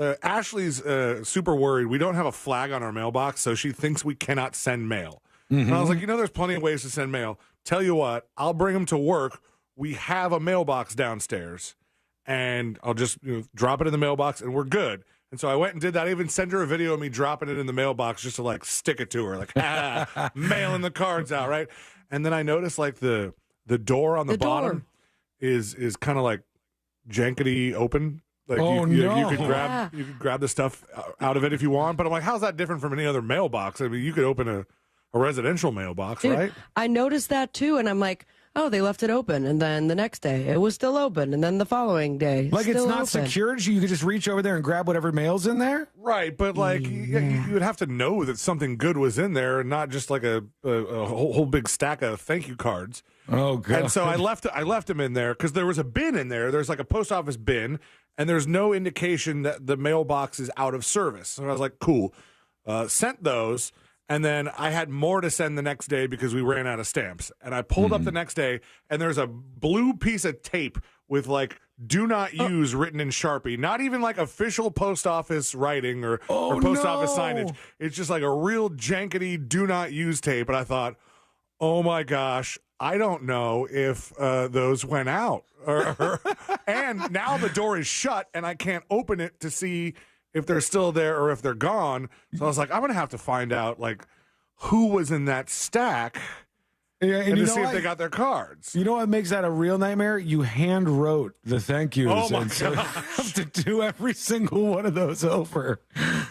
Ashley's super worried. We don't have a flag on our mailbox, so she thinks we cannot send mail. And I was like, there's plenty of ways to send mail. Tell you what, I'll bring them to work. We have a mailbox downstairs. And I'll just drop it in the mailbox, and we're good. And so I went and did that. I even sent her a video of me dropping it in the mailbox just to, stick it to her. Mailing the cards out, right? And then I noticed, the door on the bottom is kind of, jankety open. You could grab the stuff out of it if you want. But I'm like, how's that different from any other mailbox? I mean, you could open a residential mailbox, Dude, right? I noticed that, too, and I'm like, oh, they left it open, and then the next day it was still open, and then the following day it's still not open. secured, so you could just reach over there and grab whatever mail's in there? Right, but you would have to know that something good was in there, and not just a whole big stack of thank you cards. Oh god! And so I left them in there because there was a bin in there. There's a post office bin, and there's no indication that the mailbox is out of service. So I was like, cool. Sent those. And then I had more to send the next day because we ran out of stamps. And I pulled up the next day, and there's a blue piece of tape with "do not use" written in Sharpie. Not even official post office writing or post office signage. It's just a real jankety "do not use" tape. And I thought, oh my gosh, I don't know if those went out. And now the door is shut, and I can't open it to see if they're still there or if they're gone. So I was like, I'm going to have to find out, who was in that stack and to see if they got their cards. You know what makes that a real nightmare? You hand wrote the thank yous. Oh, my so you have to do every single one of those over.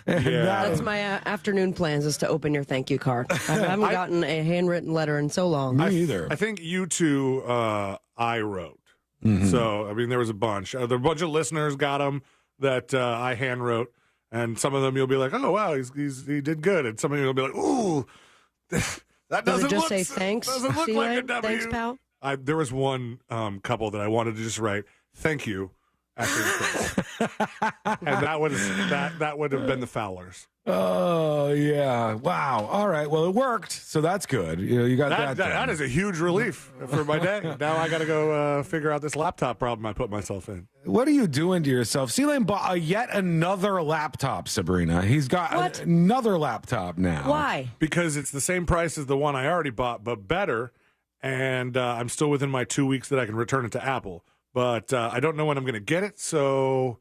And That's my afternoon plans, is to open your thank you card. I haven't gotten a handwritten letter in so long. Me either. I think you two, I wrote. So, there was a bunch. There were a bunch of listeners got them that I hand wrote, and some of them you'll be like, oh wow, he did good, and some of you will be like, ooh, that doesn't just look, say thanks. Doesn't look like a W. Thanks, pal. There was one couple that I wanted to just write thank you after the quiz. And that would have been the Fowlers. Oh yeah! Wow. All right. Well, it worked, so that's good. You got that. That is a huge relief for my day. Now I got to go figure out this laptop problem I put myself in. What are you doing to yourself? C-Lane bought yet another laptop, Sabrina. He's got another laptop now. Why? Because it's the same price as the one I already bought, but better. And I'm still within my 2 weeks that I can return it to Apple. But I don't know when I'm going to get it, so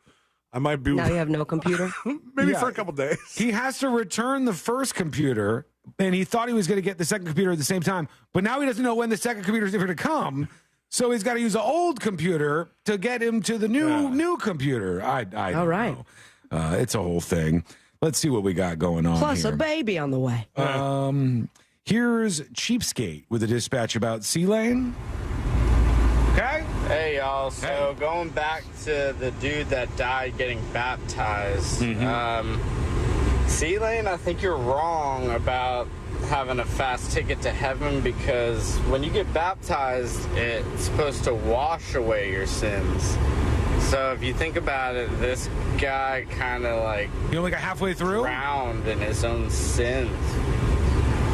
I might be... Now you have no computer? Maybe for a couple days. He has to return the first computer, and he thought he was going to get the second computer at the same time, but now he doesn't know when the second computer is going to come, so he's got to use the old computer to get him to the new computer. I don't know. It's a whole thing. Let's see what we got going on Plus here. a baby on the way. Here's Cheapskate with a dispatch about C-Lane. Okay? Hey, y'all. So going back to the dude that died getting baptized, C-Lane, I think you're wrong about having a fast ticket to heaven, because when you get baptized, it's supposed to wash away your sins. So if you think about it, this guy kind of like... You only got halfway through? Drowned in his own sins.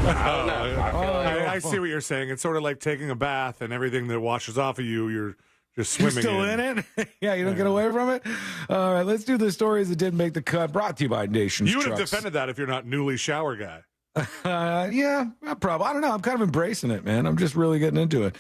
I don't know. I see what you're saying. It's sort of like taking a bath and everything that washes off of you, you're just swimming You're still in it? Yeah, you don't get away from it? All right, let's do the stories that didn't make the cut. Brought to you by Nations You would have Trucks. defended that if you're not newly shower guy. Yeah, probably. I don't know. I'm kind of embracing it, man. I'm just really getting into it.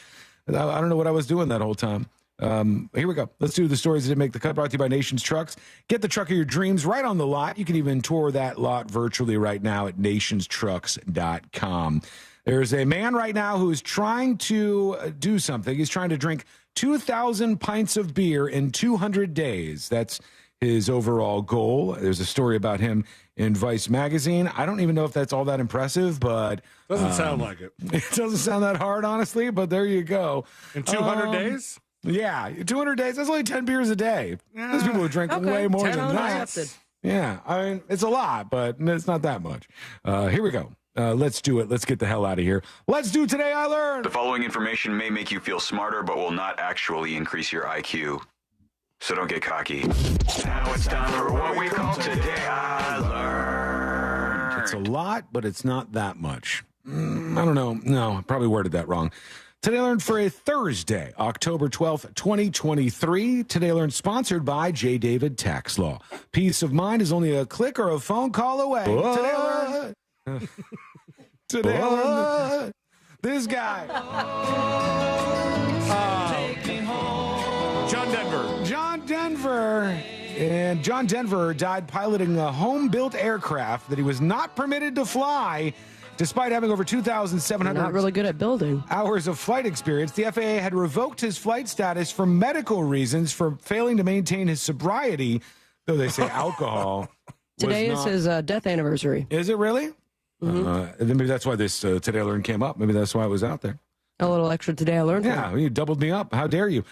I don't know what I was doing that whole time. Here we go. Let's do the stories that didn't make the cut. Brought to you by Nations Trucks. Get the truck of your dreams right on the lot. You can even tour that lot virtually right now at nationstrucks.com. There's a man right now who is trying to do something. He's trying to drink 2,000 pints of beer in 200 days. That's his overall goal. There's a story about him in Vice magazine. I don't even know if that's all that impressive, but... Doesn't sound like it. It doesn't sound that hard, honestly, but there you go. In 200 days? Yeah, 200 days. That's only 10 beers a day. There's people who drink way more than that. Yeah, I mean, it's a lot, but it's not that much. Here we go. Let's do it. Let's get the hell out of here. Let's do Today I Learned. The following information may make you feel smarter, but will not actually increase your IQ. So don't get cocky. Now it's time for what we call Today I Learned. It's a lot, but it's not that much. I don't know. No, I probably worded that wrong. Today I Learned for a Thursday, October 12th, 2023. Today I Learned sponsored by J. David Tax Law. Peace of mind is only a click or a phone call away. What? Today I Learned. Today I Learned this guy. John Denver. And John Denver died piloting a home-built aircraft that he was not permitted to fly. Despite having over 2,700 Not really good at building hours of flight experience, the FAA had revoked his flight status for medical reasons for failing to maintain his sobriety, though they say alcohol. Today is his death anniversary. Is it really? Maybe that's why this Today I Learned came up. Maybe that's why it was out there. A little extra Today I Learned. Yeah, you doubled me up. How dare you?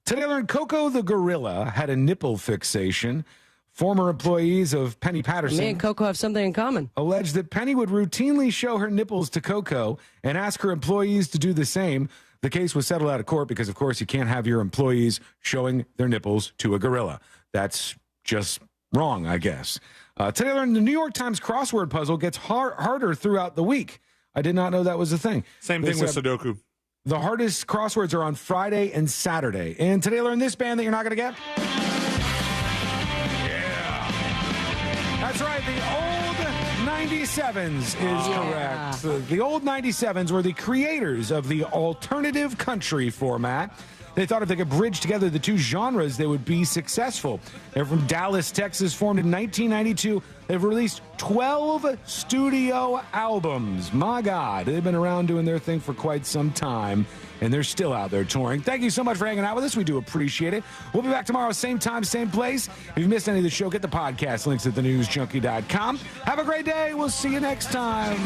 Today I Learned Coco the gorilla had a nipple fixation. Former employees of Penny Patterson. Me and Coco have something in common. Alleged that Penny would routinely show her nipples to Coco and ask her employees to do the same. The case was settled out of court because, of course, you can't have your employees showing their nipples to a gorilla. That's just wrong, I guess. Today I Learned the New York Times crossword puzzle gets harder throughout the week. I did not know that was a thing. Same thing with Sudoku. The hardest crosswords are on Friday and Saturday. And today I Learned this band that you're not going to get. That's right, the old 97s is correct. The old 97s were the creators of the alternative country format. They thought if they could bridge together the two genres, they would be successful. They're from Dallas, Texas, formed in 1992. They've released 12 studio albums. My God, they've been around doing their thing for quite some time, and they're still out there touring. Thank you so much for hanging out with us. We do appreciate it. We'll be back tomorrow, same time, same place. If you missed any of the show, get the podcast links at thenewsjunkie.com. Have a great day. We'll see you next time.